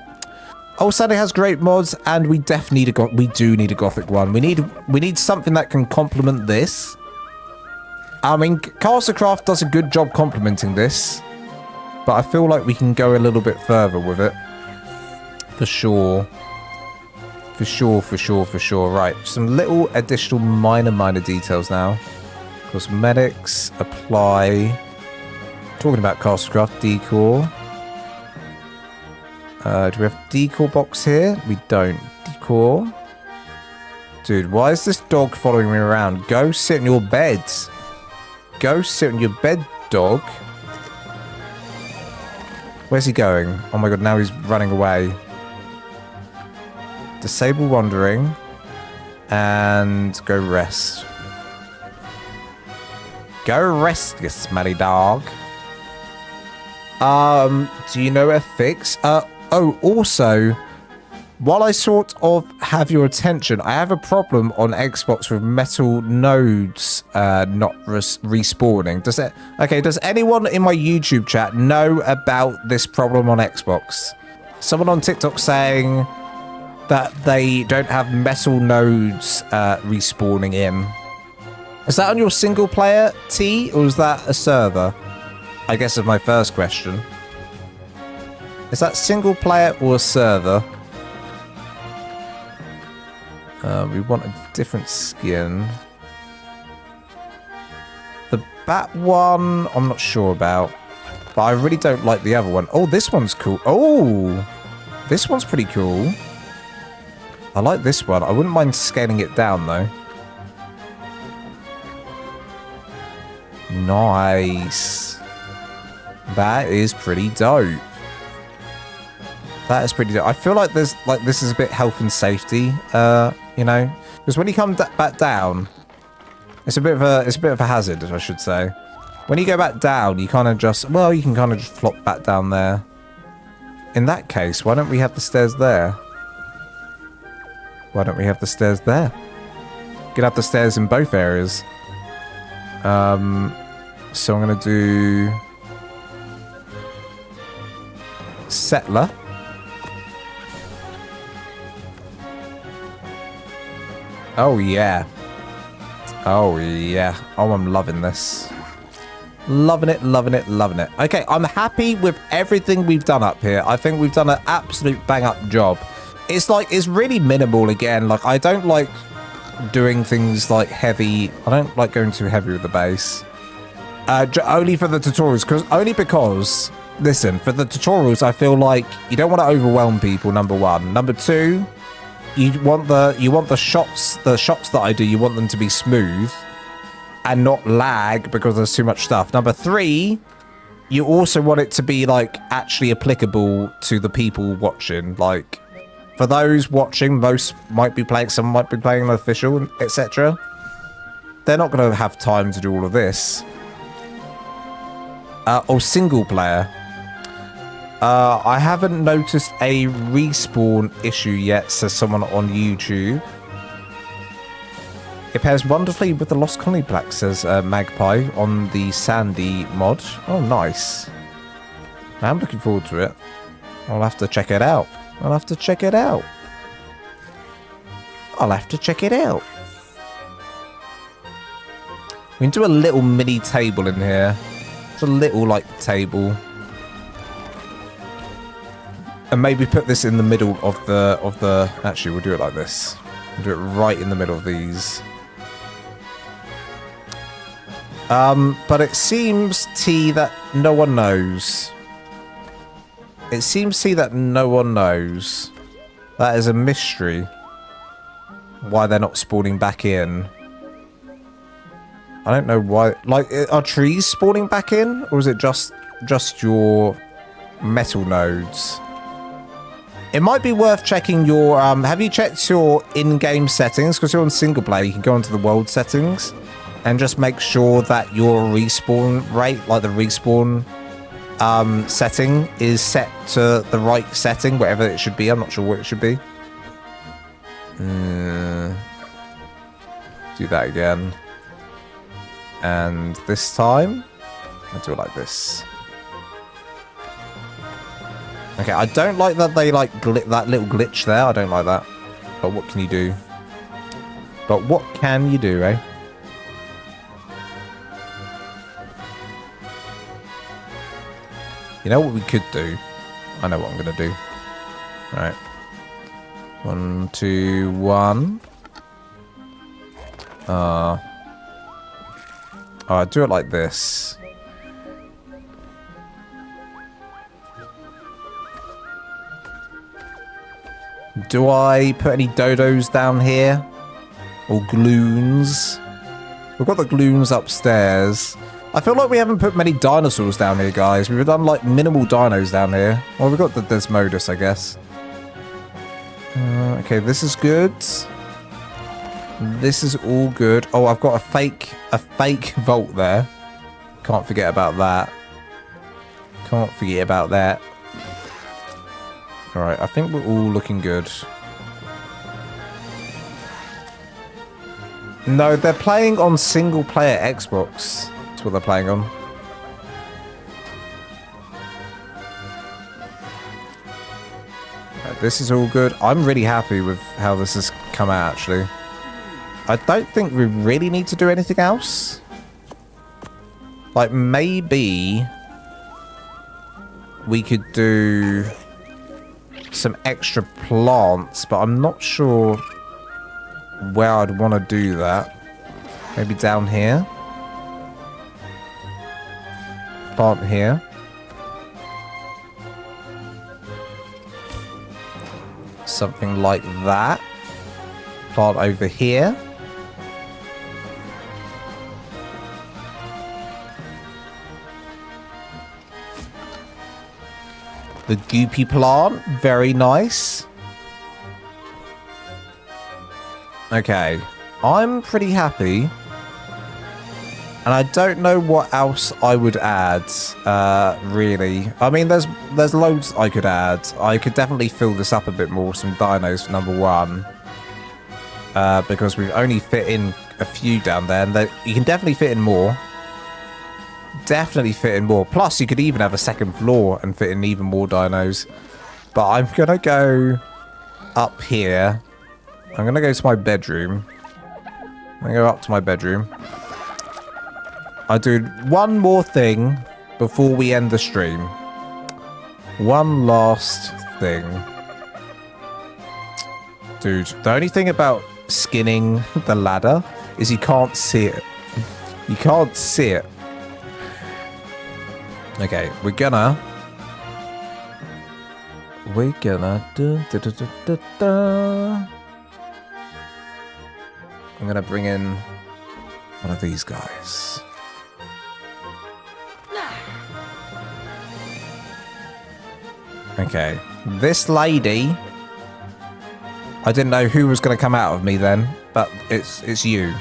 Oh, Sandy has great mods, and we definitely do need a Gothic one. We need something that can complement this. I mean, Castlecraft does a good job complementing this, but I feel like we can go a little bit further with it. For sure. For sure, for sure, for sure. Right, some little additional minor details now. Cosmetics, apply. Talking about Castlecraft, decor. Do we have decor box here? We don't. Decor. Dude, why is this dog following me around? Go sit in your bed. Go sit in your bed, dog. Where's he going? Oh my god, now he's running away. Disable wandering. And go rest. Go rest, you smelly dog. Do you know a fix? Oh, also, while I sort of have your attention, I have a problem on Xbox with metal nodes not respawning. Does anyone in my YouTube chat know about this problem on Xbox? Someone on TikTok saying that they don't have metal nodes respawning in. Is that on your single player, T, or is that a server? I guess is my first question. Is that single player or a server? We want a different skin. The bat one, I'm not sure about. But I really don't like the other one. Oh, this one's cool. Oh, this one's pretty cool. I like this one. I wouldn't mind scaling it down, though. Nice. That is pretty dope. That is pretty dope. I feel like there's this is a bit health and safety, you know, because when you come back down, it's a bit of a hazard, I should say. When you go back down, you kind of just you can kind of just flop back down there. In that case, why don't we have the stairs there? Why don't we have the stairs there? You could have the stairs in both areas. So I'm gonna do settler. Oh yeah. Oh yeah. Oh, I'm loving this. Loving it, loving it, loving it. Okay, I'm happy with everything we've done up here. I think we've done an absolute bang up job. It's really minimal again. Like, I don't like doing things like heavy. I don't like going too heavy with the base. Only for the tutorials, because listen, for the tutorials, I feel like you don't want to overwhelm people. Number one. Number two, you want the shots that I do. You want them to be smooth and not lag because there's too much stuff. Number three, you also want it to be like actually applicable to the people watching. Like, for those watching, most might be playing, some might be playing an official, etc. They're not going to have time to do all of this. Or single player. I haven't noticed a respawn issue yet, says someone on YouTube. It pairs wonderfully with the Lost Colony Black, says Magpie on the Sandy mod. Oh, nice. I'm looking forward to it. I'll have to check it out. I'll have to check it out. We can do a little mini table in here. It's a little, like, table. And maybe put this in the middle of the... Actually, we'll do it like this. We'll do it right in the middle of these. But it seems, T, that no one knows. It seems, T, that no one knows. That is a mystery. Why they're not spawning back in. I don't know why. Like, are trees spawning back in? Or is it just your metal nodes? It might be worth checking your... have you checked your in-game settings? Because you're on single player, you can go into the world settings and just make sure that your respawn rate, like the respawn setting, is set to the right setting, whatever it should be. I'm not sure what it should be. Do that again. And this time, I'll do it like this. Okay, I don't like that they like that little glitch there. I don't like that. But what can you do? But what can you do, eh? You know what we could do? I know what I'm going to do. All right. 1, 2, 1. I do it like this. Do I put any dodos down here? Or gloons? We've got the gloons upstairs. I feel like we haven't put many dinosaurs down here, guys. We've done, like, minimal dinos down here. Well, we've got the Desmodus, I guess. Okay, this is good. This is all good. Oh, I've got a fake vault there. Can't forget about that. Can't forget about that. Alright, I think we're all looking good. No, they're playing on single-player Xbox. That's what they're playing on. Right, this is all good. I'm really happy with how this has come out, actually. I don't think we really need to do anything else. Like, maybe we could do some extra plants, but I'm not sure where I'd want to do that. Maybe down here. Plant here. Something like that. Plant over here. The goopy plant, very nice. Okay, I'm pretty happy. And I don't know what else I would add, really. I mean, there's loads I could add. I could definitely fill this up a bit more, some dinos for number 1. Because we've only fit in a few down there, and you can definitely fit in more. Definitely fit in more. Plus, you could even have a second floor and fit in even more dinos. But I'm going to go up here. I'm going to go to my bedroom. I'm going to go up to my bedroom. I'll do one more thing before we end the stream. One last thing. Dude, the only thing about skinning the ladder is you can't see it. You can't see it. Okay, we're gonna I'm gonna bring in one of these guys. Okay, this lady, I didn't know who was gonna come out of me then, but it's you.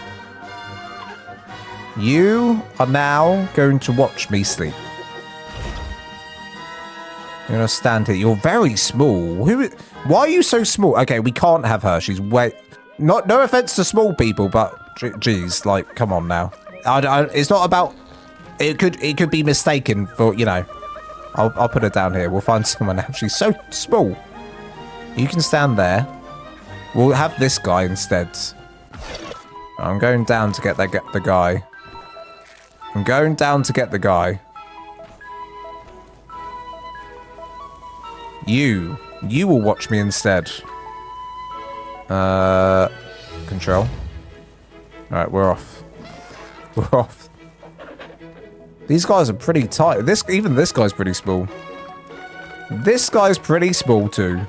You are now going to watch me sleep. You're gonna stand here. You're very small. Why are you so small? Okay, we can't have her. She's way... No offense to small people, but geez, like, come on now. It's not about... It could be mistaken for, you know. I'll put her down here. We'll find someone else. She's so small. You can stand there. We'll have this guy instead. I'm going down to get the guy. I'm going down to get the guy. You will watch me instead. Control. Alright, we're off. We're off. These guys are pretty tight. Even this guy's pretty small. This guy's pretty small too.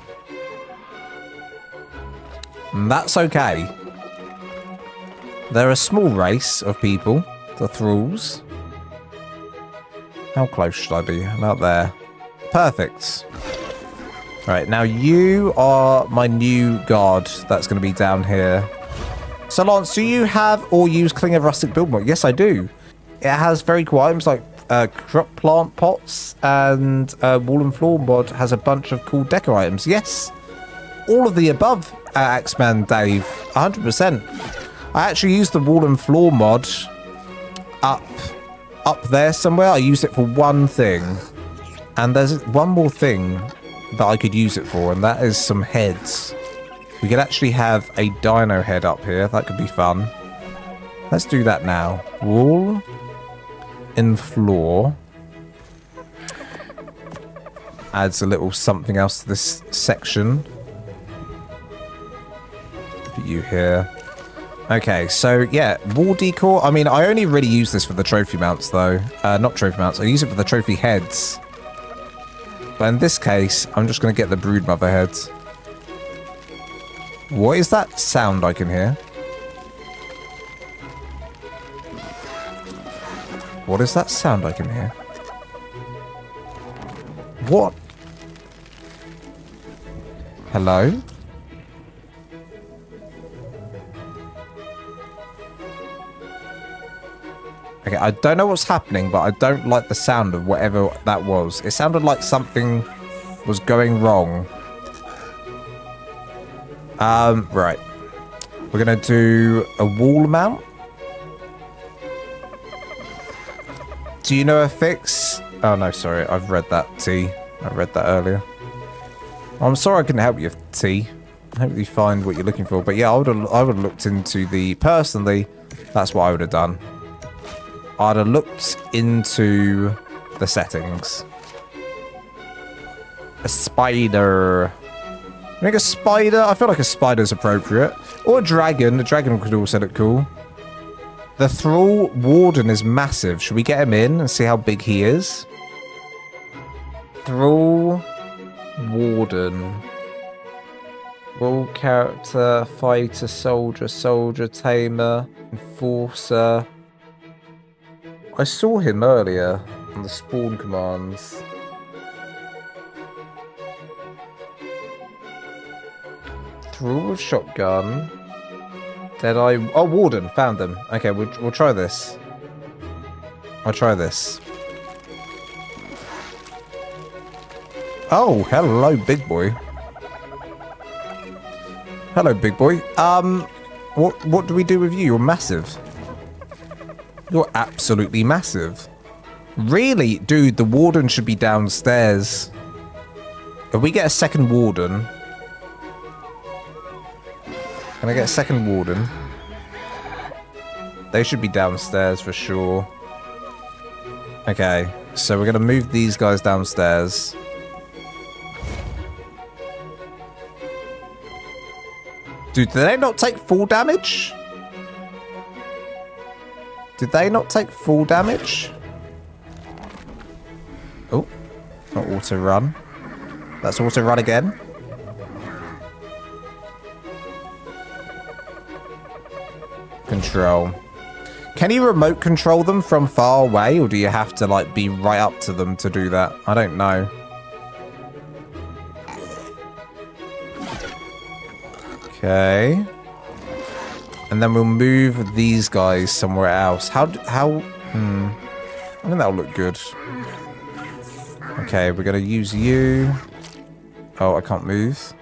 And that's okay. They're a small race of people. The thralls. How close should I be? About there. Perfect. Alright, now you are my new guard that's going to be down here. So, Lance, do you have or use Cling of Rustic Build Mod? Yes, I do. It has very cool items like crop plant pots, and Wall and Floor Mod has a bunch of cool deco items. Yes, all of the above, Axeman Dave, 100%. I actually used the Wall and Floor Mod up there somewhere. I used it for one thing. And there's one more thing that I could use it for, and that is some heads. We could actually have a dino head up here. That could be fun. Let's do that now. Wall and floor. Adds a little something else to this section. Put you here. Okay, so yeah, wall decor. I mean, I only really use this for the trophy mounts, though. Not trophy mounts. I use it for the trophy heads. But in this case, I'm just going to get the broodmother heads. What is that sound I can hear? What is that sound I can hear? What? Hello? Okay, I don't know what's happening, but I don't like the sound of whatever that was. It sounded like something was going wrong. Right. We're gonna do a wall mount. Do you know a fix? Oh no, sorry, I've read that, T. I read that earlier. I'm sorry I couldn't help you, T. I hope you find what you're looking for. But yeah, I would have looked into the... Personally, that's what I would have done. I'd have looked into the settings. A spider. I think a spider. I feel like a spider's appropriate. Or a dragon. A dragon could also look cool. The Thrall Warden is massive. Should we get him in and see how big he is? Thrall Warden. Role character, fighter, soldier, tamer, enforcer. I saw him earlier on the spawn commands. Thrall with shotgun. Deadeye. Oh, Warden. Found them. Okay, we'll try this. I'll try this. Oh, hello, big boy. Hello, big boy. What do we do with you? You're massive. You're absolutely massive. Really? Dude, the warden should be downstairs. If we get a second warden... Can I get a second warden? They should be downstairs for sure. Okay, so we're going to move these guys downstairs. Dude, did they not take full damage? Did they not take full damage? Oh, not auto run. Let's auto run again. Control. Can you remote control them from far away, or do you have to like be right up to them to do that? I don't know. Okay. And then we'll move these guys somewhere else. I think that'll look good. Okay, we're going to use you. Oh, I can't move.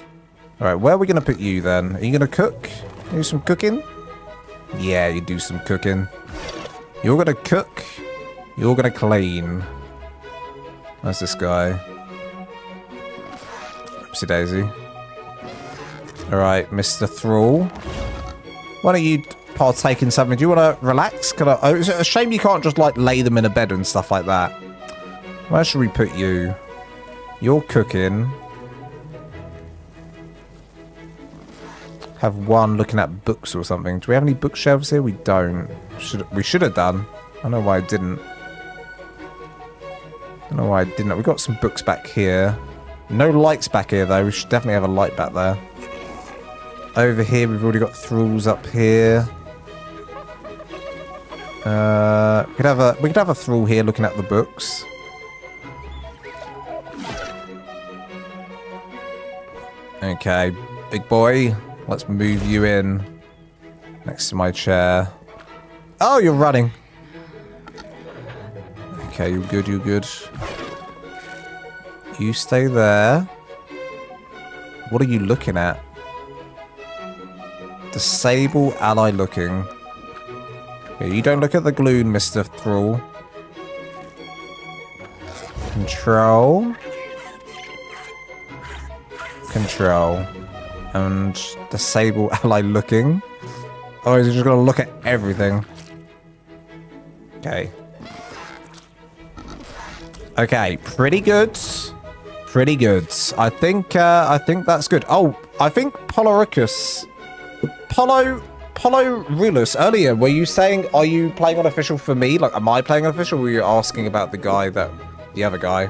All right, where are we going to put you then? Are you going to cook? Do some cooking? Yeah, you do some cooking. You're going to cook. You're going to clean. That's this guy. Oopsie daisy. All right, Mr. Thrall. Why don't you partake in something? Do you want to relax? Oh, it's a shame you can't just like lay them in a bed and stuff like that. Where should we put you? You're cooking. Have one looking at books or something. Do we have any bookshelves here? We don't. We should have done. I don't know why I didn't. We've got some books back here. No lights back here though. We should definitely have a light back there. Over here, we've already got thralls up here. We could have a thrall here looking at the books. Okay, big boy. Let's move you in next to my chair. Oh, you're running. Okay, you're good, you're good. You stay there. What are you looking at? Disable ally looking. Okay, you don't look at the gloon, Mr. Thrall. Control. Control. And disable ally looking. Oh, he's just gonna look at everything. Okay. Okay, pretty good. Pretty good. I think that's good. Oh, I think Polaricus Polo Rulus, earlier, were you saying, are you playing unofficial for me? Like, am I playing unofficial, or were you asking about the other guy?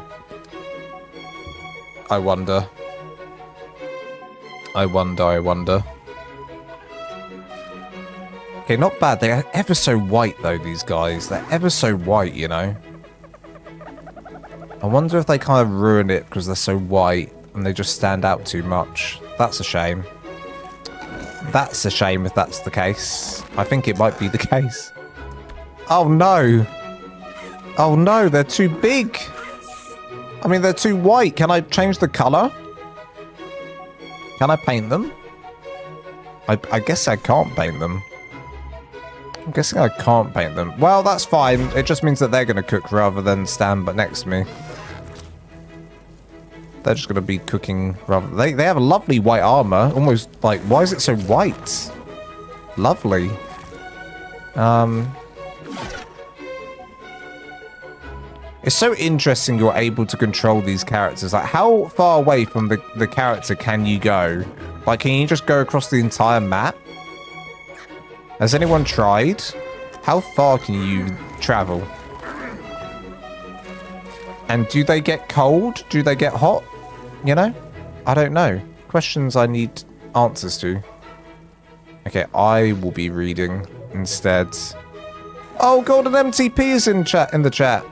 I wonder. I wonder. Okay, not bad. They're ever so white, though, these guys. They're ever so white, you know? I wonder if they kind of ruin it because they're so white and they just stand out too much. That's a shame. That's a shame if that's the case. I think it might be the case. Oh, no. Oh, no, they're too big. I mean, they're too white. Can I change the color? Can I paint them? I guess I can't paint them. I'm guessing I can't paint them. Well, that's fine. It just means that they're going to cook rather than stand but next to me. They're just going to be cooking rather... They have a lovely white armor. Almost like... Why is it so white? Lovely. It's so interesting you're able to control these characters. Like, how far away from the character can you go? Like, can you just go across the entire map? Has anyone tried? How far can you travel? And do they get cold? Do they get hot? You know? I don't know. Questions I need answers to. Okay, I will be reading instead. Oh, Golden MTP is in the chat.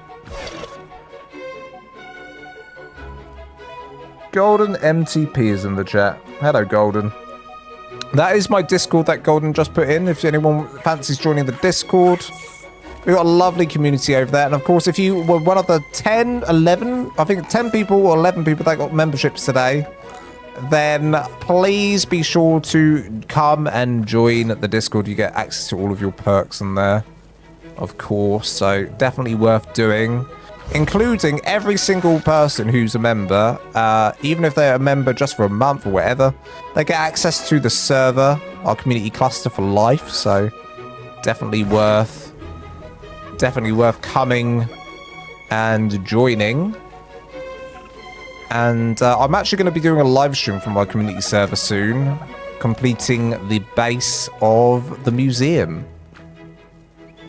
Golden MTP is in the chat. Hello, Golden. That is my Discord that Golden just put in. If anyone fancies joining the Discord, we've got a lovely community over there. And of course, if you were one of the 10, 11, I think 10 people or 11 people that got memberships today, then please be sure to come and join the Discord. You get access to all of your perks in there, of course. So definitely worth doing. Including every single person who's a member, even if they're a member just for a month or whatever, they get access to the server, our community cluster for life. So definitely worth coming and joining. And I'm actually going to be doing a live stream from my community server soon, completing the base of the museum.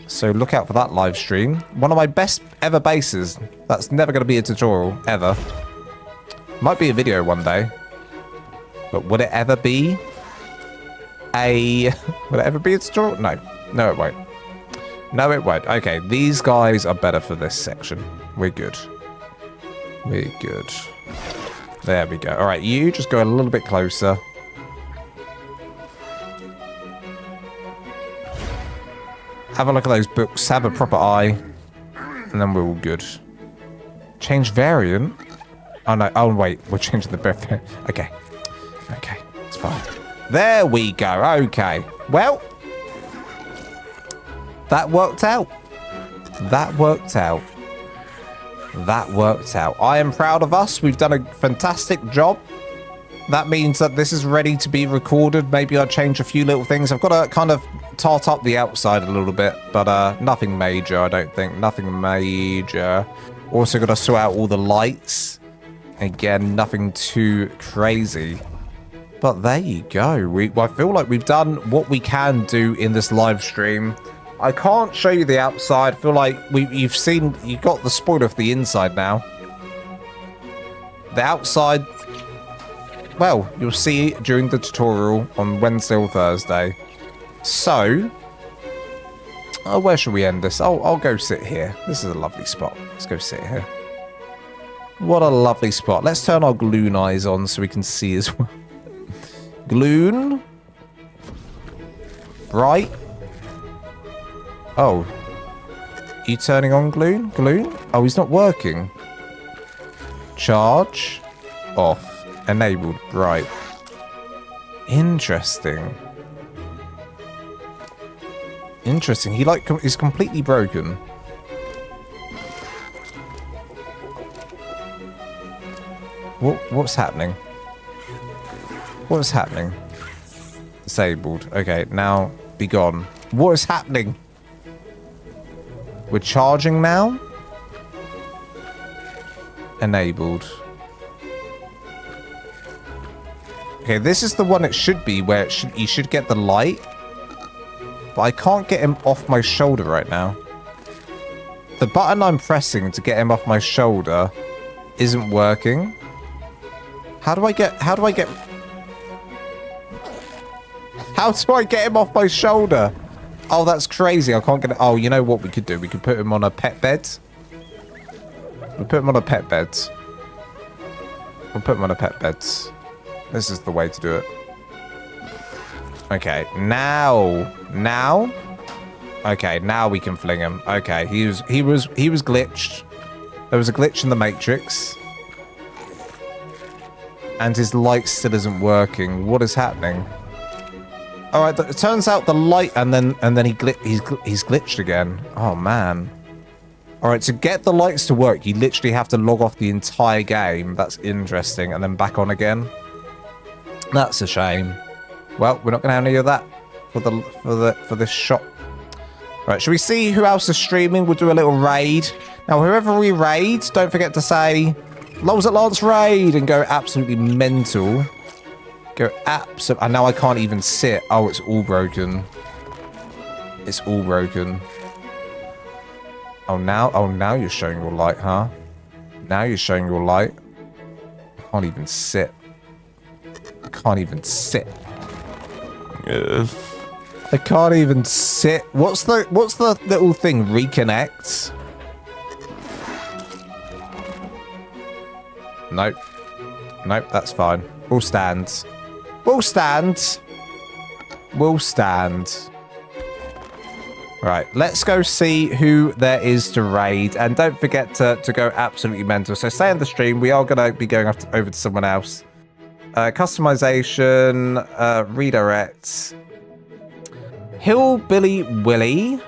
So look out for that live stream. One of my best ever bases. That's never going to be a tutorial, ever. Might be a video one day. But would it ever be a... Would it ever be a tutorial? No. No, it won't. No, it won't. Okay, these guys are better for this section. We're good. We're good. There we go. All right, you just go a little bit closer. Have a look at those books, have a proper eye, and then we're all good. Change variant? Oh no, oh wait, we're changing the birth. Okay. Okay, it's fine. There we go, okay. Well, that worked out. That worked out. That worked out. I am proud of us. We've done a fantastic job. That means that this is ready to be recorded. Maybe I'll change a few little things. I've got to kind of tart up the outside a little bit, but nothing major, I don't think. Nothing major. Also got to sort out all the lights. Again, nothing too crazy. But there you go. I feel like we've done what we can do in this live stream. I can't show you the outside. I feel like you've got the spoiler of the inside now. The outside... Well, you'll see during the tutorial on Wednesday or Thursday. So, where should we end this? I'll go sit here. This is a lovely spot. Let's go sit here. What a lovely spot. Let's turn our Gloon eyes on so we can see as well. Gloon. Bright. Oh. Are you turning on Gloon? Gloon? Oh, he's not working. Charge. Off. Enabled. Right. Interesting. Interesting. He's completely broken. What's happening? What's happening? Disabled. Okay, now be gone. What is happening? We're charging now? Enabled. Okay, this is the one it should be, where you should get the light. But I can't get him off my shoulder right now. The button I'm pressing to get him off my shoulder isn't working. How do I get him off my shoulder? Oh, that's crazy. I can't get it. Oh, you know what we could do? We could put him on a pet bed. We'll put him on a pet bed. We'll put him on a pet bed. This is the way to do it. Okay, now. Okay, now we can fling him. Okay, he was glitched. There was a glitch in the Matrix. And his light still isn't working. What is happening? All right, it turns out the light, and then he's glitched again. Oh man. All right, to get the lights to work, you literally have to log off the entire game. That's interesting, and then back on again. That's a shame. Well, we're not going to have any of that for this shop. All right, shall we see who else is streaming? We'll do a little raid. Now, whoever we raid, don't forget to say "Lols at Lance raid" and go absolutely mental. Go absolutely. And now I can't even sit. Oh, it's all broken. It's all broken. Oh, now you're showing your light, huh? Now you're showing your light. I can't even sit. I can't even sit. I can't even sit. What's the little thing? Reconnect? Nope. Nope, that's fine. We'll stand. We'll stand. We'll stand. Right, let's go see who there is to raid. And don't forget to go absolutely mental. So stay on the stream. We are going to be going over to someone else. Customization, redirect. Hillbilly Willy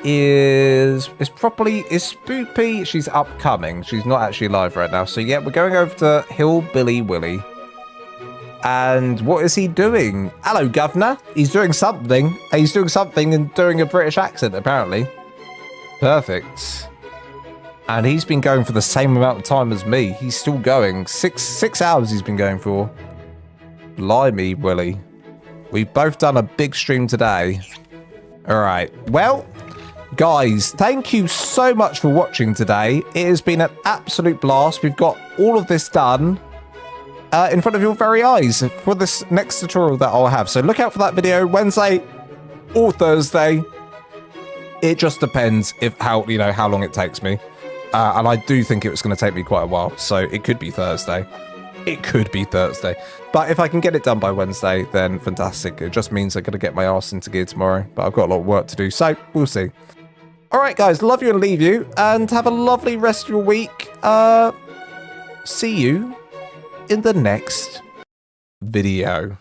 is Spoopy. She's upcoming. She's not actually live right now. So yeah, we're going over to Hillbilly Willy. And what is he doing? Hello, Governor. He's doing something. He's doing something and doing a British accent, apparently. Perfect. And he's been going for the same amount of time as me. He's still going. Six hours he's been going for. Blimey, Willy. We've both done a big stream today. All right. Well, guys, thank you so much for watching today. It has been an absolute blast. We've got all of this done. In front of your very eyes for this next tutorial that I'll have. So look out for that video Wednesday or Thursday. It just depends how long it takes me. And I do think it was going to take me quite a while. So it could be Thursday. It could be Thursday. But if I can get it done by Wednesday, then fantastic. It just means I'm going to get my arse into gear tomorrow. But I've got a lot of work to do. So we'll see. All right, guys. Love you and leave you. And have a lovely rest of your week. See you in the next video.